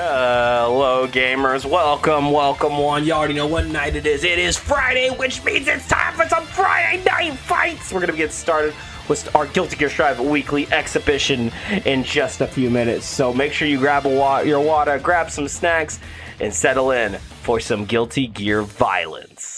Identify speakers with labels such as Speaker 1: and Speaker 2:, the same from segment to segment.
Speaker 1: Hello, gamers. Welcome one. You already know what night it is. It is Friday, which means it's time for some Friday night fights. We're going to get started with our Guilty Gear Strive weekly exhibition in just a few minutes. So make sure you grab your water, grab some snacks, and settle in for some Guilty Gear violence.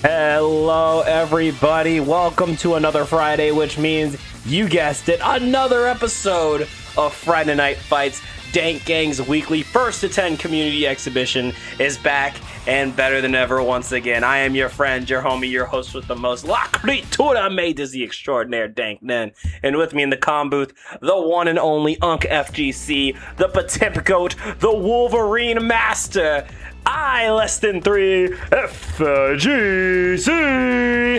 Speaker 1: Hello, everybody. Welcome to another Friday, which means, you guessed it, another episode of Friday Night Fights. Dank Gang's weekly 1st to 10 community exhibition is back and better than ever once again. I am your friend, your homie, your host with the most, La Critura made is the extraordinaire Dank Nen. And with me in the comm booth, the one and only Unk FGC, the Patip Goat, the Wolverine Master, less than 3 FGC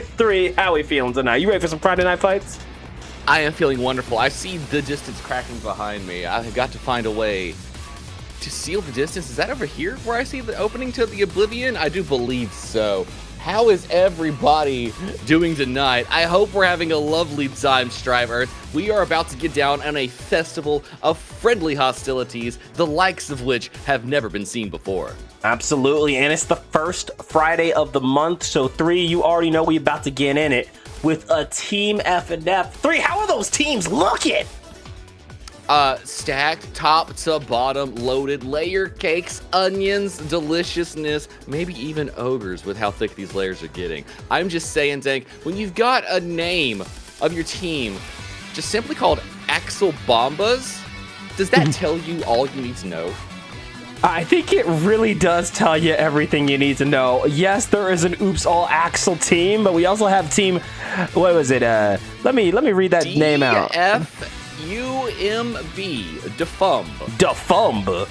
Speaker 1: 3. How we feeling tonight? You ready for some Friday night fights?
Speaker 2: I am feeling wonderful. I see the distance cracking behind me. I've got to find a way to seal the distance. Is that over here where I see the opening to the Oblivion? I do believe so. How is everybody doing tonight? I hope we're having a lovely time, Strive Earth. We are about to get down on a festival of friendly hostilities, the likes of which have never been seen before.
Speaker 1: Absolutely, and it's the first Friday of the month, so 3, you already know we about to get in it with a Team F&F. 3, how are those teams looking?
Speaker 2: Stacked top to bottom, loaded layer cakes, onions, deliciousness, maybe even ogres with how thick these layers are getting. I'm just saying, Dank, when you've got a name of your team just simply called Axel Bombas, does that tell you all you need to know?
Speaker 1: I think it really does tell you everything you need to know. Yes, there is an Oops All Axel team, but we also have team, what was it? Let me read that name out.
Speaker 2: DFUMB, Defumb.
Speaker 1: Defumb.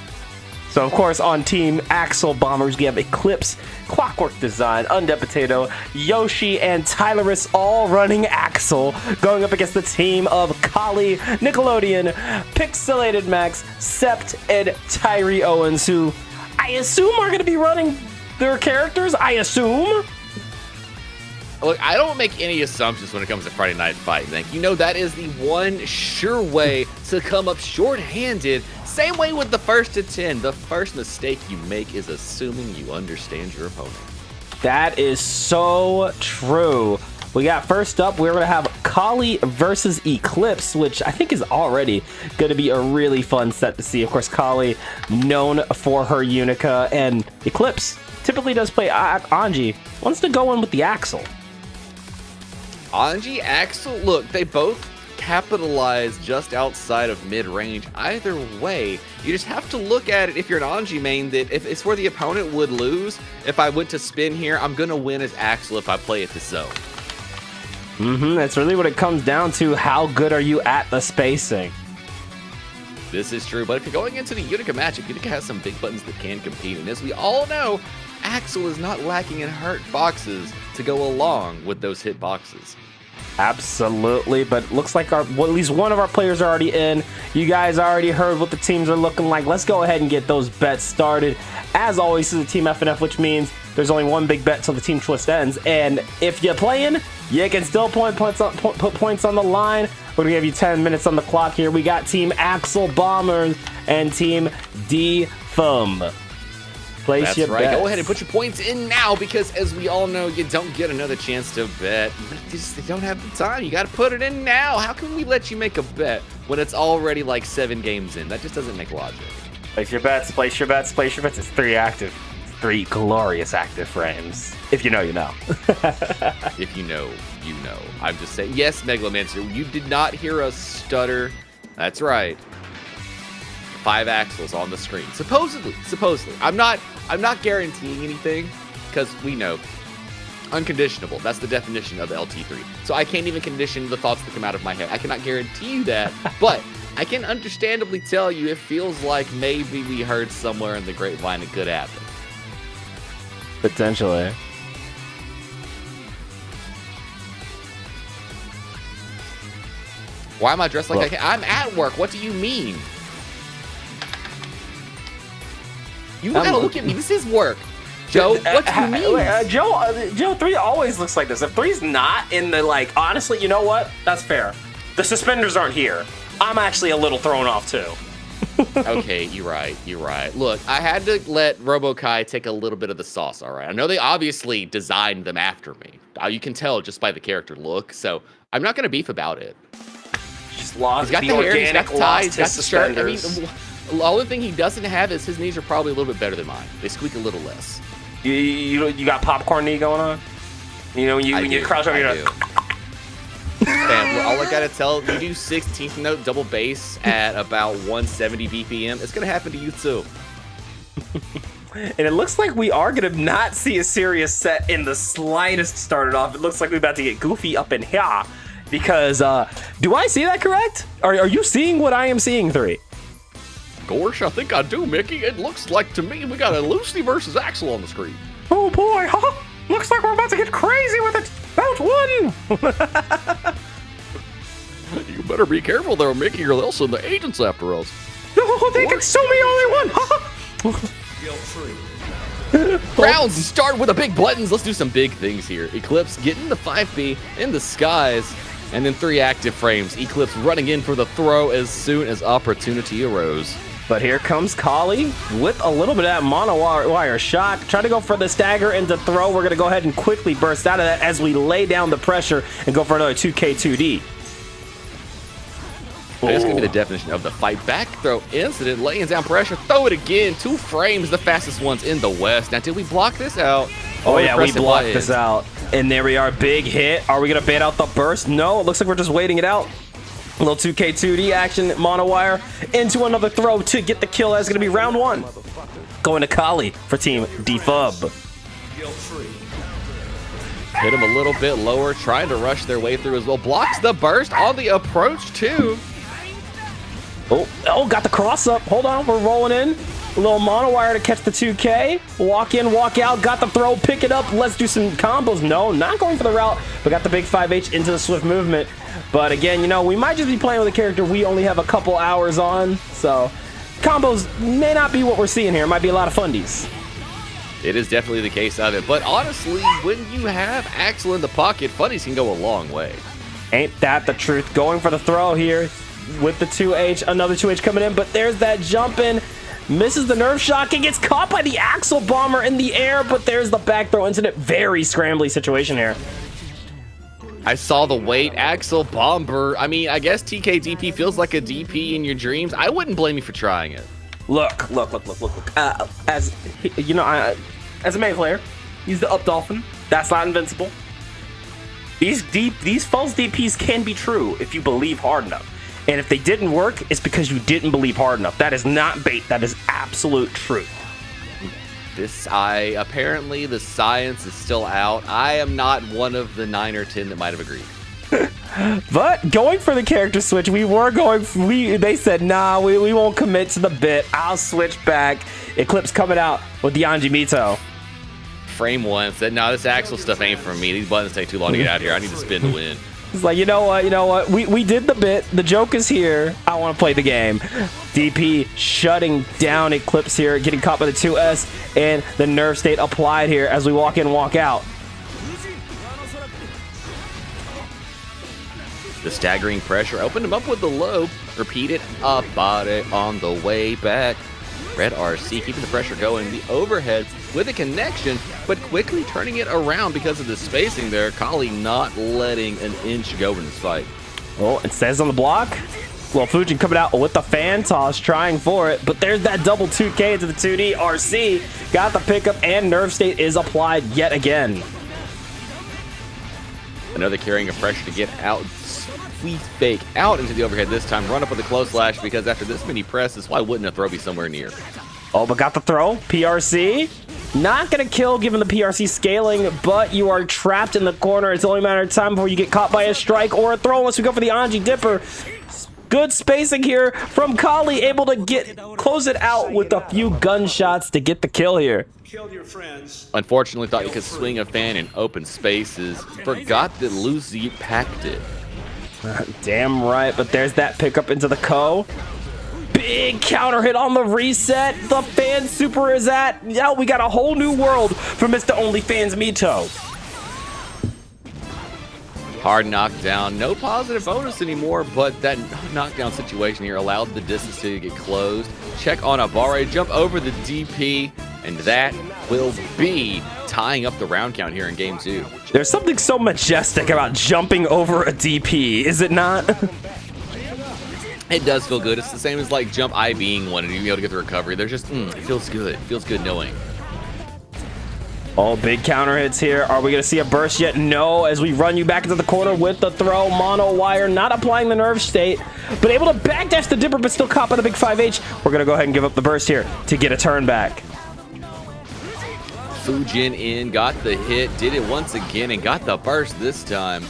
Speaker 1: So, of course, on Team Axel Bombers, we have Eclipse, Clockwork Design, Undead Potato, Yoshi, and Tylerus all running Axel, going up against the team of Kali, Nickelodeon, Pixelated Max, Sept, and Tyree Owens, who I assume are going to be running their characters, I assume.
Speaker 2: Look, I don't make any assumptions when it comes to Friday Night Fight, Dank. You know that is the one sure way to come up short-handed. Same way with the 1st to 10. The first mistake you make is assuming you understand your opponent.
Speaker 1: That is so true. We got first up, we're going to have Kali versus Eclipse, which I think is already going to be a really fun set to see. Of course, Kali known for her Unica, and Eclipse typically does play Anji. Wants to go in with the Axel.
Speaker 2: Anji, Axel, look, they both capitalize just outside of mid-range. Either way, you just have to look at it if you're an Anji main that if it's where the opponent would lose, if I went to spin here, I'm going to win as Axel if I play it to zone.
Speaker 1: That's really what it comes down to. How good are you at the spacing?
Speaker 2: This is true, but if you're going into the Unica matchup, Unica has some big buttons that can compete, and as we all know, Axel is not lacking in hurt boxes to go along with those hit boxes.
Speaker 1: Absolutely, but looks like at least one of our players are already in. You guys already heard what the teams are looking like. Let's go ahead and get those bets started. As always, this is a Team FNF, which means there's only one big bet till the team twist ends. And if you're playing, you can still put points on the line. We're gonna give you 10 minutes on the clock here. We got Team Axel Bombers and Team D-Fum. Place your
Speaker 2: right.
Speaker 1: bets.
Speaker 2: Go ahead and put your points in now, because as we all know, you don't get another chance to bet. You just don't have the time. You got to put it in now. How can we let you make a bet when it's already like 7 games in? That just doesn't make logic.
Speaker 1: Place your bets, place your bets, place your bets. It's 3 active. 3 glorious active frames. If you know, you know.
Speaker 2: If you know, you know. I'm just saying. Yes, Megalomancer, you did not hear us stutter. That's right. 5 Axels on the screen. Supposedly. I'm not guaranteeing anything, because we know unconditional. That's the definition of LT3. So I can't even condition the thoughts that come out of my head. I cannot guarantee you that, but I can understandably tell you it feels like maybe we heard somewhere in the grapevine it could happen.
Speaker 1: Potentially.
Speaker 2: Why am I dressed like I'm at work. What do you mean? You gotta look at me. This is work. Joe, what do you mean?
Speaker 1: Joe 3 always looks like this. If 3's not in the, like, honestly, you know what? That's fair. The suspenders aren't here. I'm actually a little thrown off, too.
Speaker 2: Okay, you're right. Look, I had to let RoboKai take a little bit of the sauce, all right? I know they obviously designed them after me. You can tell just by the character look, so I'm not going to beef about it.
Speaker 1: Just lost
Speaker 2: he's got
Speaker 1: the
Speaker 2: hair,
Speaker 1: organic,
Speaker 2: he's got the tie, he's got the shirt. I mean, the only thing he doesn't have is his knees are probably a little bit better than mine. They squeak a little less.
Speaker 1: You got popcorn knee going on? You know, when you crouch over, you're like...
Speaker 2: Fam, look, all I gotta tell you, do 16th note double bass at about 170 BPM. It's gonna happen to you too.
Speaker 1: And it looks like we are gonna not see a serious set in the slightest started off. It looks like we're about to get goofy up in here. Because, do I see that correct? Are you seeing what I am seeing, 3?
Speaker 2: Gosh, I think I do, Mickey. It looks like to me we got a Lucy versus Axel on the screen.
Speaker 1: Oh boy, huh? Looks like we're about to get crazy with it. Bout 1.
Speaker 2: You better be careful there, Mickey, or they'll send the agents after us.
Speaker 1: Oh, they can sue me all they want.
Speaker 2: Rounds start with the big buttons. Let's do some big things here. Eclipse getting the 5B in the skies, and then 3 active frames. Eclipse running in for the throw as soon as opportunity arose.
Speaker 1: But here comes Kali with a little bit of that mono-wire shot. Try to go for the stagger into throw. We're going to go ahead and quickly burst out of that as we lay down the pressure and go for another 2K2D.
Speaker 2: That's going to be the definition of the fight back throw incident. Laying down pressure. Throw it again. 2 frames, the fastest ones in the West. Now, did we block this out?
Speaker 1: Oh, yeah, we blocked this out. And there we are. Big hit. Are we going to bait out the burst? No, it looks like we're just waiting it out. A little 2K2D action, mono-wire into another throw to get the kill. That's going to be round 1. Going to Kali for Team Defub.
Speaker 2: Hit him a little bit lower, trying to rush their way through as well. Blocks the burst on the approach, too.
Speaker 1: Oh, got the cross up. Hold on, we're rolling in. A little mono wire to catch the 2K. Walk in, walk out, got the throw, pick it up. Let's do some combos. No, not going for the route, but got the big 5H into the swift movement. But again, you know, we might just be playing with a character we only have a couple hours on. So combos may not be what we're seeing here. It might be a lot of fundies.
Speaker 2: It is definitely the case of it. But honestly, when you have Axel in the pocket, fundies can go a long way.
Speaker 1: Ain't that the truth? Going for the throw here with the 2H. Another 2H coming in, but there's that jump in. Misses the nerve shock and gets caught by the Axel bomber in the air, but there's the back throw incident. Very scrambly situation here.
Speaker 2: I saw the weight. Axel bomber. I mean, I guess TKDP feels like a DP in your dreams. I wouldn't blame you for trying it.
Speaker 1: Look. As you know, as a main player, he's the up dolphin. That's not invincible. These false DPs can be true if you believe hard enough. And if they didn't work, it's because you didn't believe hard enough. That is not bait. That is absolute truth.
Speaker 2: Apparently the science is still out. I am not one of the 9 or 10 that might have agreed.
Speaker 1: But going for the character switch, they said, nah, we won't commit to the bit. I'll switch back. Eclipse coming out with the Anji Mito.
Speaker 2: Frame 1 said, no, this Axel stuff ain't for me. These buttons take too long to get out here. I need to spin to win.
Speaker 1: It's like, you know what? We did the bit. The joke is here. I want to play the game. DP shutting down Eclipse here, getting caught by the 2S, and the nerve state applied here as we walk in, walk out.
Speaker 2: The staggering pressure opened him up with the low. Repeated up body on the way back. Red RC keeping the pressure going. The overhead with a connection, but quickly turning it around because of the spacing there. Kali not letting an inch go in this fight.
Speaker 1: Oh, it says on the block. Well, Fujin coming out with the fan toss, trying for it, but there's that double 2K into the 2D. RC got the pickup, and nerve state is applied yet again.
Speaker 2: Another carrying of pressure to get out. Sweet fake out into the overhead this time. Run up with a close slash because after this many presses, why wouldn't a throw be somewhere near?
Speaker 1: Oh, but got the throw. PRC. Not going to kill given the PRC scaling, but you are trapped in the corner. It's only a matter of time before you get caught by a strike or a throw unless we go for the Anji Dipper. Good spacing here from Kali, able to close it out with a few gunshots to get the kill here.
Speaker 2: Unfortunately, thought you could swing a fan in open spaces. Forgot that Lucy packed it.
Speaker 1: Damn right, but there's that pickup into the Ko. Big counter hit on the reset. The fan super is at. Yeah, we got a whole new world for Mr. OnlyFans Mito.
Speaker 2: Hard knockdown. No positive bonus anymore, but that knockdown situation here allowed the distance to get closed. Check on Abare, jump over the DP, and that will be tying up the round count here in game 2.
Speaker 1: There's something so majestic about jumping over a DP, is it not?
Speaker 2: It does feel good. It's the same as like jump IBing one and you be able to get the recovery. There's just, it feels good. It feels good knowing.
Speaker 1: Oh, big counter hits here. Are we going to see a burst yet? No, as we run you back into the corner with the throw. Mono Wire not applying the nerve state, but able to backdash the Dipper, but still caught by the big 5H. We're going to go ahead and give up the burst here to get a turn back.
Speaker 2: Fujin in, got the hit, did it once again, and got the burst this time.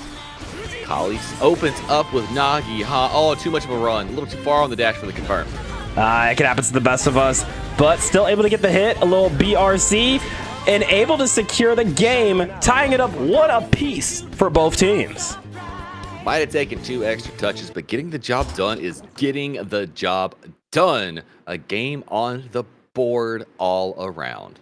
Speaker 2: Kali opens up with Nagi. Oh, too much of a run. A little too far on the dash for the confirm.
Speaker 1: It can happen to the best of us, but still able to get the hit. A little BRC. And able to secure the game, tying it up 1 apiece for both teams.
Speaker 2: Might have taken 2 extra touches, but getting the job done is getting the job done. A game on the board all around.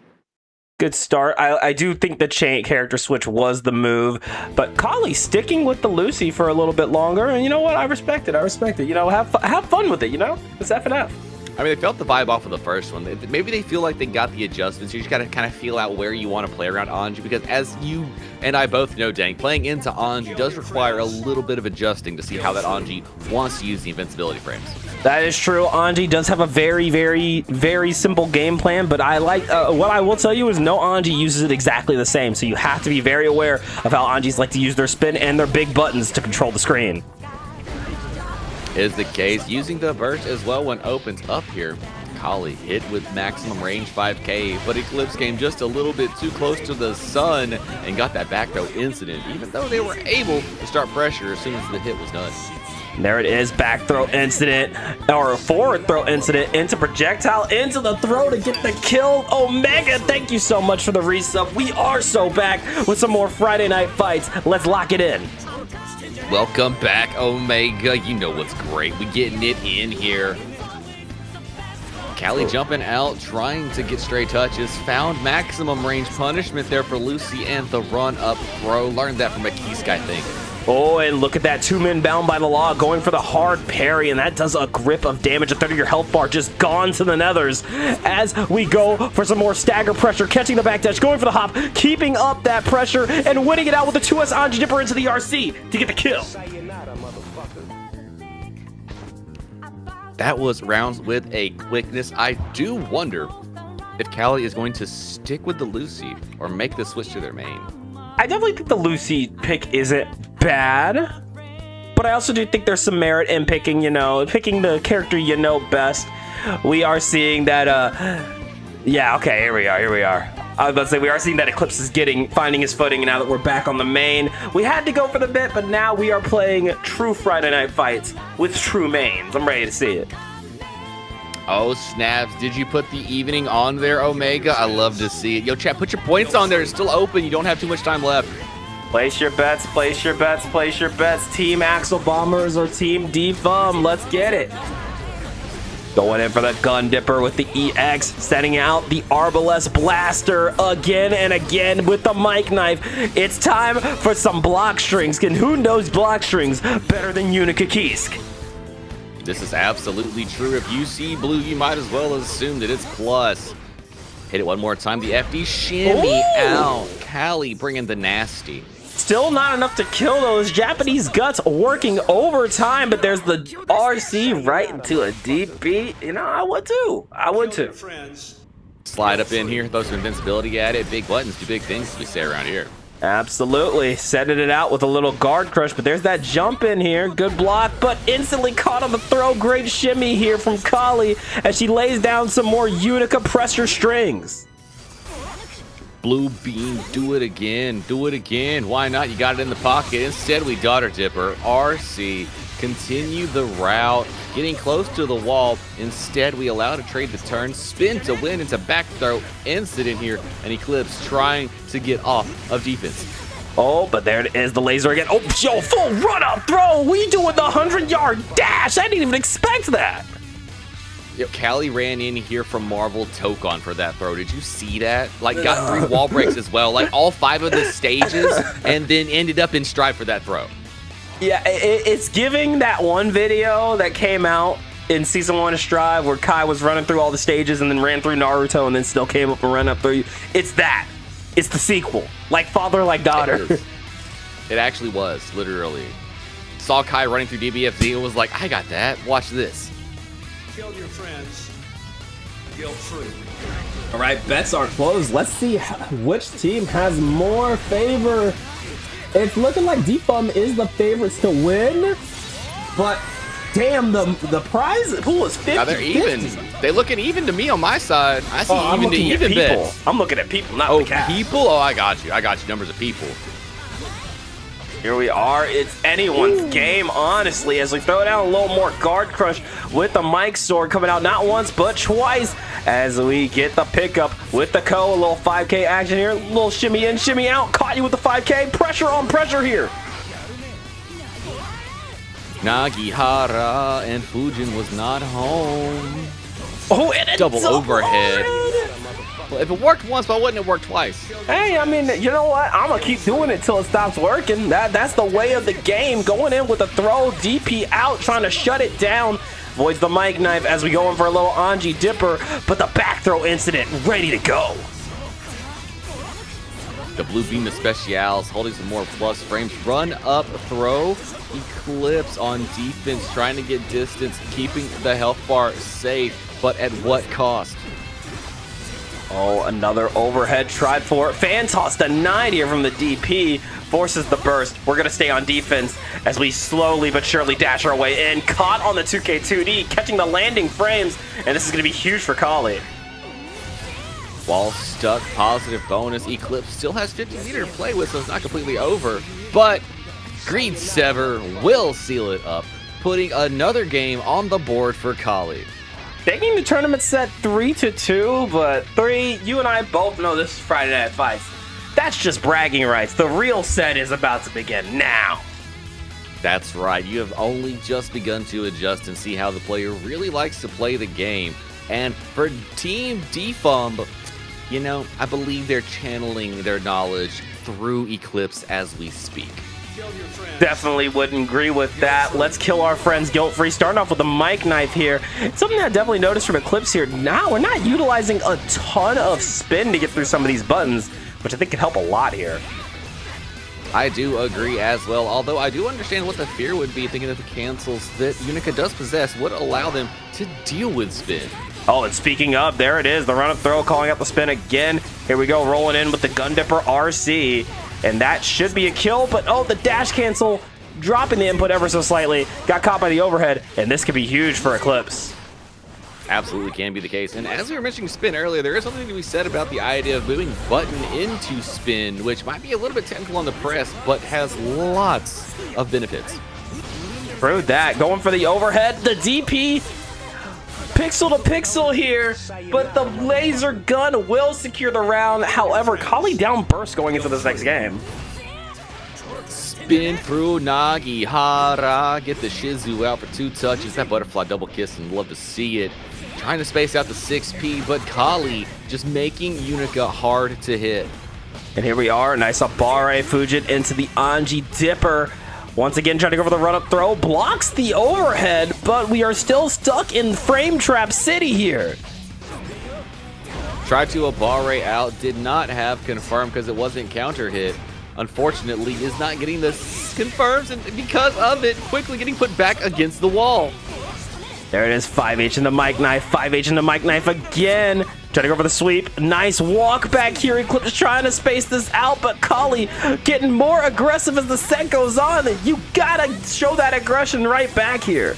Speaker 1: Good start. I do think the chain character switch was the move, but Kali sticking with the Lucy for a little bit longer, and you know what? I respect it. I respect it. You know, have fun with it. You know, it's FNF.
Speaker 2: I mean, they felt the vibe off of the first one. Maybe they feel like they got the adjustments. You just got to kind of feel out where you want to play around Anji, because as you and I both know, Dank, playing into Anji does require a little bit of adjusting to see how that Anji wants to use the invincibility frames. That
Speaker 1: is true. Anji does have a very, very, very simple game plan, but I like what I will tell you is no Anji uses it exactly the same, so you have to be very aware of how Anjis like to use their spin and their big buttons to control the screen.
Speaker 2: Is the case, using the burst as well when opens up here. Kali hit with maximum range 5K, but Eclipse came just a little bit too close to the sun and got that back throw incident, even though they were able to start pressure as soon as the hit was done.
Speaker 1: There it is, back throw incident, or forward throw incident into projectile, into the throw to get the kill. Omega, thank you so much for the resub. We are so back with some more Friday Night Fights. Let's lock it in.
Speaker 2: Welcome back, Omega. You know what's great. We getting it in here. Kali jumping out, trying to get straight touches. Found maximum range punishment there for Lucy and the run-up throw. Learned that from a Kisk, I think.
Speaker 1: Oh, and look at that 2-man bound by the law, going for the hard parry, and that does a grip of damage. A third of your health bar just gone to the nethers as we go for some more stagger pressure, catching the backdash, going for the hop, keeping up that pressure, and winning it out with the 2S Anji Dipper into the RC to get the kill.
Speaker 2: That was rounds with a quickness. I do wonder if Kali is going to stick with the Lucy or make the switch to their main.
Speaker 1: I definitely think the Lucy pick isn't bad, but I also do think there's some merit in picking, picking the character you know best. We are seeing that, yeah, okay, here we are. I was about to say, we are seeing that Eclipse is finding his footing, and now that we're back on the main, we had to go for the bit, but now we are playing true Friday Night Fights with true mains. I'm ready to see it.
Speaker 2: Oh, snaps. Did you put the evening on there, Omega? I love to see it. Yo, chat, put your points on there. It's still open. You don't have too much time left.
Speaker 1: Place your bets, place your bets, place your bets. Team Axel Bombers or Team Defum. Let's get it. Going in for the Gun Dipper with the EX, setting out the Arbalest Blaster again and again with the Mic Knife. It's time for some block strings. And who knows block strings better than Unica Kisk?
Speaker 2: This is absolutely true. If you see blue, you might as well assume that it's plus. Hit it one more time. The FD shimmy out. Kali bringing the nasty.
Speaker 1: Still not enough to kill those Japanese guts, working overtime, but there's the RC right into a DP. I would too.
Speaker 2: Slide up in here, throw some invincibility at it. Big buttons do big things, as we say around here.
Speaker 1: Absolutely, setting it out with a little guard crush, but there's that jump in here. Good block, but instantly caught on the throw. Great shimmy here from Kali as she lays down some more Unica pressure strings.
Speaker 2: Blue Beam, do it again. Do it again. Why not? You got it in the pocket. Instead, we Daughter Dipper. RC, continue the route. Getting close to the wall. Instead, we allow to trade the turn. Spin to win into back throw incident here. And Eclipse trying to get off of defense.
Speaker 1: Oh, but there it is, the laser again. Oh, yo, full run-up throw. We doing the 100-yard dash. I didn't even expect that.
Speaker 2: Yo, Kali ran in here from Marvel Tokon for that throw. Did you see that? Like, got 3 wall breaks as well. Like, all 5 of the stages, and then ended up in Strive for that throw.
Speaker 1: Yeah, it's giving that one video that came out in Season 1 of Strive where Kai was running through all the stages and then ran through Naruto and then still came up and ran up through you. It's that. It's the sequel. Like father, like daughter.
Speaker 2: It actually was, literally. Saw Kai running through DBFZ and was like, I got that. Watch this.
Speaker 3: Kill your friends, guilt-free. All right, bets are closed. Let's see which team has more favor. It's looking like Defum is the favorites to win, but damn, the prize pool is 50.
Speaker 2: Now they're even. They looking even to me on my side. I see
Speaker 1: I'm
Speaker 2: even to
Speaker 1: looking at
Speaker 2: even
Speaker 1: people.
Speaker 2: bets.
Speaker 1: I'm looking at people, not
Speaker 2: Oh,
Speaker 1: the cat.
Speaker 2: people? Oh, I got you. I got you. Numbers of people.
Speaker 1: Here we are. It's anyone's game, honestly, as we throw down a little more guard crush with the Mike sword coming out not once but twice as we get the pickup with the Ko. A little 5K action here. A little shimmy in, shimmy out. Caught you with the 5K. Pressure on pressure here.
Speaker 2: Nagihara and Fujin was not home.
Speaker 1: Oh, and a
Speaker 2: Double overhead. Well, if it worked once, why wouldn't it work twice?
Speaker 1: Hey, I mean, you know what? I'm going to keep doing it till it stops working. That's the way of the game. Going in with a throw, DP out, trying to shut it down. Avoids the mic knife as we go in for a little Anji Dipper, but the back throw incident ready to go.
Speaker 2: The blue beam of specials holding some more plus frames. Run up throw. Eclipse on defense, trying to get distance, keeping the health bar safe, but at what cost?
Speaker 1: Oh, another overhead tried for. Fan toss denied here from the DP. Forces the burst. We're going to stay on defense as we slowly but surely dash our way in. Caught on the 2K2D, catching the landing frames. And this is going to be huge for Kali.
Speaker 2: While stuck, positive bonus. Eclipse still has 50 meter to play with, so it's not completely over. But Greed Sever will seal it up, putting another game on the board for Kali.
Speaker 1: Taking the tournament set 3-2, but 3, you and I both know this is Friday Night Fights. That's just bragging rights. The real set is about to begin now.
Speaker 2: That's right, you have only just begun to adjust and see how the player really likes to play the game. And for Team Defum, you know, I believe they're channeling their knowledge through Eclipse as we speak.
Speaker 1: Definitely wouldn't agree with that. Let's kill our friends guilt-free. Starting off with the mic knife here. Something I definitely noticed from Eclipse here. Now we're not utilizing a ton of spin to get through some of these buttons, which I think could help a lot here.
Speaker 2: I do agree as well, although I do understand what the fear would be, thinking that the cancels that Unica does possess would allow them to deal with spin.
Speaker 1: Oh, and speaking of, there it is. The run-up throw calling out the spin again. Here we go, rolling in with the Gun Dipper RC. And that should be a kill, but oh, the dash cancel, dropping the input ever so slightly. Got caught by the overhead, and this could be huge for Eclipse.
Speaker 2: Absolutely can be the case. And as we were mentioning spin earlier, there is something to be said about the idea of moving button into spin, which might be a little bit technical on the press, but has lots of benefits.
Speaker 1: Through that, going for the overhead, the DP, pixel to pixel here, but the laser gun will secure the round. However, Kali down burst going into this next game.
Speaker 2: Spin through Nagihara, get the Shizu out for 2 touches. That butterfly double kiss, and love to see it. Trying to space out the 6P, but Kali just making Unica hard to hit.
Speaker 1: And here we are, nice up Bare Fujin into the Anji Dipper. Once again, trying to go for the run-up throw, blocks the overhead, but we are still stuck in Frame Trap City here.
Speaker 2: Tried to Abare out, did not have confirmed because it wasn't counter hit. Unfortunately, is not getting the confirms, and because of it, quickly getting put back against the wall.
Speaker 1: There it is, 5H in the mic knife, 5H in the mic knife again. Trying to go for the sweep. Nice walk back here. Eclipse trying to space this out, but Kali getting more aggressive as the set goes on. You gotta show that aggression right back here.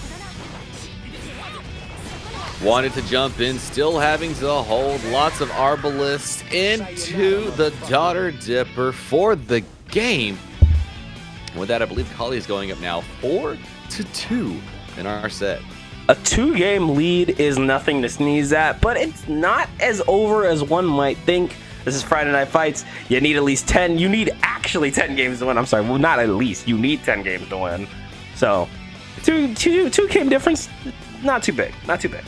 Speaker 2: Wanted to jump in, still having to hold lots of Arbalists into the Daughter Dipper for the game. With that, I believe Kali is going up now 4-2 in our set.
Speaker 1: A 2-game lead is nothing to sneeze at, but it's not as over as one might think. This is Friday Night Fights. You need at least 10. You need actually 10 games to win. I'm sorry, well, not at least. You need 10 games to win. So, two game difference, not too big. Not too big.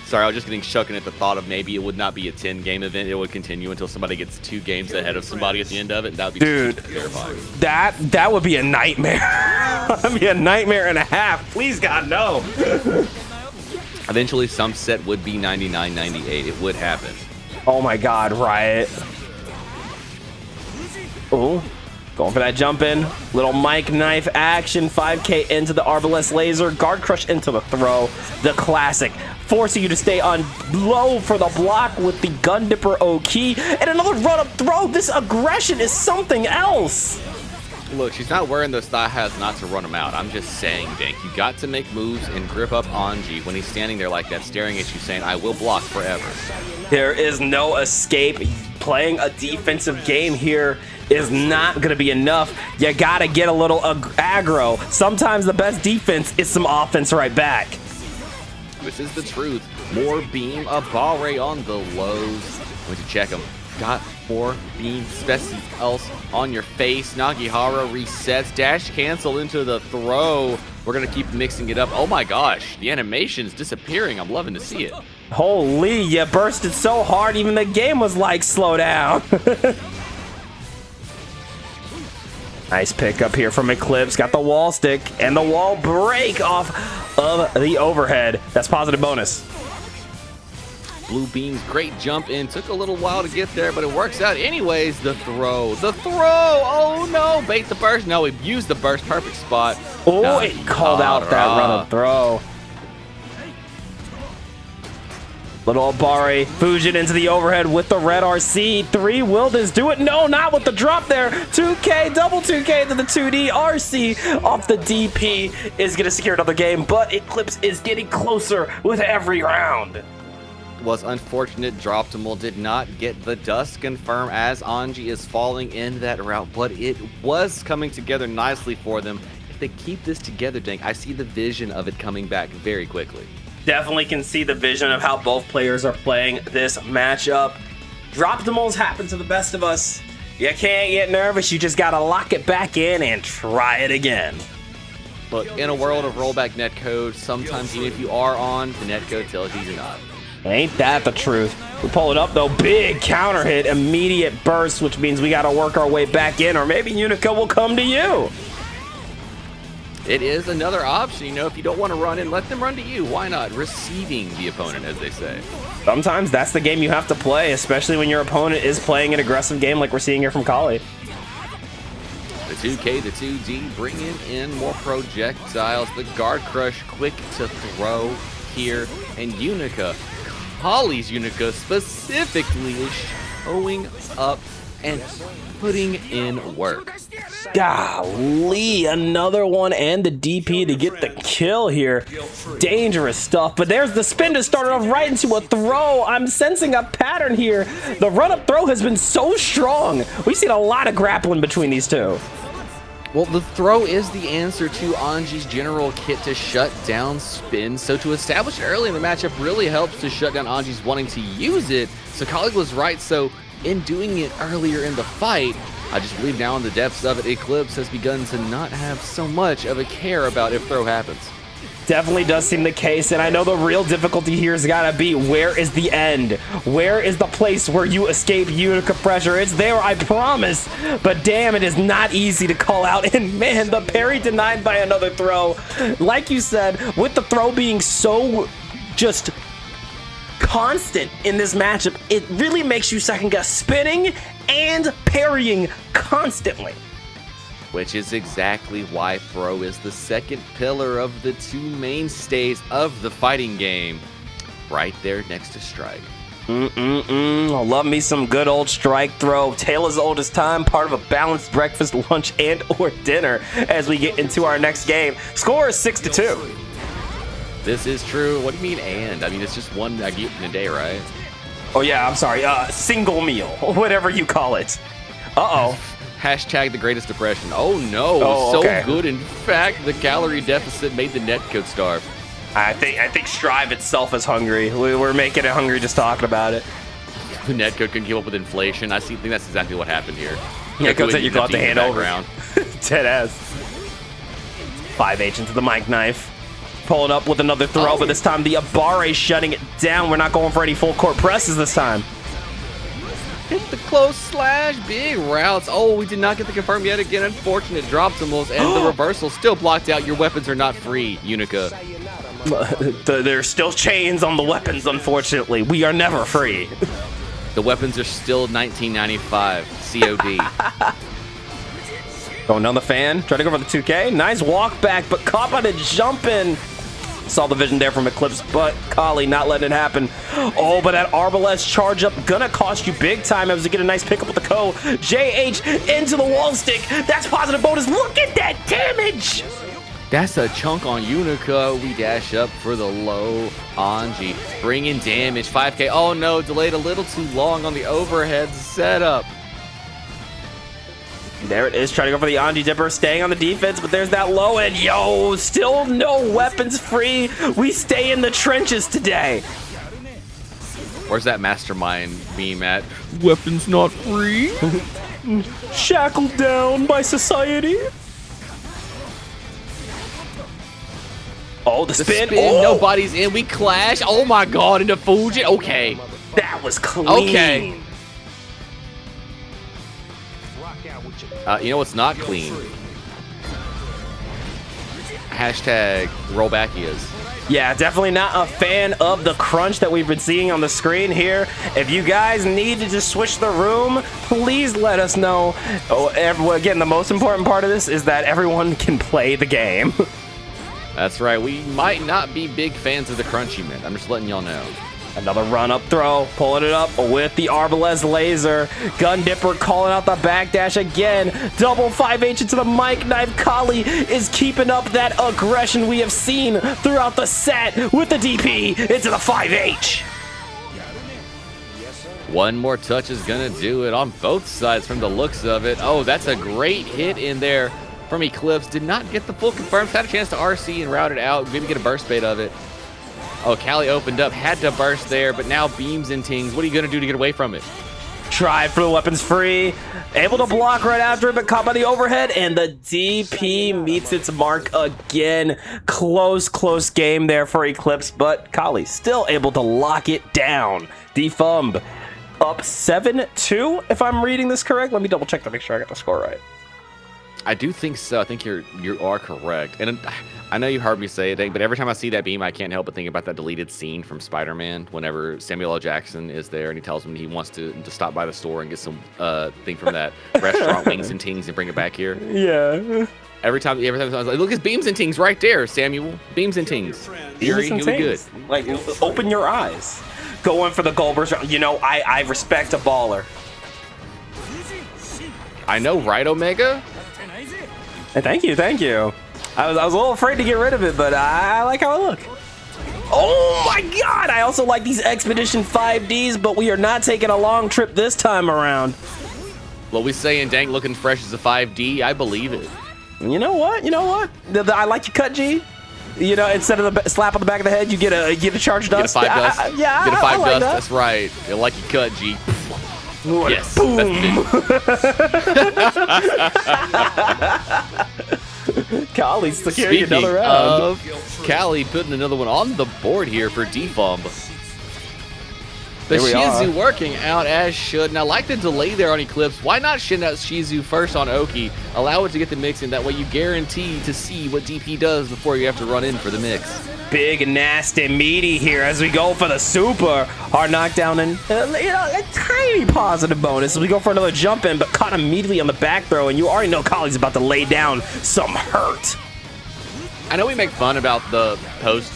Speaker 2: Sorry, I was just getting shooken at the thought of maybe it would not be a 10-game event. It would continue until somebody gets 2 games ahead of somebody at the end of it. That would be terrifying.
Speaker 1: That would be a nightmare. That would be a nightmare and a half. Please, God, no.
Speaker 2: Eventually, some set would be 99-98. It would happen.
Speaker 1: Oh my God, Riot. Oh, Going for that jump in. Little Mike Knife action. 5K into the Arbalest Laser. Guard Crush into the throw. The classic. Forcing you to stay on low for the block with the Gun Dipper O-Key. And another run-up throw. This aggression is something else.
Speaker 2: Look, she's not wearing those thigh highs not to run him out. I'm just saying, Dink, you got to make moves and grip up Anji when he's standing there like that, staring at you saying, I will block forever.
Speaker 1: There is no escape. Playing a defensive game here is not going to be enough. You got to get a little aggro. Sometimes the best defense is some offense right back.
Speaker 2: This is the truth. More beam, Abare on the lows. Went to check him. Got more beam else on your face. Nagihara resets. Dash cancel into the throw. We're going to keep mixing it up. Oh my gosh. The animation's disappearing. I'm loving to see it.
Speaker 1: Holy, you bursted so hard even the game was like, slow down. Nice pickup here from Eclipse. Got the wall stick and the wall break off of the overhead. That's positive bonus.
Speaker 2: Blue Beam's great jump in. Took a little while to get there, but it works out anyways. The throw. The throw. Oh no. Bait the burst. No, he used the burst. Perfect spot.
Speaker 1: Oh, it called out that run-up throw. Little Abare, Fujin into the overhead with the red RC. 3, will this do it? No, not with the drop there. 2K, double 2K to the 2D. RC off the DP is going to secure another game, but Eclipse is getting closer with every round.
Speaker 2: Was unfortunate. Droptimal did not get the dust confirm as Anji is falling in that route, but it was coming together nicely for them. If they keep this together, Dink, I see the vision of it coming back very quickly.
Speaker 1: Definitely can see the vision of how both players are playing this matchup. Droptimals happen to the best of us. You can't get nervous. You just got to lock it back in and try it again.
Speaker 2: Look, in a world of rollback netcode, sometimes even if you are on, the netcode tells you you're not.
Speaker 1: Ain't that the truth? We pull it up though. Big counter hit, immediate burst, which means we got to work our way back in, or maybe Unica will come to you.
Speaker 2: It is another option, you know, if you don't want to run in, let them run to you. Why not? Receiving the opponent, as they say.
Speaker 1: Sometimes that's the game you have to play, especially when your opponent is playing an aggressive game like we're seeing here from Kali.
Speaker 2: The 2K, the 2D, bringing in more projectiles. The Guard Crush, quick to throw here. And Unica, Kali's Unica specifically, is showing up and putting in work.
Speaker 1: Golly, another one and the DP to get the kill here. Dangerous stuff, but there's the spin to start it off right into a throw. I'm sensing a pattern here. The run-up throw has been so strong. We've seen a lot of grappling between these two.
Speaker 2: Well, the throw is the answer to Anji's general kit to shut down spin, so to establish it early in the matchup really helps to shut down Anji's wanting to use it. So Kali was right, so in doing it earlier in the fight, I just believe now in the depths of it, Eclipse has begun to not have so much of a care about if throw happens.
Speaker 1: Definitely does seem the case, and I know the real difficulty here has got to be, where is the end? Where is the place where you escape Unica pressure? It's there, I promise, but damn, it is not easy to call out, and man, the parry denied by another throw. Like you said, with the throw being so just constant in this matchup, it really makes you second guess spinning and parrying constantly.
Speaker 2: Which is exactly why throw is the second pillar of the two mainstays of the fighting game, right there next to strike.
Speaker 1: Love me some good old strike throw. Tale as old as time, part of a balanced breakfast, lunch, and or dinner as we get into our next game. Score is 6-2.
Speaker 2: This is true. What do you mean and? I mean, it's just one I get in a day, right?
Speaker 1: Oh yeah, I'm sorry. Single meal, whatever you call it. Uh-oh.
Speaker 2: Hashtag the greatest depression. Oh no, so good. In fact, the calorie deficit made the netcode starve.
Speaker 1: I think Strive itself is hungry. We're making it hungry just talking about it.
Speaker 2: The netcode can keep up with inflation. I think that's exactly what happened here.
Speaker 1: Netcode said you got the hand over. Dead ass. 5H into the Mike Knife. Pulling up with another throw, but this time the Abare shutting it down. We're not going for any full court presses this time.
Speaker 2: Hit the close slash, big routes. Oh, we did not get the confirm yet again. Unfortunate Droptimals, and the reversal still blocked out. Your weapons are not free, Unica.
Speaker 1: There's still chains on the weapons, unfortunately. We are never free.
Speaker 2: The weapons are still 1995 COD.
Speaker 3: Going down the fan, trying to go for the 2K. Nice walk back, but caught by the jumping. Saw the vision there from Eclipse, but Kali not letting it happen. Oh, but that Arbalest charge up gonna cost you big time as we get a nice pickup with the Ko. JH into the wall stick. That's positive bonus. Look at that damage.
Speaker 2: That's a chunk on Unica. We dash up for the low Anji. Bringing damage. 5K. Oh no, delayed a little too long on the overhead setup.
Speaker 3: There it is, trying to go for the Anji Dipper, staying on the defense, but there's that low end. Yo, still no weapons free. We stay in the trenches today.
Speaker 2: Where's that mastermind beam at? Weapons not free.
Speaker 3: Shackled down by society. Oh, the spin. Oh!
Speaker 2: Nobody's in. We clash. Oh my god, into Fuji. Okay.
Speaker 3: That was clean.
Speaker 2: Okay. You know what's not clean? Hashtag rollbackias.
Speaker 3: Yeah, definitely not a fan of the crunch that we've been seeing on the screen here. If you guys need to just switch the room, please let us know. Oh, again, the most important part of this is that everyone can play the game.
Speaker 2: That's right. We might not be big fans of the crunchy mint. I'm just letting y'all know.
Speaker 3: Another run-up throw, pulling it up with the Arbalest laser. Gun Dipper calling out the backdash again. Double 5H into the mic knife. Kali is keeping up that aggression we have seen throughout the set with the DP into the 5H.
Speaker 2: One more touch is going to do it on both sides from the looks of it. Oh, that's a great hit in there from Eclipse. Did not get the full confirms. Had a chance to RC and route it out. Maybe get a burst bait of it. Oh, Kali opened up, had to burst there, but now beams and tings. What are you going to do to get away from it?
Speaker 3: Tried for the weapons free. Able to block right after it, but caught by the overhead, and the DP meets its mark again. Close game there for Eclipse, but Kali still able to lock it down. Defumb up 7-2, if I'm reading this correct. Let me double check to make sure I got the score right.
Speaker 2: I do think so. I think you are correct. And I know you heard me say it, but every time I see that beam, I can't help but think about that deleted scene from Spider-Man whenever Samuel L. Jackson is there and he tells him he wants to stop by the store and get some thing from that restaurant, Wings and Tings, and bring it back here.
Speaker 3: Yeah.
Speaker 2: Every time I was like, look, it's beams and tings right there, Samuel. Beams and tings. Fury, you'll be good.
Speaker 3: Like, open your eyes. Going for the Goldbergs. You know, I respect a baller.
Speaker 2: I know, right, Omega?
Speaker 3: Hey, thank you. I was a little afraid to get rid of it, but I like how it look. Oh my god! I also like these Expedition 5Ds, but we are not taking a long trip this time around.
Speaker 2: Well, we saying Dank looking fresh as a 5D. I believe it.
Speaker 3: You know what? I like your cut, G. You know, instead of the slap on the back of the head, you get a charge dust.
Speaker 2: Get a 5 dust.
Speaker 3: Yeah,
Speaker 2: Get a 5
Speaker 3: like
Speaker 2: dust.
Speaker 3: that.
Speaker 2: That's right. You like your cut, G. Yes.
Speaker 3: Boom. Kali's securing another round.
Speaker 2: Of Kali putting another one on the board here for Defumb. The Shizu working out as should. And I like the delay there on Eclipse. Why not shin out Shizu first on Oki? Allow it to get the mix in. That way you guarantee to see what DP does before you have to run in for the mix.
Speaker 3: Big, nasty, meaty here as we go for the super hard knockdown and a tiny positive bonus as we go for another jump in, but caught immediately on the back throw, and you already know Kali's about to lay down some hurt.
Speaker 2: I know we make fun about the post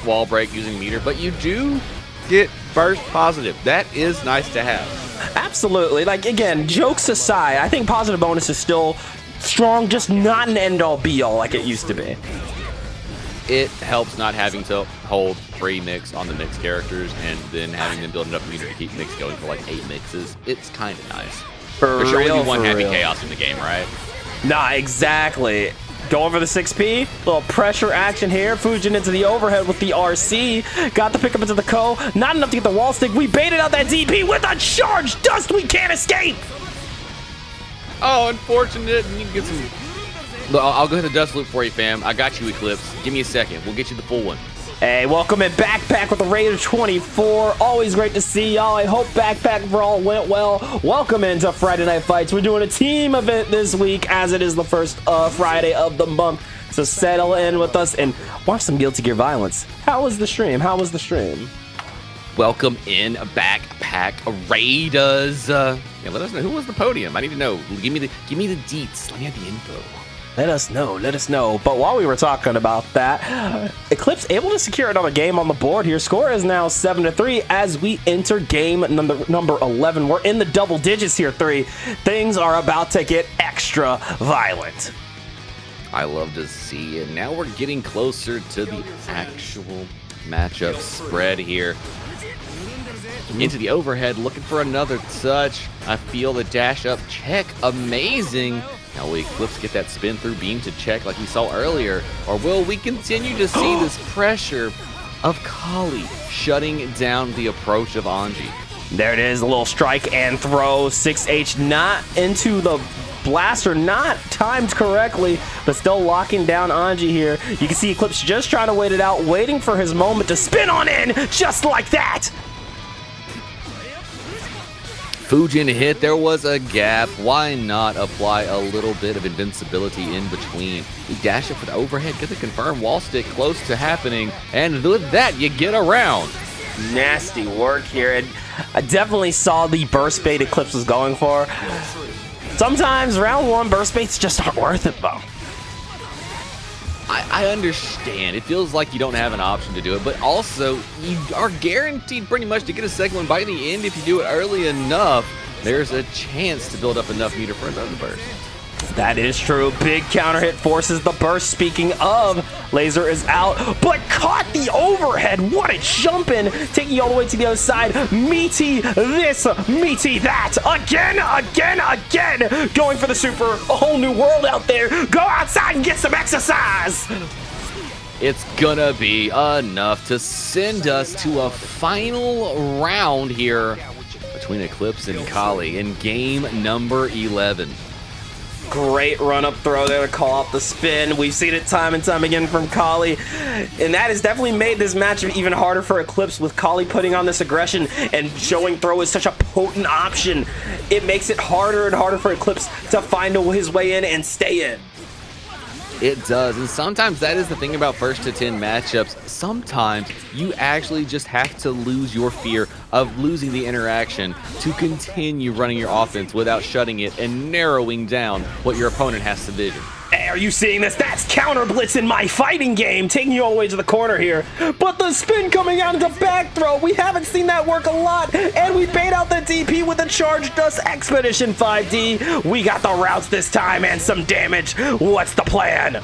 Speaker 2: wall break using meter, but you do get burst positive. That is nice to have.
Speaker 3: Absolutely. Like, again, jokes aside, I think positive bonus is still strong, just not an end-all be-all like it used to be.
Speaker 2: It helps not having to hold 3 mix on the mix characters and then having them build enough meter to keep mix going for like 8 mixes. It's kind of nice. There should only be one happy chaos in the game, right?
Speaker 3: Nah, exactly. Going for the 6P. Little pressure action here. Fujin into the overhead with the RC. Got the pickup into the Ko. Not enough to get the wall stick. We baited out that DP with a charge dust. We can't escape.
Speaker 2: Oh, unfortunate. You need to get some... Look, I'll go ahead and dust loop for you, fam. I got you, Eclipse. Give me a second. We'll get you the full one.
Speaker 3: Hey, welcome in Backpack with the Raider 24. Always great to see y'all. I hope Backpack Brawl went well. Welcome into Friday Night Fights. We're doing a team event this week as it is the first Friday of the month. So settle in with us and watch some Guilty Gear violence. How was the stream?
Speaker 2: welcome in Backpack Raiders. Yeah, let us know who was the podium. I need to know. Give me the deets. Let me have the info.
Speaker 1: Let us know. But while we were talking about that, Eclipse able to secure another game on the board here. Score is now 7-3 as we enter game number 11. We're in the double digits here, 3. Things are about to get extra violent.
Speaker 2: I love to see it. Now we're getting closer to the actual matchup spread here. Into the overhead, looking for another touch. I feel the dash up check. Amazing. Now will Eclipse get that spin through beam to check like we saw earlier? Or will we continue to see this pressure of Kali shutting down the approach of Anji?
Speaker 1: There it is, a little strike and throw. 6H not into the blaster, not timed correctly, but still locking down Anji here. You can see Eclipse just trying to wait it out, waiting for his moment to spin on in, just like that.
Speaker 2: Fujin hit, there was a gap. Why not apply a little bit of invincibility in between? We dash it for the overhead, get the confirmed wall stick close to happening, and with that, you get around.
Speaker 1: Nasty work here, and I definitely saw the burst bait Eclipse was going for. Sometimes round 1 burst baits just aren't worth it, though.
Speaker 2: I understand. It feels like you don't have an option to do it, but also you are guaranteed pretty much to get a second one by the end if you do it early enough. There's a chance to build up enough meter for another burst.
Speaker 1: That is true. Big counter hit forces the burst. Speaking of, Laser is out, but caught the overhead. What a jump in, taking you all the way to the other side. Meaty this, meaty that. Again. Going for the super. A whole new world out there. Go outside and get some exercise.
Speaker 2: It's gonna be enough to send us to a final round here between Eclipse and Kali in game number 11.
Speaker 1: Great run-up throw there to call out the spin. We've seen it time and time again from Kali, and that has definitely made this matchup even harder for Eclipse, with Kali putting on this aggression and showing throw is such a potent option. It makes it harder and harder for Eclipse to find his way in and stay in.
Speaker 2: It does, and sometimes that is the thing about first to 10 matchups. Sometimes you actually just have to lose your fear of losing the interaction to continue running your offense without shutting it and narrowing down what your opponent has to vision.
Speaker 1: Hey, are you seeing this? That's counter blitz in my fighting game, taking you all the way to the corner here. But the spin coming out into back throw, we haven't seen that work a lot, and we bait out the DP with the Charge Dust Expedition 5D. We got the routes this time and some damage. What's the plan?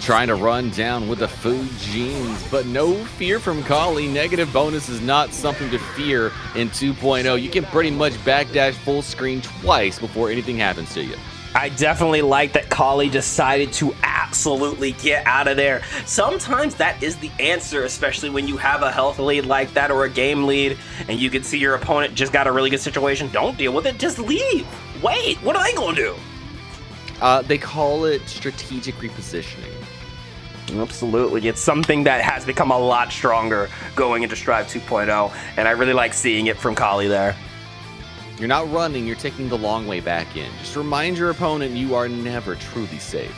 Speaker 2: Trying to run down with the Fujins, but no fear from Kali. Negative bonus is not something to fear in 2.0. You can pretty much backdash full screen twice before anything happens to you.
Speaker 1: I definitely like that Kali decided to absolutely get out of there. Sometimes that is the answer, especially when you have a health lead like that or a game lead, and you can see your opponent just got a really good situation. Don't deal with it, just leave. Wait, what are they gonna do?
Speaker 2: They call it strategic repositioning.
Speaker 1: Absolutely. It's something that has become a lot stronger going into Strive 2.0, and I really like seeing it from Kali there.
Speaker 2: You're not running, you're taking the long way back in. Just remind your opponent you are never truly safe.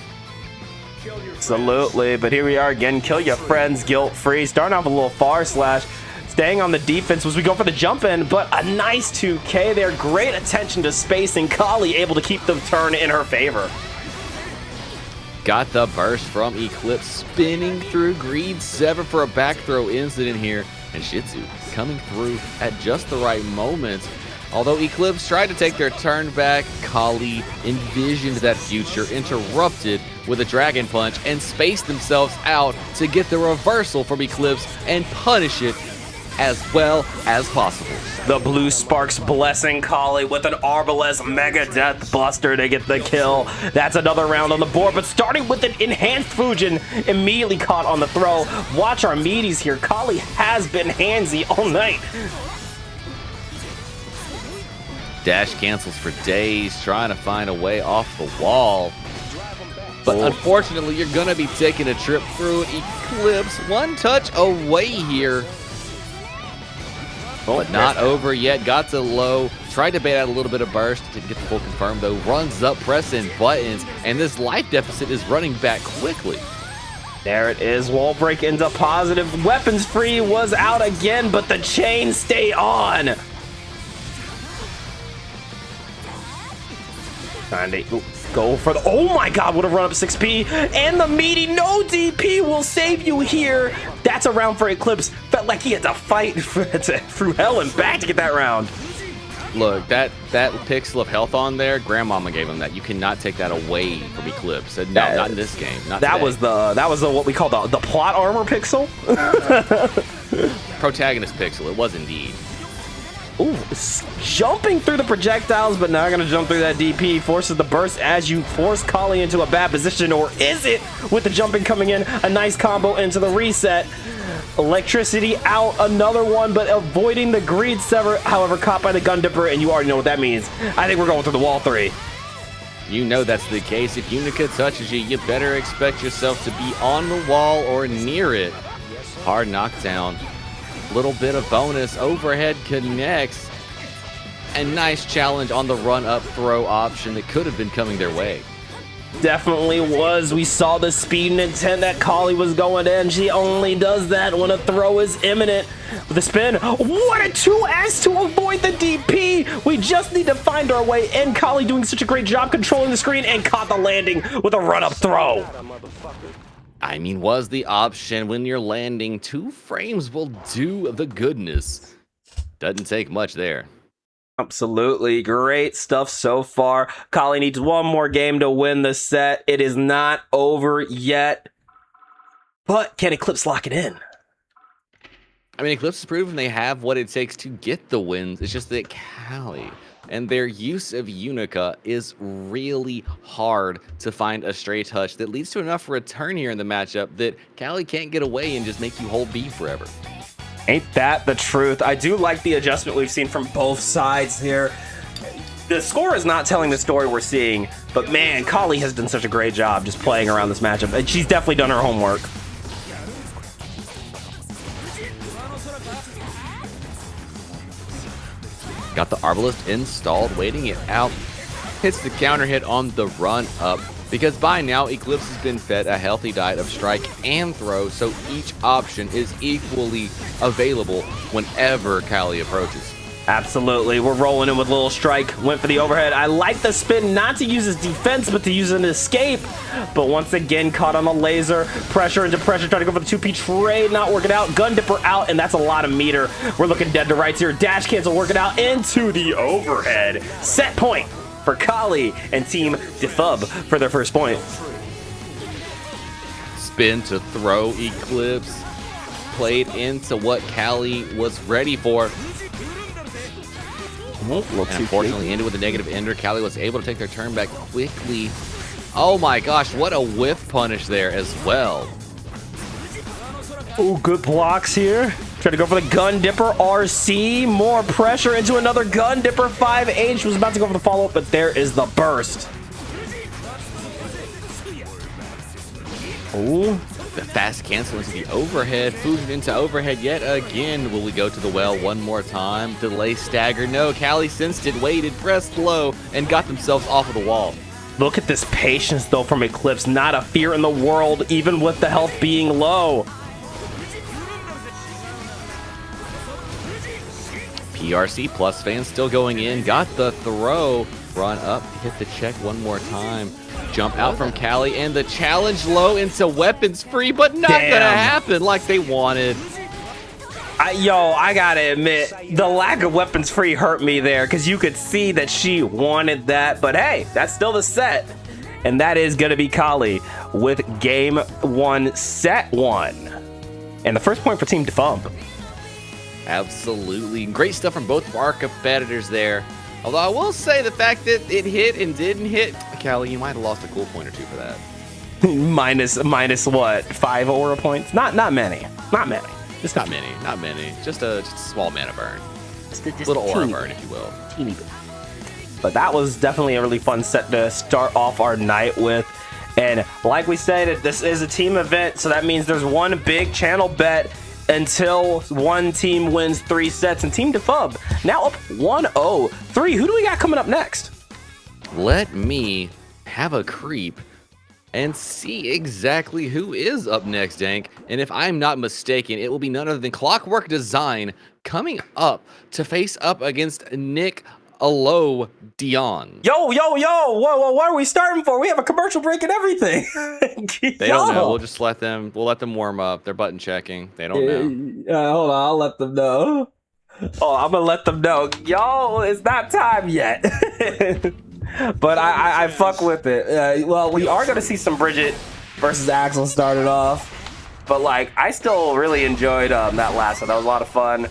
Speaker 1: Absolutely, but here we are again. Kill your friends guilt-free. Starting off with a little far slash. Staying on the defense as we go for the jump in, but a nice 2K there. Great attention to spacing. Kali able to keep the turn in her favor.
Speaker 2: Got the burst from Eclipse, spinning through Greed 7 for a back throw incident here. And Shitsu coming through at just the right moment. Although Eclipse tried to take their turn back, Kali envisioned that future, interrupted with a Dragon Punch, and spaced themselves out to get the reversal from Eclipse and punish it as well as possible.
Speaker 1: The Blue Sparks blessing Kali with an Arbalest Mega Death Buster to get the kill. That's another round on the board, but starting with an enhanced Fujin, immediately caught on the throw. Watch our meaties here. Kali has been handsy all night.
Speaker 2: Dash cancels for days, trying to find a way off the wall. But unfortunately, you're going to be taking a trip through an Eclipse. One touch away here. But not over yet. Got to low. Tried to bait out a little bit of burst. Didn't get the full confirm, though. Runs up, pressing buttons. And this life deficit is running back quickly.
Speaker 1: There it is. Wall break into positive. Weapons free was out again, but the chain stay on. Trying to go for the... Oh my god, what a run up 6P. And the meaty no DP will save you here. That's a round for Eclipse. Felt like he had to fight through hell and back to get that round.
Speaker 2: Look, that pixel of health on there, Grandmama gave him that. You cannot take that away from Eclipse. No, not in this game. Not
Speaker 1: that
Speaker 2: today.
Speaker 1: was the what we call the plot armor pixel.
Speaker 2: Protagonist pixel. It was indeed.
Speaker 1: Ooh, jumping through the projectiles, but not gonna jump through that DP. Forces the burst as you force Kali into a bad position, or is it? With the jumping coming in, a nice combo into the reset. Electricity out, another one, but avoiding the greed sever, however, caught by the gun dipper, and you already know what that means. I think we're going through the wall 3.
Speaker 2: You know that's the case. If Unica touches you, you better expect yourself to be on the wall or near it. Hard knockdown. Little bit of bonus. Overhead connects. And nice challenge on the run-up throw option that could have been coming their way.
Speaker 1: Definitely was. We saw the speed and intent that Kali was going in. She only does that when a throw is imminent. With the spin, what a 2S to avoid the DP. We just need to find our way in. Kali doing such a great job controlling the screen and caught the landing with a run-up throw.
Speaker 2: I mean, was the option when you're landing 2 frames will do the goodness. Doesn't take much there.
Speaker 1: Absolutely great stuff so far. Kali needs one more game to win the set. It is not over yet. But can Eclipse lock it in?
Speaker 2: I mean, Eclipse has proven they have what it takes to get the wins. It's just that Kali and their use of Unica is really hard to find a stray touch that leads to enough return here in the matchup that Kali can't get away and just make you hold B forever.
Speaker 1: Ain't that the truth? I do like the adjustment we've seen from both sides here. The score is not telling the story we're seeing, but man, Kali has done such a great job just playing around this matchup. And she's definitely done her homework.
Speaker 2: Got the Arbalest installed, waiting it out. Hits the counter hit on the run up. Because by now, Eclipse has been fed a healthy diet of strike and throw, so each option is equally available whenever Kali approaches.
Speaker 1: Absolutely, we're rolling in with little strike. Went for the overhead. I like the spin, not to use his defense, but to use an escape. But once again, caught on the laser. Pressure into pressure, trying to go for the 2P trade, not working out. Gun dipper out, and that's a lot of meter. We're looking dead to rights here. Dash cancel, working out into the overhead. Set point for Kali and Team Defub for their first point.
Speaker 2: Spin to throw Eclipse. Played into what Kali was ready for. And unfortunately ended with a negative ender. Kali was able to take their turn back quickly. Oh my gosh, what a whiff punish there as well.
Speaker 1: Oh, good blocks here. Try to go for the gun dipper RC. More pressure into another gun dipper 5H. Was about to go for the follow-up, but there is the burst. Oh,
Speaker 2: the fast cancel into the overhead. Fusion into overhead yet again. Will we go to the well one more time? Delay stagger. No, Kali sensed it, waited, pressed low, and got themselves off of the wall.
Speaker 1: Look at this patience, though, from Eclipse. Not a fear in the world, even with the health being low.
Speaker 2: PRC plus fans still going in. Got the throw. Run up. Hit the check one more time. Jump out from Kali. And the challenge low into weapons free. But not going to happen like they wanted.
Speaker 1: I gotta admit, the lack of weapons free hurt me there. Because you could see that she wanted that. But hey, that's still the set. And that is going to be Kali with game 1, set 1. And the first point for Team Defub.
Speaker 2: Absolutely. Great stuff from both of our competitors there. Although I will say the fact that it hit and didn't hit, Kali, you might have lost a cool point or two for that.
Speaker 1: minus what? 5 aura points? Not many. Not many.
Speaker 2: Just not many. Not many. Just a small mana burn. Just little aura burn, if you will.
Speaker 1: Teeny bit. But that was definitely a really fun set to start off our night with. And like we said, this is a team event, so that means there's one big channel bet until one team wins 3 sets. And Team Defub now up 1-0. 3. Who do we got coming up next?
Speaker 2: Let me have a creep and see exactly who is up next, Dank. And if I'm not mistaken, it will be none other than Clockwork Design coming up to face up against Nick Alo Dion.
Speaker 1: Yo, yo, yo! Whoa, what are we starting for? We have a commercial break and everything.
Speaker 2: They don't know. We'll just let them. We'll let them warm up. They're button checking. They don't know.
Speaker 3: Hold on, I'll let them know.
Speaker 1: Oh, I'm gonna let them know. Yo, it's not time yet. But I fuck with it. Well, we are gonna see some Bridget versus Axel started off. But like, I still really enjoyed that last one. That was a lot of fun.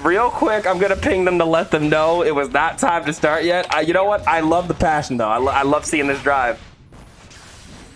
Speaker 1: Real quick, I'm gonna ping them to let them know it was not time to start yet. You know what? I love the passion though. I love seeing this drive.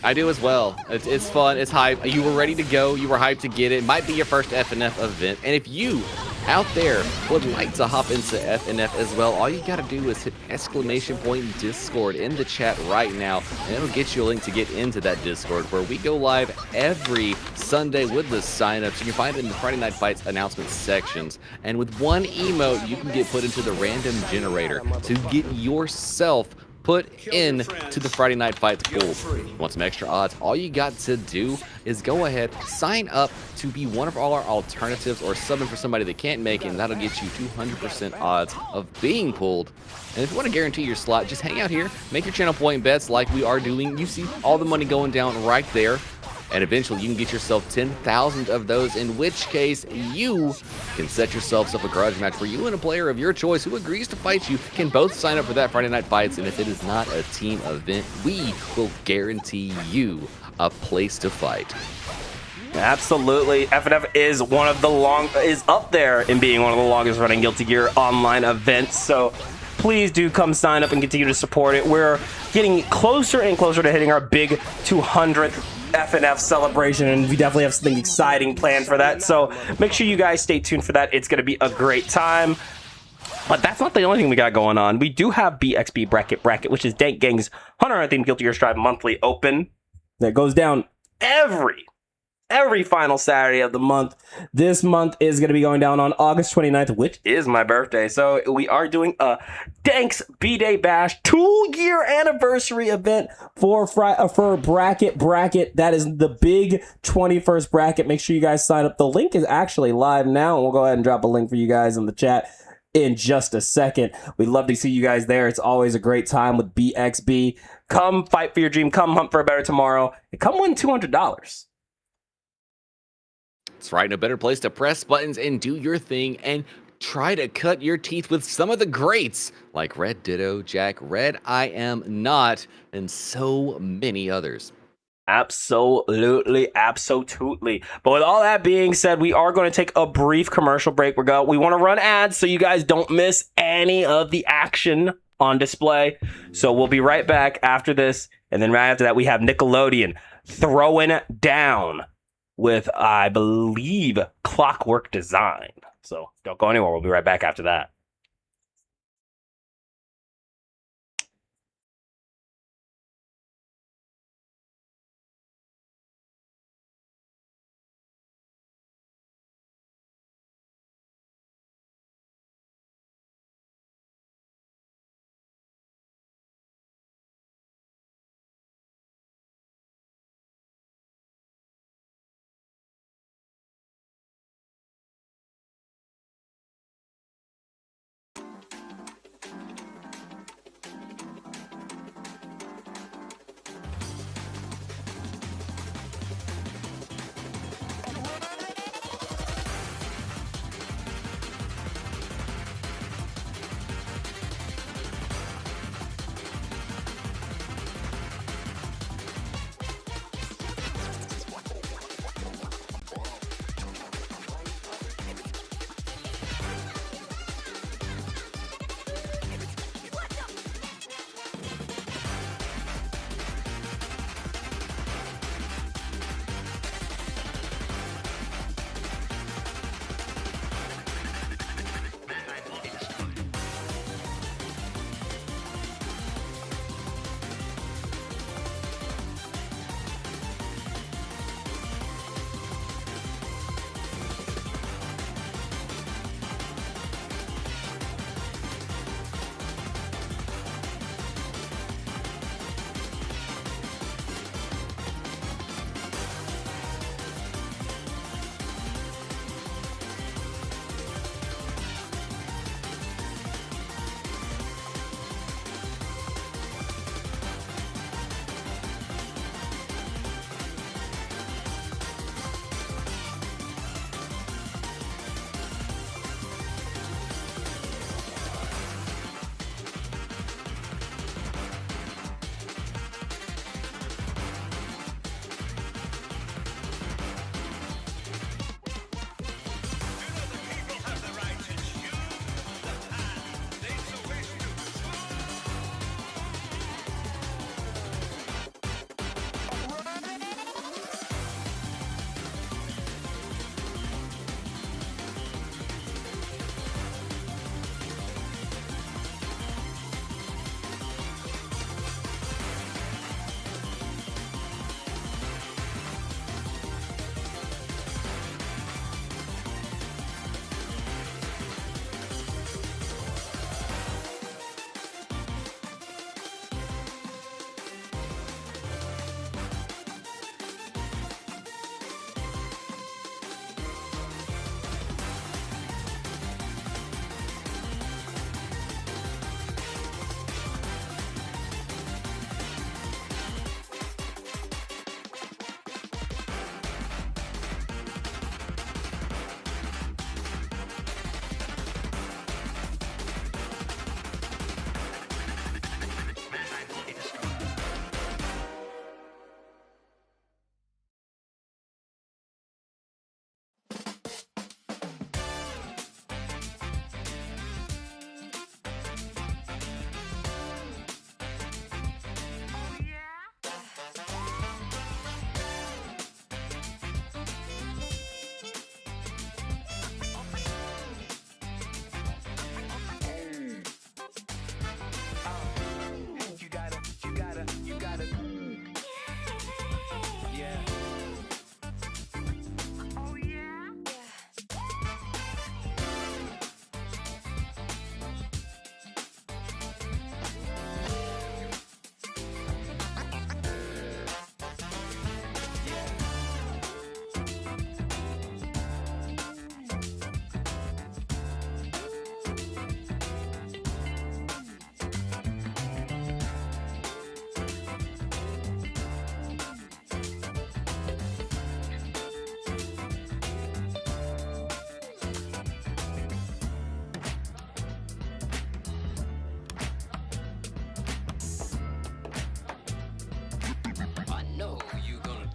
Speaker 2: I do as well. It's fun. It's hype. You were ready to go. You were hyped to get it. Might be your first FNF event. And if you out there would like to hop into FNF as well, all you got to do is hit !Discord in the chat right now, and it'll get you a link to get into that Discord where we go live every Sunday with the signups. You can find it in the Friday Night Fights announcement sections. And with one emote, you can get put into the random generator to get yourself put in to the Friday Night Fights pool. Want some extra odds? All you got to do is go ahead, sign up to be one of all our alternatives or subbing for somebody that can't make it, and that'll get you 200% odds of being pulled. And if you want to guarantee your slot, just hang out here, make your channel point bets like we are doing. You see all the money going down right there. And eventually you can get yourself 10,000 of those, in which case you can set yourselves up a grudge match where you and a player of your choice who agrees to fight you can both sign up for that Friday Night Fights. And if it is not a team event, we will guarantee you a place to fight.
Speaker 1: Absolutely. FNF is is up there in being one of the longest running Guilty Gear online events. So please do come sign up and continue to support it. We're getting closer and closer to hitting our big 200th FNF celebration, and we definitely have something exciting planned for that. So make sure you guys stay tuned for that. It's going to be a great time. But that's not the only thing we got going on. We do have BXB Bracket, which is Dank Gang's 100 themed Guilty Gear Strive monthly open that goes down every final Saturday of the month. This month is going to be going down on August 29th, which is my birthday. So we are doing a Dank's B-Day Bash 2-year anniversary event for bracket. That is the big 21st bracket. Make sure you guys sign up. The link is actually live now, and we'll go ahead and drop a link for you guys in the chat in just a second. We'd love to see you guys there. It's always a great time with BXB. Come fight for your dream. Come hunt for a better tomorrow. And come win $200.
Speaker 2: That's right, no better place to press buttons and do your thing and try to cut your teeth with some of the greats like Red Ditto, Jack, Red I Am Not, and so many others.
Speaker 1: Absolutely. But with all that being said, we are going to take a brief commercial break. We want to run ads so you guys don't miss any of the action on display. So we'll be right back after this. And then right after that, we have Nickelodeon throwing down with, I believe, Clockwork Design. So don't go anywhere. We'll be right back after that.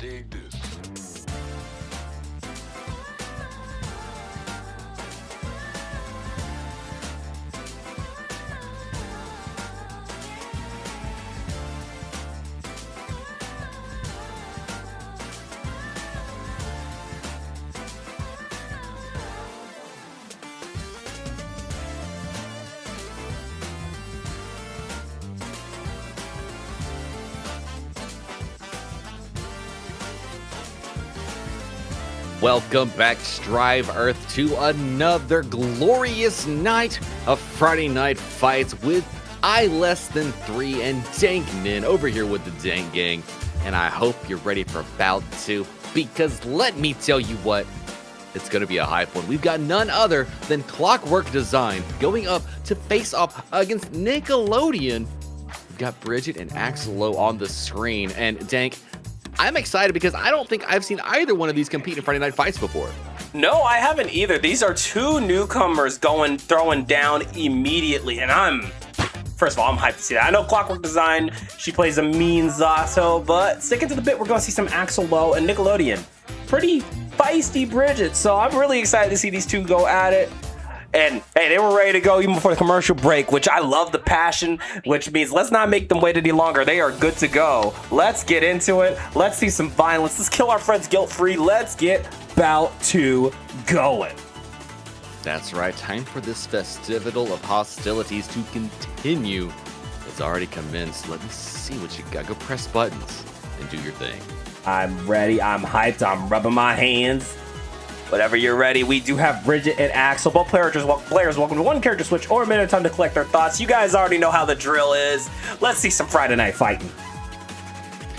Speaker 4: Dig this.
Speaker 2: Welcome back, Strive Earth, to another glorious night of Friday Night Fights with I-Less-Than-3 and Dank Nin over here with the Dank Gang. And I hope you're ready for bout 2, because let me tell you what, it's going to be a hype one. We've got none other than Clockwork Design going up to face off against Nickelodeon. We've got Bridget and Axel Low on the screen. And Dank, I'm excited because I don't think I've seen either one of these compete in Friday Night Fights before.
Speaker 1: No, I haven't either. These are two newcomers throwing down immediately, and first of all, I'm hyped to see that. I know Clockwork Design, she plays a mean Zato, but sticking to the bit, we're going to see some Axel Low and Nickelodeon. Pretty feisty Bridget, so I'm really excited to see these two go at it. And hey, they were ready to go even before the commercial break, which I love the passion, which means let's not make them wait any longer. They are good to go. Let's get into it. Let's see some violence. Let's kill our friends guilt-free. Let's get bout 2 going.
Speaker 2: That's right. Time for this festival of hostilities to continue. It's already commenced. Let me see what you got. Go press buttons and do your thing.
Speaker 1: I'm ready. I'm hyped. I'm rubbing my hands. Whenever you're ready, we do have Bridget and Axel. Both players welcome to one character switch or a minute of time to collect their thoughts. You guys already know how the drill is. Let's see some Friday Night Fighting.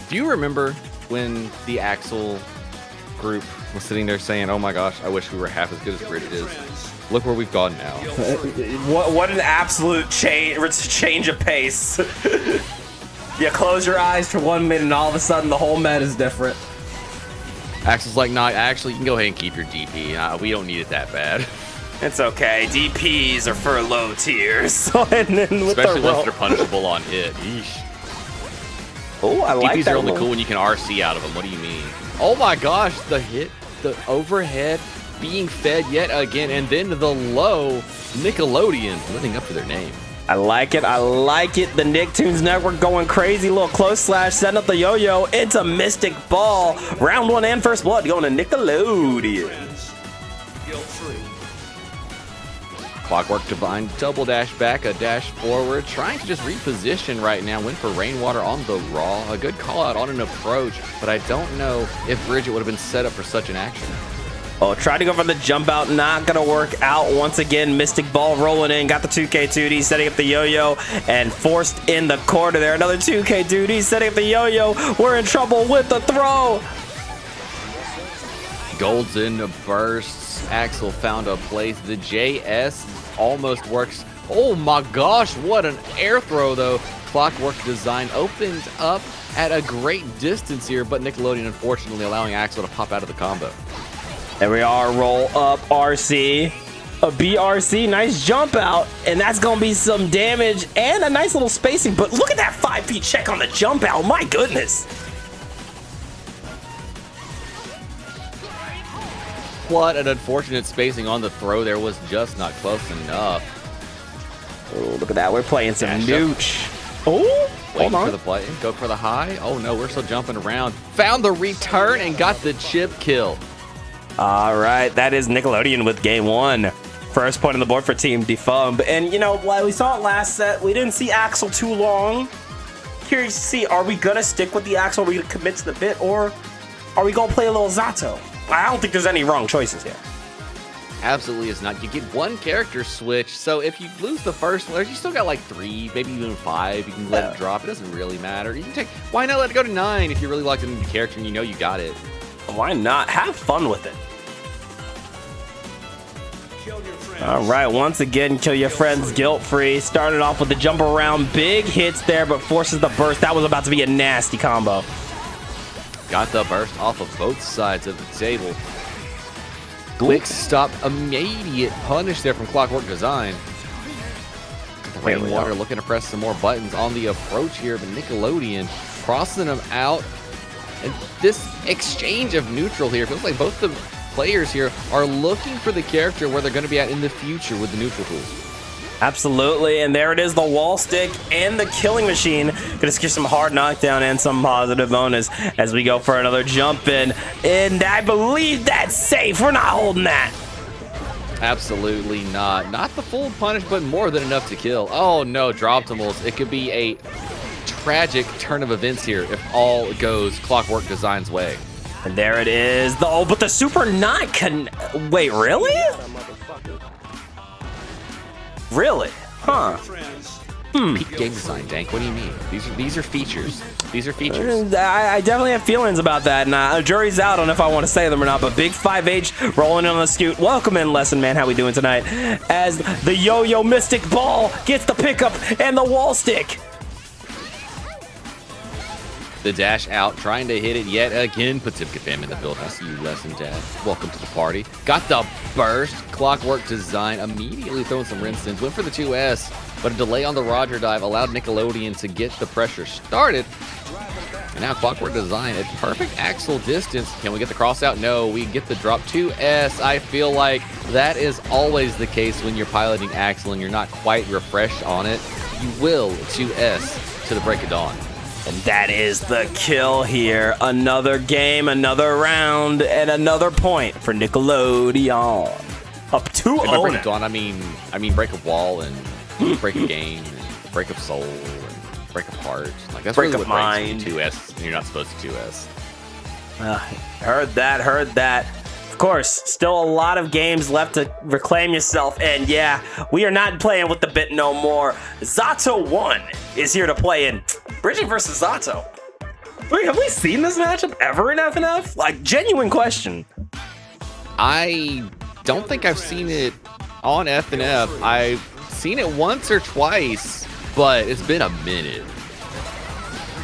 Speaker 2: Do you remember when the Axel group was sitting there saying, oh my gosh, I wish we were half as good as Bridget is? Look where we've gone now.
Speaker 1: What an absolute change of pace. You close your eyes for 1 minute and all of a sudden the whole meta is different.
Speaker 2: Axel's like, nah, actually, you can go ahead and keep your DP. We don't need it that bad.
Speaker 1: It's okay. DPs are for low tiers. And then with
Speaker 2: especially
Speaker 1: the
Speaker 2: once they're punishable on hit. Yeesh.
Speaker 1: Oh, I like
Speaker 2: DPs
Speaker 1: that.
Speaker 2: are only cool when you can RC out of them. What do you mean? Oh my gosh, the hit, the overhead being fed yet again, and then the low. Nickelodeon living up to their name.
Speaker 1: I like it. I like it. The Nicktoons Network going crazy. Little close slash. Setting up the yo-yo into Mystic Ball. Round 1 and first blood going to Nickelodeon.
Speaker 2: Clockwork Divine, double dash back, a dash forward. Trying to just reposition right now. Went for Rainwater on the Raw. A good call out on an approach, but I don't know if Bridget would have been set up for such an action.
Speaker 1: Oh, tried to go for the jump out, not gonna work out once again. Mystic Ball rolling in, got the 2K2D, setting up the yo-yo, and forced in the corner there. Another 2K2D, setting up the yo-yo. We're in trouble with the throw.
Speaker 2: Golds in bursts. Axel found a place. The JS almost works. Oh my gosh, what an air throw though. Clockwork Design opened up at a great distance here, but Nickelodeon unfortunately allowing Axel to pop out of the combo.
Speaker 1: There we are, roll up RC, a BRC, nice jump out, and that's gonna be some damage and a nice little spacing, but look at that 5 feet check on the jump out, my goodness.
Speaker 2: What an unfortunate spacing on the throw there, was just not close enough.
Speaker 1: Oh, look at that, we're playing some
Speaker 2: Dash
Speaker 1: nooch. Oh,
Speaker 2: Waiting
Speaker 1: hold
Speaker 2: for
Speaker 1: on.
Speaker 2: the play, go for the high. Oh no, we're still jumping around. Found the return and got the chip kill.
Speaker 1: All right, that is Nickelodeon with game 1. First point on the board for Team Defumb. And, you know, while we saw it last set, we didn't see Axel too long. Curious to see, are we going to stick with the Axel? Are we going to commit to the bit? Or are we going to play a little Zato? I don't think there's any wrong choices here.
Speaker 2: Absolutely is not. You get one character switch, so if you lose the first one, you still got like 3, maybe even 5. You can let it drop. It doesn't really matter. You can take. Why not let it go to 9 if you really like the character and you know you got it?
Speaker 1: Why not? Have fun with it. All right, once again, kill your friends guilt-free. Started off with the jump around, big hits there, but forces the burst. That was about to be a nasty combo.
Speaker 2: Got the burst off of both sides of the table. Quick stop, immediate punish there from Clockwork Design. The Rainwater looking to press some more buttons on the approach here, but Nickelodeon crossing them out. And this exchange of neutral here feels like both the players here are looking for the character where they're going to be at in the future with the neutral tools.
Speaker 1: Absolutely, and there it is, the wall stick and the killing machine. Gonna secure some hard knockdown and some positive bonus as we go for another jump in. And I believe that's safe. We're not holding that.
Speaker 2: Absolutely not. Not the full punish, but more than enough to kill. Oh no, Droptimals. It could be a tragic turn of events here if all goes Clockwork Design's way.
Speaker 1: And there it is. But the super not wait, really? Really? Huh.
Speaker 2: Peak game design, Dank. What do you mean? These are features. These are features.
Speaker 1: I definitely have feelings about that, and jury's out on if I want to say them or not. But Big 5H rolling on the scoot. Welcome in, Lesson Man. How we doing tonight? As the Yo-Yo Mystic Ball gets the pickup and the wall stick.
Speaker 2: The dash out, trying to hit it yet again. Puts Fam in the building. I see you, Lesson Dad. Welcome to the party. Got the burst. Clockwork Design immediately throwing some rinse ins. Went for the 2S, but a delay on the Roger dive allowed Nickelodeon to get the pressure started. And now Clockwork Design at perfect axle distance. Can we get the cross out? No, we get the drop 2S. I feel like that is always the case when you're piloting axle and you're not quite refreshed on it. You will 2S to the break of dawn.
Speaker 1: And that is the kill here. Another game, another round, and another point for Nickelodeon. Up 2-0.
Speaker 2: By break of dawn, I mean break of wall and break of game and break of soul and break of heart. Like that's
Speaker 1: break
Speaker 2: really
Speaker 1: of
Speaker 2: what
Speaker 1: mind.
Speaker 2: breaks 2S and you're not supposed to 2S.
Speaker 1: Heard that. Of course, still a lot of games left to reclaim yourself, and yeah, we are not playing with the bit no more. Zato 1 is here to play in Bridget versus Zato. Wait, have we seen this matchup ever in FNF? Like, genuine question.
Speaker 2: I don't think I've seen it on FNF. I've seen it once or twice, but it's been a minute.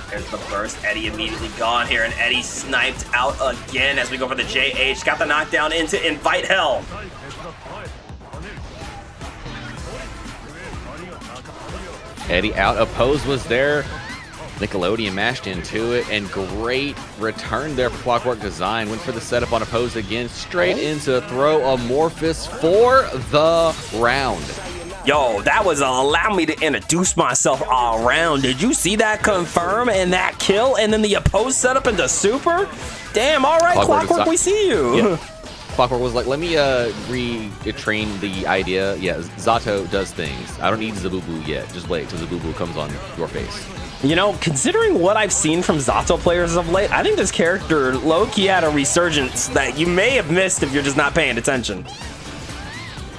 Speaker 1: There's the burst. Eddie immediately gone here, and Eddie sniped out again as we go for the JH. Got the knockdown into Invite Hell.
Speaker 2: Eddie out. Oppose was there. Nickelodeon mashed into it, and great return there for Clockwork Design. Went for the setup on Oppose again. Straight into throw Amorphous for the round.
Speaker 1: Yo, that was allow me to introduce myself all around. Did you see that confirm and that kill and then the Oppose setup into super? Damn, all right, Clockwork, we see you.
Speaker 2: Yeah. Clockwork was like, let me retrain the idea. Yeah, Zato does things. I don't need Zabubu yet. Just wait till Zabubu comes on your face.
Speaker 1: You know, considering what I've seen from Zato players of late, I think this character low-key had a resurgence that you may have missed if you're just not paying attention.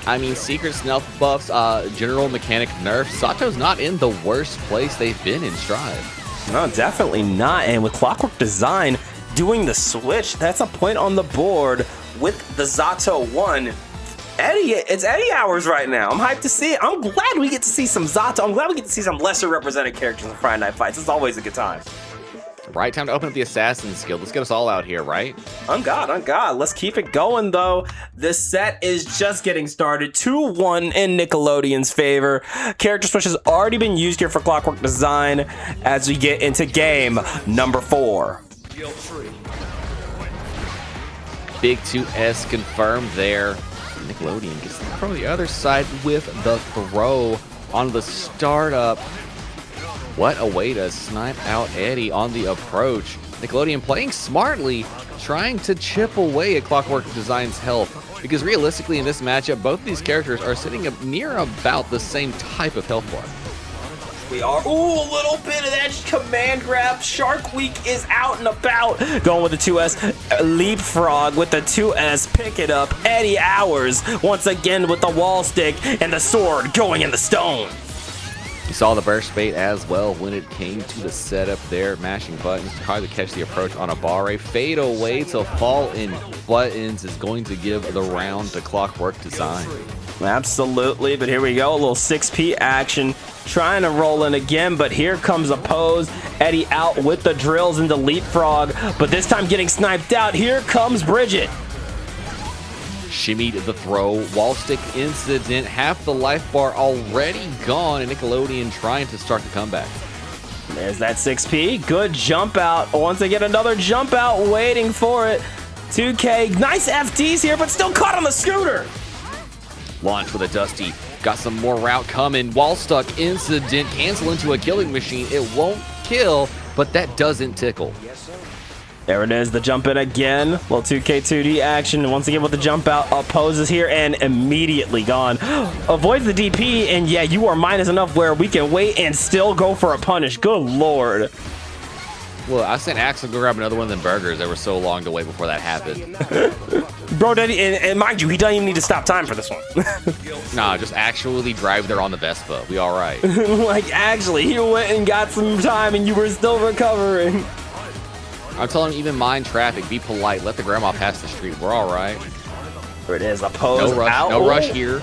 Speaker 2: I mean, secret stealth buffs, general mechanic nerfs. Zato's not in the worst place they've been in Strive.
Speaker 1: No, definitely not. And with Clockwork Design doing the switch, that's a point on the board with the Zato 1. Eddie, it's Eddie hours right now. I'm hyped to see it. I'm glad we get to see some Zato. I'm glad we get to see some lesser represented characters in Friday Night Fights. It's always a good time.
Speaker 2: Right, time to open up the Assassin's Guild. Let's get us all out here, right?
Speaker 1: On God. Let's keep it going, though. This set is just getting started. 2-1 in Nickelodeon's favor. Character switch has already been used here for Clockwork Design as we get into game number 4.
Speaker 2: Big 2S confirmed there. Nickelodeon gets from the other side with the throw on the startup. What a way to snipe out Eddie on the approach. Nickelodeon playing smartly, trying to chip away at Clockwork Design's health. Because realistically in this matchup, both of these characters are sitting up near about the same type of health bar.
Speaker 1: We are, ooh, a little bit of that command grab. Shark Week is out and about. Going with the 2S. Leapfrog with the 2S. Pick it up. Eddie Hours once again with the wall stick and the sword going in the stone.
Speaker 2: You saw the burst bait as well when it came to the setup there. Mashing buttons to hard to catch the approach on a Barre. Fade away to fall in buttons is going to give the round to Clockwork Design.
Speaker 1: Absolutely, but here we go. A little 6P action. Trying to roll in again, but here comes Oppose. Eddie out with the drills into Leapfrog, but this time getting sniped out. Here comes Bridget.
Speaker 2: Shimmied the throw, wall stick incident, half the life bar already gone, and Nickelodeon trying to start the comeback.
Speaker 3: There's that 6P. Good jump out. Once they get another jump out, waiting for it. 2K, nice FDs here, but still caught on the scooter.
Speaker 2: Launch with a Dusty. Got some more route coming. Wall stuck incident. Cancel into a killing machine. It won't kill, but that doesn't tickle.
Speaker 3: There it is, the jump in again. Little 2K2D action. Once again with the jump out, opposes here and immediately gone. Avoids the DP, and yeah, you are minus enough where we can wait and still go for a punish. Good lord.
Speaker 2: Well, I sent Axel to go grab another one of them burgers. They were so long to wait before that happened.
Speaker 3: Bro, and mind you, he doesn't even need to stop time for this one.
Speaker 2: Nah, just actually drive there on the Vespa. We all right.
Speaker 3: Like, actually, he went and got some time and you were still recovering.
Speaker 2: I'm telling you, even mind traffic. Be polite. Let the grandma pass the street. We're all right.
Speaker 3: There it is. Oppose
Speaker 2: No rush.
Speaker 3: out.
Speaker 2: No rush here.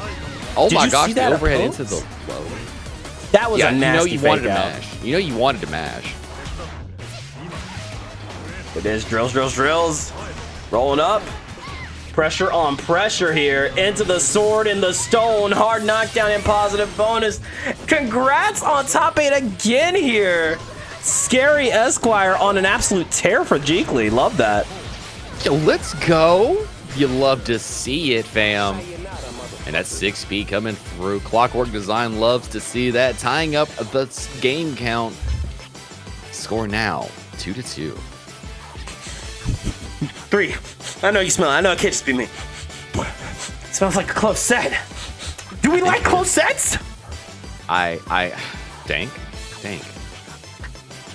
Speaker 2: Oh
Speaker 3: Did
Speaker 2: my
Speaker 3: you
Speaker 2: gosh,
Speaker 3: see
Speaker 2: the
Speaker 3: that
Speaker 2: overhead
Speaker 3: oppose?
Speaker 2: into the low.
Speaker 3: That was
Speaker 2: Yeah,
Speaker 3: a
Speaker 2: you know
Speaker 3: nasty
Speaker 2: you wanted
Speaker 3: fake
Speaker 2: to
Speaker 3: out.
Speaker 2: mash. You know you wanted to mash.
Speaker 3: It is drills, drills, drills. Rolling up. Pressure on pressure here. Into the sword and the stone. Hard knockdown and positive bonus. Congrats on top 8 again here. Scary Esquire on an absolute tear for Jeekly. Love that.
Speaker 2: Yo, let's go. You love to see it, fam. And that's 6P coming through. Clockwork Design loves to see that. Tying up the game count. Score now, 2-2.
Speaker 3: 3. I know you smell it. I know it can't just be me. It smells like a close set. Do we like close sets?
Speaker 2: Dank.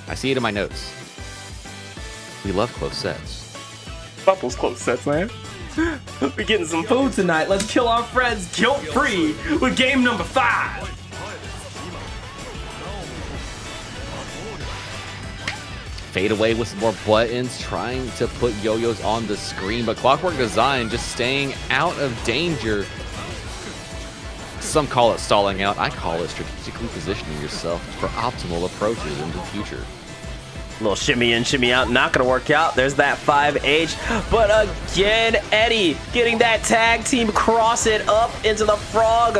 Speaker 2: I see it in my notes. We love close sets.
Speaker 3: Buffalo's close sets, man. We're getting some food tonight. Let's kill our friends guilt-free with game number 5.
Speaker 2: Fade away with some more buttons, trying to put yo-yos on the screen, but Clockwork Design just staying out of danger. Some call it stalling out. I call it strategically positioning yourself for optimal approaches into the future.
Speaker 3: Little shimmy in, shimmy out, not gonna work out. There's that 5H, but again, Eddie getting that tag team cross it up into the frog,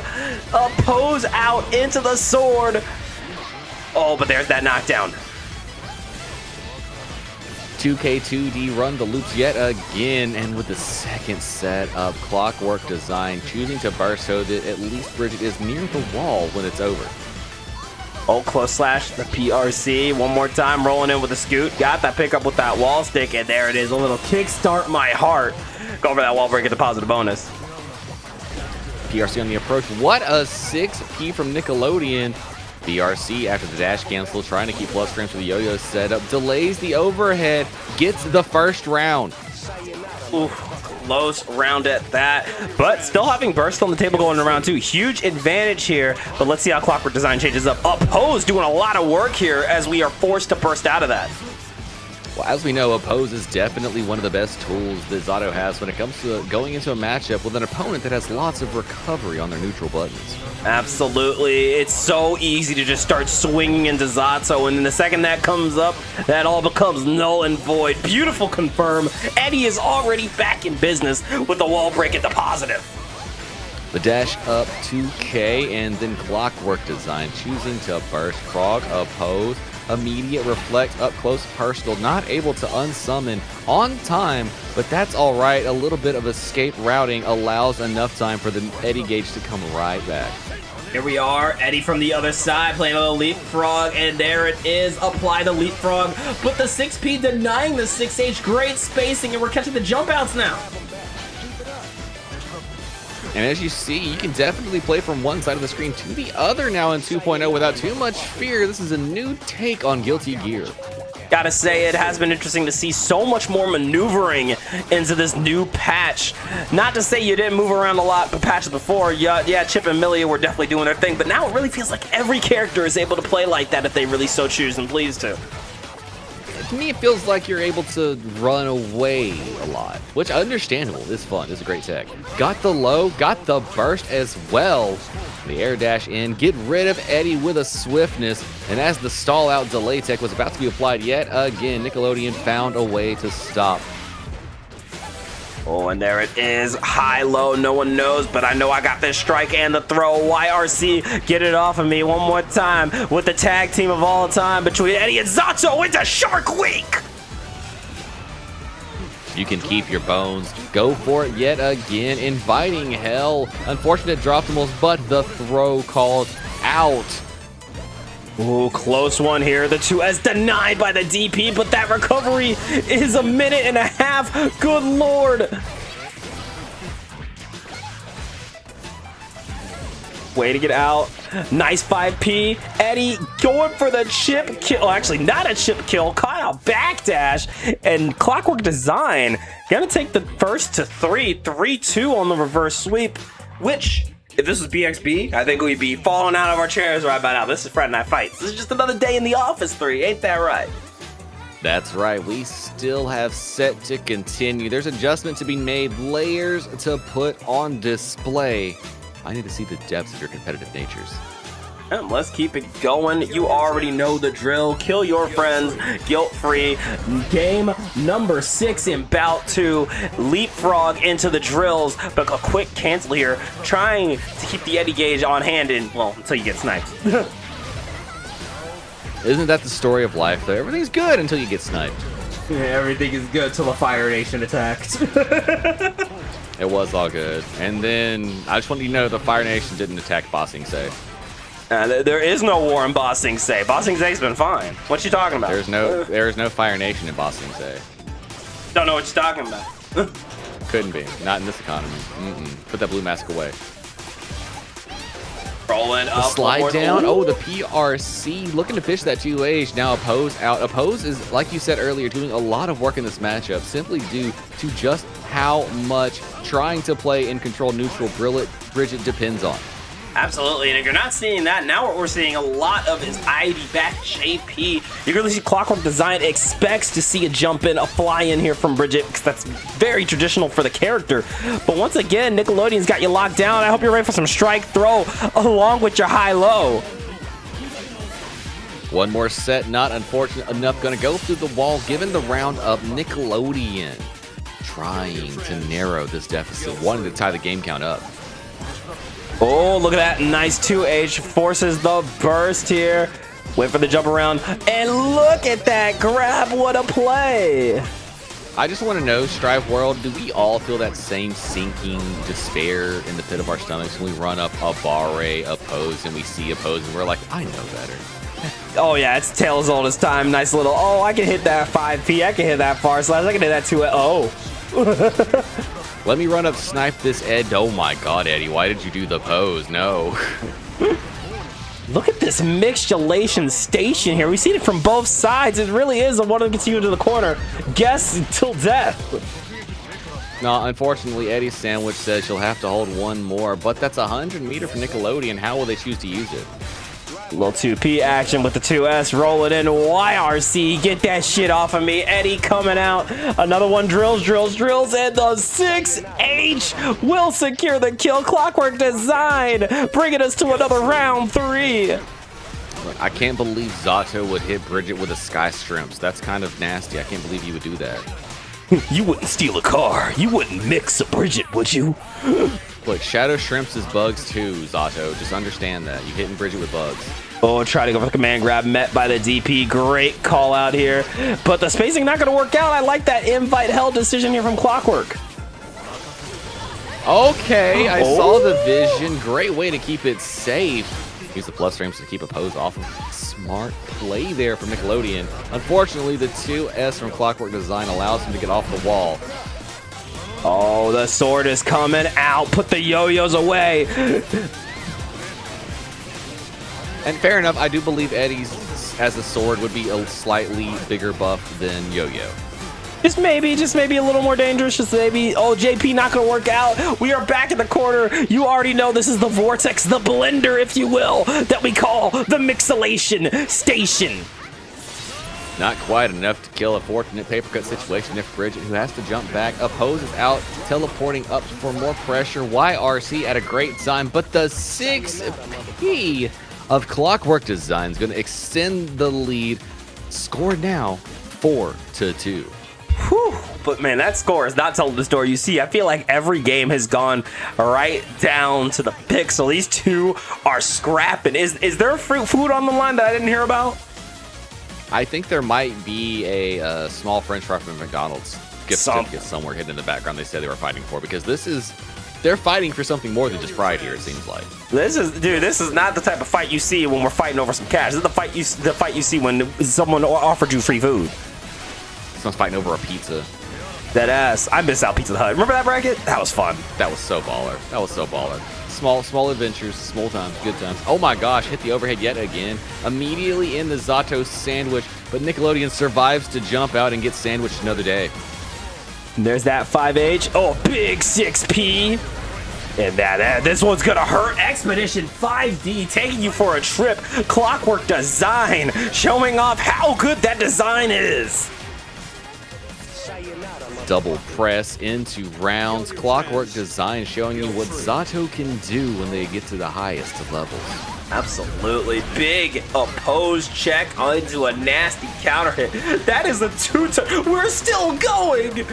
Speaker 3: oppose out into the sword. Oh, but there's that knockdown.
Speaker 2: 2K2D run the loops yet again, and with the second set up, Clockwork Design choosing to burst so that at least Bridget is near the wall when it's over.
Speaker 3: Oh, close slash, the PRC. One more time, rolling in with a scoot. Got that pickup with that wall stick, and there it is. A little kickstart my heart. Go over that wall break, get the positive bonus.
Speaker 2: PRC on the approach. What a 6P from Nickelodeon. BRC after the dash cancel, trying to keep plus frames for the yo-yo setup. Delays the overhead, gets the first round.
Speaker 3: Ooh, close round at that. But still having burst on the table going in round 2. Huge advantage here. But let's see how Clockwork Design changes up. Oppose doing a lot of work here as we are forced to burst out of that.
Speaker 2: Well, as we know, Oppose is definitely one of the best tools that Zato has when it comes to going into a matchup with an opponent that has lots of recovery on their neutral buttons.
Speaker 3: Absolutely. It's so easy to just start swinging into Zato, and then the second that comes up, that all becomes null and void. Beautiful confirm. Eddie is already back in business with the wall break at the positive.
Speaker 2: The dash up 2K, and then Clockwork Design choosing to burst frog, oppose, immediate reflect, up close personal, not able to unsummon on time, but that's all right. A little bit of escape routing allows enough time for the Eddie gauge to come right back.
Speaker 3: Here we are, Eddie from the other side playing a little leapfrog, and there it is. Apply the leapfrog, but the 6P denying the 6H. Great spacing, and we're catching the jump outs now.
Speaker 2: And as you see, you can definitely play from one side of the screen to the other now in 2.0 without too much fear. This is a new take on Guilty Gear.
Speaker 3: Gotta say, it has been interesting to see so much more maneuvering into this new patch. Not to say you didn't move around a lot the patches before. Yeah, Chip and Millie were definitely doing their thing, but now it really feels like every character is able to play like that if they really so choose and please to.
Speaker 2: To me, it feels like you're able to run away a lot, which understandable. It's fun. It's a great tech. Got the low, got the burst as well. The air dash in, get rid of Eddie with a swiftness, and as the stall out delay tech was about to be applied yet again, Nickelodeon found a way to stop.
Speaker 1: Oh, and there it is. High, low, no one knows, but I know I got this strike and the throw. YRC, get it off of me one more time with the tag team of all time between Eddie and Zato into Shark Week.
Speaker 2: You can keep your bones. Go for it yet again, inviting hell. Unfortunate drop almost, but the throw called out.
Speaker 1: Ooh, close one here. The 2S denied by the DP, but that recovery is a minute and a half. Good lord. Way to get out. Nice 5P. Eddie going for the chip kill. Oh, actually, not a chip kill. Caught a backdash. And Clockwork Design gonna take the first to 3-2 on the reverse sweep, which, if this was BXB, I think we'd be falling out of our chairs right by now. This is Friday Night Fights. This is just another day in the office 3. Ain't that right?
Speaker 2: That's right. We still have set to continue. There's adjustment to be made, layers to put on display. I need to see the depths of your competitive natures.
Speaker 1: And let's keep it going. You already know the drill. Kill your friends, guilt-free. Game number 6 in bout 2. Leapfrog into the drills, but a quick cancel here, trying to keep the Eddie gauge on hand, and well, until you get sniped.
Speaker 2: Isn't that the story of life, though? Everything's good until you get sniped.
Speaker 3: Yeah, everything is good till the Fire Nation attacked.
Speaker 2: It was all good. And then, I just want you to know the Fire Nation didn't attack Bossing Say.
Speaker 1: There is no war in Bossing Say. Bossing Say's been fine. What you talking about?
Speaker 2: There is no Fire Nation in Bossing Say.
Speaker 1: Don't know what you're talking about.
Speaker 2: Couldn't be. Not in this economy. Put that blue mask away.
Speaker 1: Rolling
Speaker 2: The
Speaker 1: up.
Speaker 2: slide down. Oh, the PRC looking to fish that 2H. Now Oppose out. Oppose is, like you said earlier, doing a lot of work in this matchup simply due to just how much trying to play and control neutral Bridget depends on.
Speaker 1: Absolutely, and if you're not seeing that, now what we're seeing a lot of is Ivy back JP. You're going to see Clockwork Design expects to see a jump in, a fly in here from Bridget, because that's very traditional for the character. But once again, Nickelodeon's got you locked down. I hope you're ready for some strike throw along with your high-low.
Speaker 2: One more set, not unfortunate enough, going to go through the wall, given the round up. Nickelodeon trying to narrow this deficit, wanting to tie the game count up.
Speaker 1: Oh, look at that. Nice 2H. Forces the burst here. Wait for the jump around. And look at that grab. What a play.
Speaker 2: I just want to know, Strive World, do we all feel that same sinking despair in the pit of our stomachs when we run up a Barre, Oppose, and we see Oppose, and we're like, I know better.
Speaker 1: Oh, yeah. It's Tails all this time. Nice little, oh, I can hit that 5P. I can hit that far slash. I can hit that 2. Oh.
Speaker 2: Let me run up, snipe this Ed. Oh my god, Eddie, why did you do the pose? No.
Speaker 1: Look at this mixtulation station here. We've seen it from both sides. It really is a one that gets you into the corner. Guess until death.
Speaker 2: No, unfortunately, Eddie's sandwich says she'll have to hold one more, but that's 100 meter for Nickelodeon. How will they choose to use it?
Speaker 1: Little 2P action with the 2S rolling in. YRC, get that shit off of me. Eddie coming out. Another one drills, and the 6H will secure the kill. Clockwork Design bringing us to another round 3.
Speaker 2: I can't believe Zato would hit Bridget with a Sky Shrimps. That's kind of nasty. I can't believe you would do that.
Speaker 1: You wouldn't steal a car. You wouldn't mix a Bridget, would you?
Speaker 2: Look, Shadow Shrimps is bugs too, Zato. Just understand that. You hitting Bridget with bugs.
Speaker 1: Oh, try to go for the command grab, met by the DP. Great call out here. But the spacing not going to work out. I like that invite hell decision here from Clockwork.
Speaker 2: Okay, I saw the vision. Great way to keep it safe. Use the plus frames to keep Oppose off him. Smart play there from Nickelodeon. Unfortunately, the 2S from Clockwork Design allows him to get off the wall.
Speaker 1: Oh, the sword is coming out. Put the yo-yos away.
Speaker 2: And fair enough, I do believe Eddie's as a sword would be a slightly bigger buff than Yo-Yo.
Speaker 1: Just maybe a little more dangerous. Just maybe. Oh, JP not going to work out. We are back in the corner. You already know this is the vortex, the blender, if you will, that we call the Mixolation Station.
Speaker 2: Not quite enough to kill a fortunate paper cut situation if Bridget, who has to jump back, opposes out, teleporting up for more pressure. YRC at a great time, but the 6P of Clockwork Design is going to extend the lead. Score now 4-2.
Speaker 1: Whew. But man, that score is not telling the story. You see, I feel like every game has gone right down to the pixel. These two are scrapping. Is there food on the line that I didn't hear about?
Speaker 2: I think there might be a small French fry from McDonald's gift certificate somewhere hidden in the background. They said they were fighting for, because they're fighting for something more than just pride here. It seems like
Speaker 1: this is not the type of fight you see when we're fighting over some cash. This is the fight you see when someone offered you free food.
Speaker 2: Someone's fighting over a pizza.
Speaker 1: That ass. I miss out Pizza Hut. Remember that bracket? That was fun.
Speaker 2: That was so baller. That was so baller. Small adventures, small times, good times. Oh my gosh, hit the overhead yet again. Immediately in the Zato sandwich, but Nickelodeon survives to jump out and get sandwiched another day.
Speaker 1: And there's that 5H. Oh, big 6P. And this one's gonna hurt. Expedition 5D taking you for a trip. Clockwork Design showing off how good that design is.
Speaker 2: Double press into rounds. Clockwork Design showing you what Zato can do when they get to the highest of levels.
Speaker 1: Absolutely. Big opposed check onto a nasty counter hit. That is a 2-turn. We're still going.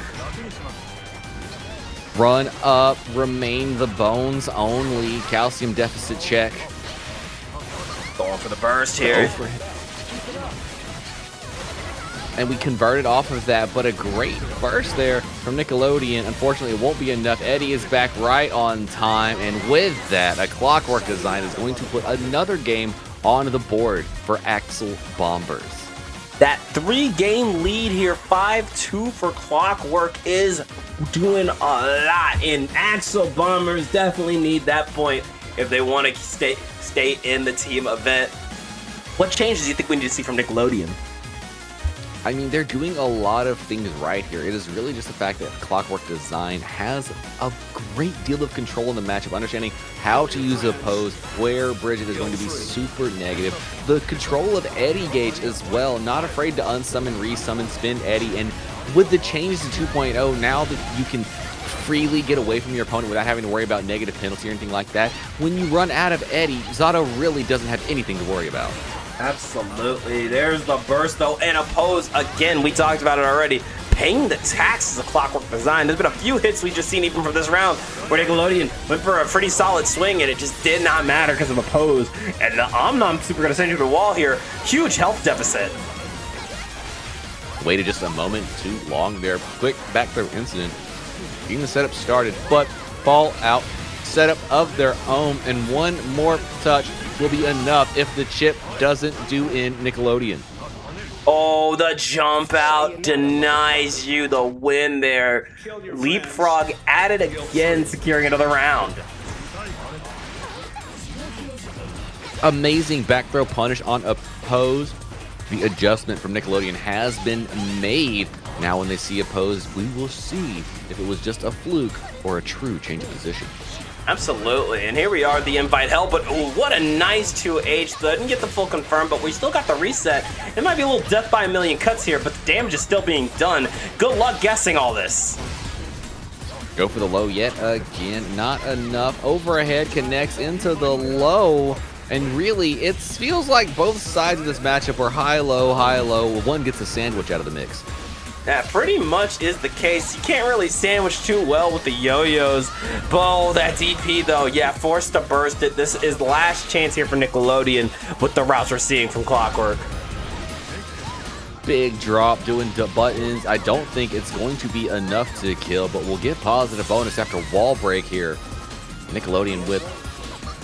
Speaker 2: Run up, remain the bones only. Calcium deficit check.
Speaker 1: Going for the burst here.
Speaker 2: And we converted off of that, but a great burst there from Nickelodeon. Unfortunately, it won't be enough. Eddie is back right on time, and with that, a Clockwork Design is going to put another game on the board for Axel Bombers.
Speaker 1: That 3-game lead here, 5-2 for Clockwork, is doing a lot, and Axel Bombers definitely need that point if they want to stay in the team event. What changes do you think we need to see from Nickelodeon?
Speaker 2: I mean, they're doing a lot of things right here. It is really just the fact that Clockwork Design has a great deal of control in the matchup, understanding how to use a pose, where Bridget is going to be super negative. The control of Eddie Gauge as well, not afraid to unsummon, resummon, spin Eddie, and with the changes to 2.0, now that you can freely get away from your opponent without having to worry about negative penalty or anything like that, when you run out of Eddie, Zato really doesn't have anything to worry about.
Speaker 1: Absolutely. There's the burst, though, and oppose. Again, we talked about it already. Paying the taxes of Clockwork Design. There's been a few hits we've just seen even from this round where Nickelodeon went for a pretty solid swing, and it just did not matter because of oppose. And the Omnom Super going to send you to the wall here. Huge health deficit.
Speaker 2: Waited just a moment too long there. Quick back throw incident. Getting the setup started, but fall out. Setup of their own, and one more touch will be enough if the chip doesn't do in Nickelodeon.
Speaker 1: Oh, the jump out denies you the win there. Leapfrog at it again, securing another round.
Speaker 2: Amazing back throw punish on oppose. The adjustment from Nickelodeon has been made. Now when they see oppose, we will see if it was just a fluke or a true change of position.
Speaker 1: Absolutely, and here we are, the invite hell, but ooh, what a nice 2H. Didn't get the full confirm, but we still got the reset. It might be a little death by a million cuts here, but the damage is still being done. Good luck guessing all this.
Speaker 2: Go for the low yet again, not enough. Overhead connects into the low, and really, it feels like both sides of this matchup are high-low, high-low. One gets a sandwich out of the mix.
Speaker 1: That pretty much is the case. You can't really sandwich too well with the yo-yos. Oh, that DP though, yeah, forced to burst it. This is the last chance here for Nickelodeon with the routes we're seeing from Clockwork.
Speaker 2: Big drop doing buttons. I don't think it's going to be enough to kill, but we'll get positive bonus after wall break here. Nickelodeon with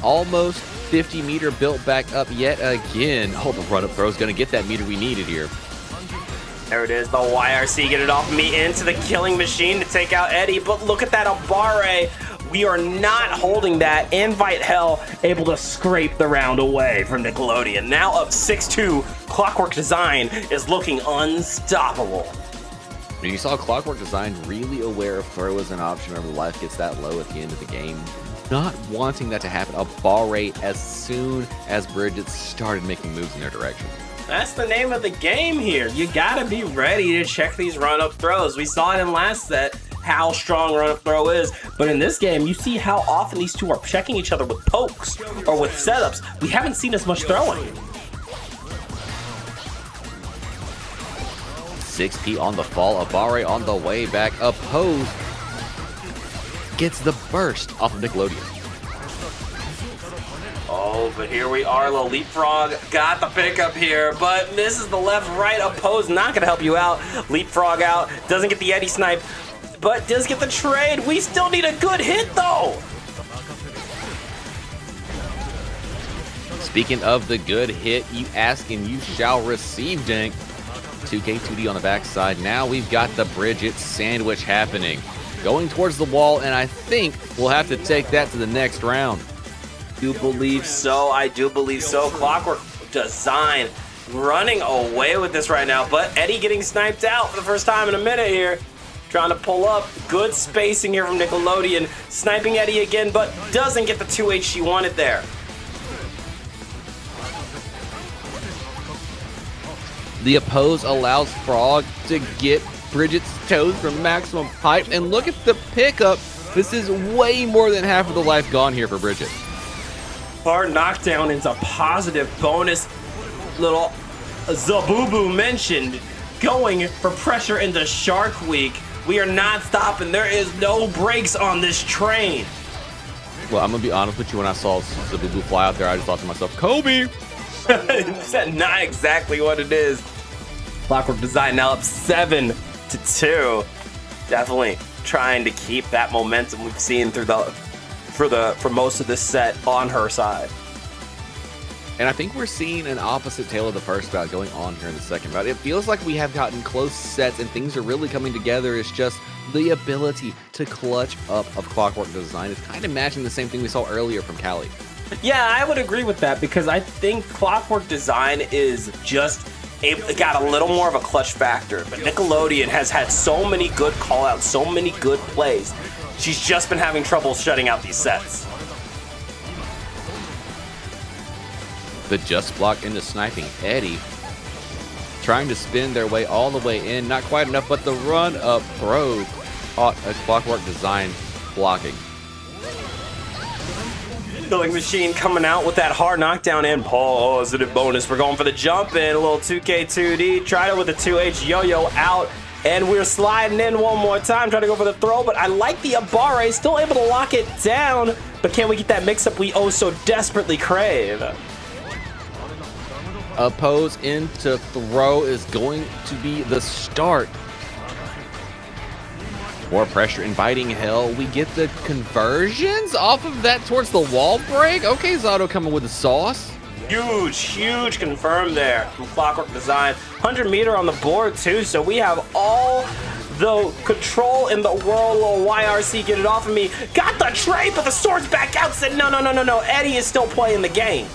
Speaker 2: almost 50 meter built back up yet again. Oh, the run-up throw is going to get that meter we needed here.
Speaker 1: There it is, the YRC get it off me into the killing machine to take out Eddie, but look at that Abare. We are not holding that. Invite Hell able to scrape the round away from Nickelodeon. Now up 6-2, Clockwork Design is looking unstoppable.
Speaker 2: And you saw Clockwork Design really aware of throw as an option whenever life gets that low at the end of the game. Not wanting that to happen. Abare as soon as Bridget started making moves in their direction.
Speaker 1: That's the name of the game here. You gotta be ready to check these run-up throws. We saw it in last set, how strong run-up throw is, but in this game, you see how often these two are checking each other with pokes or with setups. We haven't seen as much throwing.
Speaker 2: 6P on the fall. Abare on the way back. Oppose gets the burst off of Nickelodeon.
Speaker 1: Oh, but here we are. Little Leapfrog got the pickup here, but this is the left-right. Oppose not going to help you out. Leapfrog out. Doesn't get the Eddie snipe, but does get the trade. We still need a good hit, though.
Speaker 2: Speaking of the good hit, you ask and you shall receive, Dank. 2K2D on the backside. Now we've got the Bridget sandwich happening. Going towards the wall, and I think we'll have to take that to the next round.
Speaker 1: I do believe so. I do believe so. Clockwork Design running away with this right now, but Eddie getting sniped out for the first time in a minute here. Trying to pull up. Good spacing here from Nickelodeon. Sniping Eddie again, but doesn't get the 2H she wanted there.
Speaker 2: The Oppose allows Frog to get Bridget's toes from maximum height, and look at the pickup. This is way more than half of the life gone here for Bridget.
Speaker 1: Hard knockdown is a positive bonus. Little Zabubu mentioned going for pressure into Shark Week. We are not stopping. There is no brakes on this train.
Speaker 2: Well, I'm going to be honest with you. When I saw Zabubu fly out there, I just thought to myself, Kobe!
Speaker 1: That's not exactly what it is. Clockwork Design now up 7-2. Definitely trying to keep that momentum we've seen through for most of this set on her side.
Speaker 2: And I think we're seeing an opposite tale of the first bout going on here in the second bout. It feels like we have gotten close sets and things are really coming together. It's just the ability to clutch up of Clockwork Design is kind of matching the same thing we saw earlier from Cali.
Speaker 1: Yeah, I would agree with that because I think Clockwork Design is just got a little more of a clutch factor. But Nickelodeon has had so many good call-outs, so many good plays. She's just been having trouble shutting out these sets.
Speaker 2: The just block into sniping Eddie. Trying to spin their way all the way in. Not quite enough, but the run-up throw caught a Clockwork Design blocking.
Speaker 1: Killing Machine coming out with that hard knockdown and positive bonus. We're going for the jump in. A little 2K2D. Tried it with a 2H yo-yo out. And we're sliding in one more time. Trying to go for the throw, but I like the Abare. Still able to lock it down. But can we get that mix-up we oh so desperately crave?
Speaker 2: Oppose into throw is going to be the start. More pressure inviting hell. We get the conversions off of that towards the wall break. Okay, Zato coming with the sauce.
Speaker 1: Huge confirm there from Clockwork Design. 100 meter on the board too, so we have all the control in the world. Little YRC, get it off of me. Got the trade, but the sword's back out. Said no. Eddie is still playing the game.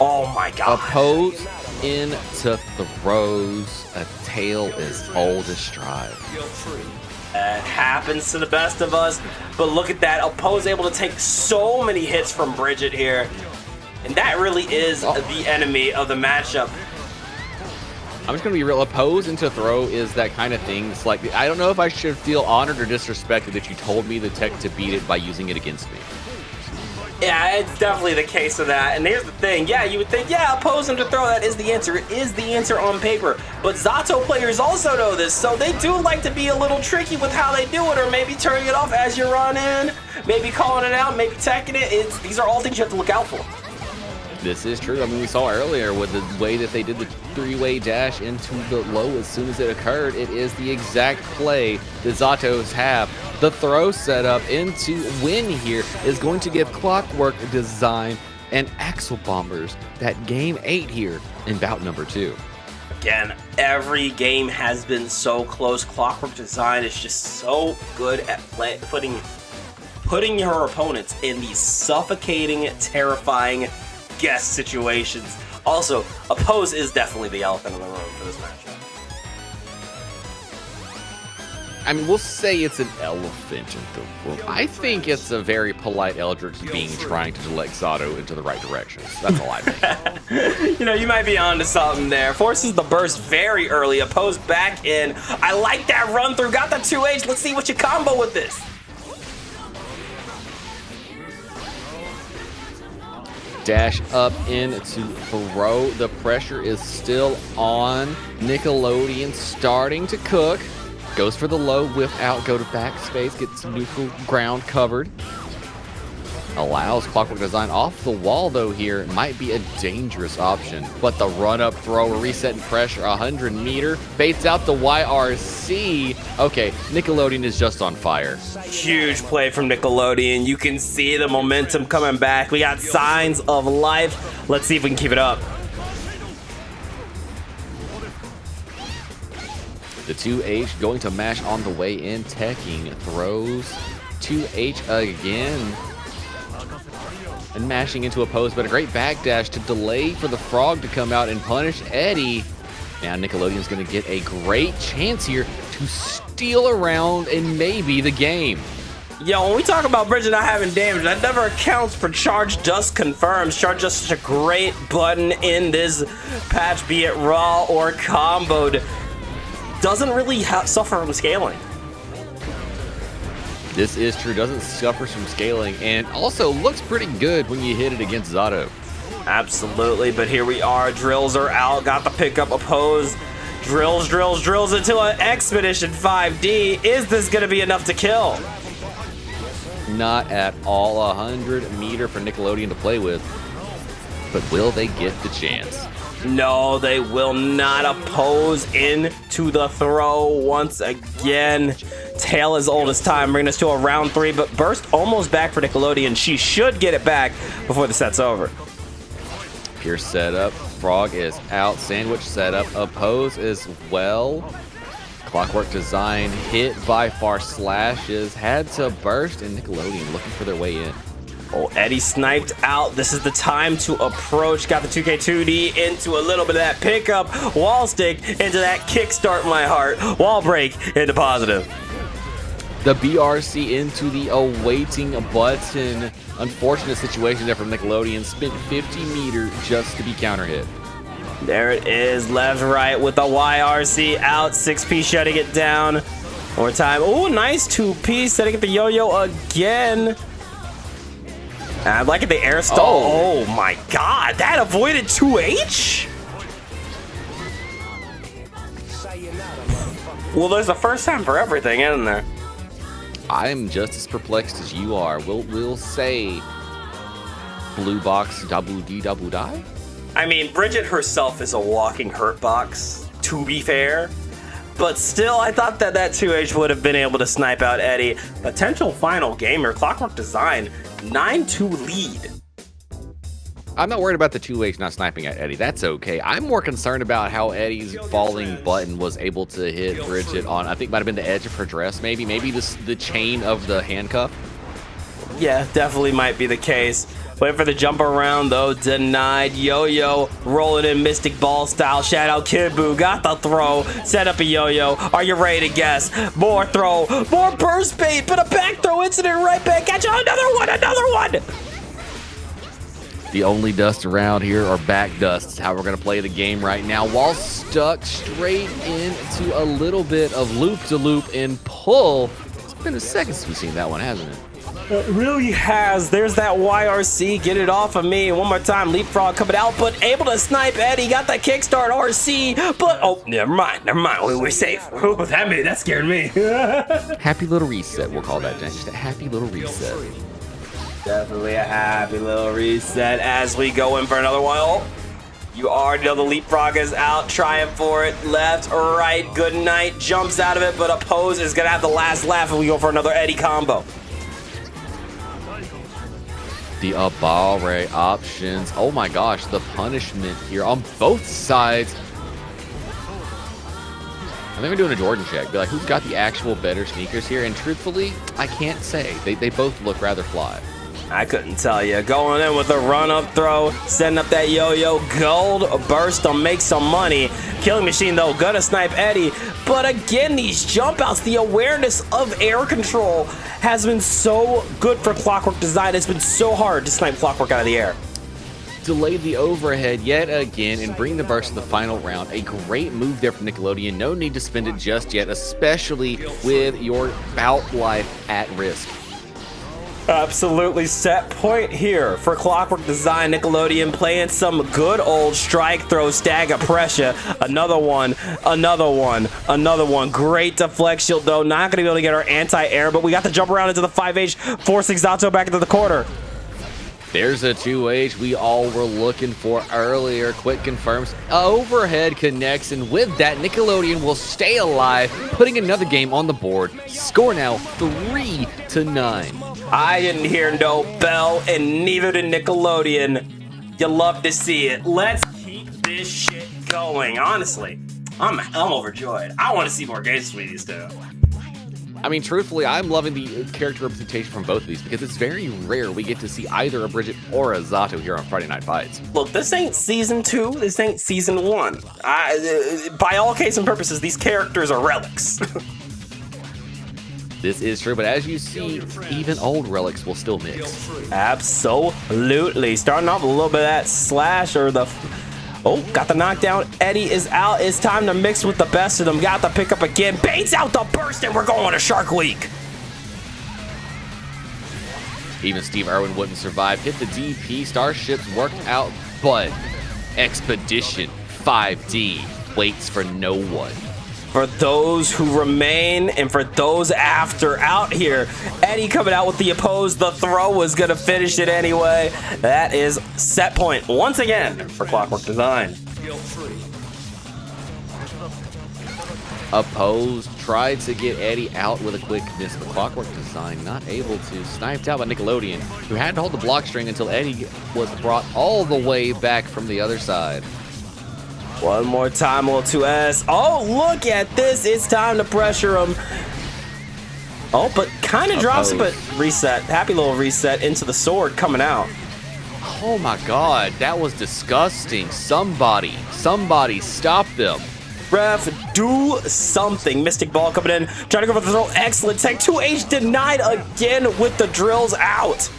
Speaker 1: Oh my god.
Speaker 2: Oppose into throws. A tale as old as strive.
Speaker 1: It happens to the best of us, but look at that. Oppose able to take so many hits from Bridget here, and that really is the enemy of the matchup.
Speaker 2: I'm just gonna be real. Oppose into throw is that kind of thing. It's like, I don't know if I should feel honored or disrespected that you told me the tech to beat it by using it against me.
Speaker 1: Yeah, it's definitely the case of that. And here's the thing. Yeah, you would think, yeah, oppose him to throw. That is the answer. It is the answer on paper. But Zato players also know this, so they do like to be a little tricky with how they do it, or maybe turning it off as you run in, maybe calling it out, maybe teching it. These are all things you have to look out for.
Speaker 2: This is true. I mean, we saw earlier with the way that they did the three-way dash into the low as soon as it occurred. It is the exact play the Zatos have. The throw setup into win here is going to give Clockwork Design and Axel Bombers that game 8 here in bout number 2.
Speaker 1: Again, every game has been so close. Clockwork Design is just so good at putting your opponents in these suffocating, terrifying guest situations. Also, Oppose is definitely the elephant in the room for this matchup.
Speaker 2: I mean, we'll say it's an elephant in the room. I think it's a very polite Eldritch being trying to direct Zato into the right directions. That's all I think.
Speaker 1: You know, you might be onto something there. Forces the burst very early. Oppose back in. I like that run through. Got that 2H. Let's see what you combo with this.
Speaker 2: Dash up into throw. The pressure is still on. Nickelodeon starting to cook. Goes for the low, whip out, go to backspace, get some neutral ground covered. Allows Clockwork Design off the wall, though, here. Might be a dangerous option. But the run-up throw, reset and pressure, 100 meter. Baits out the YRC. Okay, Nickelodeon is just on fire.
Speaker 1: Huge play from Nickelodeon. You can see the momentum coming back. We got signs of life. Let's see if we can keep it up.
Speaker 2: The 2H going to mash on the way in. Teching throws 2H again. And mashing into a post, but a great backdash to delay for the frog to come out and punish Eddie. Now Nickelodeon's going to get a great chance here to steal around and maybe the game.
Speaker 1: Yo, when we talk about Bridget not having damage, that never accounts for Charge Dust Confirms. Charge Dust is such a great button in this patch, be it raw or comboed. Doesn't really suffer from scaling.
Speaker 2: This is true, doesn't suffer from scaling, and also looks pretty good when you hit it against Zato.
Speaker 1: Absolutely, but here we are. Drills are out, got the pickup oppose. Drills into an Expedition 5D. Is this going to be enough to kill?
Speaker 2: Not at all. 100 meter for Nickelodeon to play with, but will they get the chance?
Speaker 1: No, they will not. Oppose into the throw once again. Tail as old as time, bringing us to a round 3, but Burst almost back for Nickelodeon. She should get it back before the set's over.
Speaker 2: Pierce setup, Frog is out, Sandwich setup, Oppose as well. Clockwork Design hit by far slashes, had to burst, and Nickelodeon looking for their way in.
Speaker 1: Oh, Eddie sniped out. This is the time to approach. Got the 2K2D into a little bit of that pickup. Wall stick into that kickstart my heart. Wall break into positive.
Speaker 2: The BRC into the awaiting button. Unfortunate situation there from Nickelodeon. Spent 50 meter just to be counter hit.
Speaker 1: There it is. Left, right with the YRC out. 6P shutting it down. More time. Oh, nice 2P. Setting up the yo-yo again. I like it, the air stall. Oh my god, that avoided 2H? Well, there's a first time for everything, isn't there?
Speaker 2: I'm just as perplexed as you are. We'll say blue box double D double die.
Speaker 1: I mean, Bridget herself is a walking hurt box, to be fair. But still, I thought that 2H would have been able to snipe out Eddie. Potential final gamer, Clockwork Design, 9-2 lead.
Speaker 2: I'm not worried about the 2H not sniping at Eddie. That's okay. I'm more concerned about how Eddie's falling button was able to hit Bridget on, I think might have been the edge of her dress, maybe the chain of the handcuff.
Speaker 1: Yeah, definitely might be the case. Wait for the jump around though, denied. Yo-yo rolling in Mystic Ball style. Shout out Kid Buu, got the throw. Set up a yo-yo. Are you ready to guess? More throw, more burst bait, but a back throw incident right back. Catch another one.
Speaker 2: The only dust around here are back dusts. How we're gonna play the game right now. Wall stuck straight into a little bit of loop-to-loop and pull. It's been a second since we've seen that one, hasn't it?
Speaker 1: It really has. There's that YRC. Get it off of me. One more time. Leapfrog coming out, but able to snipe Eddie. Got that kickstart RC, but oh, never mind. We're safe. Oh, that scared me.
Speaker 2: Happy little reset, we'll call that, just a happy little reset.
Speaker 1: Definitely a happy little reset as we go in for another one. Oh, you already know the Leapfrog is out, trying for it. Left, right, good night. Jumps out of it, but Oppose is going to have the last laugh and we go for another Eddie combo.
Speaker 2: The Abare options. Oh my gosh, the punishment here on both sides. I think we're doing a Jordan check. Be like, who's got the actual better sneakers here? And truthfully, I can't say. They both look rather fly.
Speaker 1: I couldn't tell you. Going in with a run-up throw, setting up that yo-yo, gold burst to make some money. Killing Machine, though, gonna snipe Eddie. But again, these jump outs, the awareness of air control has been so good for Clockwork Design. It's been so hard to snipe Clockwork out of the air.
Speaker 2: Delayed the overhead yet again and bring the burst to the final round. A great move there from Nickelodeon. No need to spend it just yet, especially with your bout life at risk.
Speaker 1: Absolutely set point here for Clockwork Design. Nickelodeon playing some good old strike throw stagger pressure. Another one. Great deflect shield though. Not going to be able to get our anti-air, but we got the jump around into the 5H, forcing Zato back into the corner.
Speaker 2: There's a 2H we all were looking for earlier. Quick confirms overhead connects, and with that, Nickelodeon will stay alive, putting another game on the board. Score now 3-9.
Speaker 1: I didn't hear no bell, and neither did Nickelodeon. You love to see it. Let's keep this shit going. Honestly, I'm overjoyed. I want to see more games from these two.
Speaker 2: I mean, truthfully, I'm loving the character representation from both of these because it's very rare we get to see either a Bridget or a Zato here on Friday Night Fights.
Speaker 1: Look, this ain't season 2. This ain't season 1. By all case and purposes, these characters are relics.
Speaker 2: This is true, but as you see, even old relics will still mix.
Speaker 1: Absolutely. Starting off with a little bit of that slash or the... Oh, got the knockdown. Eddie is out. It's time to mix with the best of them. Got the pickup again. Baits out the burst, and we're going to Shark Week.
Speaker 2: Even Steve Irwin wouldn't survive. Hit the DP. Starships worked out, but Expedition 5D waits for no one.
Speaker 1: For those who remain and for those after out here, Eddie coming out with the opposed. The throw was going to finish it anyway. That is set point once again for Clockwork Design.
Speaker 2: Opposed tried to get Eddie out with a quick miss, but Clockwork Design not able to. Sniped out by Nickelodeon, who had to hold the block string until Eddie was brought all the way back from the other side.
Speaker 1: One more time, little 2S. Oh, look at this. It's time to pressure him. Oh, but kind of drops it, but reset. Happy little reset into the sword coming out.
Speaker 2: Oh my god, that was disgusting. Somebody stop them.
Speaker 1: Ref, do something. Mystic Ball coming in. Trying to go for the throw. Excellent tech. 2H denied again with the drills out.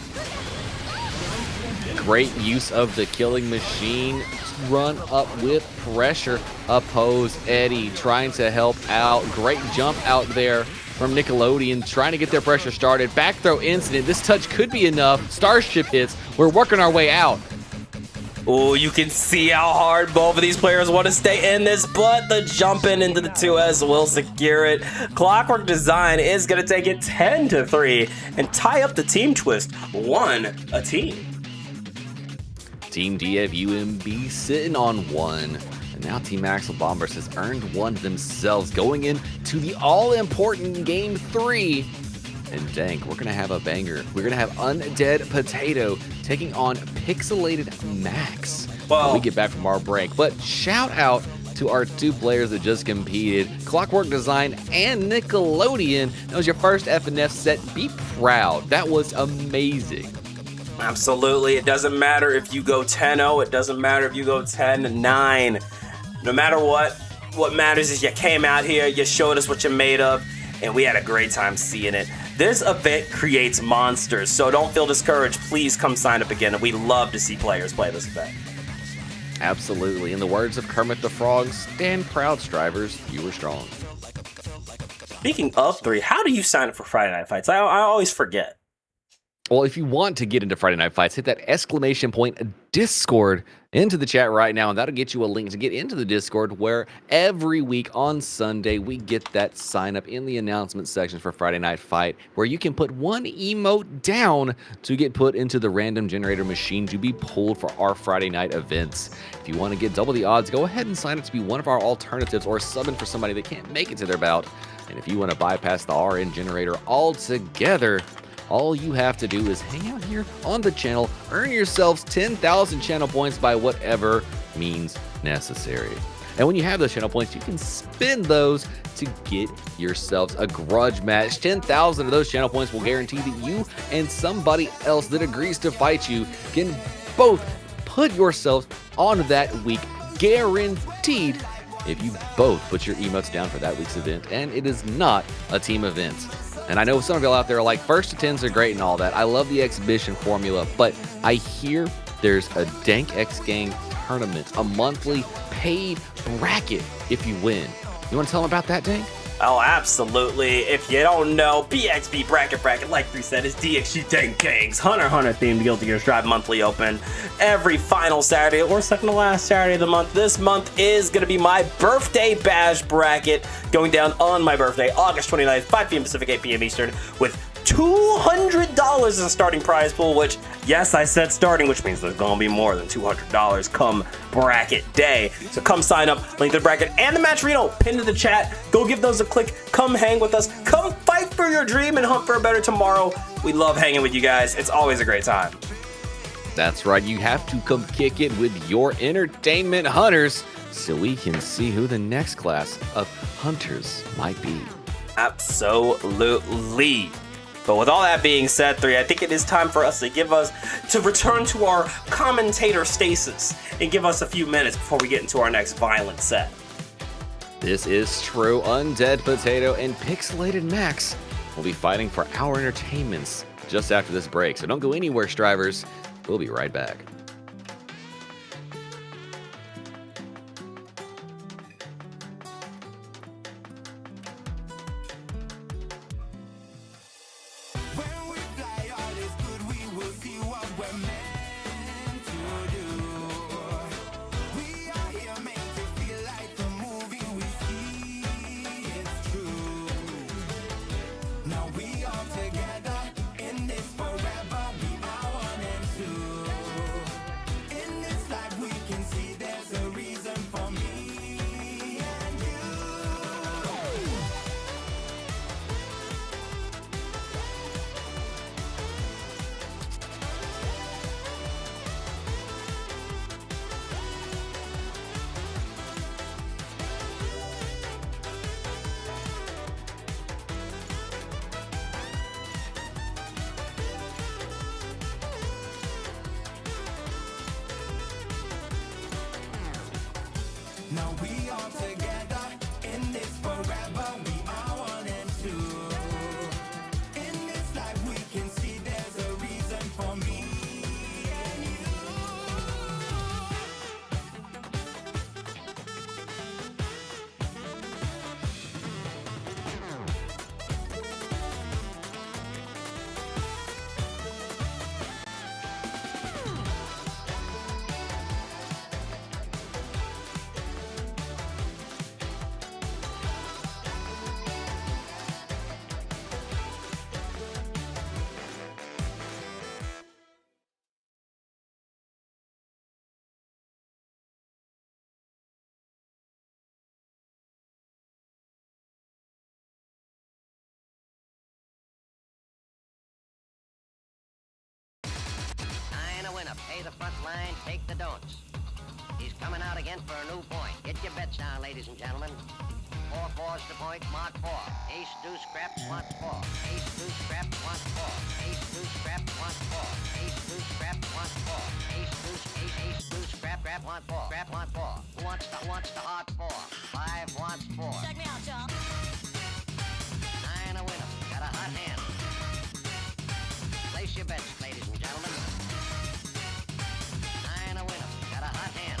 Speaker 2: Great use of the killing machine. Run up with pressure. Opposed Eddie trying to help out. Great jump out there from Nickelodeon trying to get their pressure started. Back throw incident. This touch could be enough. Starship hits. We're working our way out.
Speaker 1: Oh, you can see how hard both of these players want to stay in this, but the jump in into the 2S will secure it. Clockwork Design is going to take it 10-3 and tie up the team twist 1-1.
Speaker 2: Team DFUMB sitting on 1. And now Team Axel Bombers has earned 1 themselves going into the all-important Game 3. And dang, we're going to have a banger. We're going to have Undead Potato taking on Pixelated Max when we get back from our break. But shout out to our 2 players that just competed, Clockwork Design and Nickelodeon. That was your first FNF set. Be proud. That was amazing.
Speaker 1: Absolutely. It doesn't matter if you go 10-0. It doesn't matter if you go 10-9. No matter what matters is you came out here, you showed us what you're made of, and we had a great time seeing it. This event creates monsters, so don't feel discouraged. Please come sign up again, and we love to see players play this event.
Speaker 2: Absolutely. In the words of Kermit the Frog, stand proud, strivers. You were strong.
Speaker 1: Speaking of 3, how do you sign up for Friday Night Fights? I always forget.
Speaker 2: Well, if you want to get into Friday Night Fights, hit that exclamation point Discord into the chat right now, and that'll get you a link to get into the Discord, where every week on Sunday we get that sign up in the announcement section for Friday Night Fight, where you can put 1 emote down to get put into the random generator machine to be pulled for our Friday night events. If you want to get double the odds, go ahead and sign up to be one of our alternatives or sub in for somebody that can't make it to their bout. And if you want to bypass the RN generator altogether, all you have to do is hang out here on the channel, earn yourselves 10,000 channel points by whatever means necessary. And when you have those channel points, you can spend those to get yourselves a grudge match. 10,000 of those channel points will guarantee that you and somebody else that agrees to fight you can both put yourselves on that week, guaranteed, if you both put your emotes down for that week's event, and it is not a team event. And I know some of y'all out there are like, 1st to 10s are great and all that. I love the exhibition formula, but I hear there's a Dank X Gang tournament, a monthly paid bracket if you win. You want to tell them about that, Dank?
Speaker 1: Oh, absolutely. If you don't know, BXB Bracket, like 3 said, is DXG Tenkang's Hunter x Hunter themed Guilty Gear Strive monthly open every final Saturday or second to last Saturday of the month. This month is going to be my birthday bash bracket going down on my birthday, August 29th, 5 p.m. Pacific, 8 p.m. Eastern, with $200 as a starting prize pool, which, yes, I said starting, which means there's gonna be more than $200 come bracket day. So come sign up, link to the bracket and the match Reno pinned to the chat. Go give those a click, come hang with us, come fight for your dream and hunt for a better tomorrow. We love hanging with you guys. It's always a great time.
Speaker 2: That's right, you have to come kick it with your entertainment hunters so we can see who the next class of hunters might be.
Speaker 1: Absolutely. But with all that being said, 3, I think it is time for us to return to our commentator stasis and give us a few minutes before we get into our next violent set.
Speaker 2: This is true. Undead Potato and Pixelated Max will be fighting for our entertainments just after this break. So don't go anywhere, Strivers. We'll be right back.
Speaker 4: Now we are together in this forever. We are one and two. In this life we can see there's a reason for me and you.
Speaker 5: Pay the front line, take the don'ts. He's coming out again for a new point. Get your bets down, ladies and gentlemen. 4-4's the point, mark 4. Ace, deuce, scrap, wants 4. Ace, deuce, scrap, wants 4. Ace, deuce, scrap, wants 4. Ace, deuce, scrap, wants 4. Ace, deuce, ace, deuce, scrap, want 4. Scrap, want 4. Who wants the hot 4? 5 wants 4.
Speaker 6: Check me out, y'all.
Speaker 5: 9 a winner. Got a hot hand. Place your bets, ladies and gentlemen. 9 a winner. Got a hot hand.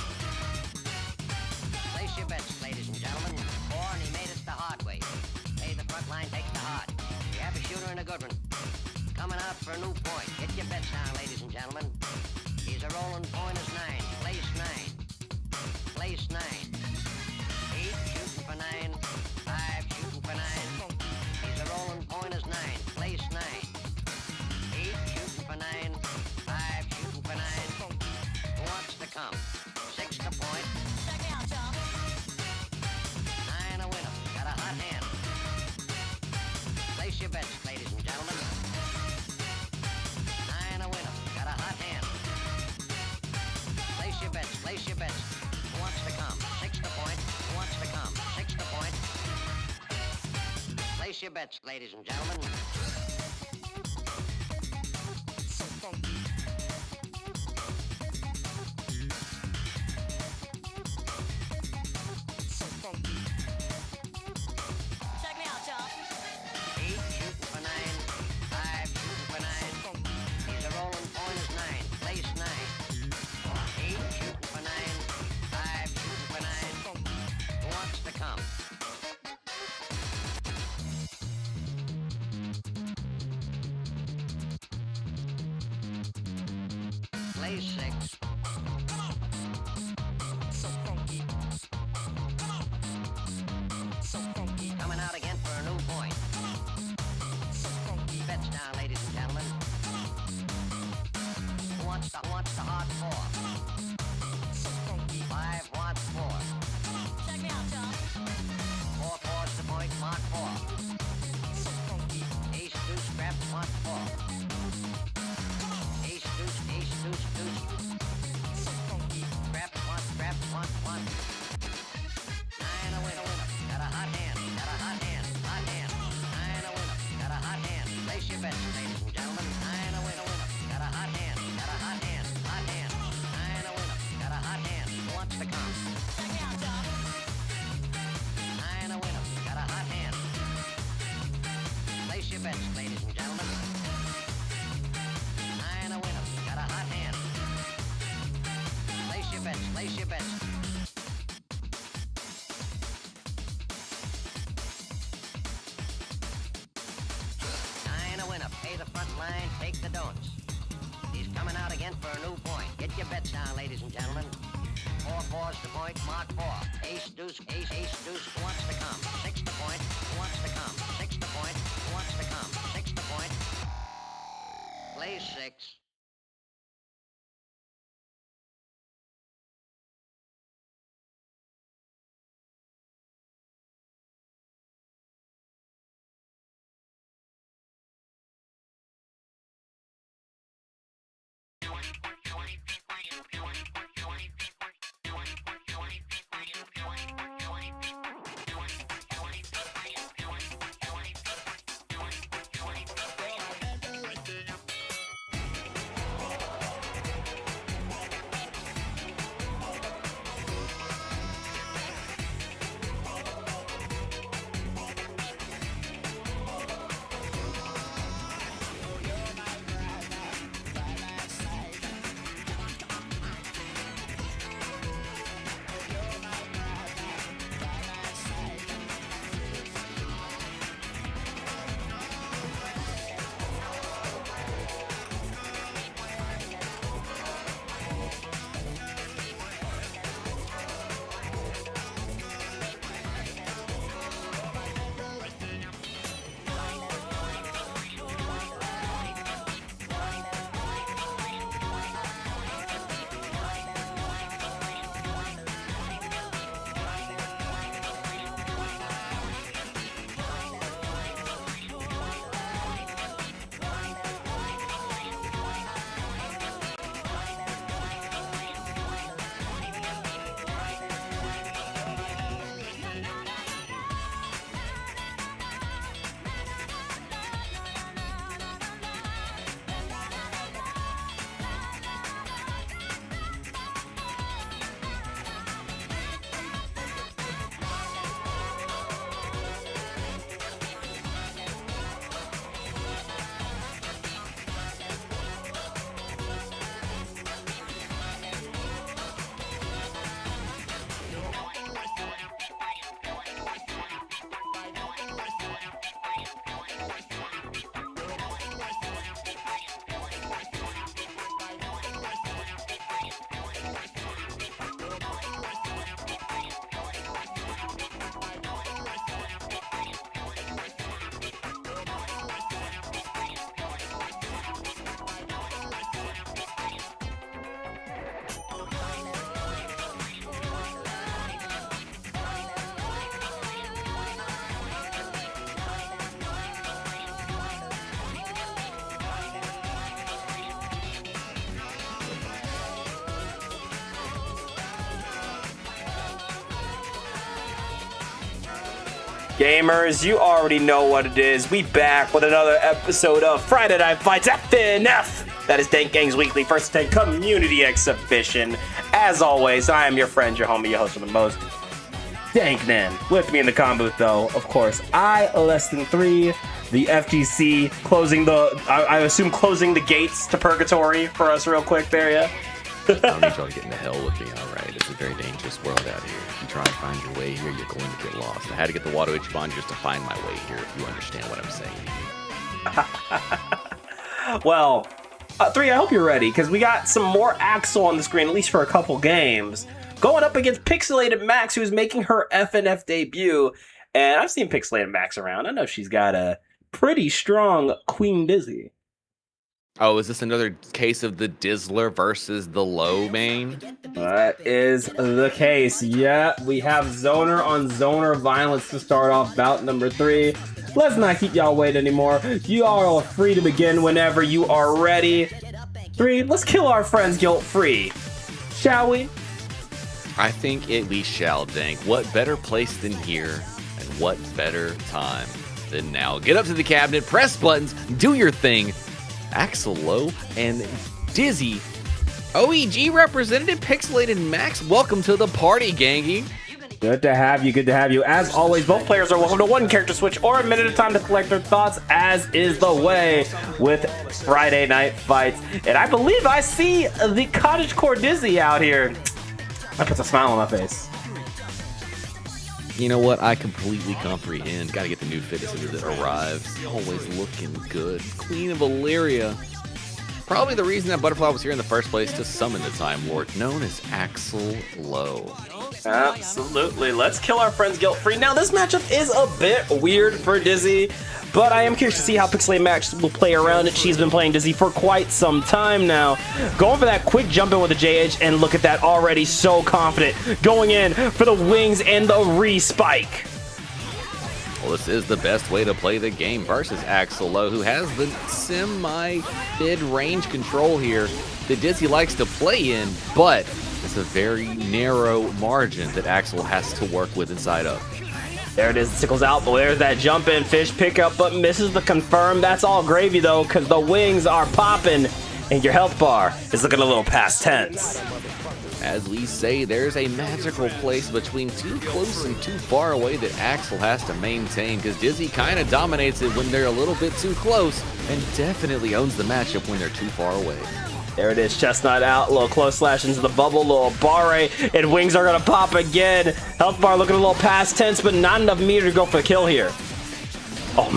Speaker 5: Place your bets, ladies and gentlemen. 4 and he made us the hard way. Hey, the front line takes the hard. We have a shooter and a good one. Coming out for a new point. Get your bets down, ladies and gentlemen. He's a rolling point is 9. Place 9. Place 9. 8 shooting for 9. 5 shooting for 9. He's a rolling point is 9. Place 9. 8 shooting for 9. 5 shooting for 9. Who wants to come? 6 to point.
Speaker 6: Check me out, y'all.
Speaker 5: 9 a winner. Got a hot hand. Place your bets, ladies and gentlemen. 9 a winner. Got a hot hand. Place your bets. Place your bets. Who wants to come? 6 to point. Who wants to come? 6 to point. Place your bets, ladies and gentlemen.
Speaker 6: Check me out, y'all.
Speaker 5: 8 shooting for 9. 5 shooting for 9. He's a rolling point is 9. Place 9. 8 shooting for 9. 5 shooting for 9. Who wants to come? Plays 6. Coming out again for a new point. Bets down, ladies and gentlemen. Who wants the hard 4? 5 wants 4.
Speaker 6: Check me out, y'all.
Speaker 5: 4 fours the point, mark 4. Ace, deuce, grab, mark 4. Ace, deuce, deuce. Grab, 1. 9 a winner. Got a hot hand. 9 a winner. Got a hot hand. Place your bets, ladies and gentlemen. 9 a winner. Got a hot hand. 9 a winner. Got a hot hand. Who wants to come?
Speaker 6: Check me out, y'all.
Speaker 5: 9 a winner. Got a hot hand. Place your bets, ladies and gentlemen. 9 a winner. Got a hot hand. Place your bets. 9 a winner. Pay the front line, take the don'ts. He's coming out again for a new point. Get your bets down, ladies and gentlemen. 4 fours to point, mark 4. Ace, deuce. Who wants to come? 6 to point. Who wants to come? 6 to point. Who wants to come? 6 to point. Plays 6.
Speaker 1: Gamers, you already know what it is. We back with another episode of Friday Night Fights FNF. That is Dank Gang's weekly first take community exhibition. As always, I am your friend, your homie, your host with the most, Danknan. With me in the comm booth, though, of course, Less Than 3, the FGC closing the, I assume closing the gates to purgatory for us real quick there, yeah?
Speaker 2: I don't need y'all to get into hell with me, alright? It's a very dangerous world out here. If you try and find your way here, you're going to get lost. I had to get the Water Ichiban just to find my way here, if you understand what I'm saying.
Speaker 1: Well, 3, I hope you're ready, because we got some more Axel on the screen, at least for a couple games. Going up against Pixelated Max, who's making her FNF debut. And I've seen Pixelated Max around. I know she's got a pretty strong Queen Dizzy.
Speaker 2: Oh, is this another case of the Dizzler versus the low main?
Speaker 3: That is the case. Yeah, we have zoner on zoner violence to start off bout number 3. Let's not keep y'all waiting anymore. You all are free to begin whenever you are ready. 3, let's kill our friends guilt-free. Shall we?
Speaker 2: I think we shall, Dank. What better place than here, and what better time than now? Get up to the cabinet, press buttons, do your thing. Axel Low and Dizzy, OEG representative Pixelated Max, welcome to the party, gangy.
Speaker 3: Good to have you, good to have you. As always, both players are welcome to one character switch or a minute at a time to collect their thoughts, as is the way with Friday Night Fights. And I believe I see the Cottagecore Dizzy out here. That puts a smile on my face.
Speaker 2: You know what? I completely comprehend. Gotta get the new fit as soon as it arrives. Always looking good. Queen of Illyria. Probably the reason that Butterfly was here in the first place, to summon the Time Lord, known as Axel Low.
Speaker 1: Absolutely. Let's kill our friends guilt-free. Now, this matchup is a bit weird for Dizzy, but I am curious to see how Pixelated Max will play around it. She's been playing Dizzy for quite some time now. Going for that quick jump in with the JH, and look at that, already so confident. Going in for the wings and the re-spike.
Speaker 2: Well, this is the best way to play the game versus Axel Low, who has the semi-mid-range control here that Dizzy likes to play in, but it's a very narrow margin that Axel has to work with inside of.
Speaker 1: There it is, sickles out, but there's that jump in fish pickup, but misses the confirm. That's all gravy though, because the wings are popping, and your health bar is looking a little past tense.
Speaker 2: As we say, there's a magical place between too close and too far away that Axel has to maintain, because Dizzy kind of dominates it when they're a little bit too close, and definitely owns the matchup when they're too far away.
Speaker 1: There it is, Chestnut out, little close slash into the bubble, little barre, and wings are gonna pop again. Health bar looking a little past tense, but not enough meter to go for the kill here. Oh,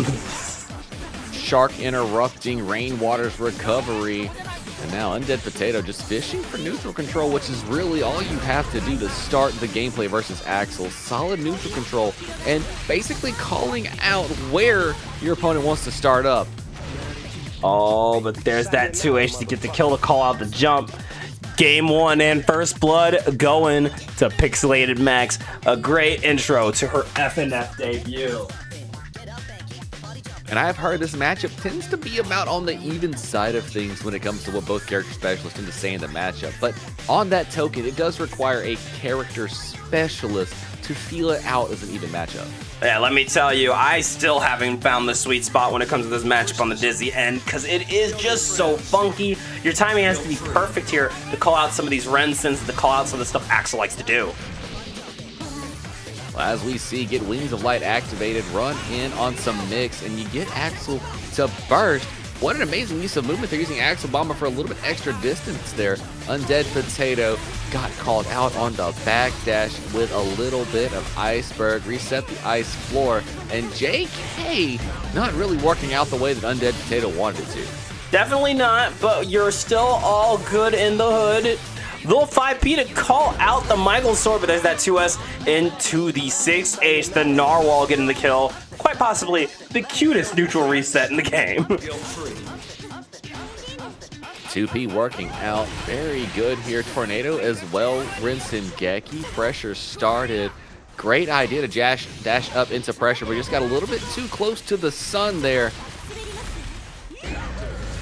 Speaker 2: Shark interrupting Rainwater's recovery. And now Undead Potato just fishing for neutral control, which is really all you have to do to start the gameplay versus Axel. Solid neutral control and basically calling out where your opponent wants to start up.
Speaker 1: oh, but there's that 2H to get the kill to call out the jump. Game 1 and first blood going to Pixelated Max. A great intro to her FNF debut.
Speaker 2: And I've heard this matchup tends to be about on the even side of things when it comes to what both character specialists tend to say in the matchup. But on that token, it does require a character specialist to feel it out as an even matchup.
Speaker 1: Yeah, let me tell you, I still haven't found the sweet spot when it comes to this matchup on the Dizzy end, because it is just so funky. Your timing has to be perfect here to call out some of these Rensons, to call out some of the stuff Axel likes to do.
Speaker 2: Well, as we see, get Wings of Light activated, run in on some mix, and you get Axel to burst. What an amazing use of movement. They're using Axel Bomber for a little bit extra distance there. Undead Potato got called out on the backdash with a little bit of Iceberg, reset the ice floor, and JK not really working out the way that Undead Potato wanted it to.
Speaker 1: Definitely not, but you're still all good in the hood. Little 5P to call out the Michael Sword, but there's that 2S into the 6H. The Narwhal getting the kill. Quite possibly the cutest neutral reset in the game.
Speaker 2: 2P working out very good here. Tornado as well. Rinse and Geki. Pressure started. Great idea to dash up into pressure, but just got a little bit too close to the sun there.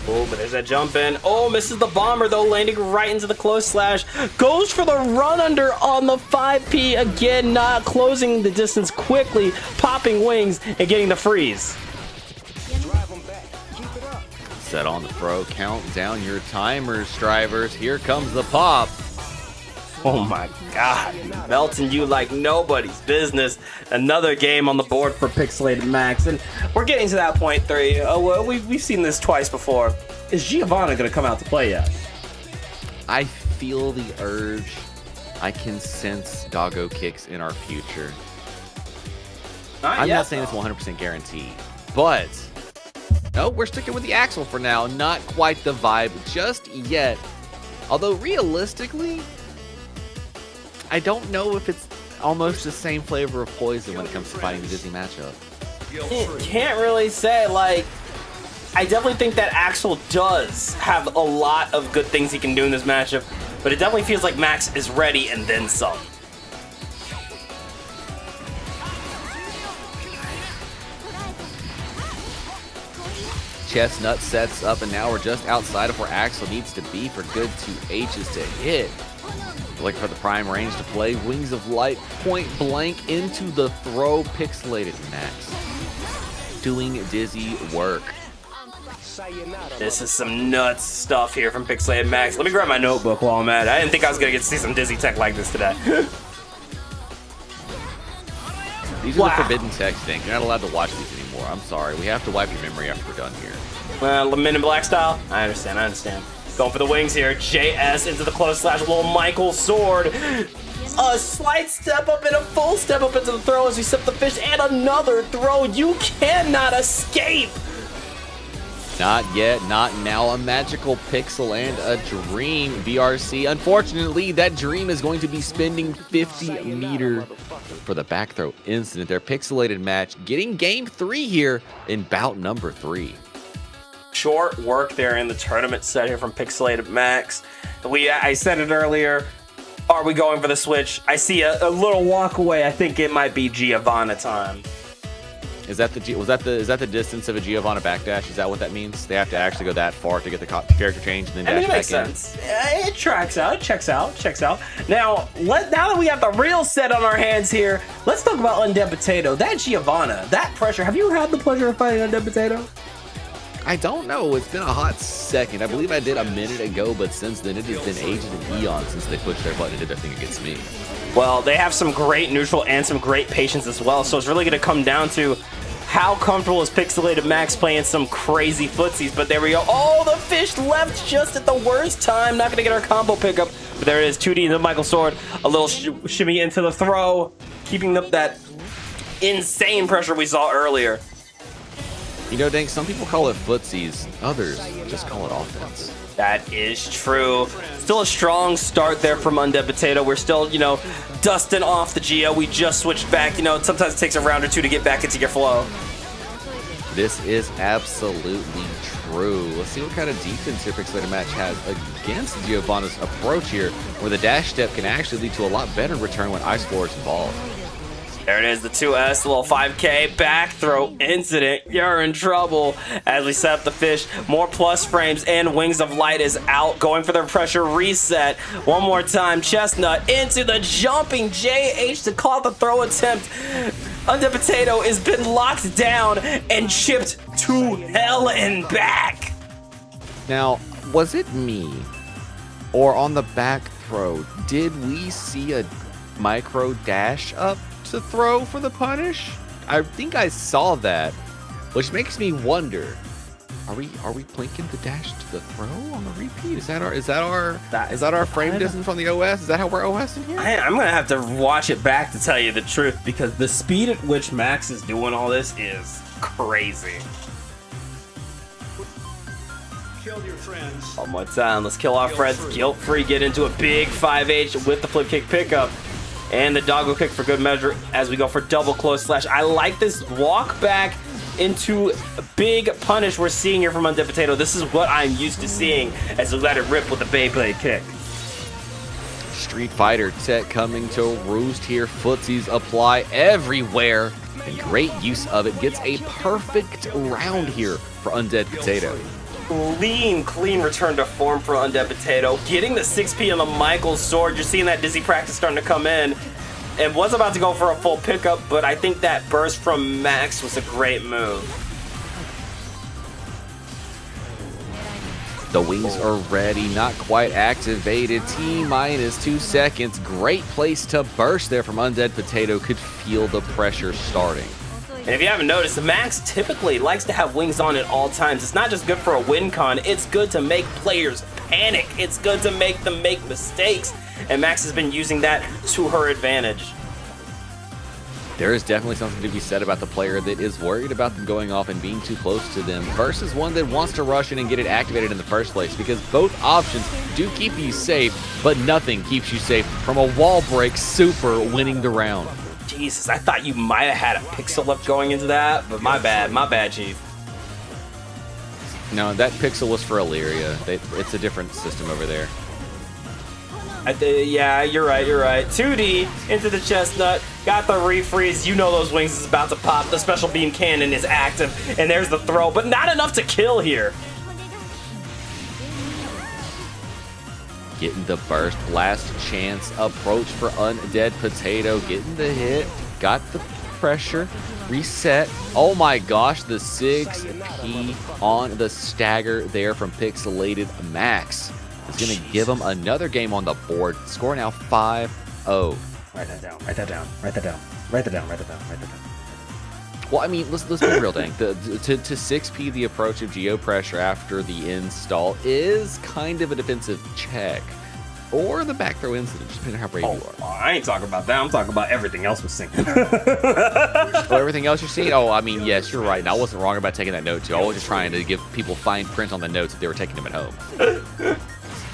Speaker 1: Oh, but there's that jump in. Oh, misses the bomber though, landing right into the close slash. Goes for the run under on the 5P again, not closing the distance quickly, popping wings and getting the freeze.
Speaker 2: Set on the throw, count down your timers, drivers. Here comes the pop.
Speaker 1: Oh my God, melting you like nobody's business. Another game on the board for Pixelated Max, and we're getting to that point 3. Well, we've seen this twice before. Is Giovanna gonna come out to play yet?
Speaker 2: I feel the urge. I can sense doggo kicks in our future. I'm not saying it's 100% guaranteed, but No, we're sticking with the Axel for now. Not quite the vibe just yet. Although realistically, I don't know if it's almost the same flavor of poison when it comes to fighting the Dizzy matchup.
Speaker 1: Can't really say. Like, I definitely think that Axel does have a lot of good things he can do in this matchup, but it definitely feels like Max is ready and then some.
Speaker 2: Chestnut sets up, and now we're just outside of where Axel needs to be for good 2 H's to hit. Looking for the prime range to play. Wings of Light point blank into the throw. Pixelated Max doing Dizzy work.
Speaker 1: This is some nuts stuff here from Pixelated Max. Let me grab my notebook while I'm at it. I didn't think I was going to get to see some Dizzy tech like this today.
Speaker 2: These are the forbidden text things. You're not allowed to watch these anymore. I'm sorry. We have to wipe your memory after we're done here.
Speaker 1: Men in Black style? I understand. Going for the wings here. JS into the close slash. Little Michael sword. A slight step up and a full step up into the throw as we sip the fish. And another throw. You cannot escape.
Speaker 2: Not yet, not now. A magical pixel and a dream. VRC. Unfortunately, that dream is going to be spending 50 meter for the back throw incident. Their pixelated match getting game 3 here in bout number 3.
Speaker 1: Short work there in the tournament set here from Pixelated Max. I said it earlier. Are we going for the switch? I see a little walk away. I think it might be Giovanna time.
Speaker 2: Is that the distance of a Giovanna backdash? Is that what that means? They have to actually go that far to get the character change and then dash
Speaker 1: it makes
Speaker 2: back
Speaker 1: sense. It tracks out. It checks out. Now that we have the real set on our hands here, let's talk about Undead Potato. That Giovanna, that pressure. Have you had the pleasure of fighting Undead Potato?
Speaker 2: I don't know. It's been a hot second. I believe I did a minute ago, but since then it has been ages and eons since they pushed their button and did their thing against me.
Speaker 1: Well, they have some great neutral and some great patience as well, so it's really going to come down to how comfortable is Pixelated Max playing some crazy footsies. But there we go. Oh, the fish left just at the worst time. Not going to get our combo pickup, but there it is. 2D into Michael Sword. A little shimmy into the throw, keeping up that insane pressure we saw earlier.
Speaker 2: You know, Dank, some people call it footsies. Others just call it offense.
Speaker 1: That is true. Still a strong start there from Undead Potato. We're still, dusting off the Geo. We just switched back. Sometimes it takes a round or two to get back into your flow.
Speaker 2: This is absolutely true. Let's see what kind of defense your Pixelated Match has against Giovanna's approach here, where the dash step can actually lead to a lot better return when Ice Floor is involved.
Speaker 1: There it is, the 2S, the little 5K back throw incident. You're in trouble as we set up the fish. More plus frames and Wings of Light is out, going for their pressure reset. One more time, Chestnut into the jumping JH to call the throw attempt. Undead Potato has been locked down and chipped to hell and back.
Speaker 2: Now, was it me or on the back throw, did we see a micro dash up to throw for the punish? I think I saw that, which makes me wonder: are we plinking the dash to the throw on the repeat? Is that our frame distance from the OS? Is that how we're OSing here?
Speaker 1: I'm gonna have to watch it back to tell you the truth, because the speed at which Max is doing all this is crazy.
Speaker 7: Kill your friends.
Speaker 1: One more time, let's kill our friends guilt-free. Get into a big 5H with the flip kick pickup. And the doggo kick for good measure as we go for double close slash. I like this walk back into a big punish we're seeing here from Undead Potato. This is what I'm used to seeing as we let it rip with the Beyblade kick.
Speaker 2: Street Fighter tech coming to roost here. Footsies apply everywhere. And great use of it. Gets a perfect round here for Undead Potato.
Speaker 1: Clean return to form for Undead Potato. Getting the 6P on the Michael Sword. You're seeing that Dizzy practice starting to come in. And was about to go for a full pickup, but I think that burst from Max was a great move.
Speaker 2: The wings are ready, not quite activated. T-minus 2 seconds. Great place to burst there from Undead Potato. Could feel the pressure starting.
Speaker 1: And if you haven't noticed, Max typically likes to have wings on at all times. It's not just good for a win con, it's good to make players panic. It's good to make them make mistakes. And Max has been using that to her advantage.
Speaker 2: There is definitely something to be said about the player that is worried about them going off and being too close to them versus one that wants to rush in and get it activated in the first place, because both options do keep you safe, but nothing keeps you safe from a wall break super winning the round.
Speaker 1: Jesus, I thought you might have had a pixel up going into that, but my bad, Chief.
Speaker 2: No, that pixel was for Illyria. It's a different system over there.
Speaker 1: Yeah, you're right. 2D into the chestnut, got the refreeze. You know those wings is about to pop. The special beam cannon is active, and there's the throw, but not enough to kill here.
Speaker 2: Getting the burst, last chance approach for Undead Potato, getting the hit, got the pressure, reset. Oh my gosh, the 6P on the stagger there from Pixelated Max. Is going to give him another game on the board. Score now 5-0.
Speaker 3: Write that down.
Speaker 2: Well, I mean, let's be real, dang. To 6P, the approach of Geo Pressure after the install is kind of a defensive check. Or the back throw incident, just depending on how brave you are.
Speaker 1: I ain't talking about that. I'm talking about everything else we're sinking.
Speaker 2: Well, everything else you're seeing? Oh, I mean, yes, you're right. And I wasn't wrong about taking that note, too. I was just trying to give people fine print on the notes if they were taking them at home.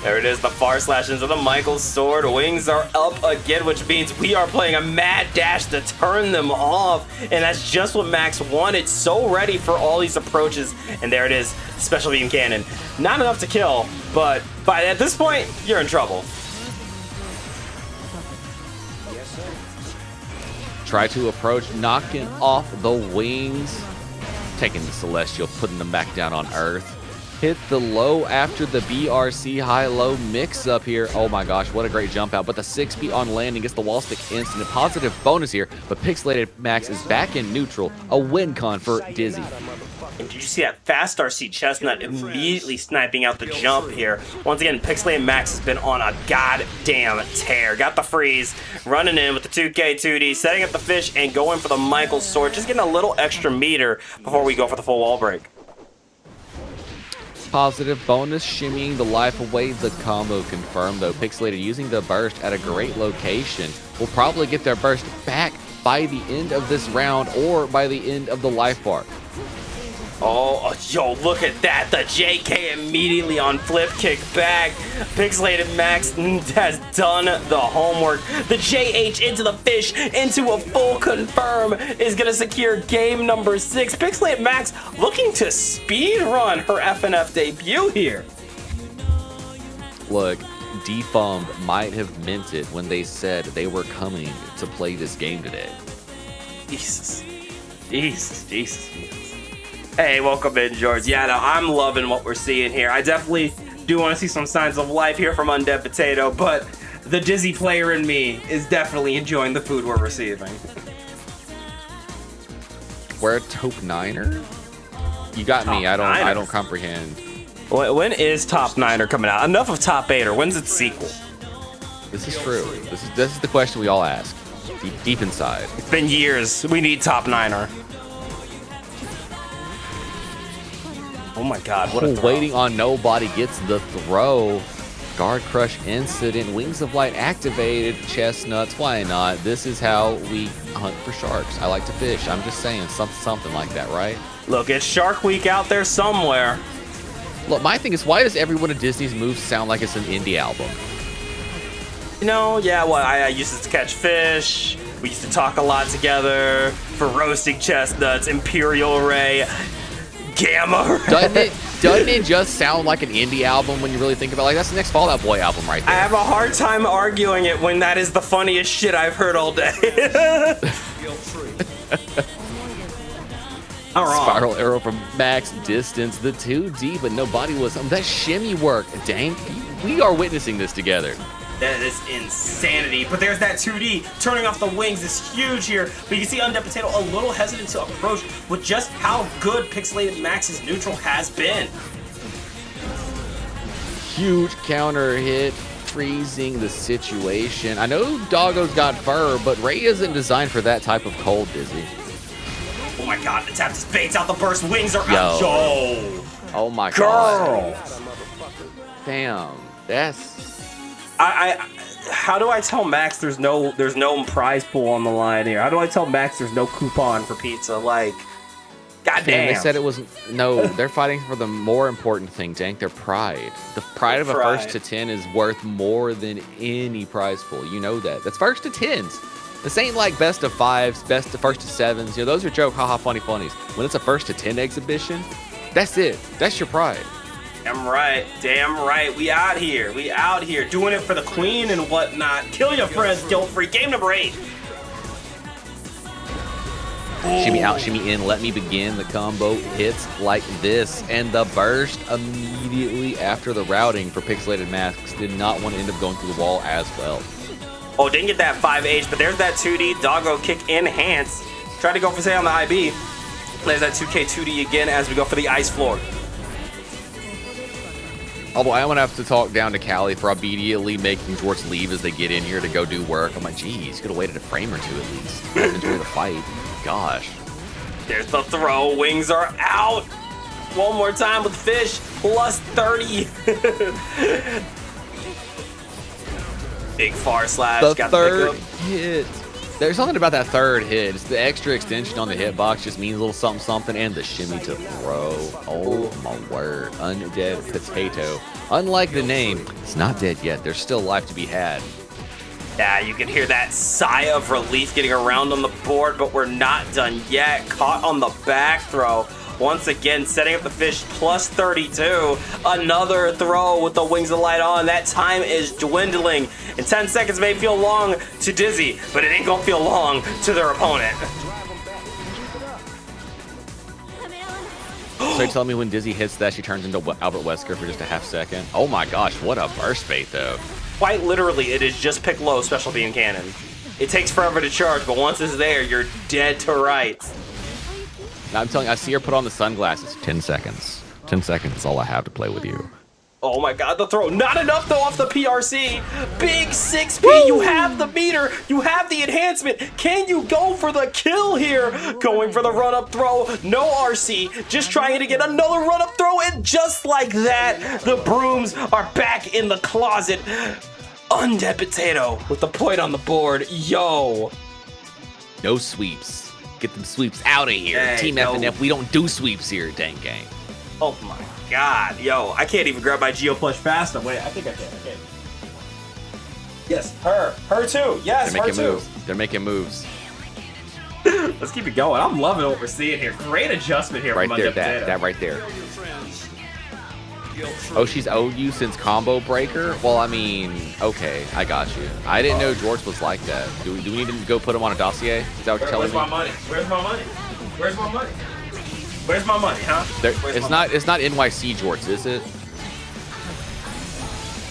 Speaker 1: There it is, the far slash into the Michael's sword. Wings are up again, which means we are playing a mad dash to turn them off. And that's just what Max wanted. So ready for all these approaches. And there it is, special beam cannon. Not enough to kill, but at this point, you're in trouble.
Speaker 2: Try to approach, knocking off the wings. Taking the Celestial, putting them back down on Earth. Hit the low after the BRC high-low mix-up here. Oh my gosh, what a great jump out. But the 6P on landing gets the wall stick instant. A positive bonus here, but Pixelated Max is back in neutral. A win con for Dizzy.
Speaker 1: And did you see that fast RC Chestnut immediately sniping out the jump here? Once again, Pixelated Max has been on a goddamn tear. Got the freeze, running in with the 2K 2D, setting up the fish, and going for the Michael's sword. Just getting a little extra meter before we go for the full wall break.
Speaker 2: Positive bonus, shimmying the life away. The combo confirmed, though. Pixelated using the burst at a great location. Will probably get their burst back by the end of this round or by the end of the life bar.
Speaker 1: Oh, yo, look at that. The JK immediately on flip kick back. Pixelated Max has done the homework. The JH into the fish, into a full confirm, is going to secure game number 6. Pixelated Max looking to speed run her FNF debut here.
Speaker 2: Look, Defummed might have meant it when they said they were coming to play this game today.
Speaker 1: Jesus. Hey, welcome in, George. Yeah, no, I'm loving what we're seeing here. I definitely do want to see some signs of life here from Undead Potato, but the Dizzy player in me is definitely enjoying the food we're receiving.
Speaker 2: We're a top niner? You got me. I don't comprehend.
Speaker 1: When is Top 9er coming out? Enough of Top 8er. When's its sequel?
Speaker 2: This is true. This is the question we all ask. Deep inside.
Speaker 1: It's been years. We need Top 9er. Oh my god, what a throw.
Speaker 2: Waiting on nobody gets the throw. Guard Crush incident. Wings of Light activated. Chestnuts. Why not? This is how we hunt for sharks. I like to fish. I'm just saying something like that, right?
Speaker 1: Look, it's Shark Week out there somewhere.
Speaker 2: Look, my thing is, why does every one of Disney's moves sound like it's an indie album?
Speaker 1: You know, yeah, well, I used it to catch fish. We used to talk a lot together for roasting chestnuts, Imperial Ray, Gamma Ray.
Speaker 2: Doesn't it just sound like an indie album when you really think about it? Like, that's the next Fall Out Boy album right there.
Speaker 1: I have a hard time arguing it when that is the funniest shit I've heard all day.
Speaker 2: Spiral arrow from max distance, the 2D, but nobody was. That shimmy work, dang. We are witnessing this together.
Speaker 1: That is insanity. But there's that 2D turning off the wings is huge here. But you can see Undead Potato a little hesitant to approach with just how good Pixelated Max's neutral has been.
Speaker 2: Huge counter hit, freezing the situation. I know Doggo's got fur, but Ray isn't designed for that type of cold, Dizzy.
Speaker 1: Oh my god, the tap just baits out the burst. Wings are out. Yo.
Speaker 2: Oh my
Speaker 1: Girl.
Speaker 2: god. Damn. That's...
Speaker 1: How do I tell Max there's no prize pool on the line here? How do I tell Max there's no coupon for pizza? Like, goddamn.
Speaker 2: They said it wasn't. No, they're fighting for the more important thing, Dank. Their pride. The pride of a
Speaker 1: Pride.
Speaker 2: first to 10 is worth more than any prize pool. You know that. That's first to 10s. This ain't like best of 5s, best to first to 7s. You know, those are joke, haha, funny funnies. When it's a first to 10 exhibition, that's it. That's your pride.
Speaker 1: Damn right. Damn right. We out here. We out here doing it for the queen and whatnot. Kill your friends, guilt free. Game number 8.
Speaker 2: Shimmy out, shimmy in, let me begin. The combo hits like this. And the burst immediately after the routing for Pixelated Masks did not want to end up going through the wall as well.
Speaker 1: Oh, didn't get that 5H, but there's that 2D. Doggo kick enhance. Tried to go for say on the IB. There's that 2K 2D again as we go for the ice floor.
Speaker 2: Although I'm gonna have to talk down to Callie for immediately making George leave as they get in here to go do work. I'm like, geez, could have waited a frame or two at least. Enjoy the fight. Gosh.
Speaker 1: There's the throw. Wings are out. One more time with fish. Plus 30. Big far slash.
Speaker 2: The
Speaker 1: Got
Speaker 2: third
Speaker 1: the pickup.
Speaker 2: hit. There's something about that third hit. It's the extra extension on the hitbox just means a little something something, and the shimmy to throw. Oh my word. Undead Potato. Unlike the name, it's not dead yet. There's still life to be had.
Speaker 1: Yeah, you can hear that sigh of relief getting around on the board, but we're not done yet. Caught on the back throw. Once again, setting up the fish plus 32. Another throw with the wings of light on. That time is dwindling. And 10 seconds may feel long to Dizzy, but it ain't gonna feel long to their opponent.
Speaker 2: So you tell me when Dizzy hits that, she turns into Albert Wesker for just a half second? Oh my gosh, what a burst bait though.
Speaker 1: Quite literally, it is just Piccolo's special beam cannon. It takes forever to charge, but once it's there, you're dead to rights.
Speaker 2: Now I'm telling you, I see her put on the sunglasses. 10 seconds. 10 seconds is all I have to play with you.
Speaker 1: Oh my god, the throw. Not enough though off the PRC. Big 6P. Woo! You have the meter. You have the enhancement. Can you go for the kill here? Going for the run-up throw. No RC. Just trying to get another run-up throw. And just like that, the brooms are back in the closet. Undead Potato with the point on the board. Yo.
Speaker 2: No sweeps. Get them sweeps out of here.
Speaker 1: Hey,
Speaker 2: Team
Speaker 1: no.
Speaker 2: FNF, we don't do sweeps here at Dank Gang.
Speaker 1: Oh my god. Yo, I can't even grab my Geo Plush fast enough. Wait, I think I can. Yes, her. Her too. Yes,
Speaker 2: They're
Speaker 1: her
Speaker 2: making
Speaker 1: too.
Speaker 2: moves. They're making moves.
Speaker 1: Let's keep it going. I'm loving what we're seeing here. Great adjustment here
Speaker 2: Right
Speaker 1: from
Speaker 2: there,
Speaker 1: Undead Potato.
Speaker 2: that right there.
Speaker 7: Kill your friends. Guilt-free.
Speaker 2: Oh, she's owed you since Combo Breaker? Well, I mean, okay, I got you. I didn't know George was like that. Do we need to go put him on a dossier? Is that what you're telling
Speaker 1: Where's my
Speaker 2: me?
Speaker 1: money? Where's my money? Where's my money? Where's my money, huh? Where's
Speaker 2: It's
Speaker 1: my
Speaker 2: not NYC George, is it?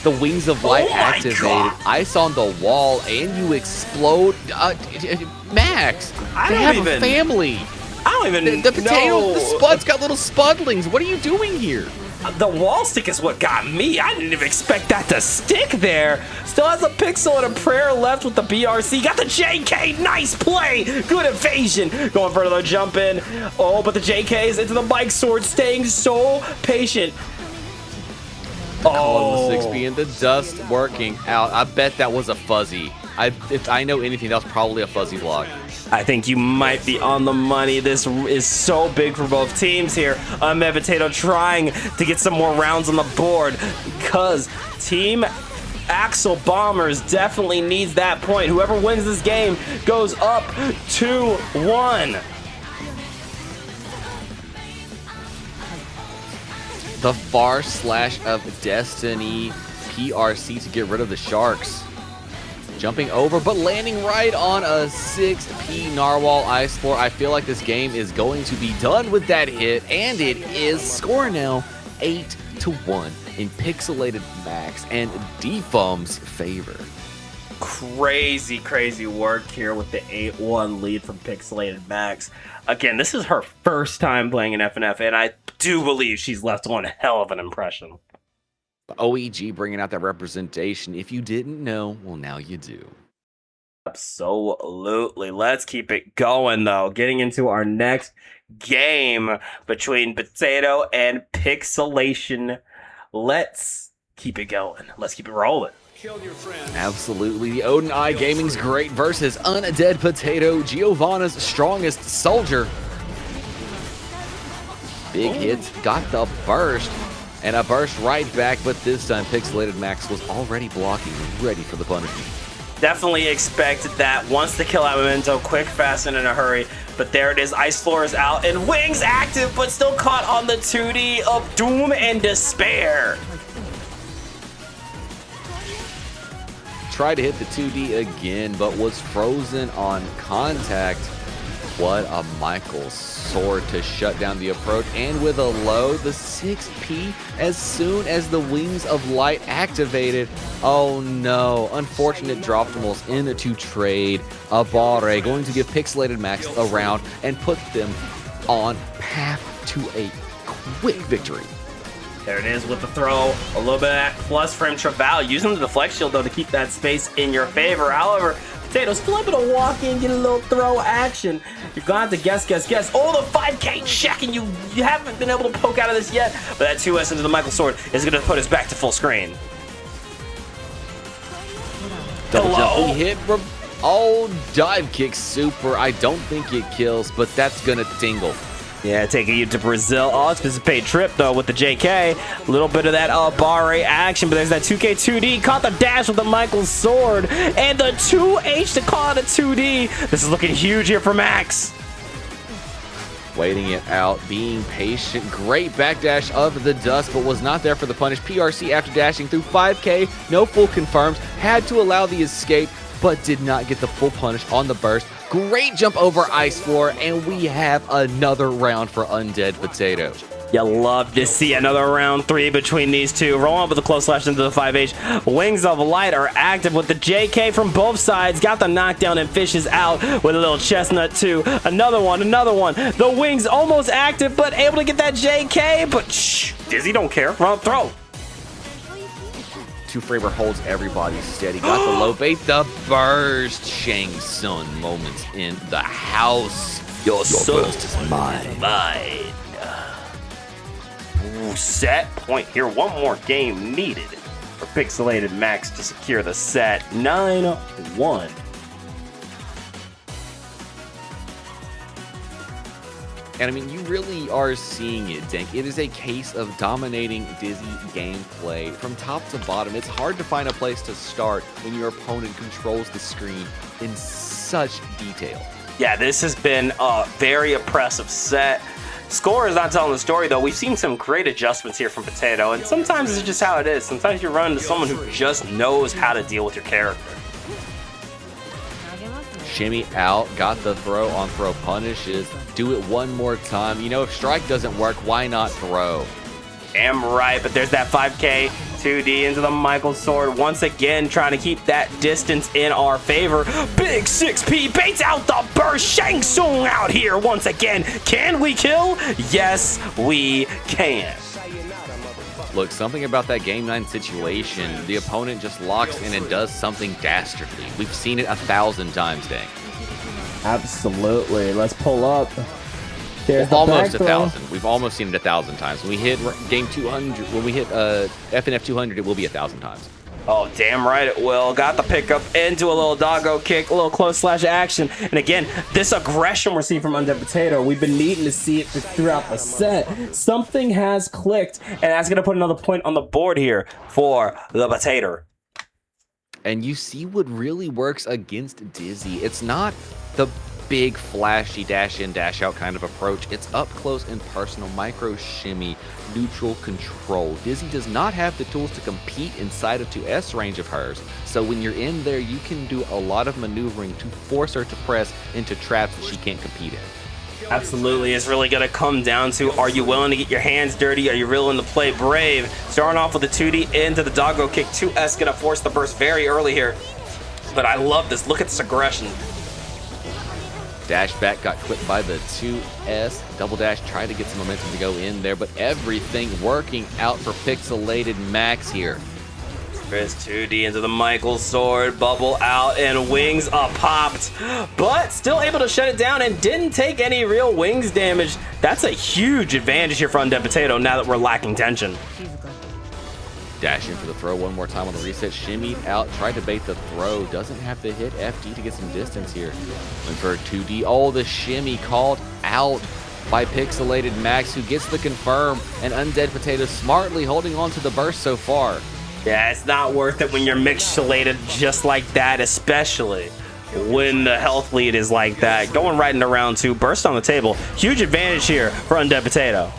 Speaker 2: The Wings of Light
Speaker 1: Oh my
Speaker 2: activated,
Speaker 1: God.
Speaker 2: ice on the wall, and you explode. Max,
Speaker 1: I
Speaker 2: they
Speaker 1: don't
Speaker 2: have
Speaker 1: even-
Speaker 2: a family.
Speaker 1: I don't even
Speaker 2: The potato,
Speaker 1: know.
Speaker 2: the spud's got little spudlings. What are you doing here?
Speaker 1: The wall stick is what got me. I didn't even expect that to stick there. Still has a pixel and a prayer left with the BRC. Got the JK. Nice play. Good evasion. Going for the jump in. Oh, but the JK is into the bike sword. Staying so patient.
Speaker 2: Oh, the 6B and the dust working out. I bet that was a fuzzy. If I know anything, that was probably a fuzzy block.
Speaker 1: I think you might be on the money. This is so big for both teams here. Undead Potato trying to get some more rounds on the board because Team Axel Bombers definitely needs that point. Whoever wins this game goes up 2-1.
Speaker 2: The far slash of destiny PRC to get rid of the sharks. Jumping over, but landing right on a 6P Narwhal Ice Floor. I feel like this game is going to be done with that hit, and it is. Score now 8-1 in Pixelated Max and Defum's favor.
Speaker 1: Crazy, crazy work here with the 8-1 lead from Pixelated Max. Again, this is her first time playing in FNF, and I do believe she's left one hell of an impression.
Speaker 2: OEG bringing out that representation. If you didn't know, well, now you do.
Speaker 1: Absolutely. Let's keep it going, though. Getting into our next game between Potato and Pixelation. Let's keep it going. Let's keep it rolling.
Speaker 7: Kill your friends.
Speaker 2: Absolutely. The Odin Eye Gaming's great versus Undead Potato, Giovanna's strongest soldier. Big hits, got the burst, and a burst right back, but this time Pixelated Max was already blocking, ready for the punishment.
Speaker 1: Definitely expected that. Wants to kill out Memento quick, fast, and in a hurry. But there it is. Ice Floor is out, and Wings active, but still caught on the 2D of Doom and Despair.
Speaker 2: Tried to hit the 2D again, but was frozen on contact. What a Michael sword to shut down the approach, and with a low, the 6P as soon as the Wings of Light activated. Oh no, unfortunate drop almost into trade. Abare going to give Pixelated Max a round and put them on path to a quick victory.
Speaker 1: There it is with the throw. A little bit of that plus from Travail. Using the deflect shield, though, to keep that space in your favor. However, Potato still able to walk in, get a little throw action. You're going to have to guess. Oh, the 5K check, and you haven't been able to poke out of this yet. But that 2S into the Michael Sword is going to put us back to full screen.
Speaker 2: Double
Speaker 1: Hello?
Speaker 2: jump, we hit. Oh, dive kick super. I don't think it kills, but that's going to tingle.
Speaker 1: Yeah, taking you to Brazil. Oh, it's a paid trip, though, with the JK. A little bit of that Barre action, but there's that 2K 2D. Caught the dash with the Michael Sword. And the 2H to call it a 2D. This is looking huge here for Max.
Speaker 2: Waiting it out, being patient. Great backdash of the dust, but was not there for the punish. PRC after dashing through 5K. No full confirms. Had to allow the escape, but did not get the full punish on the burst. Great jump over Ice Floor, and we have another round for Undead Potato.
Speaker 1: You love to see another round 3 between these two. Rolling up with a close slash into the 5H. Wings of Light are active with the JK from both sides. Got the knockdown and fishes out with a little chestnut too. Another one. The Wings almost active, but able to get that JK. But shh, Dizzy don't care. Run up throw.
Speaker 2: Two Framer holds everybody steady. Got the low bait, the burst. Shang Tsung moments in the house.
Speaker 1: Your burst is mine. Ooh, set point here. One more game needed for Pixelated Max to secure the set. 9-1.
Speaker 2: And I mean, you really are seeing it, Dank. It is a case of dominating Dizzy gameplay from top to bottom. It's hard to find a place to start when your opponent controls the screen in such detail.
Speaker 1: Yeah, this has been a very oppressive set. Score is not telling the story, though. We've seen some great adjustments here from Potato, and sometimes it's just how it is. Sometimes you run into someone who just knows how to deal with your character.
Speaker 2: Shimmy out, got the throw on throw punishes. Do it one more time. You know, if strike doesn't work, why not throw?
Speaker 1: Damn right, but there's that 5K 2D into the Michael Sword. Once again, trying to keep that distance in our favor. Big 6P baits out the burst. Shang Tsung out here once again. Can we kill? Yes, we can.
Speaker 2: Look, something about that Game 9 situation, the opponent just locks in and does something dastardly. We've seen it 1,000 times, Dank.
Speaker 3: Absolutely. Let's pull up. There's the
Speaker 2: Almost
Speaker 3: back throw.
Speaker 2: 1,000. We've almost seen it 1,000 times. When we hit game 200, when we hit FNF 200, it will be 1,000 times.
Speaker 1: Oh, damn right it will. Got the pickup into a little doggo kick, a little close slash action. And again, this aggression we're seeing from Undead Potato, we've been needing to see it throughout the set. Something has clicked, and that's going to put another point on the board here for the Potato.
Speaker 2: And you see what really works against Dizzy. It's not the big flashy dash in dash out kind of approach. It's up close and personal, micro shimmy, neutral control. Dizzy does not have the tools to compete inside of 2S range of hers, so when you're in there you can do a lot of maneuvering to force her to press into traps that she can't compete in.
Speaker 1: Absolutely, it's really going to come down to, are you willing to get your hands dirty? Are you willing to play brave? Starting off with the 2D into the doggo kick. 2S going to force the burst very early here, but I love this. Look at this aggression.
Speaker 2: Dash back got clipped by the 2S. Double dash, tried to get some momentum to go in there, but everything working out for Pixelated Max here.
Speaker 1: There's 2D into the Michael Sword, bubble out, and Wings popped, but still able to shut it down and didn't take any real Wings damage. That's a huge advantage here for Undead Potato now that we're lacking tension.
Speaker 2: Dash in for the throw one more time on the reset. Shimmied out, tried to bait the throw. Doesn't have to hit FD to get some distance here. Went for a 2D. Oh, the shimmy called out by Pixelated Max, who gets the confirm. And Undead Potato smartly holding on to the burst so far.
Speaker 1: Yeah, it's not worth it when you're mixulated just like that, especially when the health lead is like that. Going right into round 2, burst on the table. Huge advantage here for Undead Potato.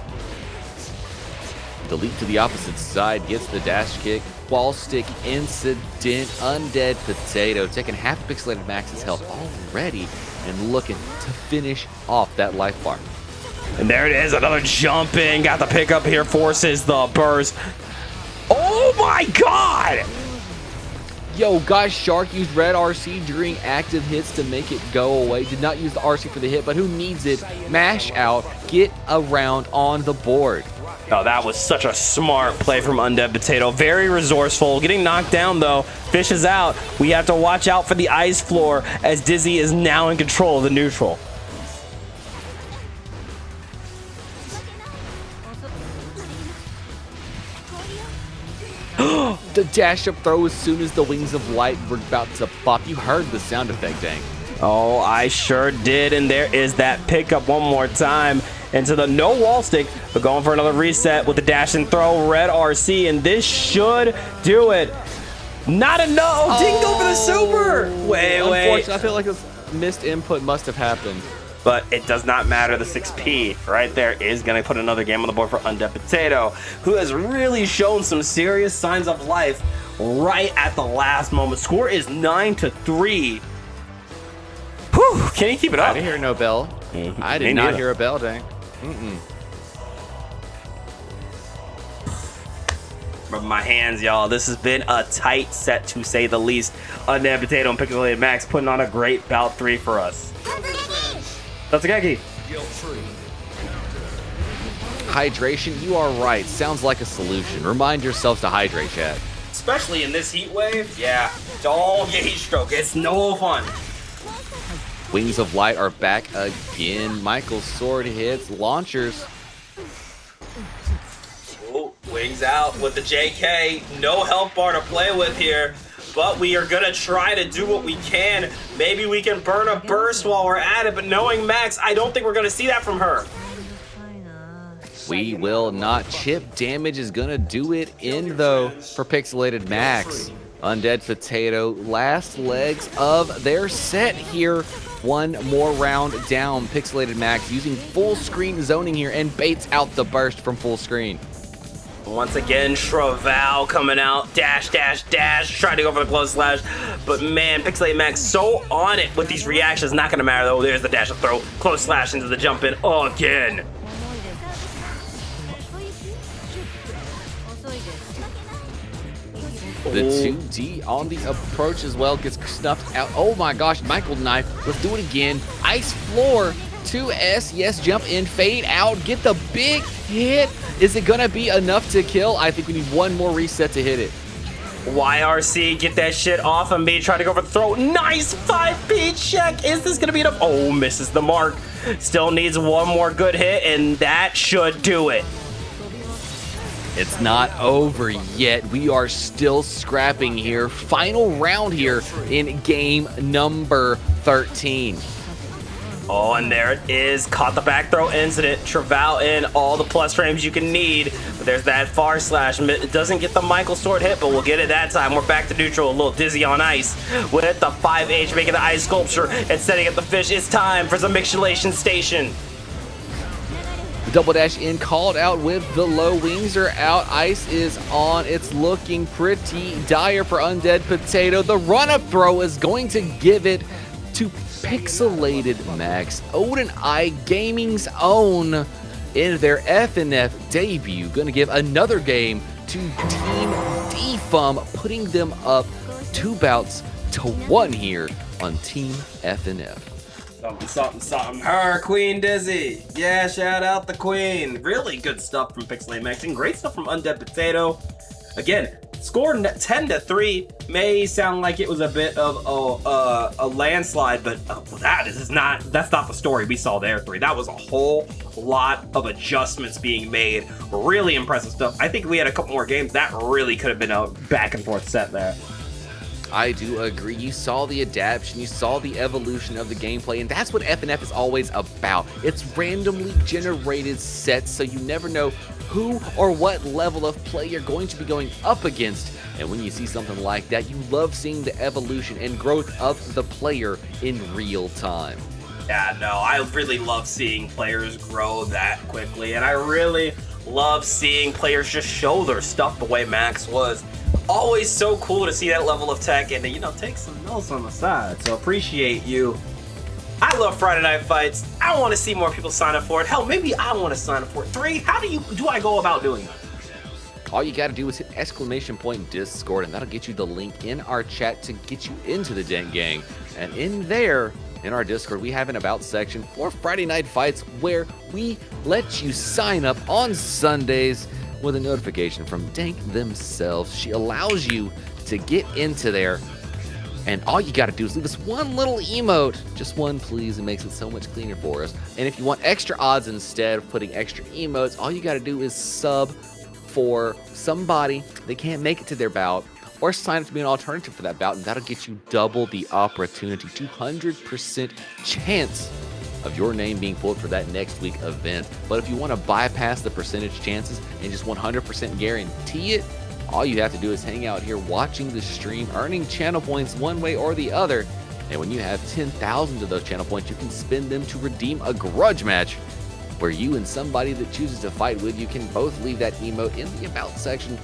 Speaker 2: The leap to the opposite side gets the dash kick. Wall stick incident. Undead Potato taking half Pixelated Max's health already and looking to finish off that life bar.
Speaker 1: And there it is, another jump in. Got the pickup here, forces the burst. Oh my god!
Speaker 2: Yo, guys, Shark used red RC during active hits to make it go away. Did not use the RC for the hit, but who needs it? Mash out, get around on the board.
Speaker 1: Oh, that was such a smart play from Undead Potato. Very resourceful. Getting knocked down, though. Fish is out. We have to watch out for the ice floor as Dizzy is now in control of the neutral.
Speaker 2: The dash up throw as soon as the wings of light were about to pop. You heard the sound effect, dang.
Speaker 1: Oh, I sure did. And there is that pickup one more time into the no wall stick, but going for another reset with the dash and throw. Red RC, and this should do it. Not enough. Oh, didn't go for the super. Wait.
Speaker 2: Unfortunately, I feel like a missed input must have happened.
Speaker 1: But it does not matter. The 6P right there is going to put another game on the board for Undead Potato, who has really shown some serious signs of life right at the last moment. Score is 9-3. Whew, can he keep it up?
Speaker 2: I didn't hear no bell. I did not hear a bell, dang.
Speaker 1: Rub my hands, y'all. This has been a tight set, to say the least. Undead Potato and Pixelated Max putting on a great bout 3 for us. That's a Geki.
Speaker 7: Guilt-free.
Speaker 2: Hydration, you are right. Sounds like a solution. Remind yourselves to hydrate, chat.
Speaker 1: Especially in this heat wave, yeah. Don't get heat stroke. It's no fun.
Speaker 2: Wings of Light are back again. Michael's sword hits. Launchers.
Speaker 1: Oh, wings out with the JK. No health bar to play with here. But we are going to try to do what we can. Maybe we can burn a burst while we're at it. But knowing Max, I don't think we're going to see that from her.
Speaker 2: We will not. Chip damage is going to do it in, though, for Pixelated Max. Undead Potato, last legs of their set here. One more round down. Pixelated Max using full screen zoning here and baits out the burst from full screen.
Speaker 1: Once again, Shraval coming out. Dash, dash, dash. Trying to go for the close slash. But man, Pixelated Max so on it with these reactions. Not going to matter though. There's the dash and throw. Close slash into the jump in again.
Speaker 2: The 2D on the approach as well gets snuffed out. Oh my gosh, Michael Knife. Let's do it again. Ice floor. 2S. Yes, jump in, fade out, get the big hit. Is it going to be enough to kill? I think we need one more reset to hit it.
Speaker 1: YRC, get that shit off of me. Try to go for the throw. Nice 5P check. Is this going to be enough? Oh, misses the mark. Still needs one more good hit, and that should do it.
Speaker 2: It's not over yet. We are still scrapping here. Final round here in game number 13.
Speaker 1: Oh, and there it is. Caught the back throw incident. Traval in all the plus frames you can need. But there's that far slash. It doesn't get the Michael sword hit, but we'll get it that time. We're back to neutral. A little Dizzy on ice. With the 5H making the ice sculpture and setting up the fish. It's time for some mixulation station.
Speaker 2: The double dash in called out with the low. Wings are out. Ice is on. It's looking pretty dire for Undead Potato. The run-up throw is going to give it to Pixelated Max. Odin Eye Gaming's own in their FNF debut. Going to give another game to Team Defum, putting them up 2-1 here on Team FNF.
Speaker 1: Something. Her, Queen Dizzy. Yeah, shout out the Queen. Really good stuff from Pixelated Max and great stuff from Undead Potato. Again, Scored 10-3 may sound like it was a bit of a landslide, but that's not the story we saw there. 3. That was a whole lot of adjustments being made. Really impressive stuff. I think we had a couple more games that really could have been a back and forth set there.
Speaker 2: I do agree. You saw the adaptation, you saw the evolution of the gameplay, and that's what FNF is always about. It's randomly generated sets, so you never know who or what level of play you're going to be going up against. And when you see something like that, you love seeing the evolution and growth of the player in real time.
Speaker 1: Yeah, no, I really love seeing players grow that quickly, and I really love seeing players just show their stuff the way Max was. Always so cool to see that level of tech and, take some notes on the side. So appreciate you. I love Friday Night Fights. I want to see more people sign up for it. Hell, maybe I want to sign up for it. 3, how do I go about doing that?
Speaker 2: All you gotta do is hit !Discord, and that'll get you the link in our chat to get you into the Dent Gang. And in there, in our Discord, we have an About section for Friday Night Fights where we let you sign up on Sundays with a notification from Dank themselves. She allows you to get into there, and all you gotta do is leave us one little emote, just one please. It makes it so much cleaner for us. And if you want extra odds instead of putting extra emotes, all you gotta do is sub for somebody that can't make it to their bout, or sign up to be an alternative for that bout, and that'll get you double the opportunity, 200% chance of your name being pulled for that next week event. But if you want to bypass the percentage chances and just 100% guarantee it, all you have to do is hang out here watching the stream, earning channel points one way or the other. And when you have 10,000 of those channel points, you can spend them to redeem a grudge match where you and somebody that chooses to fight with you can both leave that emote in the About section,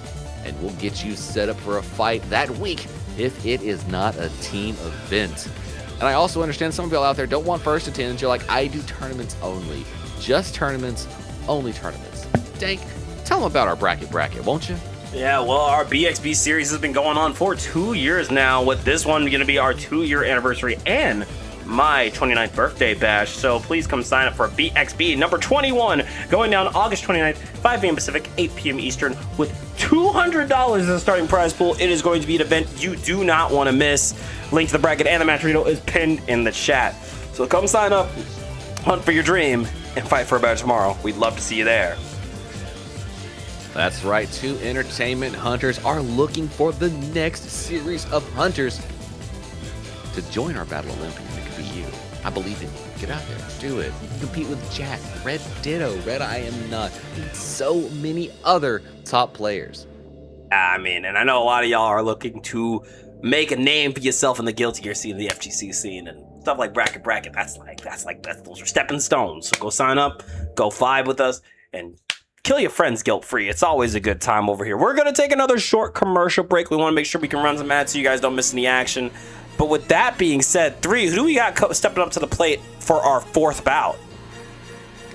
Speaker 2: and we'll get you set up for a fight that week if it is not a team event. And I also understand some of y'all out there don't want first attendance. You're like, I do tournaments only. Just tournaments, only tournaments. Dank, tell them about our bracket, won't you?
Speaker 1: Yeah, well, our BXB series has been going on for 2 years now, with this one going to be our 2-year anniversary and my 29th birthday bash. So please come sign up for BXB number 21, going down August 29th, 5 p.m. Pacific, 8 p.m. Eastern, with $200 as a starting prize pool. It is going to be an event you do not want to miss. Link to the bracket and the match riddle is pinned in the chat. So come sign up, hunt for your dream, and fight for a better tomorrow. We'd love to see you there.
Speaker 2: That's right, 2 entertainment hunters are looking for the next series of hunters to join our Battle Olympian. It could be you. I believe in you. Get out there, do it. You can compete with Jack, Red Ditto, Red I Am Not, and so many other top players.
Speaker 1: I mean, and I know a lot of y'all are looking to make a name for yourself in the Guilty Gear scene, the FGC scene, and stuff like bracket. Those are stepping stones. So go sign up, go vibe with us, and kill your friends guilt-free. It's always a good time over here. We're going to take another short commercial break. We want to make sure we can run some ads so you guys don't miss any action. But with that being said, 3, who do we got stepping up to the plate for our 4th bout?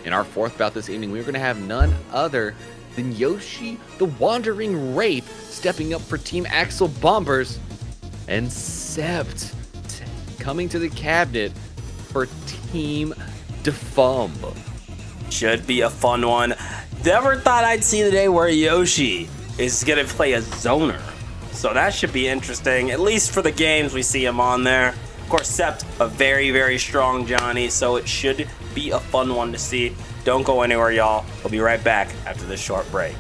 Speaker 2: In our 4th bout this evening, we're going to have none other than Yoshi the Wandering Wraith stepping up for Team Axel Bombers, and Sept coming to the cabinet for Team Defum.
Speaker 1: Should be a fun one. Never thought I'd see the day where Yoshi is going to play a zoner. So that should be interesting, at least for the games we see him on there. Of course, Sept, a very, very strong Johnny, so it should be a fun one to see. Don't go anywhere, y'all. We'll be right back after this short break.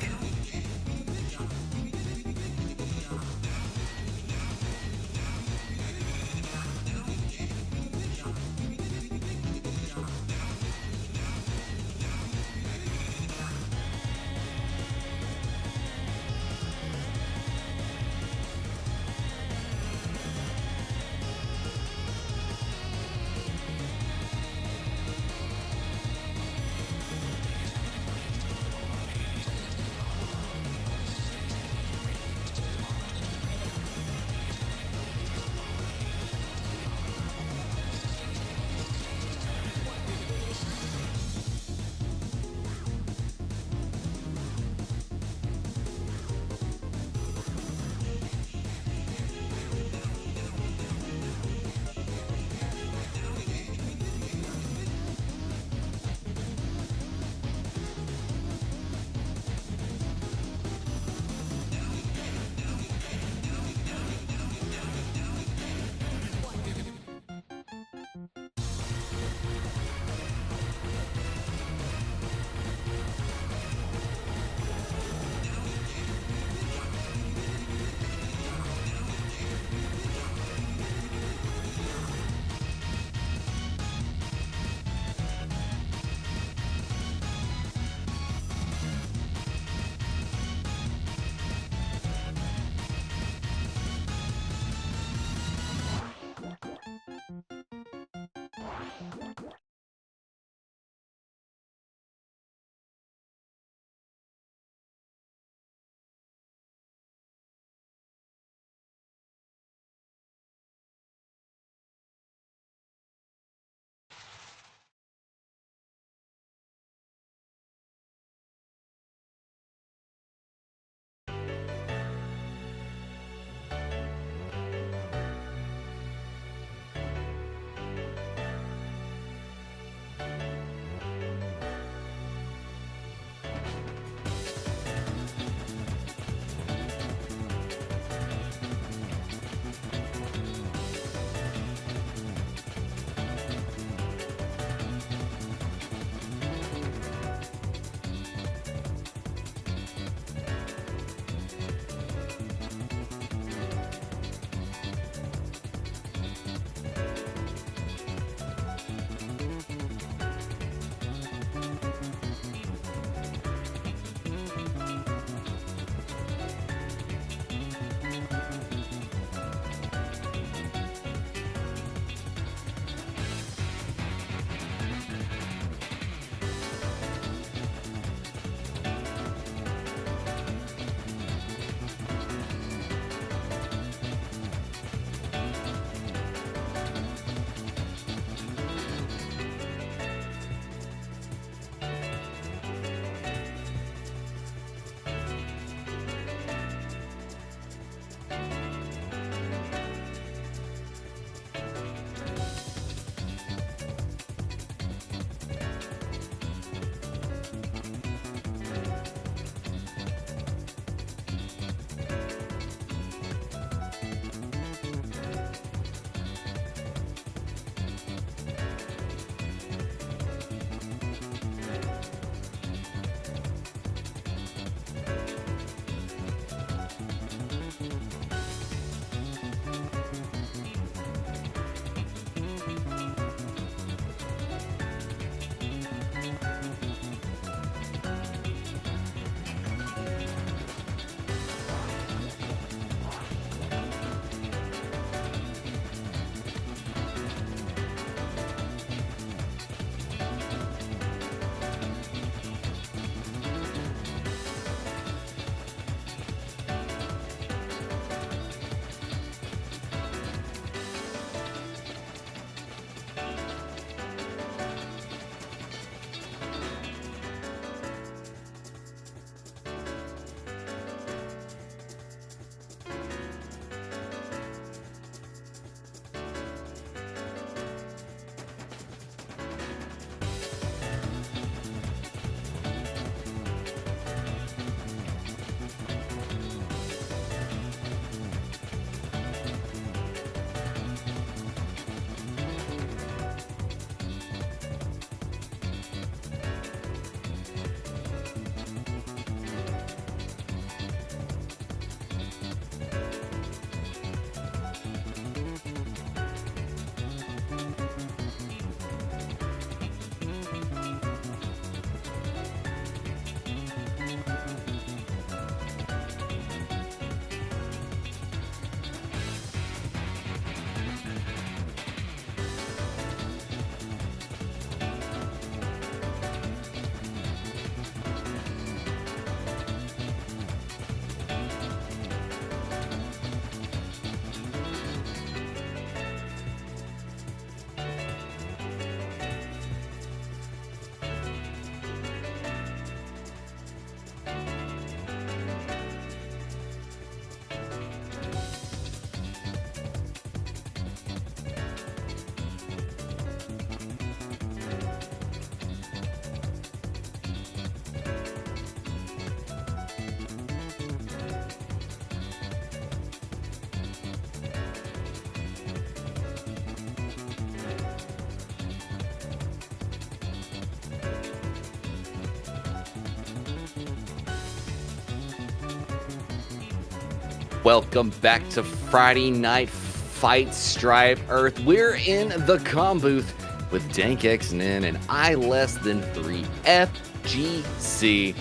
Speaker 2: Welcome back to Friday Night Fight Strive Earth. We're in the comm booth with DankXN and I Less Than 3 FGC.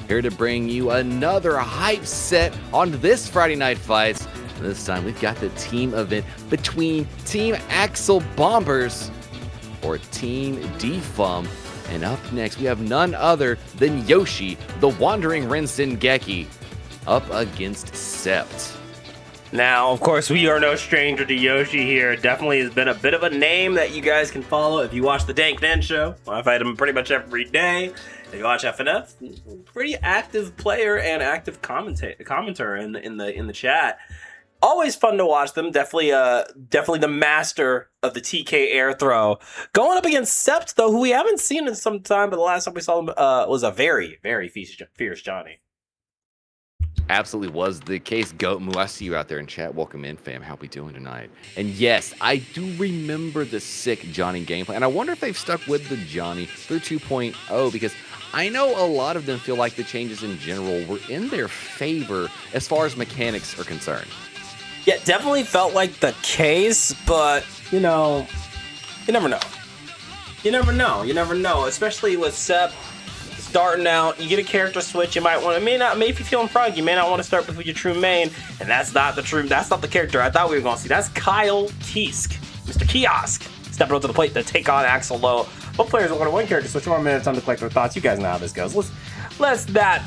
Speaker 2: Here to bring you another hype set on this Friday Night Fights. This time we've got the team event between Team Axel Bombers or Team Defum. And up next we have none other than Yoshi, the Wandering Rensengeki, up against Sept.
Speaker 1: Now, of course, we are no stranger to Yoshi here. Definitely has been a bit of a name that you guys can follow if you watch the Dank Nen show. I fight him pretty much every day. If you watch FNF, pretty active player and active commenter in the chat. Always fun to watch them. Definitely the master of the TK air throw. Going up against Sept, though, who we haven't seen in some time, but the last time we saw him was a very, very fierce Johnny.
Speaker 2: Absolutely was the case. Goatmoo, I see you out there in chat. Welcome in, fam. How we doing tonight? And yes, I do remember the sick Johnny gameplay, and I wonder if they've stuck with the Johnny through 2.0 because I know a lot of them feel like the changes in general were in their favor as far as mechanics are concerned.
Speaker 1: Yeah, definitely felt like the case, but you know, you never know. You never know, especially with Sept starting out. You get a character switch, you might want to, maybe if you're feeling froggy, you may not want to start with your true main, and that's not the character I thought we were going to see. That's Kyle Kiesk, Mr. Kiosk, stepping up to the plate to take on Axel Low. Both players will go to one character switch, 1 minute time to collect their thoughts. You guys know how this goes. Let's not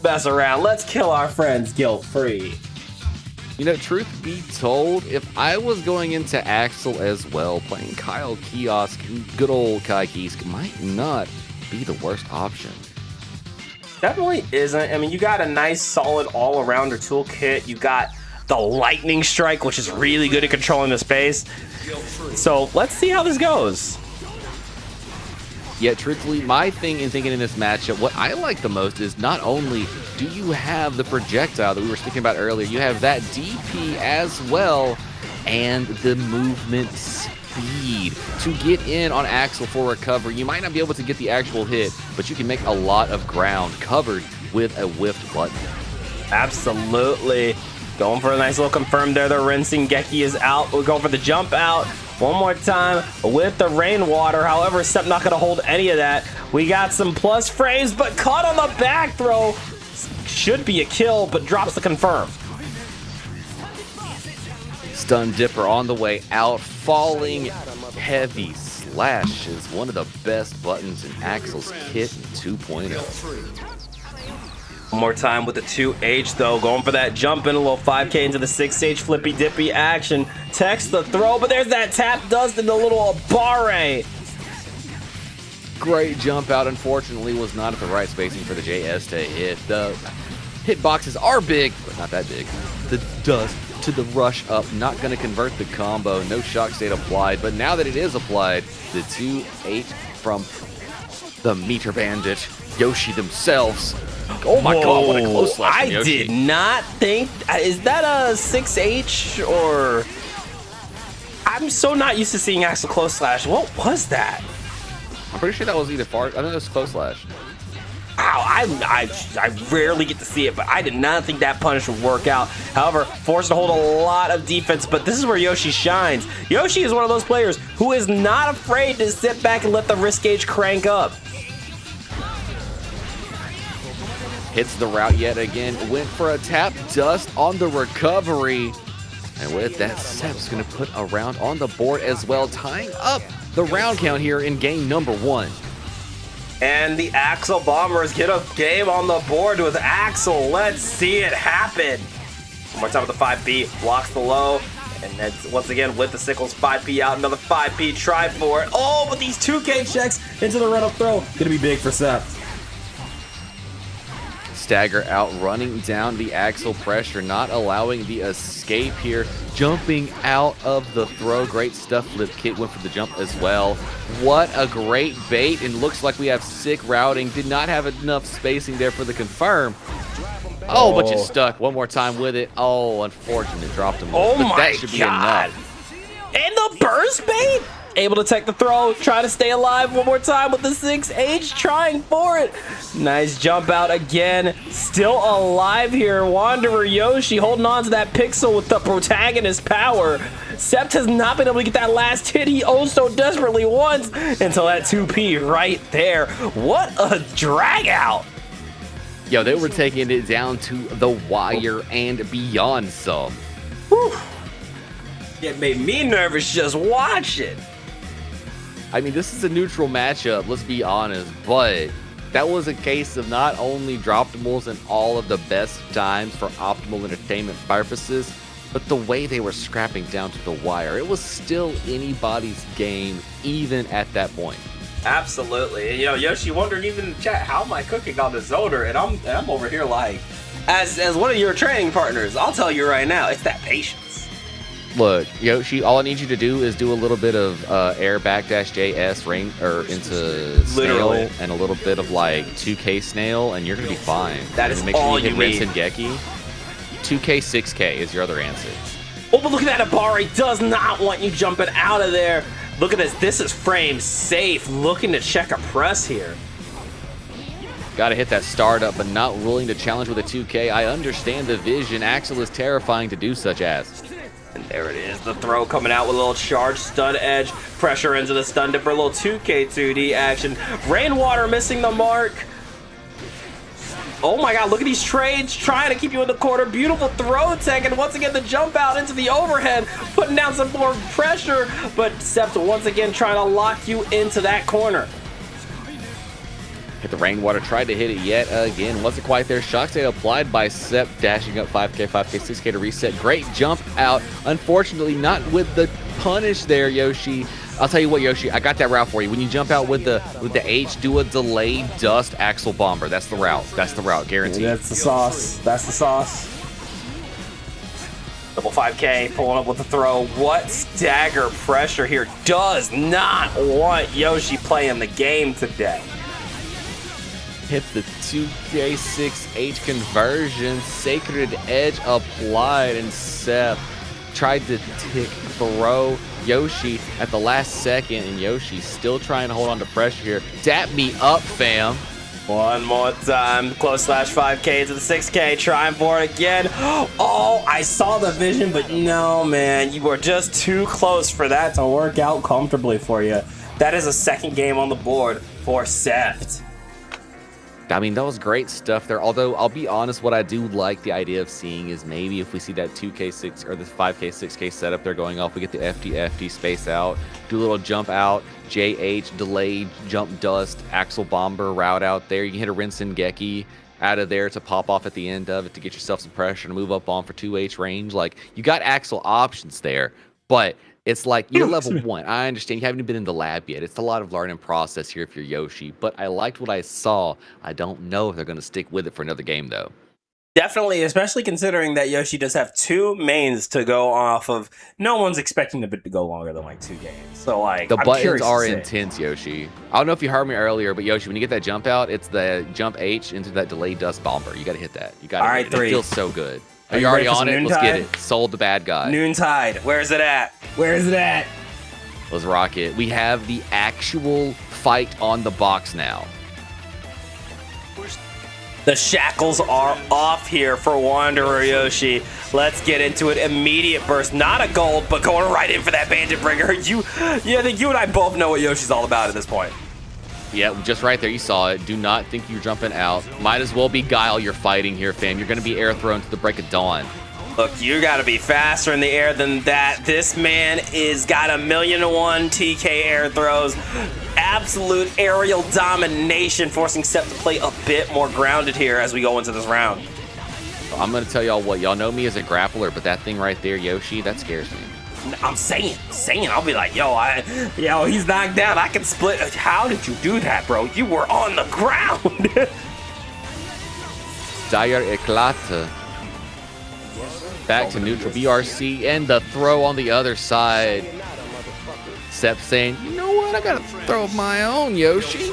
Speaker 1: mess around. Let's kill our friends guilt-free.
Speaker 2: You know, truth be told, if I was going into Axel as well, playing Kyle Kiosk, good old Kai Kiesk, might not be the worst option.
Speaker 1: Definitely isn't. I mean, you got a nice, solid all-arounder toolkit. You got the Lightning Strike, which is really good at controlling the space. So let's see how this goes.
Speaker 2: Yeah, truthfully, my thing in thinking in this matchup, what I like the most is not only do you have the projectile that we were speaking about earlier, you have that DP as well, and the movement speed to get in on Axel for recovery. You might not be able to get the actual hit, but you can make a lot of ground covered with a whiffed button.
Speaker 1: Absolutely. Going for a nice little confirm there. The Rensengeki is out. We're going for the jump out. One more time with the rainwater. However, Sept not going to hold any of that. We got some plus frames, but caught on the back throw. Should be a kill, but drops the confirm.
Speaker 2: Stun Dipper on the way out. Falling heavy slash is one of the best buttons in Axel's kit in 2.0.
Speaker 1: One more time with the 2H though, going for that jump in, a little 5K into the 6H flippy dippy action. Text the throw, but there's that tap dust in the little barre.
Speaker 2: Great jump out, unfortunately was not at the right spacing for the JS to hit. The hitboxes are big, but not that big. The dust to the rush up, not going to convert the combo. No shock state applied, but now that it is applied, the 2H from the Meter Bandit, Yoshi themselves. Oh my god, what a close slash from Yoshi.
Speaker 1: I did not think, is that a 6H or? I'm so not used to seeing Axel close slash. What was that?
Speaker 2: I'm pretty sure that was either far, I think it was close slash.
Speaker 1: Ow, I rarely get to see it, but I did not think that punish would work out. However, forced to hold a lot of defense, but this is where Yoshi shines. Yoshi is one of those players who is not afraid to sit back and let the risk gauge crank up.
Speaker 2: Hits the route yet again, went for a tap dust on the recovery. And with that, Sept's going to put a round on the board as well, tying up the round count here in game number 1.
Speaker 1: And the Axel Bombers get a game on the board with Axel. Let's see it happen. One more time with the 5P, blocks the low. And then once again with the Sickles 5P out, another 5P, try for it. Oh, but these 2K checks into the run-up throw. Gonna be big for Sept.
Speaker 2: Stagger out, running down the Axel pressure, not allowing the escape here. Jumping out of the throw. Great stuff. Flip Kit went for the jump as well. What a great bait, and looks like we have sick routing. Did not have enough spacing there for the confirm. Oh, but you stuck one more time with it. Oh, unfortunate. Dropped him off.
Speaker 1: Oh
Speaker 2: but
Speaker 1: my
Speaker 2: that should be
Speaker 1: god.
Speaker 2: enough.
Speaker 1: And the burst bait? able to take the throw, try to stay alive one more time with the 6H, trying for it. Nice jump out again, still alive here. Wanderer Yoshi holding on to that pixel with the protagonist power. Sept has not been able to get that last hit he oh so desperately wants until that 2P right there. What a drag out.
Speaker 2: Yo, they were taking it down to the wire and beyond some.
Speaker 1: Whew. It made me nervous just watch it.
Speaker 2: I mean, this is a neutral matchup, let's be honest, but that was a case of not only Droptimals in all of the best times for optimal entertainment purposes, but the way they were scrapping down to the wire. It was still anybody's game, even at that point.
Speaker 1: Absolutely. And, you know, Yoshi wondering even in the chat, how am I cooking on the Zoder? And I'm over here like, as one of your training partners, I'll tell you right now, it's that patience.
Speaker 2: Look, Yoshi, all I need you to do is do a little bit of air backdash JS ring or into snail
Speaker 1: Literally.
Speaker 2: and a little bit of like 2K snail, and you're gonna be fine.
Speaker 1: That
Speaker 2: And
Speaker 1: is
Speaker 2: make sure
Speaker 1: all
Speaker 2: you hit
Speaker 1: you
Speaker 2: Rinse
Speaker 1: need.
Speaker 2: and Geki. 2K, 6K is your other answer.
Speaker 1: Oh, but look at that. Abari does not want you jumping out of there. Look at this. This is frame safe. Looking to check a press here.
Speaker 2: Got to hit that startup, but not willing to challenge with a 2K. I understand the vision. Axel is terrifying to do such as.
Speaker 1: And there it is. The throw coming out with a little charge stun edge. Pressure into the stun dipper. A little 2K 2D action. Rainwater missing the mark. Oh my god, look at these trades trying to keep you in the corner. Beautiful throw tech, and once again the jump out into the overhead, putting down some more pressure, but Sept once again trying to lock you into that corner.
Speaker 2: Hit the rainwater, tried to hit it yet again. Wasn't quite there. Shock state applied by Sept, dashing up 5K, 5K, 6K to reset. Great jump out. Unfortunately, not with the punish there, Yoshi. I'll tell you what, Yoshi, I got that route for you. When you jump out with the H, do a delayed dust Axel bomber. That's the route. That's the route, guaranteed.
Speaker 3: That's the sauce. That's the sauce.
Speaker 1: Double 5K, pulling up with the throw. What stagger pressure here. Does not want Yoshi playing the game today.
Speaker 2: Hit the 2K6H conversion. Sacred Edge applied, and Sept tried to tick throw Yoshi at the last second, and Yoshi still trying to hold on to pressure here. Dap me up, fam.
Speaker 1: One more time. Close slash 5K to the 6K. Trying for it again. Oh, I saw the vision, but no, man. You were just too close for that to work out comfortably for you. That is a second game on the board for Sept.
Speaker 2: I mean, that was great stuff there. Although, I'll be honest, what I do like the idea of seeing is maybe if we see that 2K6 or the 5K, 6K setup they're going off, we get the FD space out, do a little jump out, JH, delayed, jump dust, Axel bomber route out there. You can hit a Rinse and Geki out of there to pop off at the end of it to get yourself some pressure to move up on for 2H range. Like, you got Axel options there, but it's like you're level 1. I understand you haven't even been in the lab yet. It's a lot of learning process here if you're Yoshi, but I liked what I saw. I don't know if they're going to stick with it for another game, though.
Speaker 1: Definitely, especially considering that Yoshi does have 2 mains to go off of. No one's expecting the bit to go longer than like 2 games. So like,
Speaker 2: The
Speaker 1: I'm
Speaker 2: buttons
Speaker 1: curious to
Speaker 2: are
Speaker 1: see.
Speaker 2: intense, Yoshi. I don't know if you heard me earlier, but Yoshi, when you get that jump out, it's the jump H into that delayed dust bomber. You got to hit that. You got to
Speaker 1: All
Speaker 2: hit
Speaker 1: right,
Speaker 2: it.
Speaker 1: 3.
Speaker 2: It feels so good.
Speaker 1: Are
Speaker 2: Are
Speaker 1: you
Speaker 2: you already
Speaker 1: ready for
Speaker 2: on
Speaker 1: some
Speaker 2: it? Let's get
Speaker 1: Noontide?
Speaker 2: it. Sold the bad guy.
Speaker 1: Noontide, where's it at?
Speaker 3: Where is it at?
Speaker 2: Let's rock it. We have the actual fight on the box now.
Speaker 1: The shackles are off here for Wanderer Yoshi. Let's get into it. Immediate burst, not a gold, but going right in for that Bandit Bringer. I think you and I both know what Yoshi's all about at this point.
Speaker 2: Yeah, just right there. You saw it. Do not think you're jumping out. Might as well be Guile you're fighting here, fam. You're going to be air thrown to the break of dawn.
Speaker 1: Look, you got to be faster in the air than that. This man is got 1,000,001 TK air throws. Absolute aerial domination, forcing Sept to play a bit more grounded here as we go into this round.
Speaker 2: I'm going to tell y'all what. Y'all know me as a grappler, but that thing right there, Yoshi, that scares me.
Speaker 1: I'm saying, I'll be like, yo, he's knocked down. I can split. How did you do that, bro? You were on the ground.
Speaker 2: Dire Eclate. Back to neutral BRC and the throw on the other side. Sept saying, you know what? I got to throw my own, Yoshi.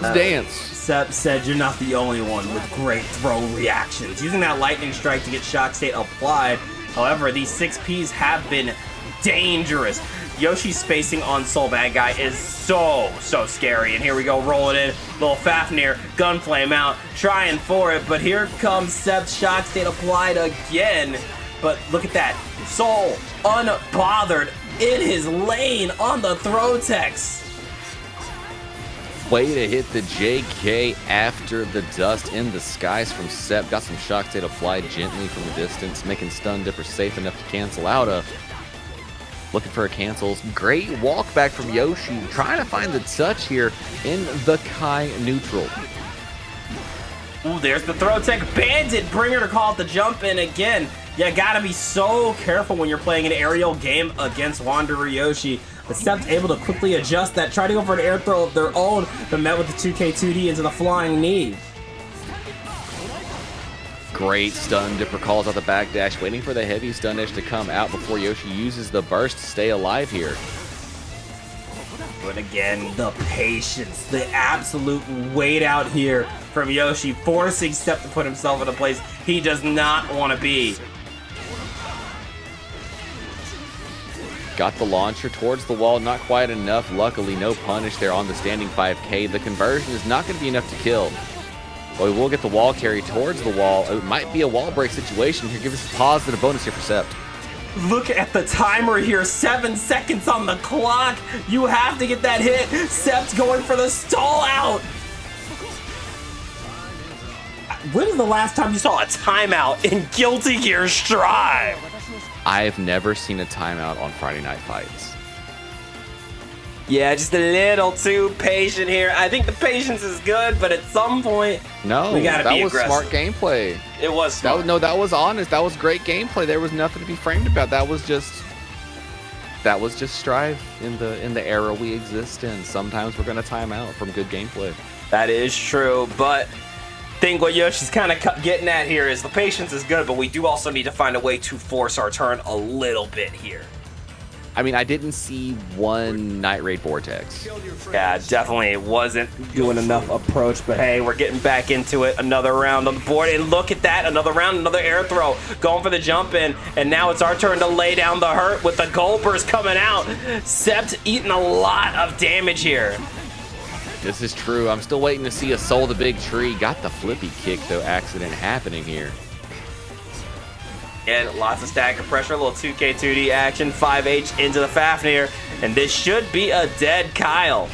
Speaker 2: Let's dance.
Speaker 1: Sept said you're not the only one with great throw reactions. Using that lightning strike to get shock state applied. However, these 6Ps have been dangerous. Yoshi's spacing on Soul Bad Guy is so scary. And here we go, rolling in. Little Fafnir, Gunflame out, trying for it. But here comes Seth's Shock State applied again. But look at that. Soul, unbothered, in his lane on the throw text.
Speaker 2: Way to hit the JK after the dust in the skies from Sepp. Got some Shock State applied gently from the distance, making Stun Dipper safe enough to cancel out of. Looking for a cancels. Great walk back from Yoshi. Trying to find the touch here in the Kai neutral.
Speaker 1: Ooh, there's the throw tech. Bandit, bring her to call it the jump in again. You gotta be so careful when you're playing an aerial game against Wanderer Yoshi. But Sepp's able to quickly adjust that, try to go for an air throw of their own, but met with the 2K2D into the flying knee.
Speaker 2: Great Stun Dipper calls out the backdash, waiting for the heavy stun edge to come out before Yoshi uses the burst to stay alive here.
Speaker 1: But again, the patience, the absolute wait out here from Yoshi, forcing Sepp to put himself in a place he does not want to be.
Speaker 2: Got the launcher towards the wall, not quite enough. Luckily, no punish there on the standing 5K. The conversion is not going to be enough to kill. But we will get the wall carry towards the wall. It might be a wall break situation here. Give us a positive bonus here for Sepp.
Speaker 1: Look at the timer here, 7 seconds on the clock. You have to get that hit. Sepp's going for the stall out. When is the last time you saw a timeout in Guilty Gear Strive?
Speaker 2: I've never seen a timeout on Friday Night Fights.
Speaker 1: Yeah, just a little too patient here. I think the patience is good, but at some point,
Speaker 2: No,
Speaker 1: we gotta
Speaker 2: that
Speaker 1: be
Speaker 2: was
Speaker 1: aggressive.
Speaker 2: smart gameplay.
Speaker 1: It was
Speaker 2: That
Speaker 1: smart.
Speaker 2: was, no, that was honest. That was great gameplay. There was nothing to be framed about. That was just Strive in the era we exist in. Sometimes we're gonna time out from good gameplay.
Speaker 1: That is true, but I think what Yoshi's kind of getting at here is the patience is good, but we do also need to find a way to force our turn a little bit here.
Speaker 2: I mean, I didn't see one Night Raid Vortex.
Speaker 1: Yeah, definitely wasn't doing enough approach, but hey, we're getting back into it. Another round on the board, and look at that. Another round, another air throw. Going for the jump in, and now it's our turn to lay down the hurt with the gold burst coming out. Sepp's eating a lot of damage here.
Speaker 2: This is true. I'm still waiting to see a Soul the Big Tree. Got the flippy kick, though, accident happening here.
Speaker 1: And lots of stagger pressure, a little 2K2D action, 5H into the Fafnir, and this should be a dead Kyle.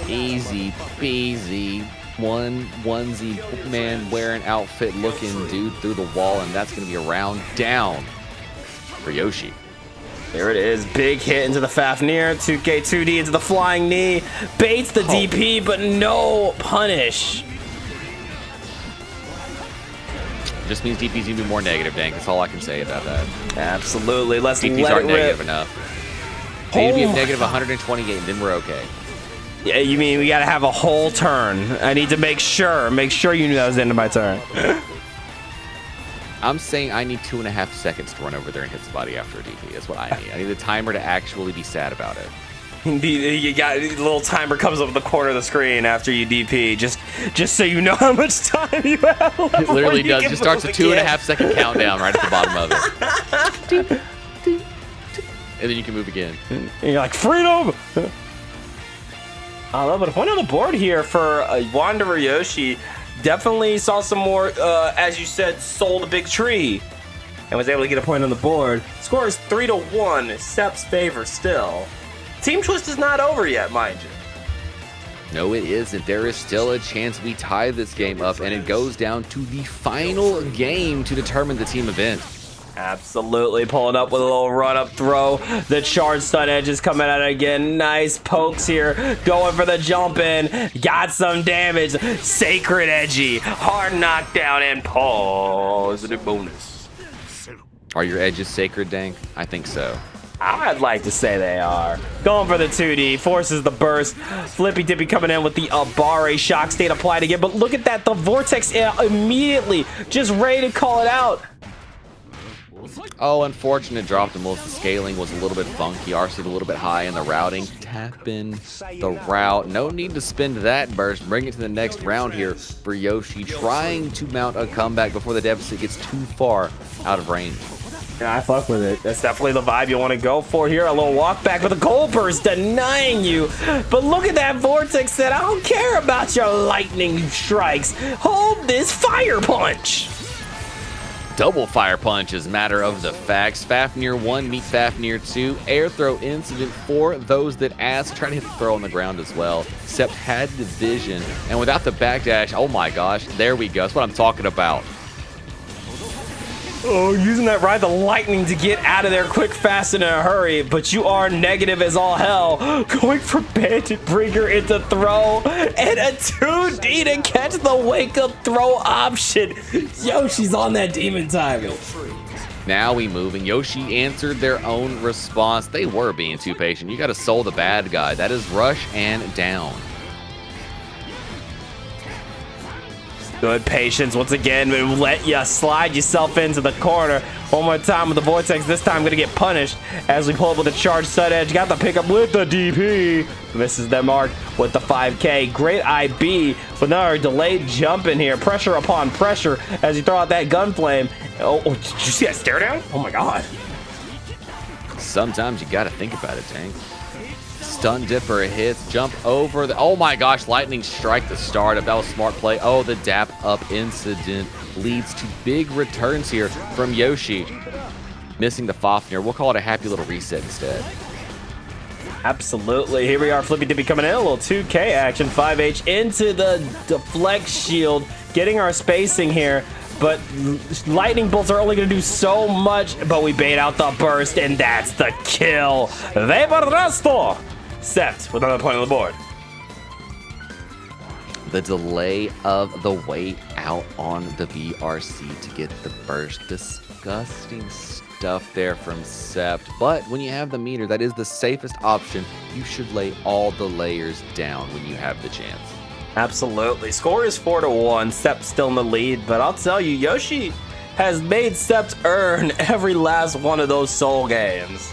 Speaker 2: Easy peasy. One onesie man wearing outfit looking dude through the wall, and that's going to be a round down for Yoshi.
Speaker 1: There it is, big hit into the Fafnir, 2K2D into the flying knee, baits the DP, but no punish.
Speaker 2: Just means DP's going to be more negative, Dank. That's all I can say about that.
Speaker 1: Absolutely, let's
Speaker 2: DPs
Speaker 1: let
Speaker 2: aren't
Speaker 1: it rip.
Speaker 2: negative enough. They need to be a negative 128, and then we're okay.
Speaker 1: Yeah, you mean we gotta have a whole turn? I need to make sure you knew that was the end of my turn.
Speaker 2: I'm saying I need 2.5 seconds to run over there and hit somebody after a DP. That's what I need. I need the timer to actually be sad about it.
Speaker 1: You got the little timer comes up in the corner of the screen after you DP, just so you know how much time you have left.
Speaker 2: It literally
Speaker 1: before you
Speaker 2: does.
Speaker 1: can
Speaker 2: Just starts a
Speaker 1: move
Speaker 2: 2.5 second countdown right at the bottom of it. And then you can move again.
Speaker 1: And you're like, freedom! I love it. A point on the board here for Wanderer Yoshi. Definitely saw some more, as you said, Soul the Big Tree. And was able to get a point on the board. Score is 3-1. Sepp's favor still. Team Twist is not over yet, mind you.
Speaker 2: No, it isn't. There is still a chance we tie this game up, and it goes down to the final game to determine the team event.
Speaker 1: Absolutely, pulling up with a little run-up throw. The charge stun edge is coming out again. Nice pokes here. Going for the jump in. Got some damage. Sacred Edgy. Hard knockdown and positive bonus.
Speaker 2: Are your edges sacred, Dank? I think so.
Speaker 1: I'd like to say they are. Going for the 2D, forces the burst. Flippy Dippy coming in with the Abare shock state applied again. But look at that, the Vortex immediately just ready to call it out.
Speaker 2: Oh, unfortunate dropped him. The scaling was a little bit funky. RC'd a little bit high in the routing. Tap in the route. No need to spend that burst. Bring it to the next round here for Yoshi. Trying to mount a comeback before the deficit gets too far out of range.
Speaker 3: Yeah, I fuck with it.
Speaker 1: That's definitely the vibe you want to go for here. A little walk back with a gold burst denying you. But look at that Vortex said, I don't care about your lightning strikes. Hold this fire punch.
Speaker 2: Double fire punch is matter of the facts. Fafnir 1 meets Fafnir 2. Air throw incident for those that ask. Try to hit the throw on the ground as well. Sept had the vision. And without the backdash, oh my gosh, there we go. That's what I'm talking about.
Speaker 1: Oh, using that ride the lightning to get out of there quick, fast, and in a hurry. But you are negative as all hell. Going for Bandit Bringer into throw and a 2D to catch the wake up throw option.
Speaker 3: Yoshi's on that demon time.
Speaker 2: Now we move, and Yoshi answered their own response. They were being too patient. You got to soul the bad guy. That is rush and down.
Speaker 1: Good patience once again. We'll let you slide yourself into the corner. One more time with the Vortex. This time going to get punished as we pull up with a charge stud edge. Got the pickup with the DP. Misses the mark with the 5K. Great IB with another delayed jump in here. Pressure upon pressure as you throw out that gun flame. Oh, did you see that stare down? Oh my god.
Speaker 2: Sometimes you got to think about it, Tank. Stun Dipper hits, jump over the, oh my gosh, lightning strike the startup. That was smart play. Oh, the dap up incident leads to big returns here from Yoshi. Missing the Fafnir. We'll call it a happy little reset instead.
Speaker 1: Absolutely. Here we are, Flippy Dippy coming in. A little 2K action. 5H into the deflect shield. Getting our spacing here. But lightning bolts are only going to do so much. But we bait out the burst, and that's the kill. Vapor Resto. Sept with another point on the board.
Speaker 2: The delay of the wait out on the VRC to get the burst. Disgusting stuff there from Sept. But when you have the meter, that is the safest option. You should lay all the layers down when you have the chance.
Speaker 1: Absolutely. Score is 4-1. Sept still in the lead. But I'll tell you, Yoshi has made Sept earn every last one of those soul games.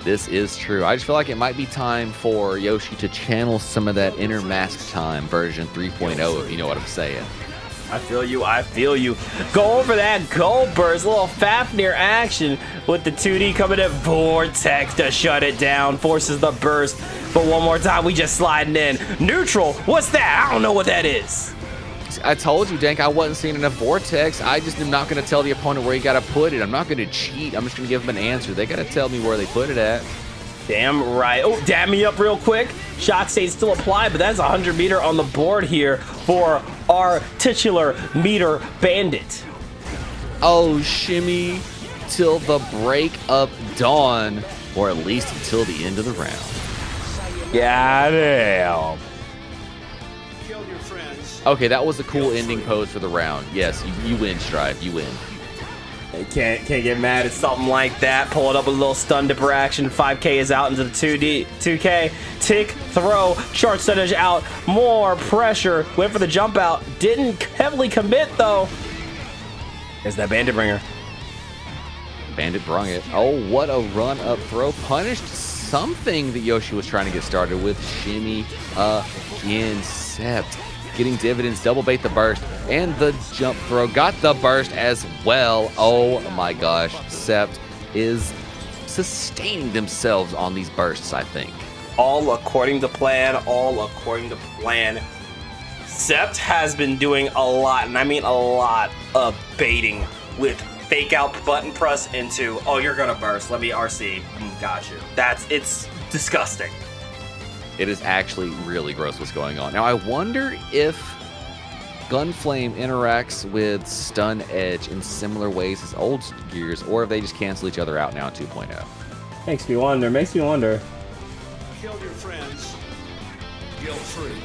Speaker 2: This is true. I just feel like it might be time for Yoshi to channel some of that inner mask time version 3.0, if you know what I'm saying.
Speaker 1: I feel you. I feel you. Go over that gold burst. A little Fafnir action with the 2D coming in. Vortex to shut it down. Forces the burst. But one more time, we just sliding in. Neutral. What's that? I don't know what that is.
Speaker 2: I told you, Dank, I wasn't seeing enough Vortex. I just am not going to tell the opponent where you got to put it. I'm not going to cheat. I'm just going to give them an answer. They got to tell me where they put it at.
Speaker 1: Damn right. Oh, dab me up real quick. Shock state still applied, but that's 100 meter on the board here for our titular meter bandit.
Speaker 2: Oh, shimmy till the break of dawn, or at least until the end of the round.
Speaker 1: Goddamn.
Speaker 7: Kill your friends.
Speaker 2: Okay, that was a cool ending pose for the round. Yes, you win, Strive. You win.
Speaker 1: Can't get mad at something like that. Pull it up with a little stun dipper action. 5K is out into the 2K. Tick, throw, short stuntage out. More pressure. Went for the jump out. Didn't heavily commit though. There's that bandit bringer.
Speaker 2: Bandit brung it. Oh, what a run up throw. Punished something that Yoshi was trying to get started with. Shimmy again. Sept getting dividends, double bait the burst, and the jump throw. Got the burst as well. Oh my gosh. Sept is sustaining themselves on these bursts, I think.
Speaker 1: All according to plan. All according to plan. Sept has been doing a lot, and I mean a lot, of baiting with fake out button press into, oh, you're gonna burst. Let me RC. Got you. It's disgusting.
Speaker 2: It is actually really gross what's going on. Now, I wonder if Gunflame interacts with Stun Edge in similar ways as old Gears, or if they just cancel each other out now in 2.0.
Speaker 3: Makes me wonder.
Speaker 7: Kill your friends. Guilt-free.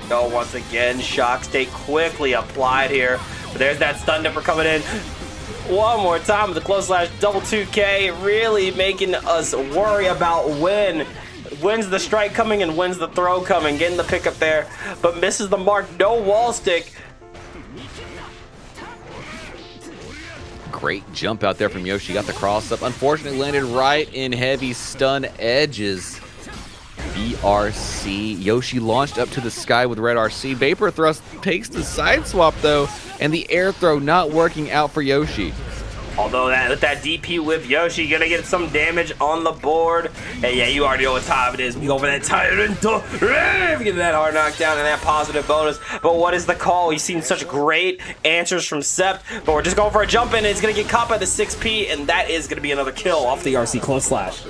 Speaker 1: No, once again, shock state quickly applied here. But there's that stun dipper coming in. One more time with the close slash double 2K, really making us worry about when's the strike coming and when's the throw coming. Getting the pickup there, but misses the mark. No wall stick.
Speaker 2: Great jump out there from Yoshi. Got the cross up. Unfortunately, landed right in heavy stun edges. VRC. Yoshi launched up to the sky with red RC. Vapor Thrust takes the side swap though, and the air throw not working out for Yoshi.
Speaker 1: Although with that DP whip, Yoshi gonna get some damage on the board. And yeah, you already know what time it is. We go for that Tyrant Rev, get that hard knockdown and that positive bonus. But what is the call? We've seen such great answers from Sept, but we're just going for a jump in. And it's gonna get caught by the 6P, and that is gonna be another kill off the RC close slash.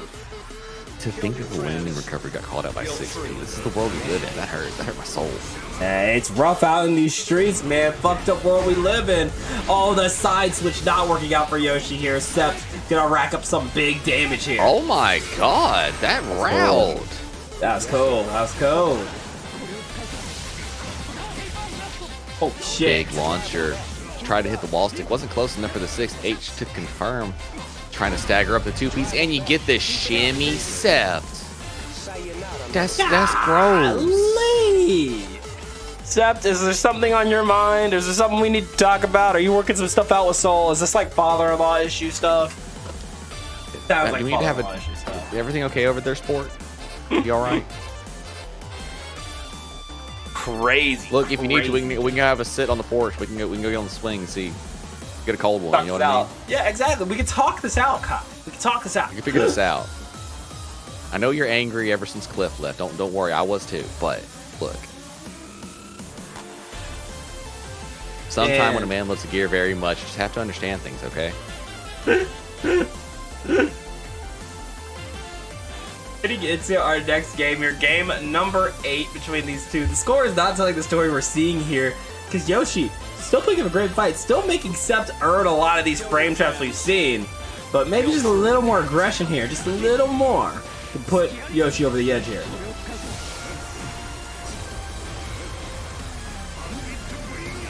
Speaker 2: To think of the landing recovery got called out by 6P. This is the world we live in. That hurt. That hurt my soul.
Speaker 3: Hey, it's rough out in these streets, man. Fucked up world we live in. Oh, the side switch not working out for Yoshi here. Sept gonna rack up some big damage here.
Speaker 2: Oh my god, that route.
Speaker 3: That was cool. That was cool. Oh, shit.
Speaker 2: Big launcher. Tried to hit the wall stick. Wasn't close enough for the 6H to confirm. Trying to stagger up the 2Ps, and you get the shimmy Sept. That's gross.
Speaker 3: Golly.
Speaker 1: Sept, is there something on your mind? Is there something we need to talk about? Are you working some stuff out with Soul? Is this like father-in-law issue stuff? It sounds like
Speaker 2: Do we need to have
Speaker 1: father-in-law issue stuff.
Speaker 2: everything okay over there, sport? You all right?
Speaker 1: Crazy.
Speaker 2: Look, if you need to, we can have a sit on the porch. We can go get on the swing and see. Get a cold one.
Speaker 1: Talk
Speaker 2: You know
Speaker 1: this
Speaker 2: what I
Speaker 1: out.
Speaker 2: mean?
Speaker 1: Yeah, exactly. We can talk this out, Kyle. We can talk this out.
Speaker 2: We can figure this out. I know you're angry ever since Cliff left. Don't worry, I was too. But look, sometime when a man loves the gear very much, you just have to understand things, okay?
Speaker 1: Getting into our next game here, game number 8 between these two. The score is not telling the story we're seeing here, because Yoshi still picking a great fight, still making Sept earn a lot of these frame traps we've seen, but maybe just a little more aggression here, just a little more to put Yoshi over the edge here.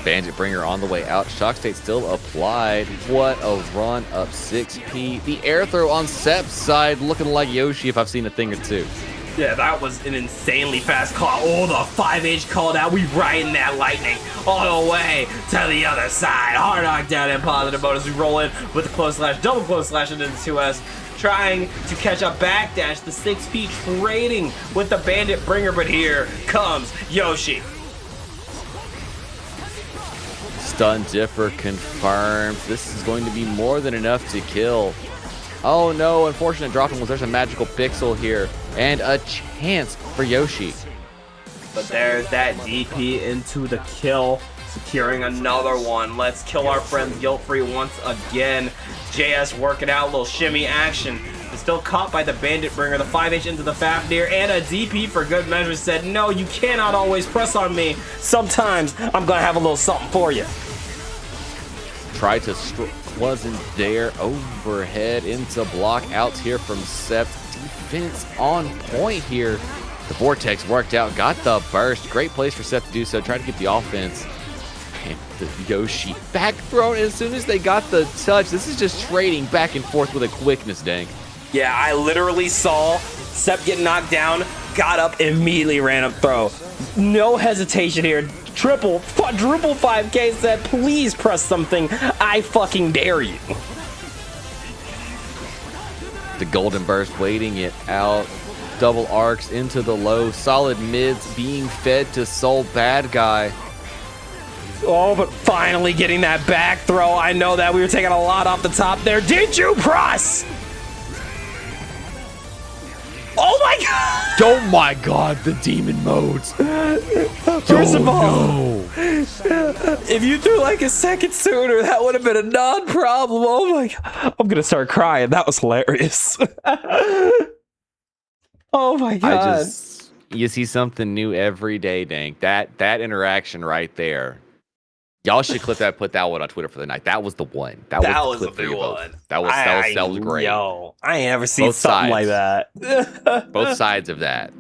Speaker 2: Bandit Bringer on the way out. Shock State still applied. What a run up 6P. The air throw on Sept's side looking like Yoshi if I've seen a thing or two.
Speaker 1: Yeah, that was an insanely fast call. Oh, the 5H called out. We riding that lightning all the way to the other side. Hard knockdown and positive bonus. We roll in with the close slash, double close slash into the 2S. Trying to catch a backdash. The 6P trading with the Bandit Bringer, but here comes Yoshi.
Speaker 2: Stun Differ confirmed. This is going to be more than enough to kill. Oh no, unfortunate dropping was there's a magical pixel here and a chance for Yoshi.
Speaker 1: But there's that DP into the kill, securing another one. Let's kill our friends guilt-free once again. JS working out a little shimmy action. But still caught by the Bandit Bringer. The 5H into the Fafnir and a DP for good measure said, no, you cannot always press on me. Sometimes I'm gonna have a little something for you.
Speaker 2: Tried to wasn't there. Overhead into block outs here from Sept. Defense on point here. The Vortex worked out, got the burst. Great place for Sept to do so. Tried to get the offense. And the Yoshi back thrown as soon as they got the touch. This is just trading back and forth with a quickness, Dank.
Speaker 1: Yeah, I literally saw Sept get knocked down, got up, immediately ran up throw. No hesitation here. Quadruple 5K said, please press something. I fucking dare you.
Speaker 2: The Golden Burst waiting it out. Double arcs into the low. Solid mids being fed to Soul Bad Guy.
Speaker 1: Oh, but finally getting that back throw. I know that we were taking a lot off the top there. Did you press? Oh my god!
Speaker 2: Oh my god, the demon modes.
Speaker 1: First of all, if you threw like a second sooner, that would have been a non-problem. Oh my god. I'm gonna start crying. That was hilarious. Oh my god.
Speaker 2: You see something new every day, Dank. That interaction right there. Y'all should clip that, put that one on Twitter for the night. That was the one. That was the clip
Speaker 1: a
Speaker 2: for
Speaker 1: big
Speaker 2: you both.
Speaker 1: one.
Speaker 2: That was great.
Speaker 1: Yo, I ain't ever seen
Speaker 2: Both
Speaker 1: something like
Speaker 2: sides.
Speaker 1: that.
Speaker 2: Both sides of that.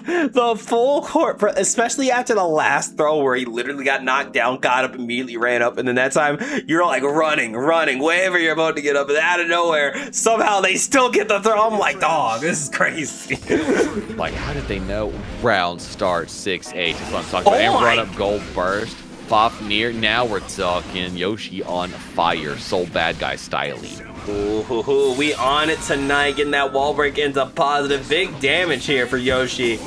Speaker 1: The full court, especially after the last throw where he literally got knocked down, got up, immediately ran up, and then that time you're like running, wherever you're about to get up, and out of nowhere, somehow they still get the throw. I'm like, dog, this is crazy.
Speaker 2: Like, how did they know? Round start 6-8 is what I'm talking about. And run up gold burst. Fafnir. Now we're talking Yoshi on fire. Soul Bad Guy styling.
Speaker 1: Ooh, we on it tonight, getting that wall break into positive. Big damage here for Yoshi.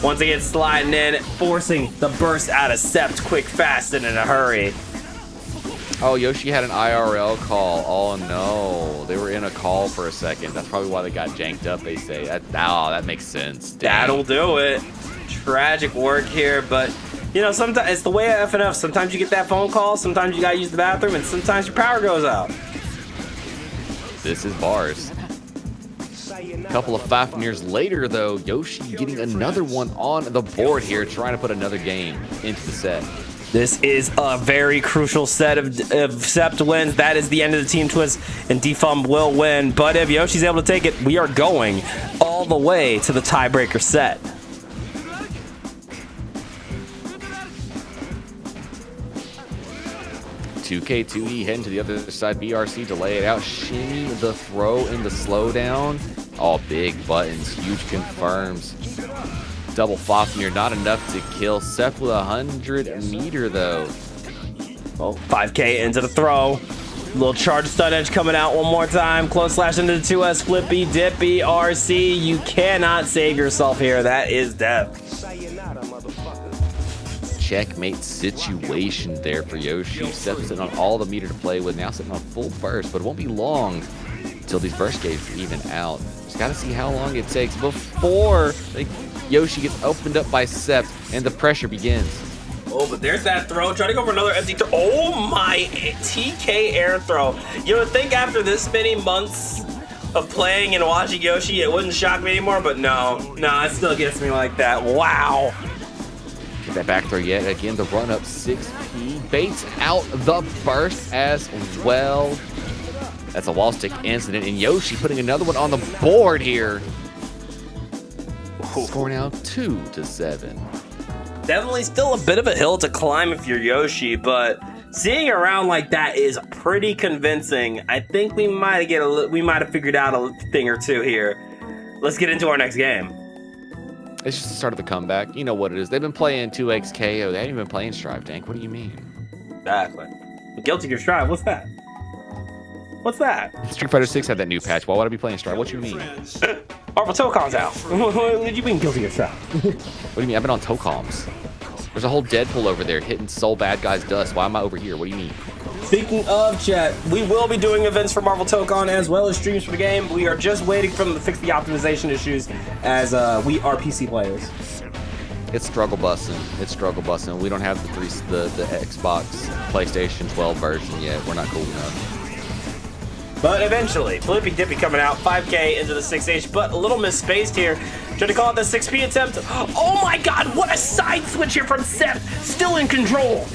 Speaker 1: Once again, sliding in, forcing the burst out of Sept quick, fast, and in a hurry.
Speaker 2: Oh, Yoshi had an IRL call. Oh no, they were in a call for a second. That's probably why they got janked up. They say that makes sense. Dang.
Speaker 1: That'll do it. Tragic work here, but you know, sometimes it's the way of FNF. Sometimes you get that phone call, sometimes you gotta use the bathroom, and sometimes your power goes out.
Speaker 2: This is bars. A couple of Fafnirs later, though, Yoshi getting another one on the board here, trying to put another game into the set.
Speaker 1: This is a very crucial set of Sept wins. That is the end of the team twist, and Defum will win. But if Yoshi's able to take it, we are going all the way to the tiebreaker set.
Speaker 2: K2E heading to the other side. BRC to lay it out. Shimmy the throw in the slowdown. All big buttons. Huge confirms. Double Fafnir, not enough to kill. Sept with 100 meter though.
Speaker 1: Well, 5K into the throw. Little charge stun edge coming out one more time. Close slash into the 2S. Flippy, Dippy, RC. You cannot save yourself here. That is death.
Speaker 2: Checkmate situation there for Yoshi. Sept sitting on all the meter to play with. Now sitting on full burst, but it won't be long until these burst games even out. Just got to see how long it takes before Yoshi gets opened up by Sept and the pressure begins.
Speaker 1: Oh, but there's that throw. Try to go for another empty throw. Oh my, TK air throw. You would think after this many months of playing and watching Yoshi, it wouldn't shock me anymore, but no, it still gets me like that. Wow.
Speaker 2: Get that back throw yet again. The run up 6P baits out the burst as well. That's a wall stick incident, and Yoshi putting another one on the board here. Score now 2-7.
Speaker 1: Definitely still a bit of a hill to climb if you're Yoshi, but seeing around like that is pretty convincing. I think we might have figured out a thing or two here. Let's get into our next game.
Speaker 2: It's just the start of the comeback. You know what it is. They've been playing 2X KO. They haven't even been playing Strive Tank. What do you mean?
Speaker 1: Exactly. Guilty Gear Strive, what's that? What's that?
Speaker 2: Street Fighter 6 had that new patch. Why would I be playing Strive? What you mean?
Speaker 1: Marvel Tocom's out. What did you mean Guilty Gear Strive?
Speaker 2: What do you mean? I've been on Tocoms. There's a whole Deadpool over there hitting Soul Bad Guy's dust. Why am I over here? What do you mean?
Speaker 1: Speaking of chat, we will be doing events for Marvel Tocon as well as streams for the game. We are just waiting for them to fix the optimization issues as we are PC players.
Speaker 2: It's struggle busting. It's struggle busting. We don't have the Xbox PlayStation 12 version yet. We're not cool enough.
Speaker 1: But eventually, Flippy Dippy coming out, 5K into the 6H, but a little misspaced here. Trying to call it the 6P attempt. Oh my god, what a side switch here from Sept, still in control.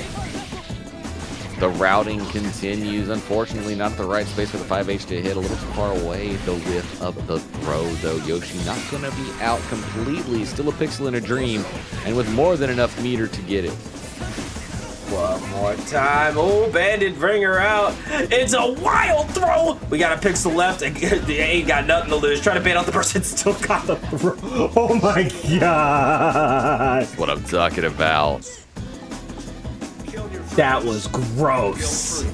Speaker 2: The routing continues. Unfortunately, not at the right space for the 5H to hit. A little too far away. The whiff of the throw, though. Yoshi not going to be out completely. Still a pixel in a dream, and with more than enough meter to get it.
Speaker 1: One more time. Oh, Bandit, bring her out. It's a wild throw. We got a pixel left. They ain't got nothing to lose. Trying to bait out the person. Still got the throw. Oh my god.
Speaker 2: That's what I'm talking about.
Speaker 1: That was gross.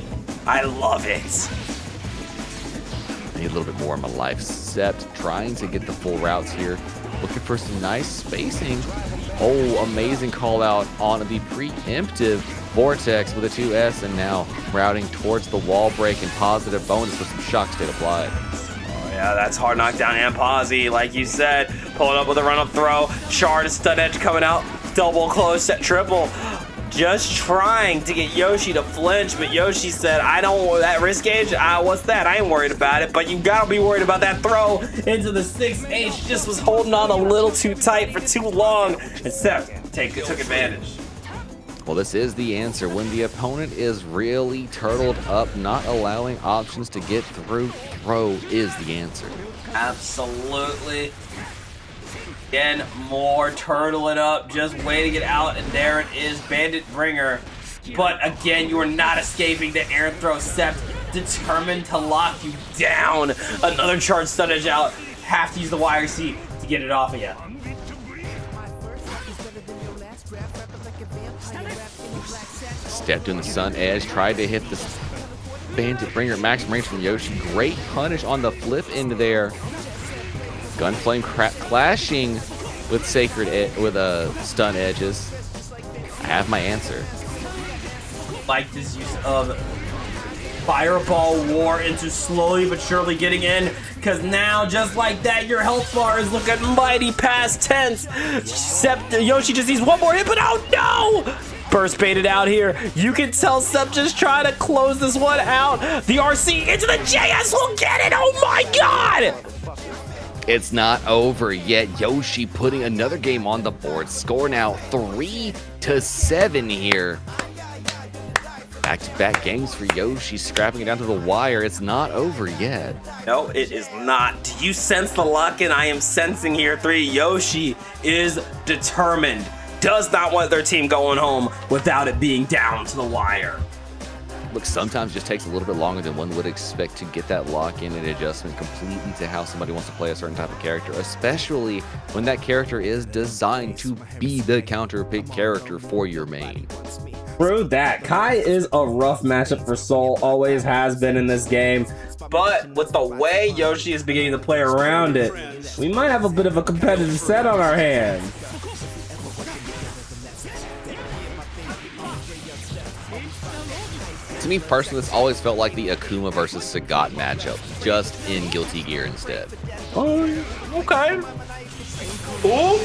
Speaker 1: I love it.
Speaker 2: I need a little bit more in my life. Sept trying to get the full routes here. Looking for some nice spacing. Oh, amazing call out on the preemptive Vortex with a 2S, and now routing towards the wall break and positive bonus with some shock state applied.
Speaker 1: Oh yeah, that's hard knockdown and Posy, like you said. Pulling up with a run-up throw. Char to stun edge coming out. Double close set triple. Just trying to get Yoshi to flinch, but Yoshi said, I don't want that risk gauge. What's that? I ain't worried about it, but you gotta be worried about that throw into the 6H. Just was holding on a little too tight for too long. And Sept took advantage.
Speaker 2: Well, this is the answer. When the opponent is really turtled up, not allowing options to get through, throw is the answer.
Speaker 1: Absolutely. Again, more turtling up, just waiting it out, and there it is, Bandit Bringer. But again, you are not escaping the air throw. Sept determined to lock you down. Another charge stun edge out. Have to use the YRC to get it off of you.
Speaker 2: Stepped in the sun edge, tried to hit the Bandit Bringer at maximum range from Yoshi. Great punish on the flip into there. Gunflame clashing with Sacred stun edges. I have my answer.
Speaker 1: Like this use of Fireball War into slowly but surely getting in, because now, just like that, your health bar is looking mighty past tense. Except Yoshi just needs one more hit, but oh no! Burst baited out here. You can tell Sep just trying to close this one out. The RC into the JS will get it. Oh my god!
Speaker 2: It's not over yet. Yoshi putting another game on the board. Score now 3-7 here. Back-to-back games for Yoshi, scrapping it down to the wire. It's not over yet.
Speaker 1: No, it is not. Do you sense the luck? And I am sensing here 3. Yoshi is determined. Does not want their team going home without it being down to the wire.
Speaker 2: Look, sometimes it just takes a little bit longer than one would expect to get that lock-in and adjustment completely to how somebody wants to play a certain type of character, especially when that character is designed to be the counter pick character for your main.
Speaker 3: True that. Kai is a rough matchup for Soul, always has been in this game. But with the way Yoshi is beginning to play around it, we might have a bit of a competitive set on our hands.
Speaker 2: To me personally, this always felt like the Akuma versus Sagat matchup, just in Guilty Gear instead.
Speaker 1: Oh, okay. Ooh.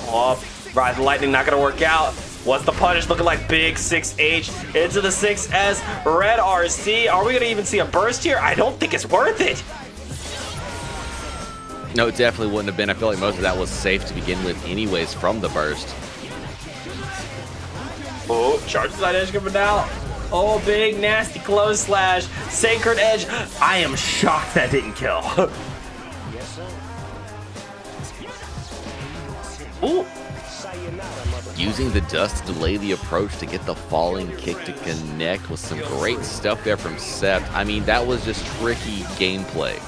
Speaker 1: Oh, Ride the Lightning not gonna work out. What's the punish looking like? Big 6H into the 6S. Red RC. Are we gonna even see a burst here? I don't think it's worth it.
Speaker 2: No, it definitely wouldn't have been. I feel like most of that was safe to begin with anyways from the burst.
Speaker 1: Oh, charge side edge coming out. Oh, big nasty close slash. Sacred Edge. I am shocked that didn't kill. Ooh.
Speaker 2: Using the dust to delay the approach to get the falling kick to connect with some great stuff there from Sept. I mean, that was just tricky gameplay.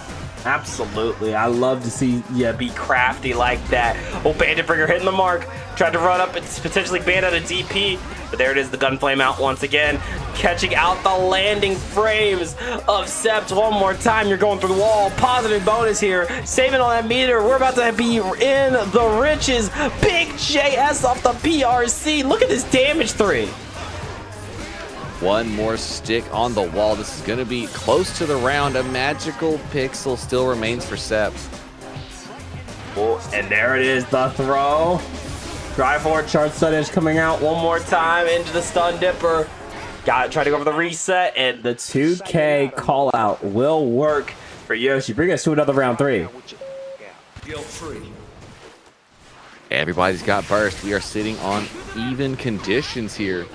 Speaker 1: Absolutely. I love to see you be crafty like that. Oh, Bandit Bringer hitting the mark. Tried to run up and potentially ban out a DP. But there it is, the Gunflame out once again. Catching out the landing frames of Sept one more time. You're going through the wall. Positive bonus here. Saving on that meter. We're about to be in the riches. Big JS off the PRC. Look at this damage 3.
Speaker 2: One more stick on the wall. This is going to be close to the round. A magical pixel still remains for Sept.
Speaker 3: Oh, and there it is, the throw. Drive forward, charge stun edge coming out one more time into the stun dipper. Got it, try to go for the reset, and the 2K call out will work for Yoshi. Bring us to another round 3.
Speaker 7: Guilt-free.
Speaker 2: Everybody's got burst. We are sitting on even conditions here.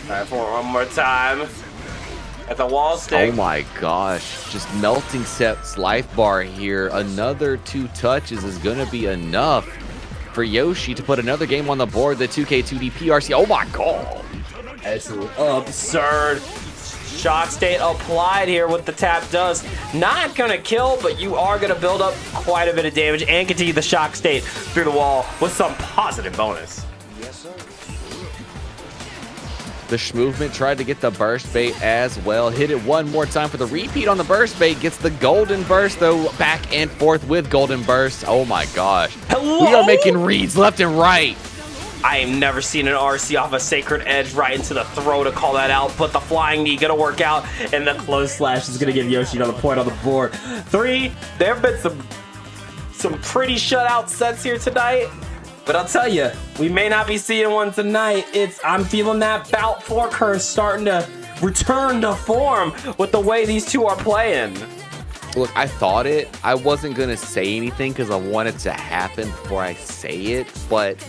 Speaker 1: Drive forward one more time. At the wall stick.
Speaker 2: Oh my gosh. Just melting Sept's life bar here. Another 2 touches is going to be enough for Yoshi to put another game on the board. The 2K2D PRC. Oh my god.
Speaker 1: That's absurd. Shock state applied here with the tap dust. Not gonna kill, but you are gonna build up quite a bit of damage and continue the shock state through the wall with some positive bonus.
Speaker 2: The Schmovement tried to get the burst bait as well. Hit it one more time for the repeat on the burst bait. Gets the golden burst, though, back and forth with golden burst. Oh my gosh.
Speaker 1: Hello?
Speaker 2: We are making reads left and right.
Speaker 1: I have never seen an RC off a Sacred Edge right into the throw to call that out, but the flying knee gonna work out, and the close slash is gonna give Yoshi another point on the board. 3, there have been some pretty shutout sets here tonight. But I'll tell you, we may not be seeing one tonight. I'm feeling that bout 4 curse starting to return to form with the way these two are playing.
Speaker 2: Look, I thought it. I wasn't going to say anything because I want it to happen before I say it. But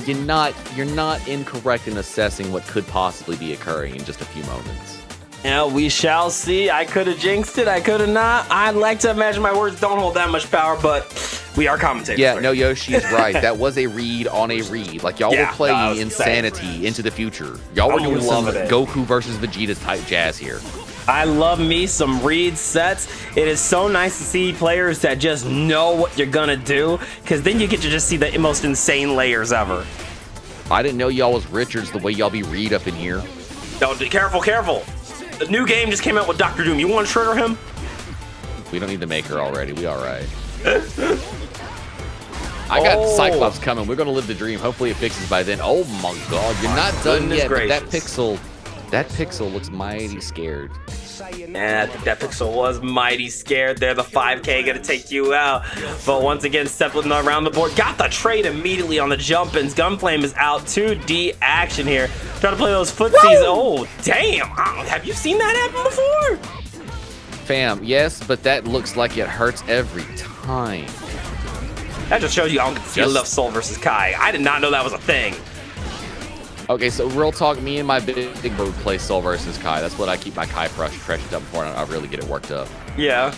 Speaker 2: you're not incorrect in assessing what could possibly be occurring in just a few moments.
Speaker 1: Yeah, we shall see. I could have jinxed it. I could have not. I'd like to imagine my words don't hold that much power, but we are commentators.
Speaker 2: Yeah, no, Yoshi's right. That was a read on a read. Like, y'all were playing Insanity
Speaker 1: insane.
Speaker 2: into the future. Y'all were doing some Goku versus Vegeta type jazz here.
Speaker 1: I love me some read sets. It is so nice to see players that just know what you're going to do, because then you get to just see the most insane layers ever.
Speaker 2: I didn't know y'all was Richards the way y'all be read up in here.
Speaker 1: No, careful, careful. The new game just came out with Dr. Doom. You want to trigger him?
Speaker 2: We don't need the maker already. We all right. I got
Speaker 1: Oh.
Speaker 2: Cyclops coming. We're gonna live the dream. Hopefully it fixes by then. Oh my God, you're not done
Speaker 1: Goodness
Speaker 2: yet. But
Speaker 1: gracious.
Speaker 2: that pixel looks mighty scared.
Speaker 1: Yeah, I think that Pixel was mighty scared there. The 5K gonna take you out. But once again, Zeppelin around the board. Got the trade immediately on the jump-ins. Gunflame is out. 2D action here. Trying to play those footsies. Oh, damn. Have you seen that happen before?
Speaker 2: Fam, yes, but that looks like it hurts every time.
Speaker 1: That just shows you I don't feel enough Soul versus Kai. I did not know that was a thing.
Speaker 2: Okay, so real talk, me and my big bro play Soul versus Kai. That's what I keep my Kai pressured up for, and I really get it worked up.
Speaker 1: Yeah.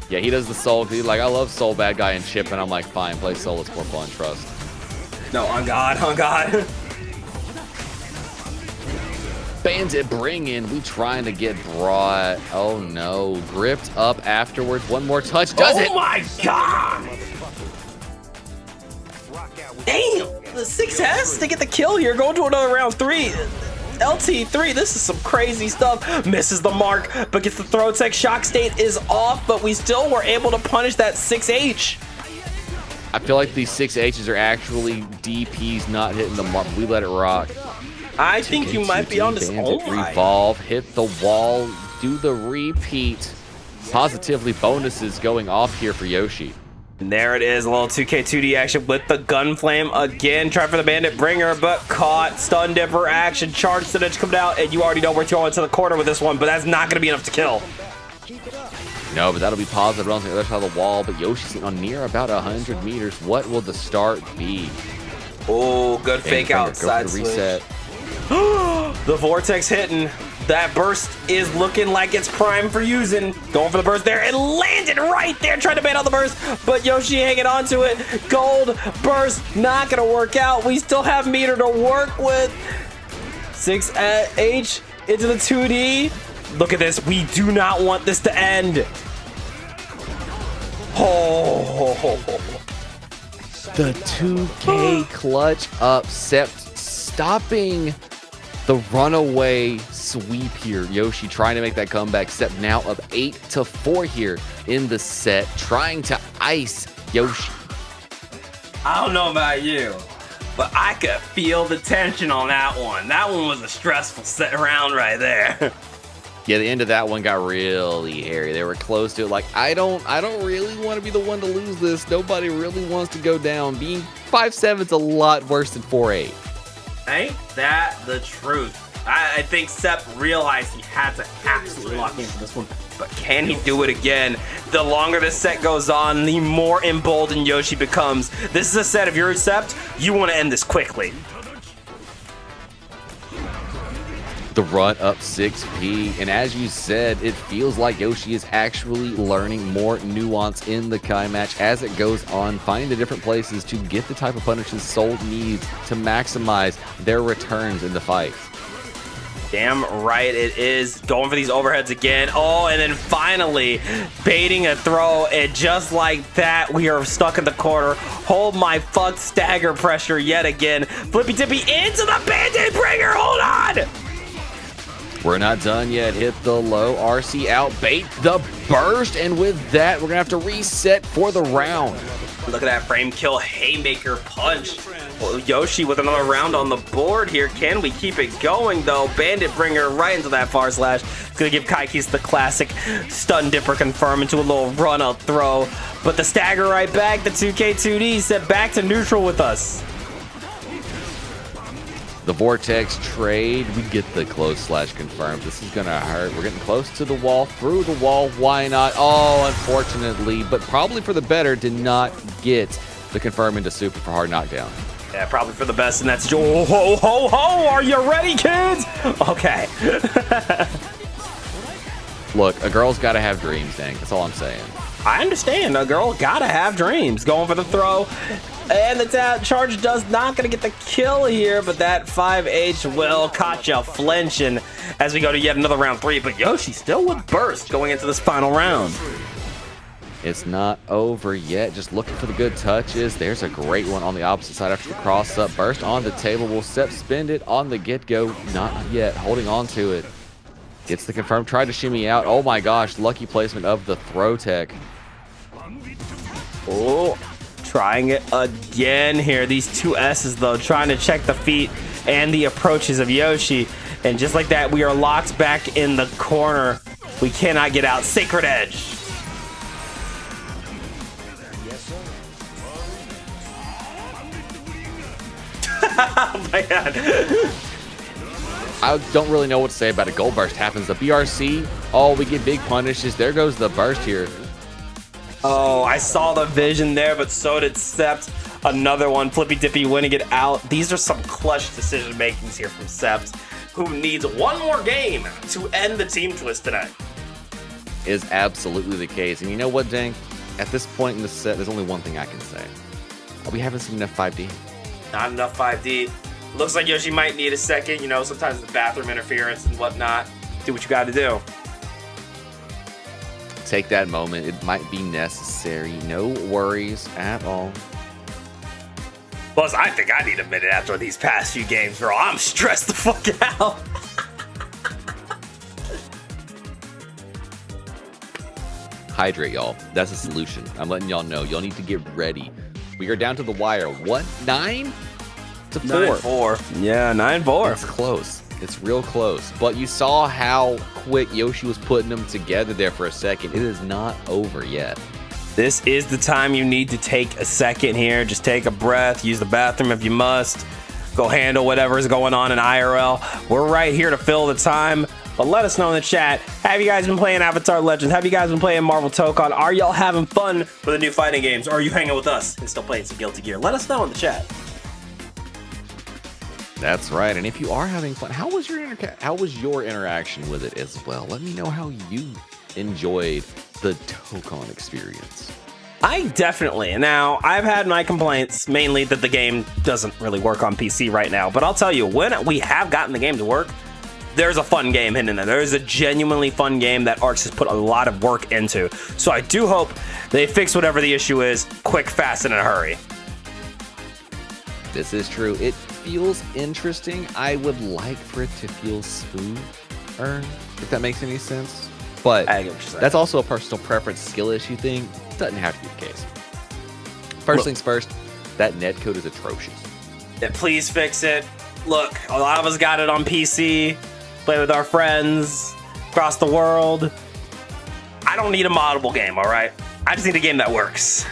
Speaker 2: Yeah, he does the Soul. He's like, I love Soul, bad guy, and Chip, and I'm like, fine, play Soul. It's more fun, trust.
Speaker 1: No, on God, on God.
Speaker 2: Bandit bring in. We trying to get brought. Oh no, gripped up afterwards. One more touch. Does it?
Speaker 1: Oh my God. Damn. The 6S to get the kill here. Going to another round 3. LT3, this is some crazy stuff. Misses the mark, but gets the throw tech. Shock state is off, but we still were able to punish that 6H.
Speaker 2: I feel like these 6Hs are actually DPs not hitting the mark. We let it rock.
Speaker 1: I think you might be on this.
Speaker 2: Bandit
Speaker 1: Oh my.
Speaker 2: revolve, hit the wall, do the repeat. Positively bonuses going off here for Yoshi.
Speaker 1: And there it is, a little 2K2D action with the Gunflame again. Try for the Bandit Bringer, but caught. Stun Dipper action, charge Sinage coming out, and you already know we're going to the corner with this one, but that's not going to be enough to kill.
Speaker 2: No, but that'll be positive on the other side of the wall. But Yoshi's on near about 100 meters. What will the start be?
Speaker 1: Oh, good fake
Speaker 2: Bringer,
Speaker 1: outside
Speaker 2: go for the
Speaker 1: switch.
Speaker 2: reset.
Speaker 1: The Vortex hitting. That burst is looking like it's prime for using. Going for the burst there. It landed right there. Trying to bait out the burst, but Yoshi hanging on to it. Gold burst not going to work out. We still have meter to work with. 6H into the 2D. Look at this. We do not want this to end. Oh.
Speaker 2: The 2K clutch up, Sept stopping the runaway sweep here. Yoshi trying to make that comeback. Sept now up 8-4 here in the set, trying to ice Yoshi.
Speaker 1: I don't know about you, but I could feel the tension on that one. That one was a stressful set round right there.
Speaker 2: Yeah, the end of that one got really hairy. They were close to it. Like, I don't really want to be the one to lose this. Nobody really wants to go down. Being 5'7" is a lot worse than 4'8".
Speaker 1: Ain't that the truth? I think Sepp realized he had to absolutely lock in for this one. But can he do it again? The longer this set goes on, the more emboldened Yoshi becomes. This is a set, if you're Sept, you want to end this quickly.
Speaker 2: The run up 6P, and as you said, it feels like Yoshi is actually learning more nuance in the Kai match as it goes on, finding the different places to get the type of punishes Soul needs to maximize their returns in the fight.
Speaker 1: Damn right it is. Going for these overheads again. Oh, and then finally baiting a throw, and just like that, we are stuck in the corner. Hold my fuck stagger pressure yet again. Flippy tippy into the Bandit Bringer. Hold on.
Speaker 2: We're not done yet. Hit the low. RC out. Bait the burst. And with that, we're going to have to reset for the round.
Speaker 1: Look at that frame kill haymaker punch. Well, Yoshi with another round on the board here. Can we keep it going, though? Bandit Bringer right into that far slash. It's going to give Kaikis the classic stun dipper confirm into a little run-up throw. But the stagger right back. The 2K2D set back to neutral with us.
Speaker 2: The Vortex trade, we get the close slash confirmed. This is going to hurt. We're getting close to the wall, through the wall. Why not? Oh, unfortunately, but probably for the better, did not get the confirm into super for hard knockdown.
Speaker 1: Yeah, probably for the best, and that's ho ho ho ho. Are you ready, kids? Okay.
Speaker 2: Look, a girl's got to have dreams, Dank. That's all I'm saying.
Speaker 1: I understand. A girl gotta have dreams. Going for the throw. And the charge does not gonna get the kill here, but that 5H will catch you flinching as we go to yet another round 3. But Yoshi still with burst going into this final round.
Speaker 2: It's not over yet. Just looking for the good touches. There's a great one on the opposite side after the cross up. Burst on the table. Will Sepp spend it on the get-go? Not yet. Holding on to it. Gets the confirm. Tried to shimmy out. Oh my gosh. Lucky placement of the throw tech.
Speaker 1: Oh, Trying it again here. These two S's, though, trying to check the feet and the approaches of Yoshi. And just like that, we are locked back in the corner. We cannot get out. Sacred Edge. Oh my god.
Speaker 2: I don't really know what to say about it. Gold burst happens. The BRC. Oh, we get big punishes. There goes the burst here.
Speaker 1: Oh, I saw the vision there, but so did Sept. Another one, Flippy Dippy winning it out. These are some clutch decision makings here from Sept, who needs one more game to end the team twist tonight.
Speaker 2: Is absolutely the case. And you know what, Dank? At this point in the set, there's only one thing I can say. We haven't seen enough 5D.
Speaker 1: Not enough 5D. Looks like Yoshi might need a second. You know, sometimes the bathroom interference and whatnot. Do what you got to do.
Speaker 2: Take that moment. It might be necessary. No worries at all.
Speaker 1: Plus, I think I need a minute after these past few games, bro. I'm stressed the fuck out.
Speaker 2: Hydrate, y'all. That's a solution. I'm letting y'all know. Y'all need to get ready. We are down to the wire. What? 9 to 4.
Speaker 1: 9-4. Yeah, 9-4.
Speaker 2: It's close. It's real close. But you saw how quick Yoshi was putting them together there for a second. It is not over yet.
Speaker 1: This is the time you need to take a second here. Just take a breath. Use the bathroom if you must. Go handle whatever is going on in IRL. We're right here to fill the time. But let us know in the chat. Have you guys been playing Avatar Legends? Have you guys been playing Marvel Tokon? Are y'all having fun with the new fighting games? Or are you hanging with us and still playing some Guilty Gear? Let us know in the chat.
Speaker 2: That's right. And if you are having fun, how was your interaction with it as well? Let me know how you enjoyed the Tokon experience.
Speaker 1: I definitely. Now, I've had my complaints, mainly that the game doesn't really work on PC right now. But I'll tell you, when we have gotten the game to work, there's a fun game hidden in there. There's a genuinely fun game that Arcs has put a lot of work into. So I do hope they fix whatever the issue is quick, fast, and in a hurry.
Speaker 2: This is true. It feels interesting. I would like for it to feel smoother, if that makes any sense. But
Speaker 1: I get what you're saying.
Speaker 2: that's also a personal preference skill issue thing. Doesn't have to be the case. First things first, that netcode is atrocious.
Speaker 1: Yeah, please fix it. Look, a lot of us got it on PC, play with our friends across the world. I don't need a moddable game, all right? I just need a game that works.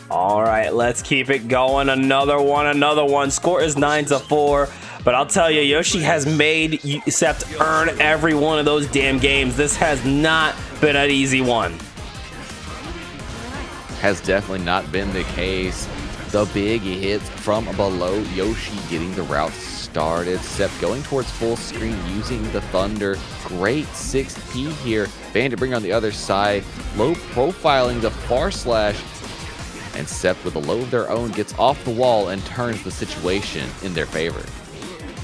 Speaker 1: All right, let's keep it going. Another one. Score is 9-4. But I'll tell you, Yoshi has made Sept earn every one of those damn games. This has not been an easy one.
Speaker 2: Has definitely not been the case. The big hits from below. Yoshi getting the route started. Sept going towards full screen using the Thunder. Great 6P here. Bandit bring on the other side. Low profiling the far slash. And Sept with a low of their own gets off the wall and turns the situation in their favor.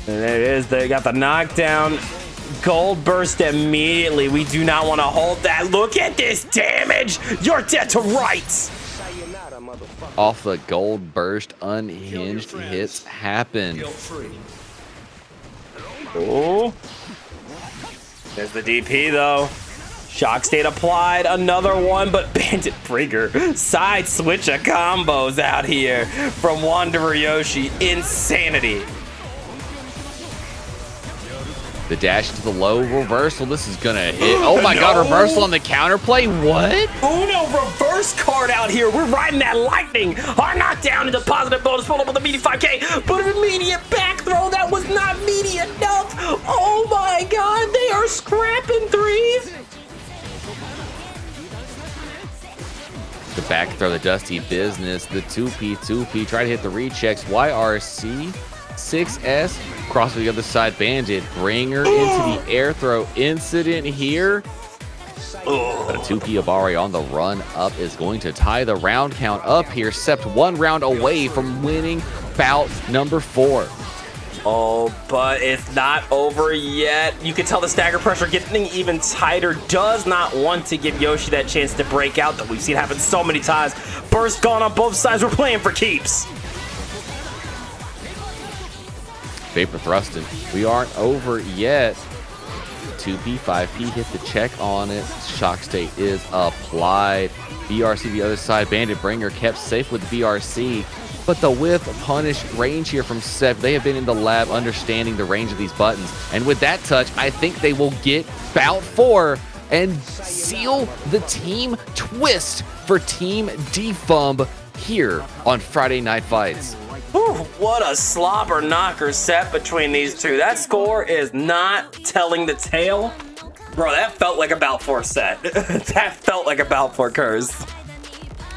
Speaker 1: And there it is. They got the knockdown. Gold burst immediately. We do not want to hold that. Look at this damage. You're dead to rights.
Speaker 2: Off the gold burst, unhinged hits happen.
Speaker 7: Guilt-free.
Speaker 1: Oh. There's the DP though. Shock state applied. Another one, but Bandit Brigger side switch of combos out here from Wanderer Yoshi. Insanity.
Speaker 2: The dash to the low reversal. This is gonna hit. Oh my god, reversal on the counterplay. What?
Speaker 1: Uno reverse card out here. We're riding that lightning. Our knockdown into positive bonus. Pulled up with a meaty 5K. But an immediate back throw. That was not meaty enough. Oh my god, they are scrapping threes.
Speaker 2: The back throw, the Dusty Business, the 2P, try to hit the rechecks. YRC, 6S, cross to the other side, Bandit, Bringer into the air throw incident here. But a 2P Abari on the run up is going to tie the round count up here. Sept 1 round away from winning bout number 4.
Speaker 1: Oh, but it's not over yet. You can tell the stagger pressure getting even tighter. Does not want to give Yoshi that chance to break out that we've seen happen so many times. Burst gone on both sides. We're playing for keeps.
Speaker 2: Vapor thrusting. We aren't over yet. 2P, 5P, hit the check on it. Shock State is applied. BRC the other side. Bandit Bringer kept safe with BRC. But the whiff punish range here from Seth, they have been in the lab understanding the range of these buttons. And with that touch, I think they will get bout 4 and seal the team twist for Team Defumb here on Friday Night Fights.
Speaker 1: Whew, what a slobber knocker set between these two. That score is not telling the tale. Bro, that felt like a bout 4 set. That felt like a bout 4 curse.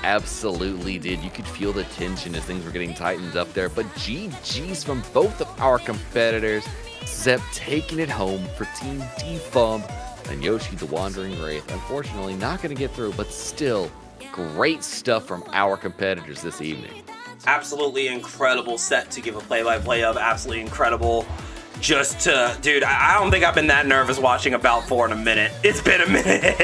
Speaker 2: Absolutely did. You could feel the tension as things were getting tightened up there. But GG's from both of our competitors. Zep taking it home for Team Defumb. And Yoshi the Wandering Wraith, unfortunately, not going to get through, but still great stuff from our competitors this evening.
Speaker 1: Absolutely incredible set to give a play-by-play of. Absolutely incredible. Just to, dude, I don't think I've been that nervous watching a bout 4 in a minute. It's been a minute.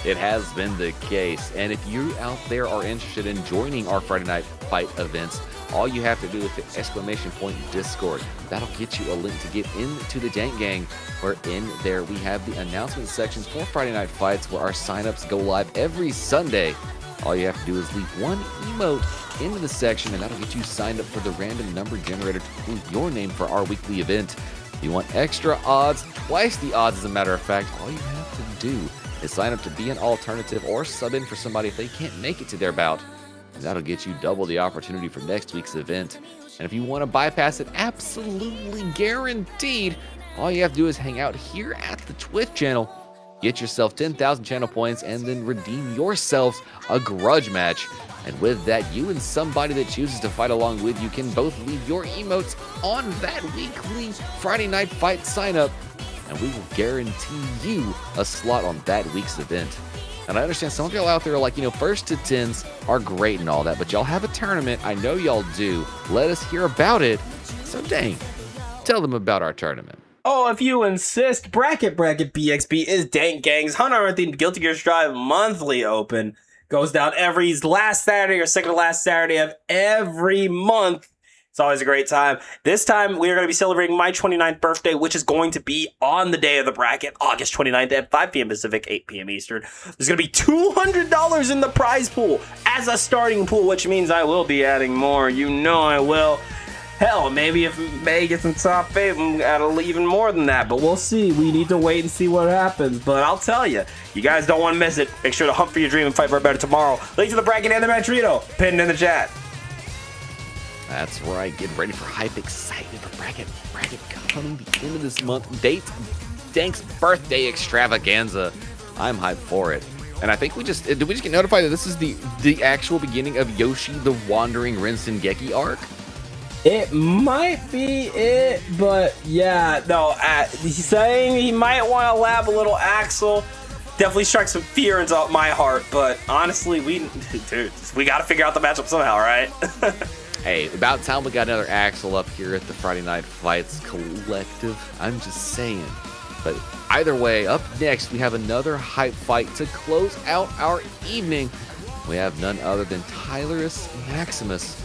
Speaker 2: It has been the case. And if you out there are interested in joining our Friday Night Fight events, all you have to do is hit ! Discord. That'll get you a link to get into the Dank Gang, where in there we have the announcement sections for Friday Night Fights where our signups go live every Sunday. All you have to do is leave one emote into the section, and that'll get you signed up for the random number generator to include your name for our weekly event. If you want extra odds, twice the odds as a matter of fact, all you have to do is sign up to be an alternative or sub in for somebody if they can't make it to their bout. And that'll get you double the opportunity for next week's event. And if you want to bypass it, absolutely guaranteed, all you have to do is hang out here at the Twitch channel, get yourself 10,000 channel points, and then redeem yourselves a grudge match. And with that, you and somebody that chooses to fight along with you can both leave your emotes on that weekly Friday Night Fight sign up, and we will guarantee you a slot on that week's event. And I understand some of y'all out there are like, first to 10s are great and all that, but y'all have a tournament. I know y'all do. Let us hear about it. So dang, tell them about our tournament.
Speaker 1: Oh, if you insist, Bracket BXB is Dank Gang's 100th themed Guilty Gear Strive monthly open. Goes down every last Saturday or second to last Saturday of every month. It's always a great time. This time, we are going to be celebrating my 29th birthday, which is going to be on the day of the bracket, August 29th at 5 p.m. Pacific, 8 p.m. Eastern. There's going to be $200 in the prize pool as a starting pool, which means I will be adding more. You know I will. Hell, maybe if May gets in top 8, I'm add even more than that, but we'll see. We need to wait and see what happens. But I'll tell you, you guys don't want to miss it. Make sure to hunt for your dream and fight for a better tomorrow. Link to the bracket and the Matrito pinned in the chat.
Speaker 2: That's right. Get ready for hype, excitement for bracket coming the end of this month. Date Dank's birthday extravaganza. I'm hyped for it. And I think did we just get notified that this is the actual beginning of Yoshi the Wandering Rinsengeki arc?
Speaker 3: It might be it, but yeah, no,
Speaker 1: He's saying he might want to lab a little Axel. Definitely struck some fear into my heart, but honestly, we got to figure out the matchup somehow, right?
Speaker 2: Hey, about time we got another Axel up here at the Friday Night Fights Collective. I'm just saying. But either way, up next, we have another hype fight to close out our evening. We have none other than Tylerus Maximus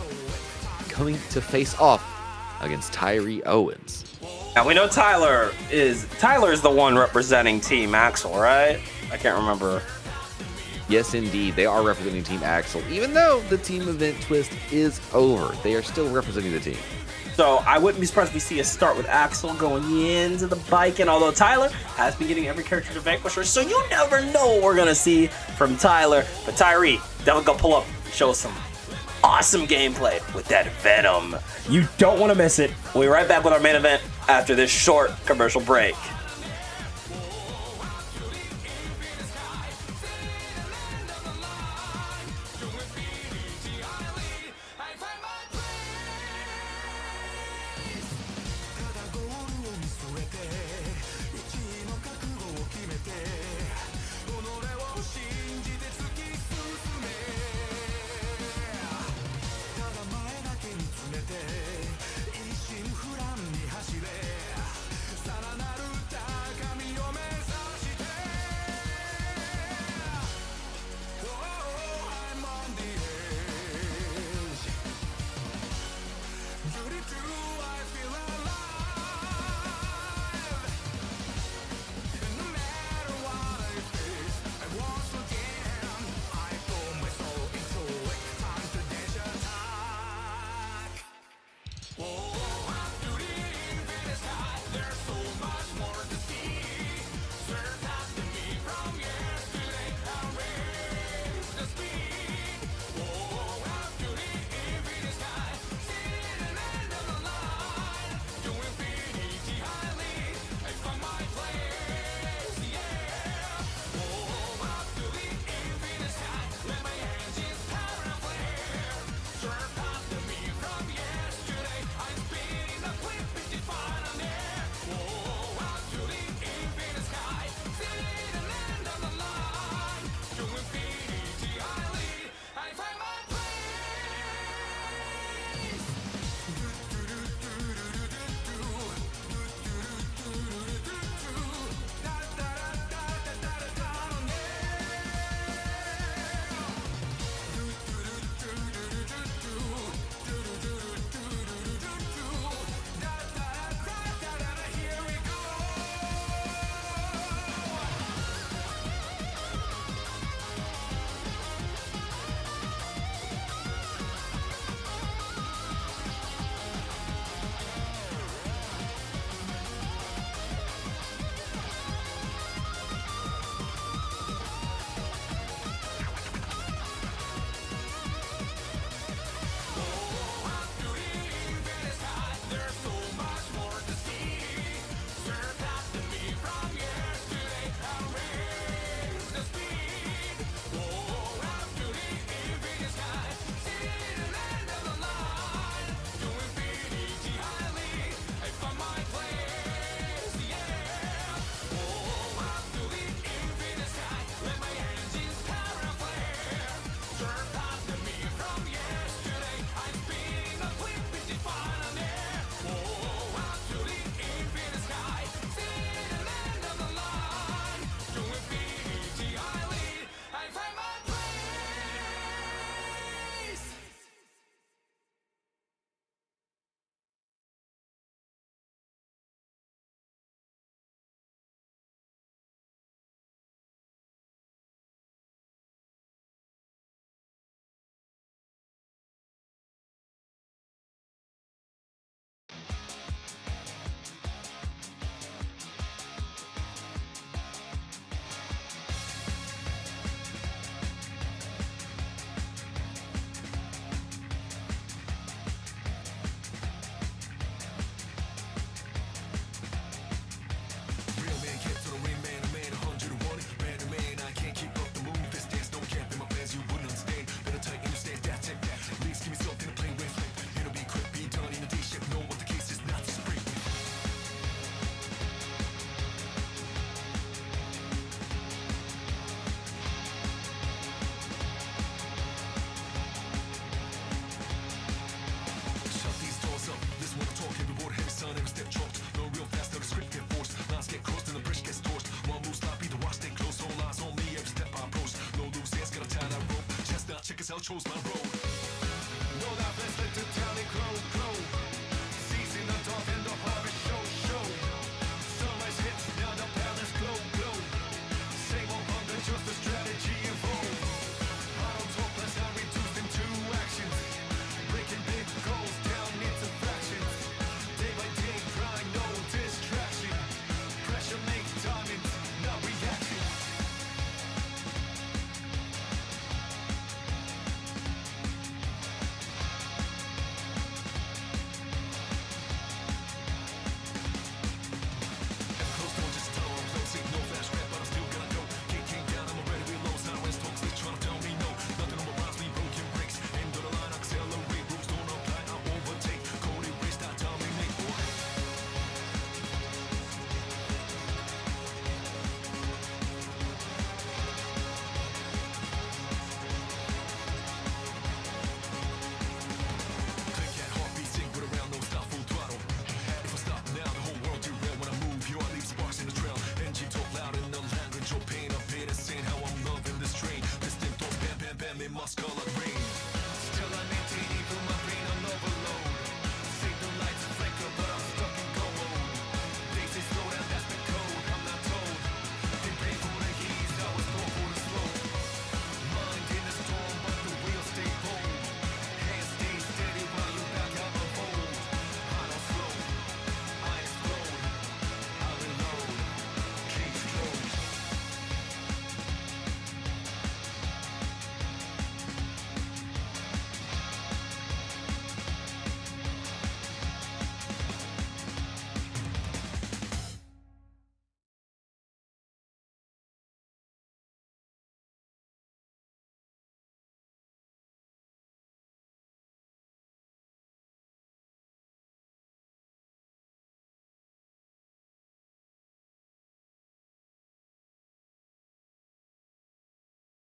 Speaker 2: coming to face off against Tyree Owens.
Speaker 1: Now, we know Tyler's the one representing Team Axel, right? I can't remember.
Speaker 2: Yes, indeed. They are representing Team Axel. Even though the team event twist is over, they are still representing the team.
Speaker 1: So I wouldn't be surprised if we see a start with Axel going into the bike. And although Tyler has been getting every character to vanquish her, so you never know what we're going to see from Tyler. But Tyree, definitely go pull up, show us some awesome gameplay with that Venom. You don't want to miss it. We'll be right back with our main event after this short commercial break.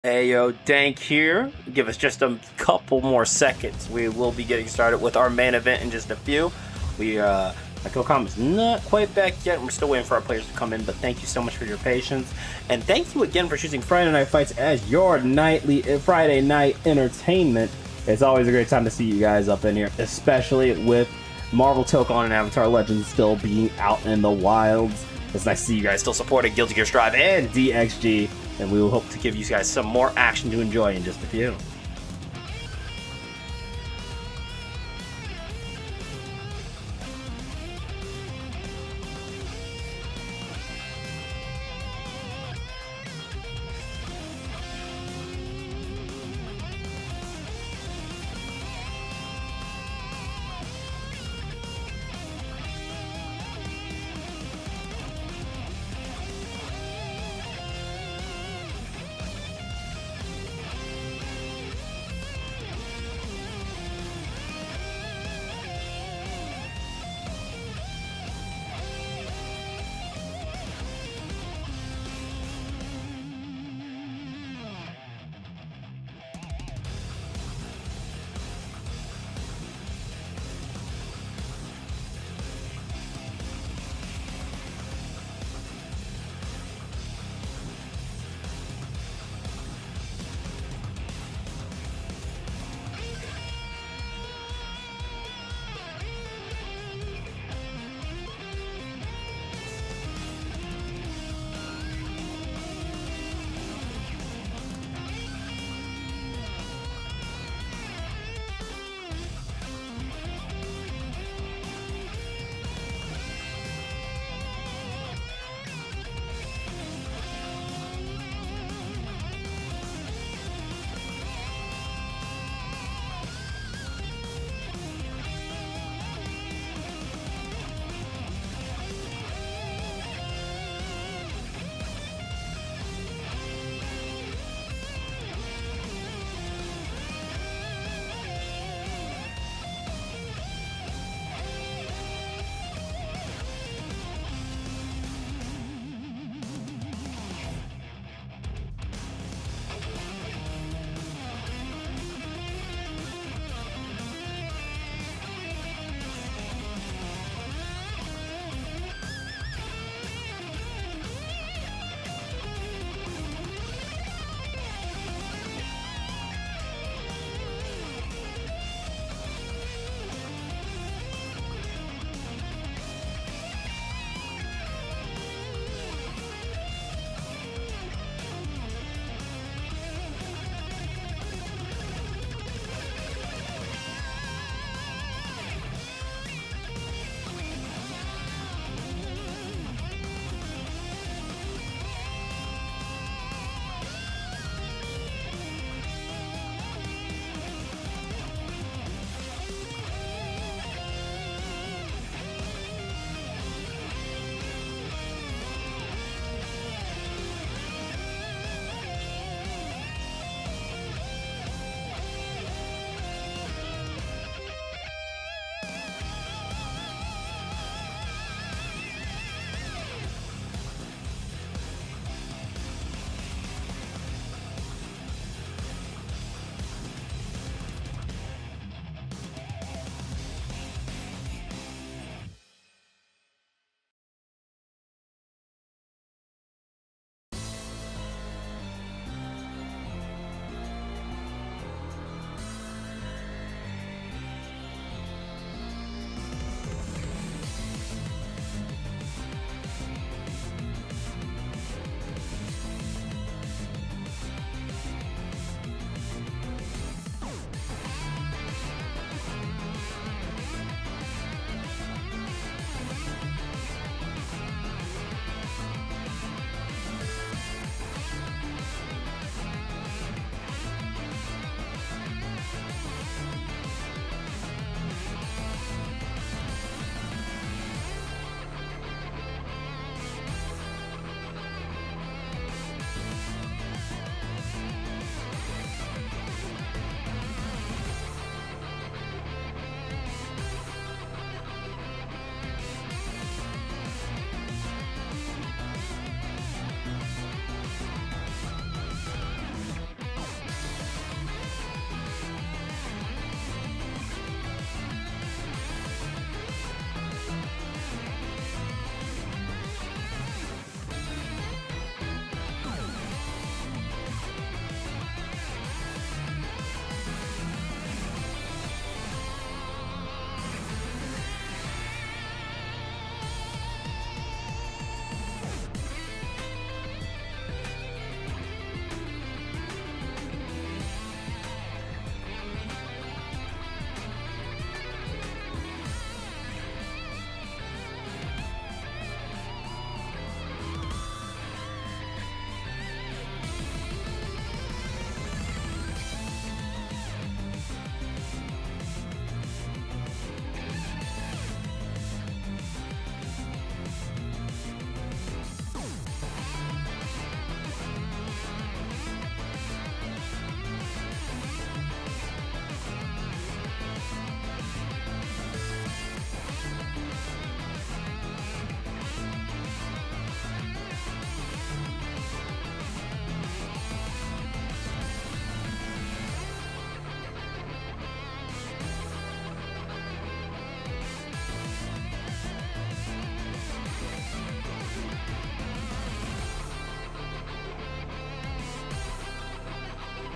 Speaker 1: Hey yo, Dank here. Give us just a couple more seconds. We will be getting started with our main event in just a few. Akil is not quite back yet. We're still waiting for our players to come in, but thank you so much for your patience. And thank you again for choosing Friday Night Fights as your nightly Friday night entertainment. It's always a great time to see you guys up in here, especially with Marvel Tokon and Avatar Legends still being out in the wilds. It's nice to see you guys still supporting Guilty Gear Strive and DXG, and we will hope to give you guys some more action to enjoy in just a few.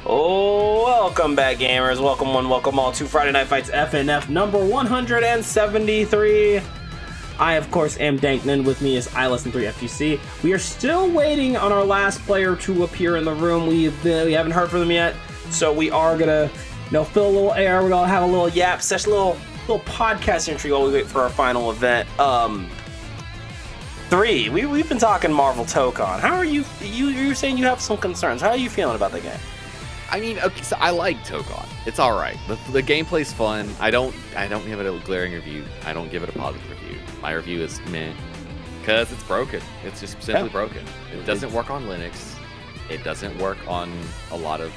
Speaker 1: Oh, welcome back, gamers. Welcome one, welcome all to Friday Night Fights FNF number 173. I, of course, am Dankman. With me is iListen3FGC. We are still waiting on our last player to appear in the room. We haven't heard from them yet, so we are gonna, fill a little air. We're gonna have a little yap session, little podcast entry while we wait for our final event. 3. We've been talking Marvel Tokon. How are you? You're saying you have some concerns. How are you feeling about the game?
Speaker 2: I mean, okay, so I like Tokon. It's all right. The gameplay's fun. I don't give it a glaring review. I don't give it a positive review. My review is meh, because it's broken. It's just simply broken. It doesn't work on Linux. It doesn't work on a lot of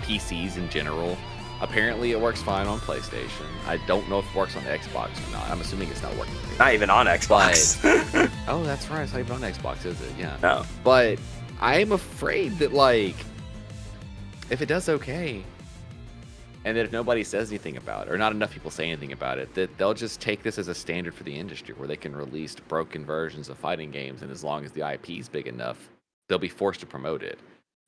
Speaker 2: PCs in general. Apparently, it works fine on PlayStation. I don't know if it works on Xbox or not. I'm assuming it's not working.
Speaker 1: Not even on Xbox.
Speaker 2: But, oh, that's right. It's not even on Xbox, is it? Yeah.
Speaker 1: No.
Speaker 2: But I'm afraid that, like, if it does okay, and that if nobody says anything about it, or not enough people say anything about it, that they'll just take this as a standard for the industry where they can release broken versions of fighting games, and as long as the IP is big enough, they'll be forced to promote it.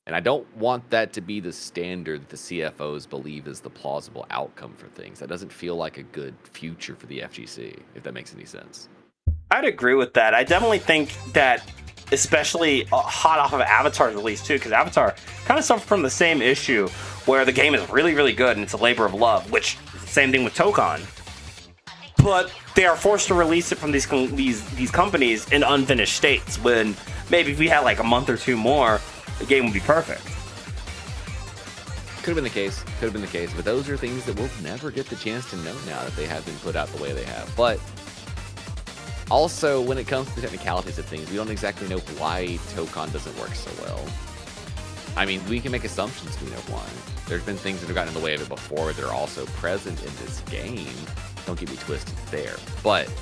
Speaker 2: And I don't want that to be the standard that the CFOs believe is the plausible outcome for things. That doesn't feel like a good future for the FGC, if that makes any sense.
Speaker 1: I'd agree with that. I definitely think that, especially hot off of Avatar's release too, because Avatar kind of suffered from the same issue where the game is really, really good and it's a labor of love, which is the same thing with Tokon. But they are forced to release it from these companies in unfinished states, when maybe if we had like a month or two more, the game would be perfect.
Speaker 2: Could have been the case. But those are things that we'll never get the chance to know now that they have been put out the way they have. But also, when it comes to the technicalities of things, we don't exactly know why Tokon doesn't work so well. I mean, we can make assumptions we know why. There's been things that have gotten in the way of it before that are also present in this game. Don't get me twisted there. But,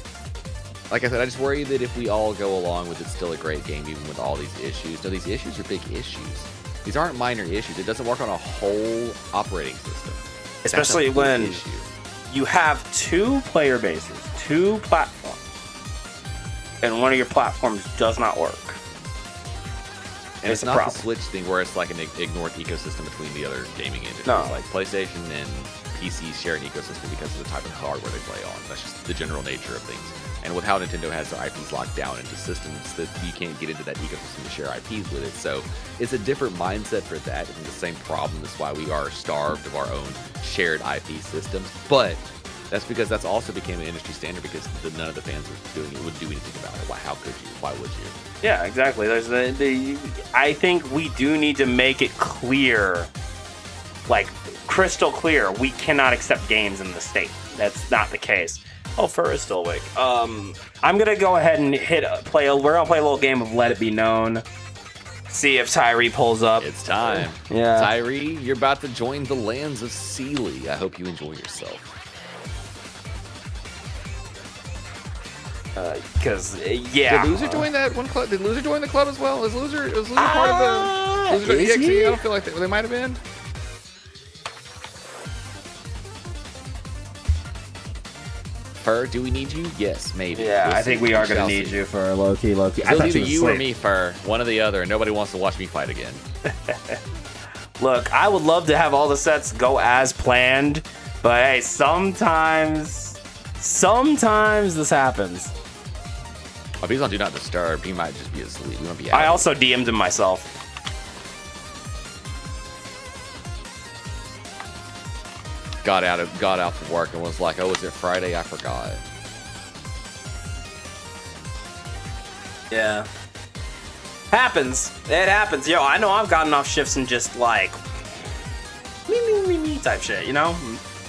Speaker 2: like I said, I just worry that if we all go along with it's still a great game, even with all these issues. No, these issues are big issues. These aren't minor issues. It doesn't work on a whole operating system.
Speaker 1: Especially when you have 2 player bases, 2 platforms, and one of your platforms does not work.
Speaker 2: And it's not the Switch thing where it's like an ignored ecosystem between the other gaming industries.
Speaker 1: No.
Speaker 2: Like PlayStation and PCs share an ecosystem because of the type of hardware they play on. That's just the general nature of things. And with how Nintendo has their IPs locked down into systems that you can't get into that ecosystem to share IPs with it. So it's a different mindset for that. It's the same problem. That's why we are starved of our own shared IP systems. But that's because that's also became an industry standard because none of the fans would do anything about it. Why? How could you? Why would you?
Speaker 1: Yeah, exactly. There's I think we do need to make it clear, like crystal clear, we cannot accept games in the state. That's not the case. Oh, Fur is still awake. I'm gonna go ahead and we're gonna play a little game of Let It Be Known. See if Tyree pulls up.
Speaker 2: It's time.
Speaker 1: Yeah.
Speaker 2: Tyree, you're about to join the lands of Sealy. I hope you enjoy yourself.
Speaker 1: Because yeah.
Speaker 2: Did Loser join that one club? Did Loser join the club as well? Is Loser part of the Loser
Speaker 1: is
Speaker 2: EXE?
Speaker 1: he?
Speaker 2: I don't feel like they might have been. Fur, do we need you? Yes, maybe.
Speaker 1: Yeah,
Speaker 2: We'll
Speaker 1: I think
Speaker 2: see.
Speaker 1: we are
Speaker 2: shall
Speaker 1: gonna need
Speaker 2: see.
Speaker 1: you for low-key. I
Speaker 2: So
Speaker 1: thought
Speaker 2: it's either
Speaker 1: was
Speaker 2: you or
Speaker 1: asleep.
Speaker 2: me, Fur. One or the other, and nobody wants to watch me fight again.
Speaker 1: Look, I would love to have all the sets go as planned, but hey, sometimes this happens.
Speaker 2: If he's on Do Not Disturb, he might just be asleep. He might be out.
Speaker 1: I also DM'd him myself.
Speaker 2: got out for work and was like, "Oh, is it Friday? I forgot."
Speaker 1: Yeah. Happens. It happens. Yo, I know I've gotten off shifts and just like me type shit, you know?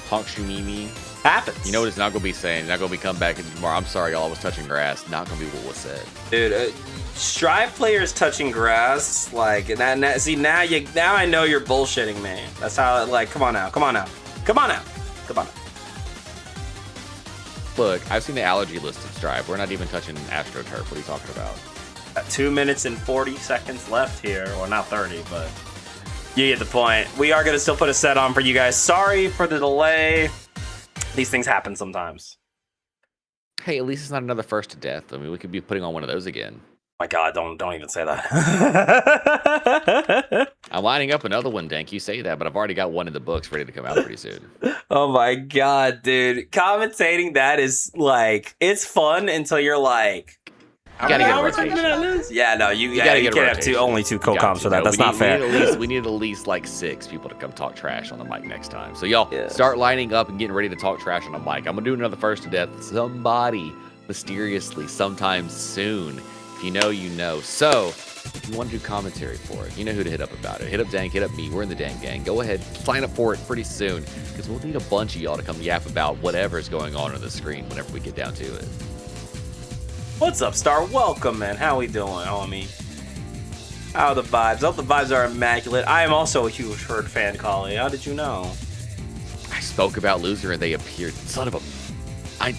Speaker 2: Honk Shumimi.
Speaker 1: Happens.
Speaker 2: You know what it's not gonna be saying? Not gonna be come back tomorrow. I'm sorry, y'all. I was touching grass. Not gonna be what was said.
Speaker 1: Dude, Strive players touching grass, like, see, now I know you're bullshitting me. That's how, like, come on now.
Speaker 2: Look, I've seen the allergy list of Strive. We're not even touching AstroTurf. What are you talking about?
Speaker 1: 2 minutes and 40 seconds left here. Well, not 30, but you get the point. We are going to still put a set on for you guys. Sorry for the delay. These things happen sometimes.
Speaker 2: Hey, at least it's not another first to death. I mean, we could be putting on one of those again.
Speaker 1: My God, don't even say that.
Speaker 2: I'm lining up another one, Dank. You say that, but I've already got one in the books ready to come out pretty soon.
Speaker 1: Oh my God, dude. Commentating that is like, it's fun until you're like,
Speaker 2: You gotta get a
Speaker 1: hours
Speaker 2: rotation.
Speaker 1: are this? Yeah, no, you
Speaker 2: gotta
Speaker 1: can't
Speaker 2: get a
Speaker 1: have
Speaker 2: rotation.
Speaker 1: only two
Speaker 2: You got
Speaker 1: co-coms
Speaker 2: to.
Speaker 1: for that.
Speaker 2: No,
Speaker 1: That's
Speaker 2: we
Speaker 1: not
Speaker 2: need-
Speaker 1: fair.
Speaker 2: We need at least like 6 people to come talk trash on the mic next time. So y'all
Speaker 1: Yeah.
Speaker 2: start lining up and getting ready to talk trash on the mic. I'm gonna do another first to death. Somebody mysteriously, sometime soon. If you know, you know. So if you want to do commentary for it, you know who to hit up about it. Hit up Dank, hit up me. We're in the Dank gang. Go ahead, sign up for it pretty soon because we'll need a bunch of y'all to come yap about whatever's going on the screen whenever we get down to it.
Speaker 1: What's up, Star? Welcome, man. How we doing, homie? How are the vibes? I hope the vibes are immaculate. I am also a huge Herd fan, Collie. How did you know?
Speaker 2: I spoke about loser and they appeared. Son of a.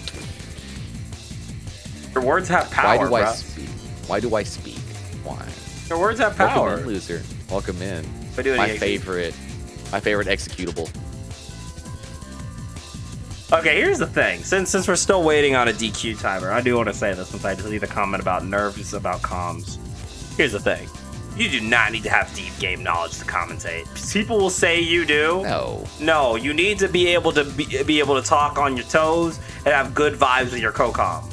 Speaker 1: Your words have power,
Speaker 2: Why do I
Speaker 1: bro.
Speaker 2: speak? Why do I speak? Why?
Speaker 1: Your words have
Speaker 2: Welcome
Speaker 1: power.
Speaker 2: in, loser. Welcome in.
Speaker 1: We're doing
Speaker 2: My
Speaker 1: it.
Speaker 2: favorite executable.
Speaker 1: Okay, here's the thing. Since we're still waiting on a DQ timer, I do want to say this since I deleted the comment about nerves about comms. Here's the thing. You do not need to have deep game knowledge to commentate. People will say you do.
Speaker 2: No.
Speaker 1: No, you need to be able to be able to talk on your toes and have good vibes with your co-com.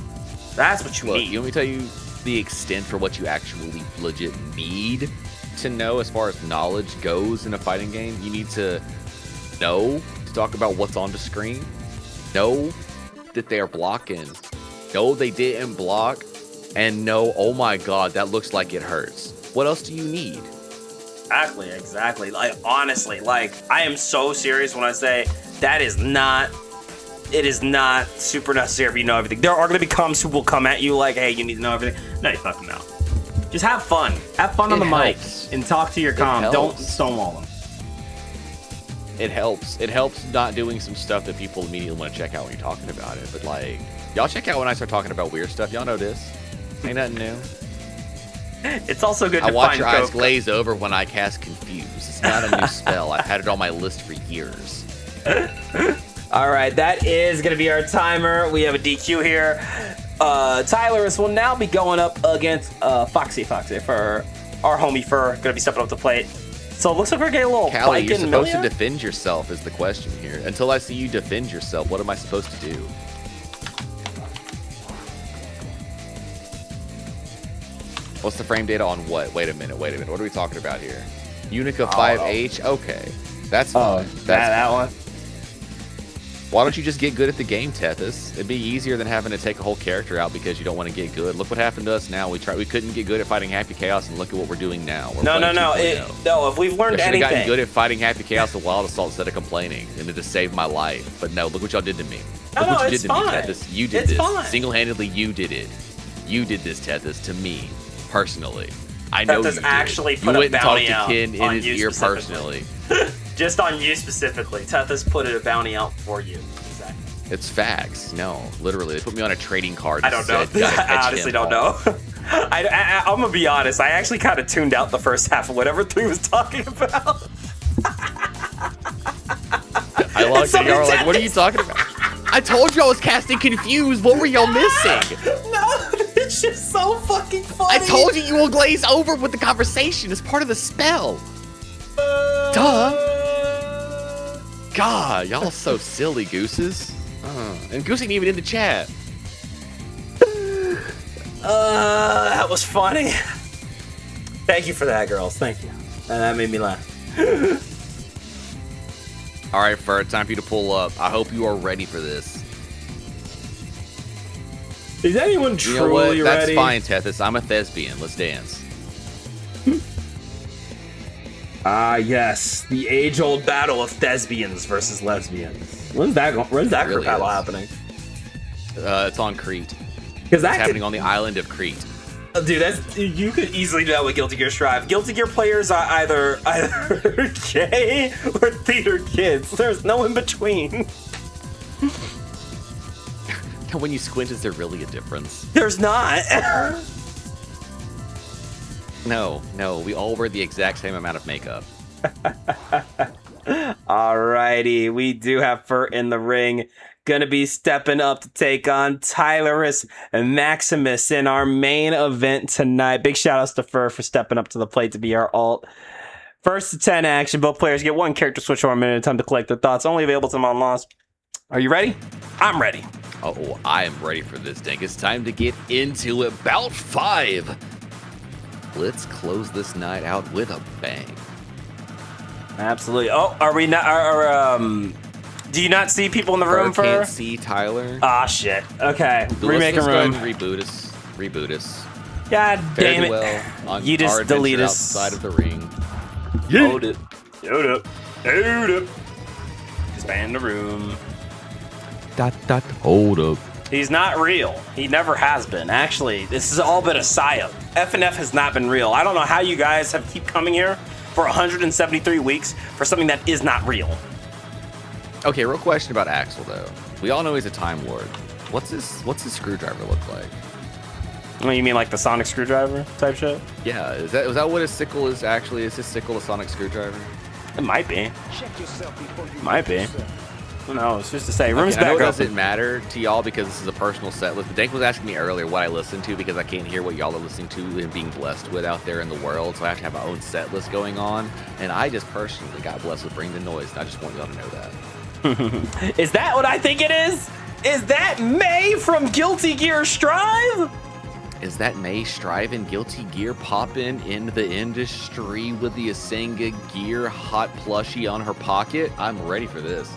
Speaker 1: That's what you
Speaker 2: Look,
Speaker 1: need.
Speaker 2: you want me to tell you the extent for what you actually legit need to know as far as knowledge goes in a fighting game? You need to know to talk about what's on the screen. Know that they're blocking. Know they didn't block. And know, oh my God, that looks like it hurts. What else do you need?
Speaker 1: Exactly. Like, honestly, like, I am so serious when I say that is not, it is not super necessary if you know everything. There are going to be comms who will come at you like, hey, you need to know everything. No, you fucking know. Just have fun. Have fun on the
Speaker 2: helps.
Speaker 1: mic and talk to your comm. Don't
Speaker 2: helps.
Speaker 1: stonewall them.
Speaker 2: It helps. It helps not doing some stuff that people immediately want to check out when you're talking about it. But like, y'all check out when I start talking about weird stuff. Y'all know this. Ain't nothing new.
Speaker 1: It's also good
Speaker 2: I
Speaker 1: to
Speaker 2: watch
Speaker 1: find
Speaker 2: your eyes
Speaker 1: co-
Speaker 2: glaze over when I cast Confuse. It's not a new spell. I've had it on my list for years.
Speaker 1: All right, that is going to be our timer. We have a DQ here. Tylerus will now be going up against Foxy for our homie Fur. Going to be stepping up to plate. So it looks like we're getting a little
Speaker 2: Callie,
Speaker 1: bike
Speaker 2: you're
Speaker 1: in
Speaker 2: supposed to
Speaker 1: Milia.
Speaker 2: defend yourself is the question here. Until I see you defend yourself, what am I supposed to do? What's the frame data on what? Wait a minute. What are we talking about here? Unica 5H? Okay. That's fine.
Speaker 1: that one.
Speaker 2: Why don't you just get good at the game, Tethys? It'd be easier than having to take a whole character out because you don't want to get good. Look what happened to us now. We couldn't get good at fighting Happy Chaos, and look at what we're doing now. We're
Speaker 1: No.
Speaker 2: playing 2.0.
Speaker 1: No, if we've learned
Speaker 2: I should have gotten
Speaker 1: anything.
Speaker 2: good at fighting Happy Chaos with Wild Assault instead of complaining, and it just saved my life. But no, look what y'all did to me. Look
Speaker 1: No,
Speaker 2: what you
Speaker 1: it's
Speaker 2: did to me,
Speaker 1: fine.
Speaker 2: Tethys. You did
Speaker 1: It's
Speaker 2: this.
Speaker 1: fine.
Speaker 2: Single-handedly, you did it. You did this, Tethys, to me, personally. I know
Speaker 1: Tethys
Speaker 2: you did.
Speaker 1: actually
Speaker 2: You
Speaker 1: put a
Speaker 2: went and talked
Speaker 1: bounty
Speaker 2: to
Speaker 1: out
Speaker 2: Ken in
Speaker 1: on
Speaker 2: his
Speaker 1: you
Speaker 2: ear
Speaker 1: specifically.
Speaker 2: personally.
Speaker 1: Just on you specifically. Tethys put a bounty out for you. Exactly.
Speaker 2: It's facts. No, literally. They put me on a trading card.
Speaker 1: I
Speaker 2: that
Speaker 1: don't know.
Speaker 2: said, "Gotta
Speaker 1: I
Speaker 2: catch
Speaker 1: honestly
Speaker 2: him
Speaker 1: don't
Speaker 2: all."
Speaker 1: know. I'm gonna be honest. I actually kind of tuned out the first half of whatever 3 was talking about.
Speaker 2: I logged in. Y'all were like, what are you talking about? I told you I was casting Confused. What were y'all missing?
Speaker 1: No, it's just so fucking funny.
Speaker 2: I told you will glaze over with the conversation. It's part of the spell. Duh. God, y'all so silly, gooses. And Goose ain't even in the chat.
Speaker 1: That was funny. Thank you for that, girls. Thank you. And that made me laugh.
Speaker 2: All right, Fur, time for you to pull up. I hope you are ready for this.
Speaker 1: Is anyone
Speaker 2: You know what?
Speaker 1: truly
Speaker 2: That's
Speaker 1: ready?
Speaker 2: fine, Tethys. I'm a thespian. Let's dance.
Speaker 1: Ah, yes. The age-old battle of thespians versus lesbians. When's that
Speaker 2: really
Speaker 1: battle
Speaker 2: is.
Speaker 1: happening?
Speaker 2: It's on Crete.
Speaker 1: Because
Speaker 2: It's
Speaker 1: that
Speaker 2: happening on the island of Crete.
Speaker 1: dude, you could easily do that with Guilty Gear Strive. Guilty Gear players are either gay or theater kids. There's no in between.
Speaker 2: And when you squint, is there really a difference?
Speaker 1: There's not.
Speaker 2: No, we all wear the exact same amount of makeup.
Speaker 1: Alrighty, we do have Fur in the ring.
Speaker 3: gonna be stepping up to take on Tylerus and Maximus in our main event tonight. Big shout outs to Fur for stepping up to the plate to be our alt. First to 10 action. Both players get one character switch for a minute at a time to collect their thoughts. Only available to them on loss. Are you ready? I'm ready.
Speaker 2: Oh, I am ready for this, Dank. It's time to get into it. Bout 5. Let's close this night out with a bang.
Speaker 3: Absolutely. Oh, are we not? Do you not see people in the room for?
Speaker 2: Can't see Tyler.
Speaker 3: Ah, shit. Okay, remake a
Speaker 2: Let's go ahead
Speaker 3: room.
Speaker 2: and reboot us.
Speaker 3: God
Speaker 2: Fare
Speaker 3: damn
Speaker 2: thee
Speaker 3: it!
Speaker 2: well on
Speaker 3: You just
Speaker 2: our adventure
Speaker 3: delete us.
Speaker 2: outside of the ring.
Speaker 3: Hold it. Hold up. Hold up. Expand the room.
Speaker 2: Hold up.
Speaker 3: He's not real. He never has been. Actually, this has all been a psyop. FNF has not been real. I don't know how you guys have keep coming here for 173 weeks for something that is not real.
Speaker 2: Okay, real question about Axel though. We all know he's a Time Lord. What's his screwdriver look like?
Speaker 3: Oh, you mean like the sonic screwdriver type shit?
Speaker 2: Yeah, is that what his sickle is actually? Is his sickle a sonic screwdriver?
Speaker 3: It might be.
Speaker 7: Check yourself before you
Speaker 3: Might be. Who knows? Just to say, room's
Speaker 2: Okay, I know
Speaker 3: back
Speaker 2: it
Speaker 3: open.
Speaker 2: doesn't matter to y'all because this is a personal set list. But Dank was asking me earlier what I listen to because I can't hear what y'all are listening to and being blessed with out there in the world. So I have to have my own set list going on. And I just personally got blessed with Bring the Noise. And I just want y'all to know that.
Speaker 3: Is that what I think it is? Is that May from Guilty Gear Strive?
Speaker 2: Is that May Strive and Guilty Gear popping in the industry with the Asenga Gear hot plushie on her pocket? I'm ready for this.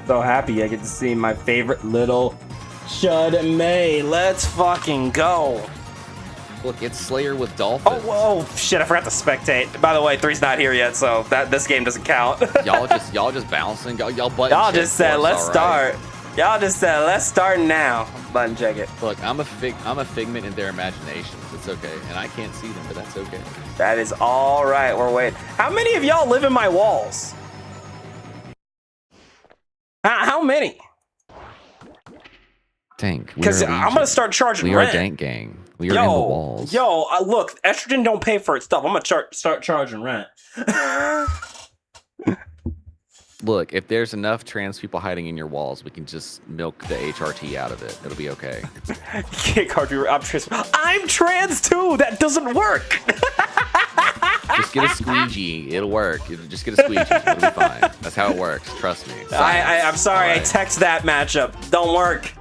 Speaker 3: So happy I get to see my favorite little Shud May. Let's fucking go.
Speaker 2: Look, it's Slayer with dolphins.
Speaker 3: Oh, whoa, shit, I forgot to spectate. By the way, 3's not here yet, so this game doesn't count.
Speaker 2: y'all just bouncing. Y'all button
Speaker 3: Y'all
Speaker 2: check
Speaker 3: just said,
Speaker 2: force,
Speaker 3: let's
Speaker 2: all right.
Speaker 3: start. Y'all just said, let's start now. Button check it.
Speaker 2: Look, I'm a figment in their imaginations. It's okay, and I can't see them, but that's okay.
Speaker 3: That is all right. We're waiting. How many of y'all live in my walls? How many?
Speaker 2: Dank.
Speaker 3: Because I'm gonna start charging
Speaker 2: We are
Speaker 3: rent.
Speaker 2: Dank Gang. We are in the walls.
Speaker 3: Look, estrogen don't pay for its stuff. I'm gonna start charging rent.
Speaker 2: Look, if there's enough trans people hiding in your walls, we can just milk the HRT out of it. It'll be okay.
Speaker 3: You can't card me. I'm trans too. That doesn't work.
Speaker 2: Just get a squeegee. It'll work. Just get a squeegee. It'll be fine. That's how it works. Trust me.
Speaker 3: I'm sorry.
Speaker 2: All
Speaker 3: I
Speaker 2: right.
Speaker 3: text that matchup. Don't work.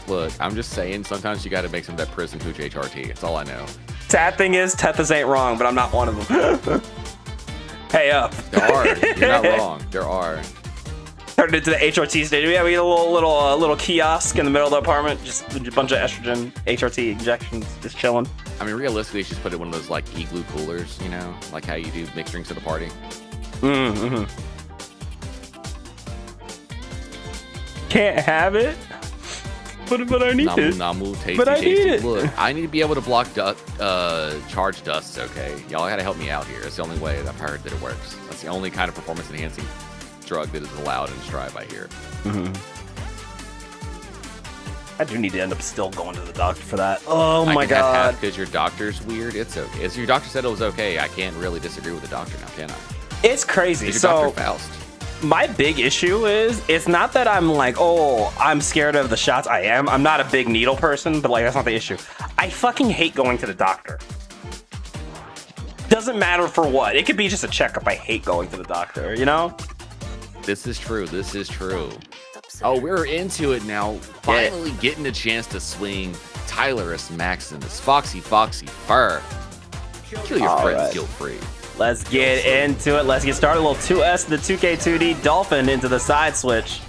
Speaker 2: Look, I'm just saying, sometimes you got to make some of that prison hooch HRT. That's all I know.
Speaker 3: Sad thing is, Tethys ain't wrong, but I'm not one of them. Hey up.
Speaker 2: There are. You're not wrong. There are.
Speaker 3: Turned into the HRT station. Yeah, we had a little kiosk in the middle of the apartment. Just a bunch of estrogen HRT injections, just chilling.
Speaker 2: I mean, realistically, you should just put it in one of those like igloo coolers, you know, like how you do mixed drinks at a party.
Speaker 3: Mm-hmm. Can't have it. But I need it.
Speaker 2: Namu, tasty,
Speaker 3: But I need
Speaker 2: tasty.
Speaker 3: it.
Speaker 2: Look, I need to be able to block charge dusts, okay? Y'all gotta help me out here. It's the only way that I've heard that it works. That's the only kind of performance-enhancing drug that is allowed in Strive, I hear.
Speaker 3: Mm-hmm. I do need to end up still going to the doctor for that. Oh my god.
Speaker 2: Because your doctor's weird, it's okay. As your doctor said it was okay, I can't really disagree with the doctor now, can I?
Speaker 3: It's crazy.
Speaker 2: Is your
Speaker 3: So
Speaker 2: Dr. Faust?
Speaker 3: my big issue is, it's not that I'm like, oh, I'm scared of the shots. I am. I'm not a big needle person, but like, that's not the issue. I fucking hate going to the doctor. Doesn't matter for what. It could be just a checkup. I hate going to the doctor, you know?
Speaker 2: This is true. This is true. Oh, we're into it now. Finally getting a chance to swing Tylerus Maximus, Foxy Fur. Kill your
Speaker 3: All
Speaker 2: friends
Speaker 3: right.
Speaker 2: guilt-free.
Speaker 3: Let's get into it. Let's get started. A little 2S to the 2K2D Dolphin into the side switch.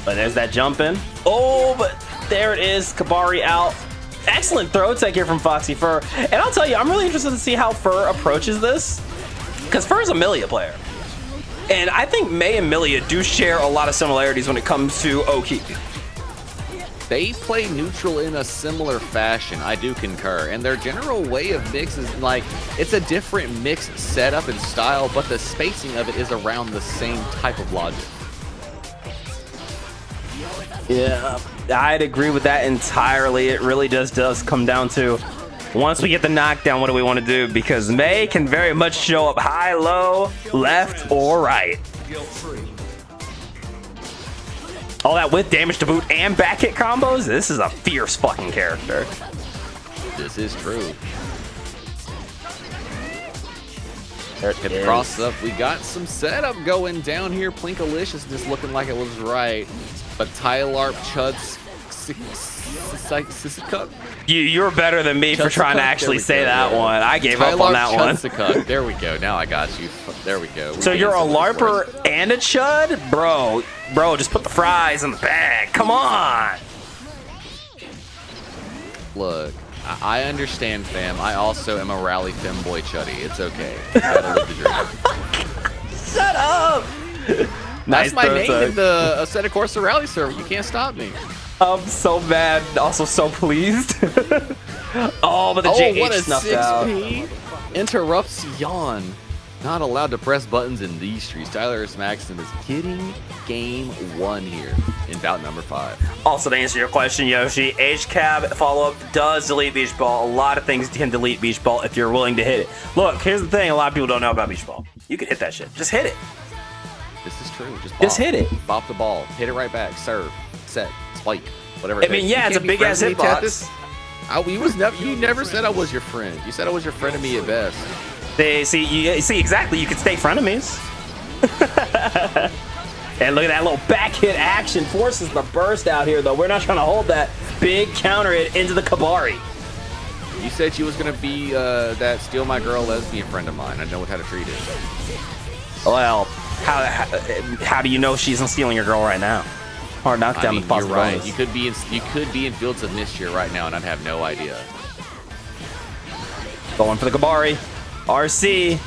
Speaker 3: But there's that jump in. Oh, but there it is. Kabari out. Excellent throw tech here from Foxy Fur. And I'll tell you, I'm really interested to see how Fur approaches this. Because Fur is a Milia player. And I think May and Milia do share a lot of similarities when it comes to Oki.
Speaker 2: They play neutral in a similar fashion, I do concur. And their general way of mix is like, it's a different mix setup and style, but the spacing of it is around the same type of logic.
Speaker 3: Yeah, I'd agree with that entirely. It really does come down to
Speaker 1: Once we get the knockdown, what do we want to do? Because May can very much show up high, low, left, or right.
Speaker 7: Guilt-free.
Speaker 1: All that with damage to boot and back hit combos? This is a fierce fucking character.
Speaker 2: This is true.
Speaker 1: There it
Speaker 2: Hip
Speaker 1: is.
Speaker 2: cross up. We got some setup going down here. Plinkalicious just looking like it was right. But Tylarp Chuds Sissikuk.
Speaker 1: You're better than me for trying to
Speaker 2: Chudsukuk?
Speaker 1: actually
Speaker 2: There we
Speaker 1: say
Speaker 2: go,
Speaker 1: that
Speaker 2: yeah.
Speaker 1: one. I gave up on that one.
Speaker 2: Chudsukuk. There we go. Now I got you. There we go.
Speaker 1: So you're a
Speaker 2: dancing with
Speaker 1: LARPer and a Chud? Bro, just put the fries in the bag. Come on.
Speaker 2: Look, I understand, fam. I also am a rally femboy chuddy. It's okay. You gotta live the dream.
Speaker 1: Shut up.
Speaker 2: That's my
Speaker 1: throw
Speaker 2: name
Speaker 1: tag.
Speaker 2: in the Assetto Corsa rally server. You can't stop me.
Speaker 1: I'm so mad, also so pleased. Oh, but the JH
Speaker 2: what a
Speaker 1: snuffed out.
Speaker 2: 6P. Interrupts yawn. Not allowed to press buttons in these streets. Tyler Maxim is getting game 1 here in bout number 5.
Speaker 1: Also, to answer your question, Yoshi, HCAB follow-up does delete Beach Ball. A lot of things can delete Beach Ball if you're willing to hit it. Look, here's the thing a lot of people don't know about Beach Ball. You can hit that shit. Just hit it.
Speaker 2: This is true. Just
Speaker 1: Just hit it.
Speaker 2: Bop the ball. Hit it right back. Serve. Set. Spike. Whatever.
Speaker 1: I mean, yeah, it's a big-ass hitbox.
Speaker 2: You never said I was your friend. You said I was your friend to me at best.
Speaker 1: They you see exactly. You can stay frenemies. And look at that little back hit action. Forces the burst out here, though. We're not trying to hold that big counter hit into the Kabari.
Speaker 2: You said you was gonna be that steal my girl lesbian friend of mine. I know how to treat it.
Speaker 1: Well, how do you know she's not stealing your girl right now? Hard knockdown
Speaker 2: I mean,
Speaker 1: with
Speaker 2: you're
Speaker 1: possibilities.
Speaker 2: right. You could be in Fields of Mist right now, and I'd have no idea.
Speaker 1: Going for the Kabari. RC.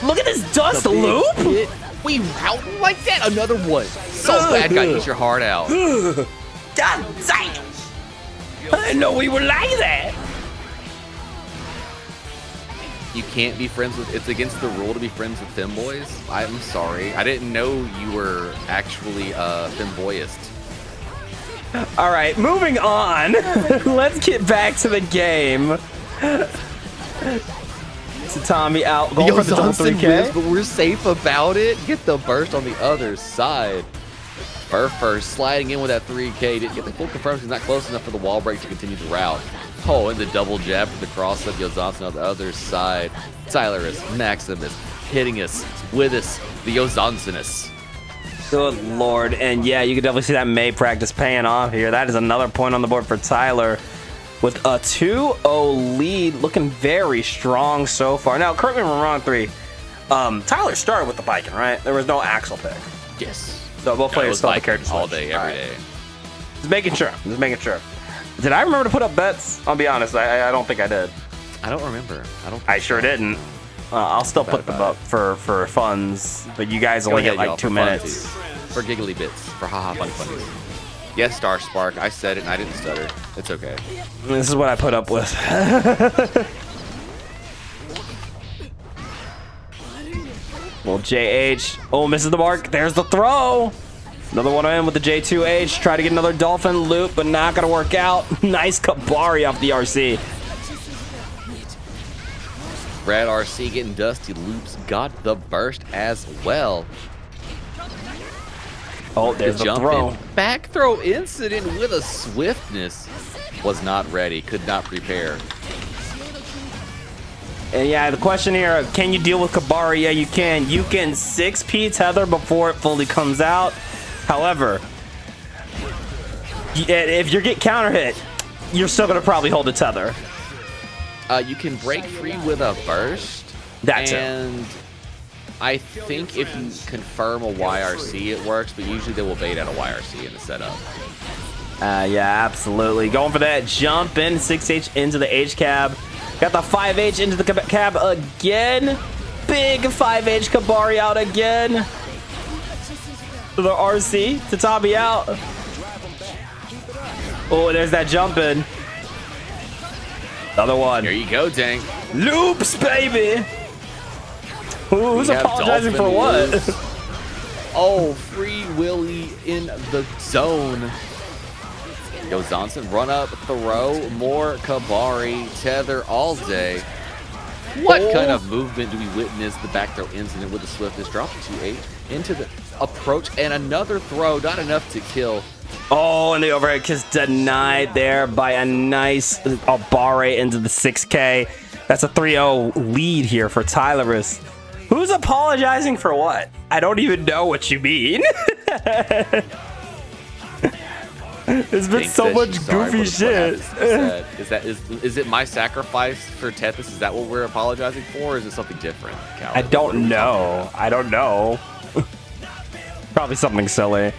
Speaker 1: Look at this dust loop.
Speaker 2: Hit. We out like that. Another one. So bad, guy. Eat your heart out.
Speaker 1: God damn. I didn't know we were like that.
Speaker 2: You can't be friends with. It's against the rule to be friends with femboys. I'm sorry. I didn't know you were actually femboyist.
Speaker 1: All right, moving on. Let's get back to the game. Tommy out, going for the double 3K.
Speaker 2: But we're safe about it. Get the burst on the other side. First sliding in with that 3K. Didn't get the full confirm. He's not close enough for the wall break to continue the route. Oh, and the double jab for the cross up. Yozanson on the other side. Tylerus, Maximus, hitting us with us. The Yozansinus.
Speaker 1: Good lord. And yeah, you can definitely see that May practice paying off here. That is another point on the board for Tyler. With a 2-0 lead, looking very strong so far. Now, correct me if I'm wrong, 3. Tyler started with the Viking, right? There was no Axel pick.
Speaker 2: Yes.
Speaker 1: So both players still have the character
Speaker 2: all
Speaker 1: switch.
Speaker 2: day, every day.
Speaker 1: Just making sure. Did I remember to put up bets? I'll be honest, I don't think I did.
Speaker 2: I don't remember.
Speaker 1: I sure didn't. I'll still put them up for funds, but you guys only get like 2 minutes.
Speaker 2: For giggly bits. For haha funny funnies. Yes, Star Spark. I said it and I didn't stutter. It's okay.
Speaker 1: This is what I put up with. Well, JH. Oh, misses the mark. There's the throw. Another one in with the J2H. Try to get another Dolphin loop, but not going to work out. Nice Kabari off the RC.
Speaker 2: Brad RC getting dusty loops. Got the burst as well.
Speaker 1: Oh, there's the
Speaker 2: jump
Speaker 1: throw.
Speaker 2: in. Back throw incident with a swiftness. Was not ready. Could not prepare.
Speaker 1: And yeah, the question here, can you deal with Kabari? Yeah, you can. You can 6P tether before it fully comes out. However, if you get counter hit, you're still going to probably hold the tether.
Speaker 2: You can break free with a burst.
Speaker 1: That's it.
Speaker 2: And I think if you confirm a YRC, it works, but usually they will bait out a YRC in the setup.
Speaker 1: Yeah, absolutely. Going for that jump in, 6H into the H cab. Got the 5H into the cab again. Big 5H Kabari out again. The RC, Tatabi out. Oh, there's that jump in. Another one.
Speaker 2: Here you go, Tank.
Speaker 1: Loops, baby. Who's
Speaker 2: We have
Speaker 1: apologizing for
Speaker 2: Dolphin
Speaker 1: what?
Speaker 2: loops. Oh, Free Willy in the zone. Yo, Zonson, run up, throw, more Kabari, tether all day. What kind of movement do we witness? The back throw incident with the swiftness. Drop to 2-8 into the approach and another throw. Not enough to kill.
Speaker 1: Oh, and the overhead kiss denied there by a nice Abare into the 6K. That's a 3-0 lead here for Tylerus. Who's apologizing for what? I don't even know what you mean. There's been so much goofy shit.
Speaker 2: Is it my sacrifice for Tethys? Is that what we're apologizing for, or is it something different, Cal?
Speaker 1: I don't know. I don't know. Probably something silly.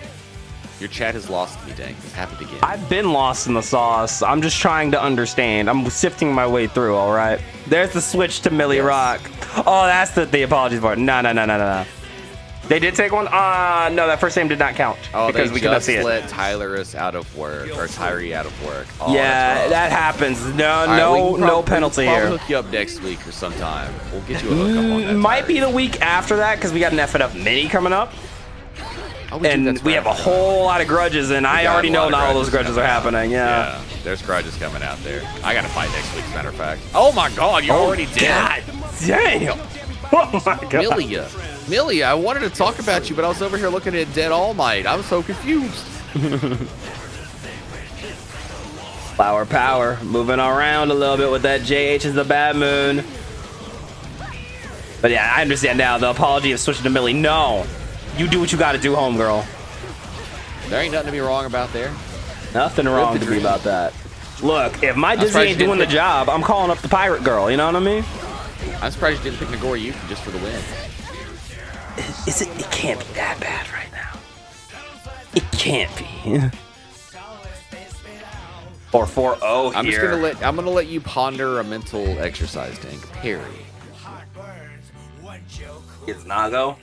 Speaker 2: Your chat has lost me, dang. It's happened again.
Speaker 1: I've been lost in the sauce. I'm just trying to understand. I'm sifting my way through, all right? There's the switch to Millie Rock. Oh, that's the apologies part. No. They did take one? No, that first name did not count.
Speaker 2: Oh,
Speaker 1: because we cannot see it.
Speaker 2: let Tylerus out of work, or Tyree out of work. Oh,
Speaker 1: Yeah, that happens. No penalty
Speaker 2: we'll
Speaker 1: here.
Speaker 2: hook you up next week or sometime. We'll get you a hookup on that.
Speaker 1: Might be the week after that because we got an FNF mini coming up.
Speaker 2: Oh, we do,
Speaker 1: And
Speaker 2: that's
Speaker 1: we
Speaker 2: right,
Speaker 1: have a whole lot of grudges, and I already know not all those grudges are
Speaker 2: coming out.
Speaker 1: happening. Yeah.
Speaker 2: There's grudges coming out there. I got to fight next week, as a matter of fact. Oh my God, you already did.
Speaker 1: God damn. Oh my God.
Speaker 2: Milia, I wanted to talk about you, but I was over here looking at Dead All Might. I was so confused.
Speaker 1: Flower power. Moving around a little bit with that JH is the bad moon. But yeah, I understand now. The apology of switching to Millie. No. You do what you got to do, homegirl.
Speaker 2: There ain't nothing to be wrong about there.
Speaker 1: Nothing wrong to be about that. Look, if my Disney ain't doing the job, I'm calling up the pirate girl. You know what I mean?
Speaker 2: I'm surprised you didn't pick Nagori Yuki just for the win.
Speaker 1: It can't be that bad right now. It can't be. Or 4-0 here.
Speaker 2: I'm gonna let you ponder a mental exercise, Tank. Parry.
Speaker 1: It's Nago.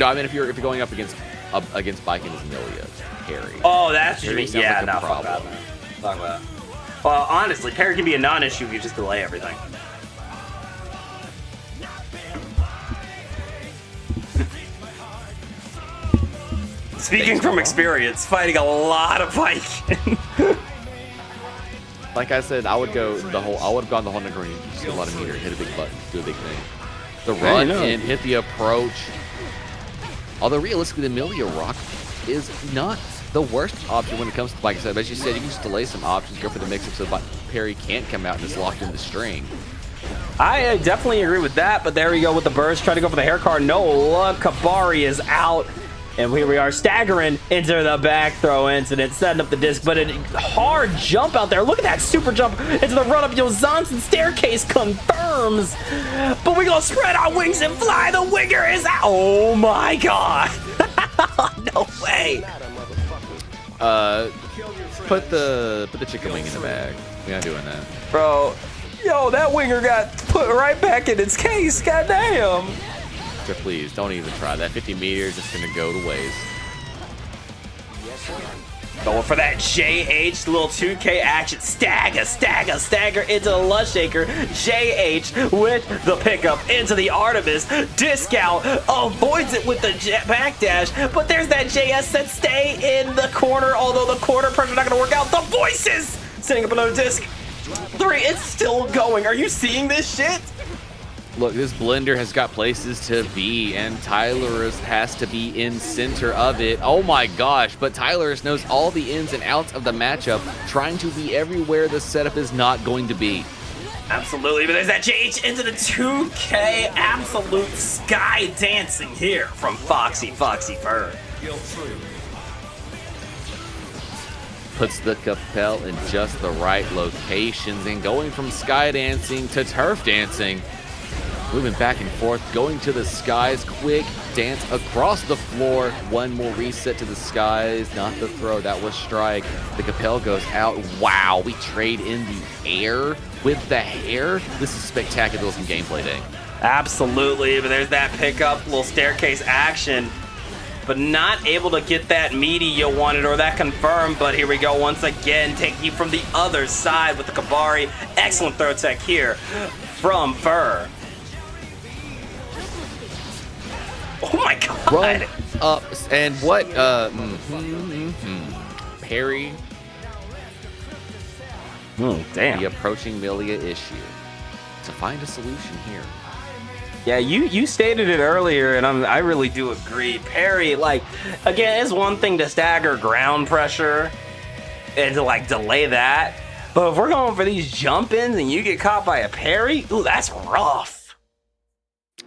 Speaker 2: No, I mean if you're going up against Viking as Milia, parry.
Speaker 1: Oh, that's what you
Speaker 2: Parry
Speaker 1: mean.
Speaker 2: sounds
Speaker 1: Yeah,
Speaker 2: like a
Speaker 1: no, fuck
Speaker 2: problem.
Speaker 1: that, man. Fuck that. Well, honestly, parry can be a non-issue if you just delay everything. Speaking from experience, fighting a lot of Viking.
Speaker 2: Like I said, I would have gone the whole Nagori, just a lot of meter, hit a big button, do a big thing. The run in, hit the approach. Although realistically, the Milia Rock is not the worst option when it comes to, like I said, as you said, you can just delay some options, go for the mix-up so Parry can't come out and it's locked in the string.
Speaker 1: I definitely agree with that, but there we go with the burst. Try to go for the hair card. No luck. Kabari is out. And here we are staggering into the back throw incident, setting up the disc, but a hard jump out there. Look at that super jump into the run-up. Yo, Zonson staircase confirms. But we're going to spread our wings and fly. The winger is out. Oh, my God. No way.
Speaker 2: Put the chicken wing in the bag. We're not doing that.
Speaker 1: Bro, yo, that winger got put right back in its case. Goddamn.
Speaker 2: So please, don't even try. That 50 meters is going to go to waste.
Speaker 1: Going for that JH little 2K action. Stagger into the Lush Shaker. JH with the pickup into the Artemis. Discount avoids it with the backdash. But there's that JS that stay in the corner. Although the corner pressure not going to work out. The voices setting up another disc. 3, it's still going. Are you seeing this shit?
Speaker 2: Look, this blender has got places to be, and Tylerus has to be in center of it. Oh my gosh, but Tylerus knows all the ins and outs of the matchup, trying to be everywhere the setup is not going to be.
Speaker 1: Absolutely, but there's that JH into the 2K. Absolute sky dancing here from Foxy Fur.
Speaker 7: Kill 3.
Speaker 2: Puts the Capel in just the right locations, and going from sky dancing to turf dancing. Moving back and forth, going to the skies, quick dance across the floor. One more reset to the skies, not the throw, that was strike. The Capel goes out. Wow, we trade in the air with the hair. This is spectacular looking gameplay, Day.
Speaker 1: Absolutely, but there's that pickup, little staircase action. But not able to get that meaty you wanted or that confirmed. But here we go once again, taking you from the other side with the Kabari. Excellent throw tech here from Fur. Oh my God!
Speaker 2: Run up, and what? parry
Speaker 1: Damn.
Speaker 2: the approaching Milia issue to find a solution here.
Speaker 1: Yeah, you stated it earlier, and I really do agree. Parry, like, again, it's one thing to stagger ground pressure and to, like, delay that. But if we're going for these jump-ins and you get caught by a parry, ooh, that's rough.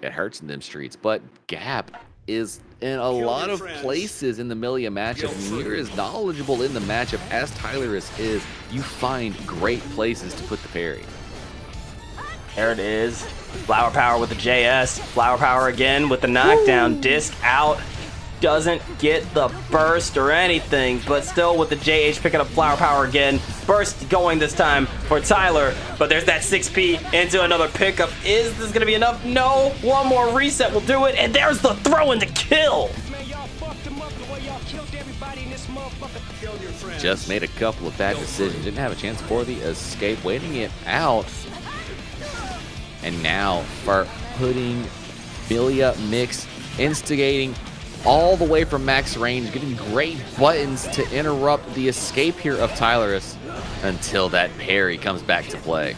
Speaker 2: It hurts in them streets, but Gap is in a lot of places in the Milia matchup. When you're as knowledgeable in the matchup as Tylerus is, you find great places to put the parry.
Speaker 1: There it is. Flower Power with the JS. Flower Power again with the knockdown. Disc out. Doesn't get the burst or anything, but still with the JH picking up Flower Power again. Burst going this time for Tyler, but there's that 6P into another pickup. Is this going to be enough? No. One more reset will do it, and there's the throw in to kill.
Speaker 2: Just made a couple of bad decisions. Didn't have a chance for the escape. Waiting it out. And now for putting Milia Mix, instigating all the way from max range, getting great buttons to interrupt the escape here of Tylerus until that parry comes back to play.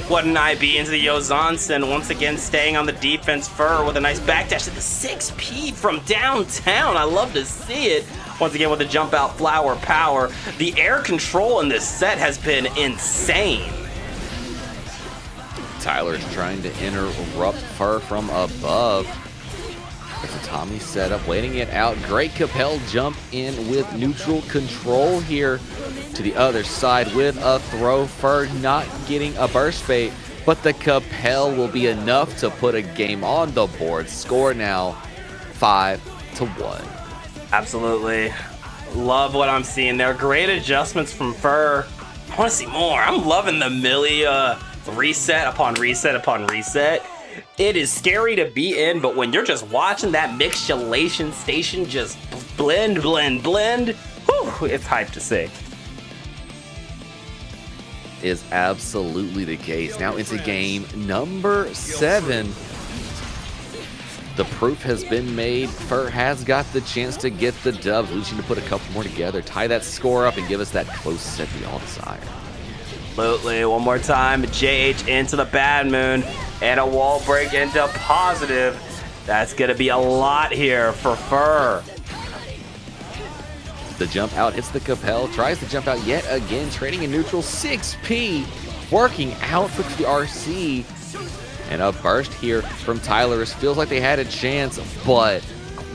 Speaker 1: What an IB into the Yozansen. Once again, staying on the defense. Fur with a nice backdash to the 6P from downtown. I love to see it. Once again with the jump out Flower Power. The air control in this set has been insane.
Speaker 2: Tyler's trying to interrupt Fur from above. There's a Tommy setup, waiting it out. Great Capel jump in with neutral control here to the other side with a throw. Fur not getting a burst bait, but the Capel will be enough to put a game on the board. Score now 5-1.
Speaker 1: Absolutely. Love what I'm seeing there. Great adjustments from Fur. I want to see more. I'm loving the Milia reset upon reset upon reset. It is scary to be in, but when you're just watching that mixulation station just blend, whew, it's hype to see.
Speaker 2: Is absolutely the case. Now into game number 7. The proof has been made. Fur has got the chance to get the dubs. We just need to put a couple more together, tie that score up, and give us that close set we all desire.
Speaker 1: Absolutely. One more time. JH into the Bad Moon and a wall break into positive. That's going to be a lot here for Fur.
Speaker 2: The jump out hits the Capel. Tries to jump out yet again. Trading in neutral. 6P working out for the RC. And a burst here from Tylerus. Feels like they had a chance, but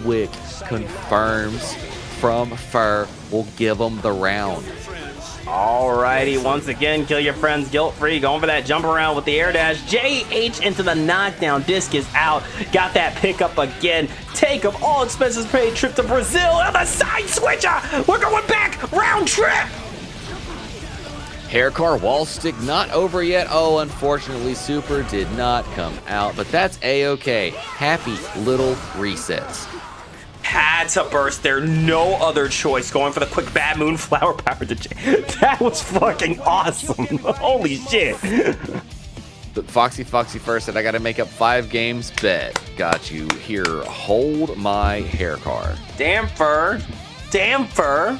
Speaker 2: Quick confirms from Fur will give them the round.
Speaker 1: Alrighty, once again, kill your friends guilt-free. Going for that jump around with the air dash. JH into the knockdown. Disc is out. Got that pickup again. Take them, all expenses paid. Trip to Brazil. And the side switcher. We're going back. Round trip.
Speaker 2: Hair car wall stick not over yet. Oh, unfortunately, Super did not come out, but that's a-okay. Happy little resets.
Speaker 1: Had to burst there, no other choice. Going for the quick Bad Moon Flower Power to that was fucking awesome. Holy shit.
Speaker 2: But Foxy first said, I got to make up 5 games. Bet. Got you. Here, hold my hair car.
Speaker 1: Damn Fur. Damn Fur.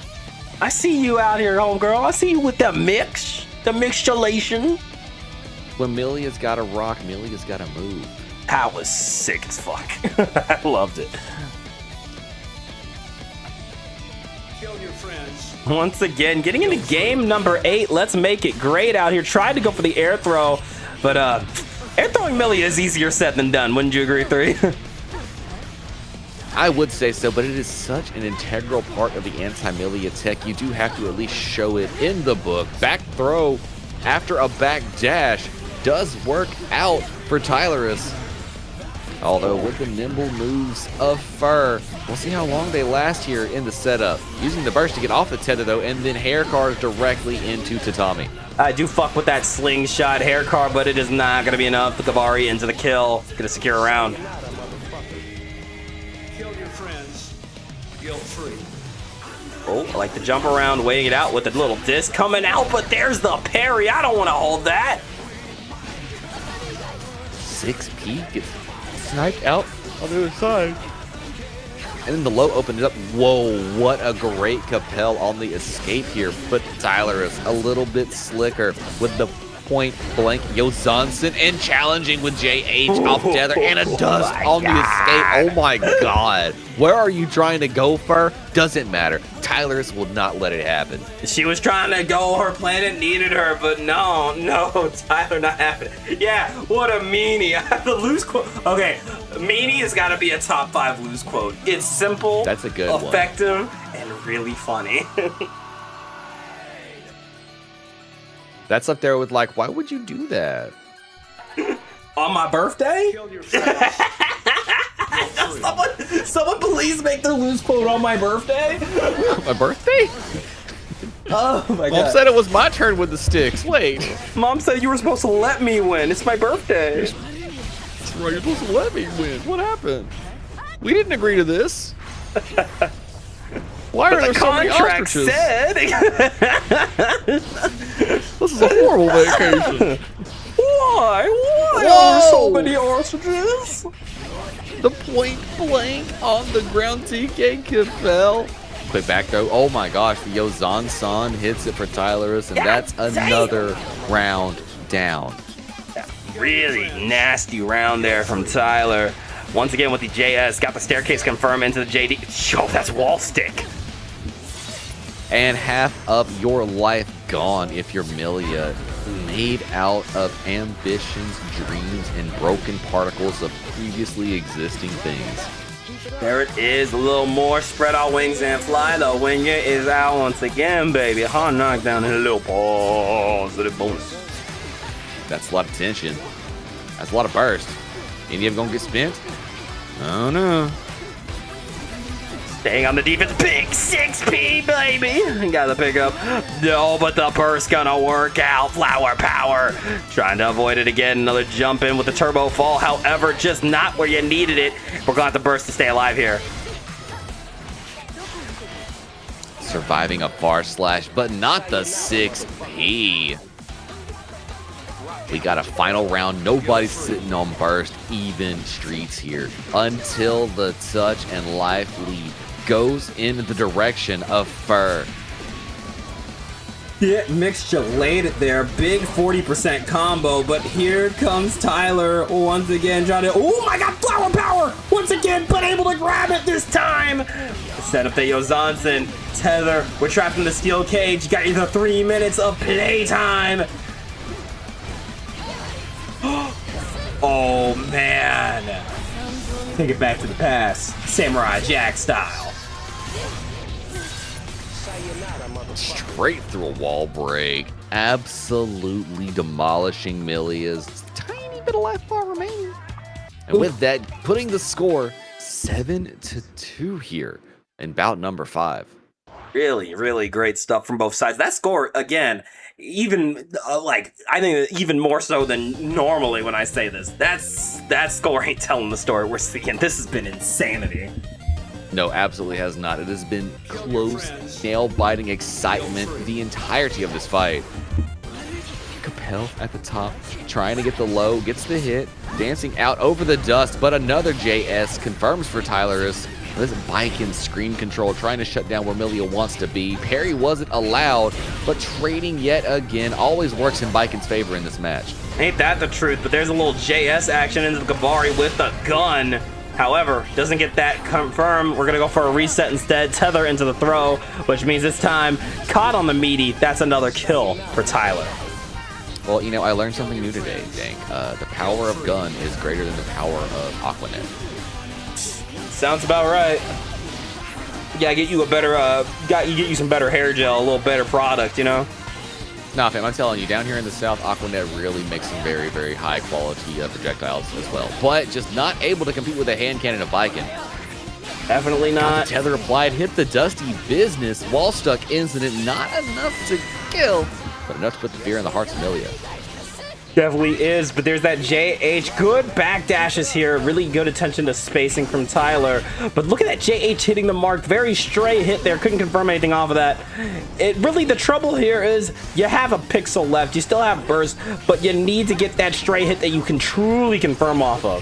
Speaker 1: I see you out here, homegirl. I see you with the mixulation.
Speaker 2: When Milia's got to rock, Milia's got to move.
Speaker 1: That was sick as fuck. I loved it.
Speaker 7: Kill your friends.
Speaker 1: Once again, getting into game number 8. Let's make it great out here. Tried to go for the air throw, but air throwing Milia is easier said than done. Wouldn't you agree, 3?
Speaker 2: I would say so, but it is such an integral part of the anti-Milia tech. You do have to at least show it in the book. Back throw after a back dash does work out for Tylerus. Although with the nimble moves of Fur, we'll see how long they last here in the setup. Using the burst to get off the tether though, and then hair cars directly into Tatami.
Speaker 1: I do fuck with that slingshot hair car, but it is not going to be enough. The Kavari into the kill. Going to secure a round.
Speaker 7: Kill your friends. Guilt-free.
Speaker 1: Oh, I like the jump around, weighing it out with a little disc coming out, but there's the parry. I don't want to hold that.
Speaker 2: 6P gets sniped out on the other side. and then the low opened it up. Whoa, what a great Capel on the escape here. But Tyler is a little bit slicker with the point blank Yozansen and challenging with JH off tether and a dust on the escape. Oh my god. Where are you trying to go for? Doesn't matter. Tyler's will not let it happen.
Speaker 1: She was trying to go, her planet needed her, but no, Tyler not happening. Yeah, what a meanie. The lose quote. Okay, meanie has got to be a top 5 lose quote. It's simple,
Speaker 2: That's a good one.
Speaker 1: effective, and really funny.
Speaker 2: That's up there with like, why would you do that?
Speaker 1: On my birthday?
Speaker 7: Kill your friends.
Speaker 1: Someone please make their lose quote on my birthday?
Speaker 2: My birthday?
Speaker 1: Oh my
Speaker 2: Mom said it was my turn with the sticks. Wait.
Speaker 1: Mom said you were supposed to let me win. It's my birthday.
Speaker 2: You're supposed to let me win. What happened? We didn't agree to this. Why are
Speaker 1: But
Speaker 2: there
Speaker 1: the
Speaker 2: so many
Speaker 1: contract
Speaker 2: ostriches?
Speaker 1: said.
Speaker 2: This is a horrible vacation.
Speaker 1: Why? Why
Speaker 2: Whoa!
Speaker 1: are there so many ostriches?
Speaker 2: The point blank on the ground TK Capel. Quick back throw. Oh my gosh, the Yozan-san hits it for Tylerus, and that's another round down.
Speaker 1: Really nasty round there from Tyler. Once again with the JS, got the staircase confirmed into the JD. Yo, that's wall stick.
Speaker 2: And half of your life gone if you're Milia, made out of ambitions, dreams, and broken particles of previously existing things.
Speaker 1: There it is, a little more. Spread our wings and fly. The winger is out once again, baby. Hard knockdown and a little positive bonus.
Speaker 2: That's a lot of tension. That's a lot of burst. Any of them gonna get spent? I don't know.
Speaker 1: Staying on the defense, big 6P, baby. Got the pickup. No, but the burst gonna work out. Flower power. Trying to avoid it again. Another jump in with the turbo fall. However, just not where you needed it. We're gonna have to burst to stay alive here.
Speaker 2: Surviving a far slash, but not the 6P. We got a final round. Nobody's sitting on burst. Even streets here until the touch and life lead goes in the direction of Fur.
Speaker 3: Hit mixture laid it there. Big 40% combo, but here comes Tyler once again trying to. Oh my god, flower power! Once again, but able to grab it this time.
Speaker 1: Set up the Yozansen. Tether. We're trapped in the steel cage. You got either 3 minutes of playtime. Oh man. Take it back to the past. Samurai Jack style.
Speaker 2: Straight through a wall break. Absolutely demolishing Milia's tiny bit of life bar remaining. And with that, putting the score 7-2 here in bout number 5.
Speaker 1: Really, really great stuff from both sides. That score, again, even I think even more so than normally when I say this. That score ain't telling the story we're seeing. This has been insanity.
Speaker 2: No, absolutely has not. It has been close, nail-biting excitement the entirety of this fight. Capel at the top, trying to get the low, gets the hit, dancing out over the dust, but another JS confirms for Tylerus. This Baiken screen control trying to shut down where Milia wants to be. Parry wasn't allowed, but trading yet again always works in Baiken's favor in this match.
Speaker 1: Ain't that the truth, but there's a little JS action into the Gabari with the gun. However, doesn't get that confirmed. We're going to go for a reset instead. Tether into the throw, which means this time, caught on the meaty. That's another kill for Tyler.
Speaker 2: Well, you know, I learned something new today, Dank. The power of gun is greater than the power of Aquanet.
Speaker 1: Sounds about right. Yeah, get you a better, get you some better hair gel, a little better product, you know?
Speaker 2: Nah, fam, I'm telling you, down here in the South, Aquanet really makes some very, very high quality projectiles as well. But just not able to compete with a hand cannon of Baiken.
Speaker 1: Definitely
Speaker 2: Got
Speaker 1: not.
Speaker 2: the tether applied, hit the dusty business. Wall stuck incident, not enough to kill, but enough to put the fear in the hearts of Milia.
Speaker 1: Definitely is, but there's that JH. Good backdashes here. Really good attention to spacing from Tyler. But look at that JH hitting the mark. Very stray hit there. Couldn't confirm anything off of that. The trouble here is you have a pixel left. You still have burst, but you need to get that stray hit that you can truly confirm off of.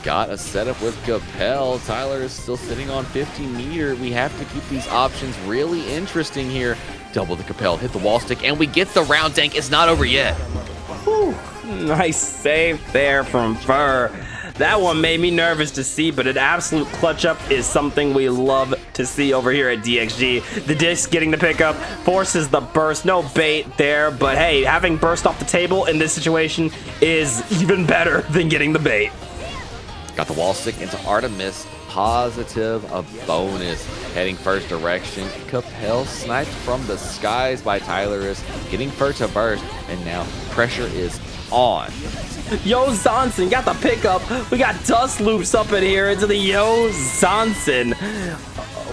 Speaker 2: got a setup with Capel. Tyler is still sitting on 50 meter. We have to keep these options really interesting here. Double the Capel, hit the wall stick, and we get the round tank. It's not over yet.
Speaker 1: Whew, nice save there from Fur. That one made me nervous to see, but an absolute clutch up is something we love to see over here at DXG. The disc getting the pickup forces the burst. No bait there, but hey, having burst off the table in this situation is even better than getting the bait.
Speaker 2: Got the wall stick into Artemis. Positive, a bonus. Heading first direction. Capel sniped from the skies by Tylerus. Getting Fur to burst, and now pressure is on.
Speaker 1: Yo Zonson got the pickup. We got dust loops up in here into the Yo Zonson.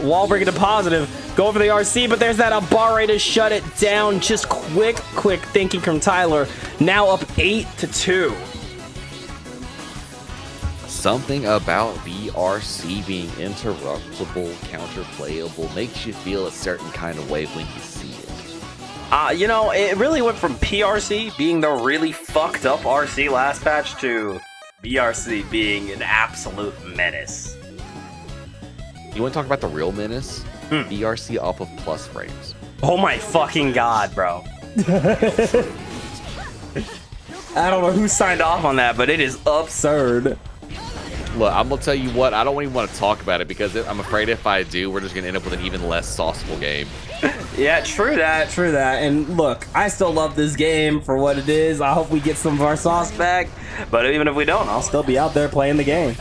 Speaker 1: Wall breaking to positive. Go for the RC, but there's that Abare to shut it down. Just quick thinking from Tyler. Now up 8-2.
Speaker 2: Something about VRC being interruptible, counterplayable, makes you feel a certain kind of way when you see it.
Speaker 1: You know, it really went from PRC being the really fucked up RC last patch to VRC being an absolute menace.
Speaker 2: You want to talk about the real menace? VRC off of plus frames.
Speaker 1: Oh my fucking god, bro. I don't know who signed off on that, but it is absurd.
Speaker 2: Look, I'm gonna tell you what, I don't even want to talk about it because I'm afraid if I do, we're just gonna end up with an even less sauceable game.
Speaker 1: Yeah, true that.
Speaker 3: And look, I still love this game for what it is. I hope we get some of our sauce back.
Speaker 1: But even if we don't, I'll
Speaker 3: Still be out there playing the game.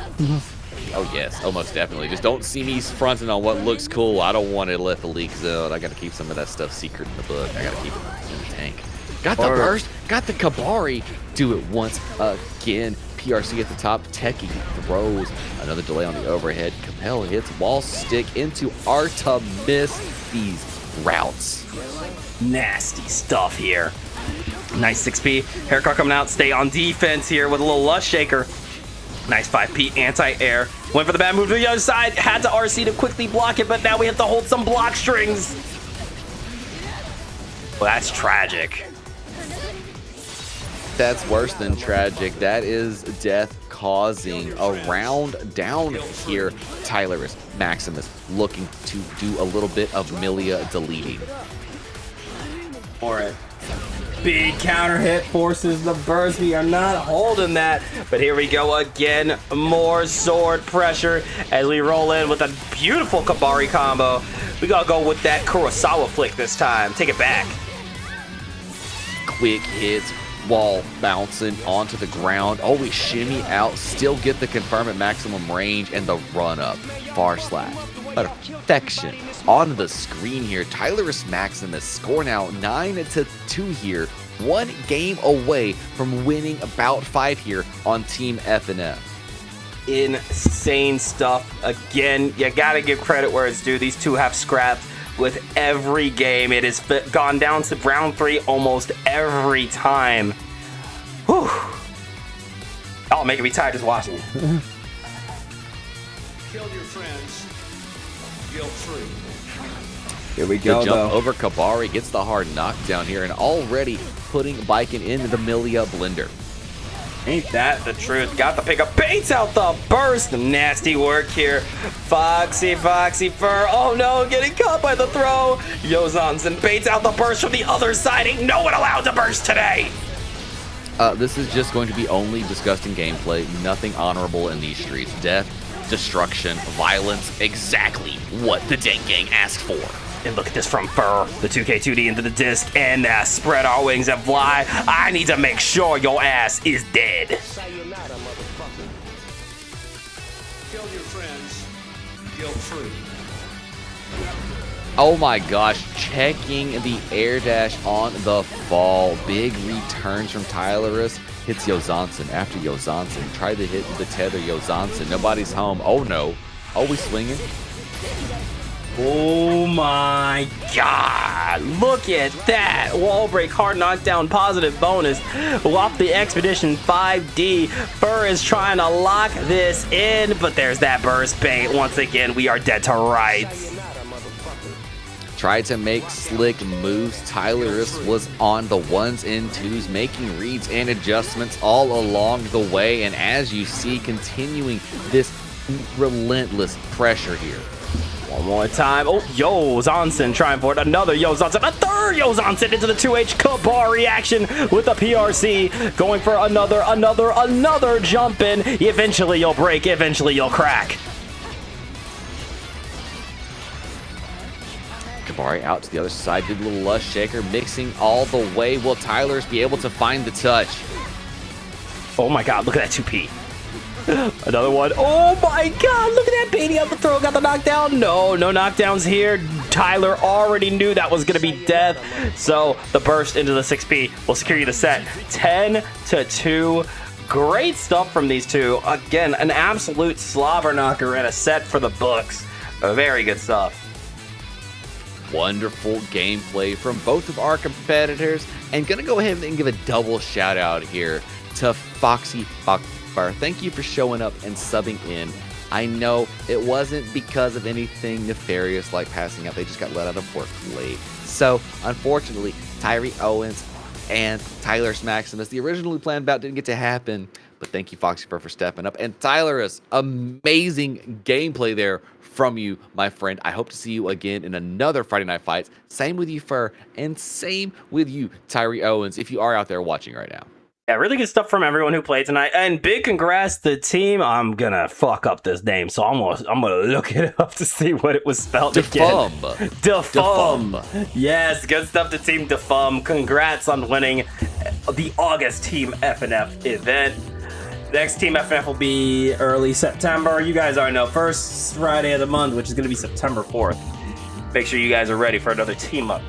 Speaker 2: Oh yes, almost definitely. Just don't see me fronting on what looks cool. I don't want to let the leaks out. I gotta keep some of that stuff secret in the book. I gotta keep it in the tank. Got the burst, got the Kabari. Do it once again. PRC at the top, Techie throws. Another delay on the overhead. Capel hits wall stick into Artemis. These routes.
Speaker 1: nasty stuff here. Nice 6P. Haircut coming out. Stay on defense here with a little Lust Shaker. Nice 5P anti-air. Went for the bad move to the other side. Had to RC to quickly block it, but now we have to hold some block strings. Well, that's tragic.
Speaker 2: That's worse than tragic. That is death causing. A round down here. Tylerus, Maximus looking to do a little bit of Milia deleting.
Speaker 1: Alright. Big counter hit forces the burst. We are not holding that. But here we go again. More sword pressure as we roll in with a beautiful Kabari combo. We gotta go with that Kurosawa flick this time. Take it back.
Speaker 2: Quick hits. Wall bouncing onto the ground. Oh, we shimmy out. Still get the confirm at maximum range and the run up. Far slash. Perfection. On the screen here. Tylerus Maximus score now 9-2 here. 1 game away from winning about 5 here on Team FNF.
Speaker 1: Insane stuff. Again, you gotta give credit where it's due. These two have scrapped with every game. It has gone down to round 3 almost every time. Whew. Oh, making me tired just watching it.
Speaker 7: Kill your friends. Guilt-free.
Speaker 3: Here we
Speaker 2: The
Speaker 3: go,
Speaker 2: jump
Speaker 3: though.
Speaker 2: over Kabari gets the hard knockdown here and already putting Biken into the Milia blender.
Speaker 1: Ain't that the truth? Got the pickup. Baits out the burst. Nasty work here. Foxy Fur. Oh no, getting caught by the throw. Yozansen baits out the burst from the other side. Ain't no one allowed to burst today.
Speaker 2: This is just going to be only disgusting gameplay. Nothing honorable in these streets. Death, destruction, violence. Exactly what the Dank Gang asked for.
Speaker 1: And look at this from Fur. The 2K2D into the disc and spread our wings and fly. I need to make sure your ass is dead.
Speaker 7: Kill your friends. Guilt-free.
Speaker 2: Oh my gosh, checking the air dash on the fall. Big returns from Tylerus. Hits Yozansen after Yozansen. Tried to hit the tether Yozansen. Nobody's home. Oh no. Oh, we swinging.
Speaker 1: Oh my god. Look at that. Wall break, hard knockdown, positive bonus. Off the Expedition 5D. Fur is trying to lock this in, but there's that burst bait. Once again, we are dead to rights.
Speaker 2: tried to make slick moves. Tylerus was on the ones and twos, making reads and adjustments all along the way. And as you see, continuing this relentless pressure here.
Speaker 1: One more time. Oh, Yo Zonson trying for it. Another Yo Zonson. A third Yo Zonson into the 2H Kabar reaction with the PRC. Going for another jump in. Eventually you'll break. Eventually you'll crack.
Speaker 2: Kabari out to the other side. Did a little lush shaker. Mixing all the way. Will Tyler's be able to find the touch?
Speaker 1: Oh my god, look at that 2P. Another one. Oh my god, look at that Beatty on the throw. Got the knockdown. No knockdowns here. Tyler already knew that was going to be death. So the burst into the 6P will secure you the set. 10-2. Great stuff from these two. Again, an absolute slobber knocker and a set for the books. Very good stuff.
Speaker 2: Wonderful gameplay from both of our competitors. And gonna go ahead and give a double shout out here to Foxy Foxbar. Thank you for showing up and subbing in. I know it wasn't because of anything nefarious like passing out. They just got let out of work late. So, unfortunately, Tyree Owens and Tylerus Maximus, the originally planned bout didn't get to happen. But thank you, Foxy for stepping up. And Tylerus, amazing gameplay there from you, my friend. I hope to see you again in another Friday Night Fights. Same with you, Fur, and same with you, Tyree Owens, if you are out there watching right now.
Speaker 1: Yeah, really good stuff from everyone who played tonight. And big congrats to the team. I'm gonna fuck up this name, so I'm gonna look it up to see what it was spelled again. Defum. Yes, good stuff to Team Defum. Congrats on winning the August Team FNF event. Next Team FNF will be early September. You guys already know, first Friday of the month, which is gonna be September 4th. Make sure you guys are ready for another team up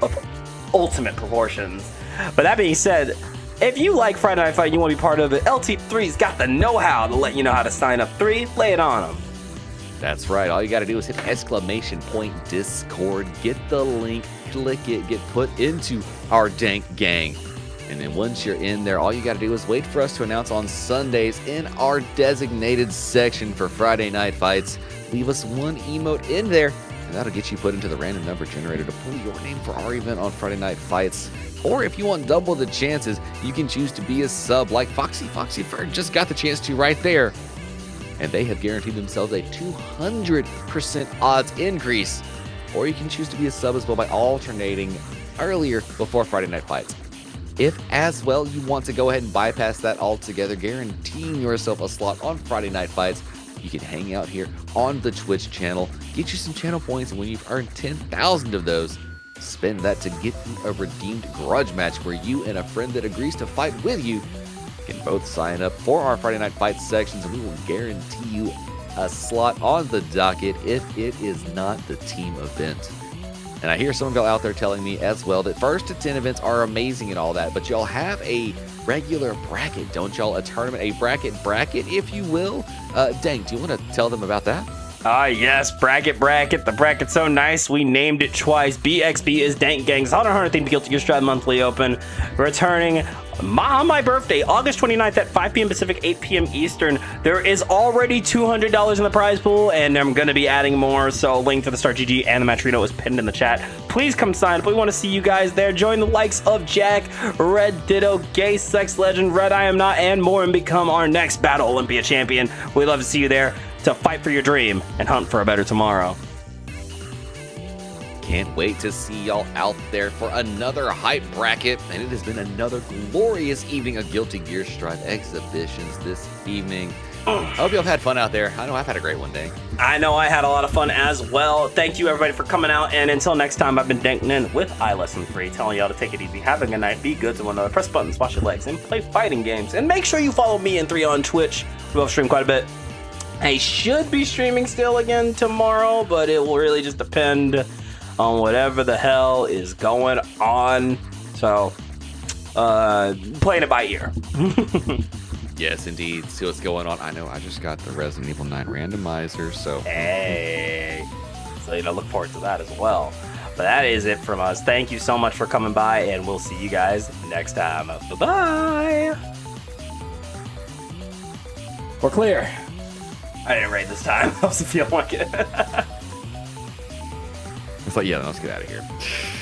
Speaker 1: of ultimate proportions. But that being said, if you like Friday Night Fight and you want to be part of it, LT3's got the know-how to let you know how to sign up. 3, lay it on them.
Speaker 2: That's right. All you got to do is hit !Discord, get the link, click it, get put into our dank gang. And then once you're in there, all you got to do is wait for us to announce on Sundays in our designated section for Friday Night Fights. Leave us one emote in there, and that'll get you put into the random number generator to pull your name for our event on Friday Night Fights. Or if you want double the chances, you can choose to be a sub like Foxy Fur just got the chance to right there. And they have guaranteed themselves a 200% odds increase. Or you can choose to be a sub as well by alternating earlier before Friday Night Fights. If as well you want to go ahead and bypass that altogether, guaranteeing yourself a slot on Friday Night Fights, you can hang out here on the Twitch channel, get you some channel points, and when you've earned 10,000 of those, spend that to get you a redeemed grudge match where you and a friend that agrees to fight with you can both sign up for our Friday Night Fight sections, and we will guarantee you a slot on the docket if it is not the team event. And I hear some of y'all out there telling me as well that 1st to 10 events are amazing and all that, but y'all have a regular bracket, don't y'all? A tournament, a bracket, if you will. Dank, do you want to tell them about that?
Speaker 1: Yes, bracket. The bracket's so nice, we named it twice. BXB is Dank Gang's 100 themed Guilty Gear Strive Monthly Open, returning on my birthday, August 29th at 5 p.m. Pacific, 8 p.m. Eastern. There is already $200 in the prize pool, and I'm going to be adding more, so link to the Start GG and the Matrino is pinned in the chat. Please come sign up. We want to see you guys there. Join the likes of Jack, Red Ditto, Gay Sex Legend, Red I Am Not, and more, and become our next Battle Olympia champion. We'd love to see you there to fight for your dream and hunt for a better tomorrow.
Speaker 2: Can't wait to see y'all out there for another hype bracket, and it has been another glorious evening of Guilty Gear Strive exhibitions this evening. I hope y'all have had fun out there. I know I've had a great one, Dank.
Speaker 1: I know I had a lot of fun as well. Thank you everybody for coming out, and until next time, I've been Danknin with iLesson3, telling y'all to take it easy, have a good night, be good to one another, press buttons, wash your legs, and play fighting games. And make sure you follow me and 3 on Twitch. We both stream quite a bit. I should be streaming still again tomorrow, but it will really just depend on whatever the hell is going on. So, playing it by ear.
Speaker 2: Yes, indeed. See what's going on. I know I just got the Resident Evil 9 randomizer, so...
Speaker 1: Hey! So, look forward to that as well. But that is it from us. Thank you so much for coming by, and we'll see you guys next time. Bye-bye!
Speaker 3: We're clear.
Speaker 1: I didn't raid this time. I was feeling like it.
Speaker 2: like, yeah, let's get out of here.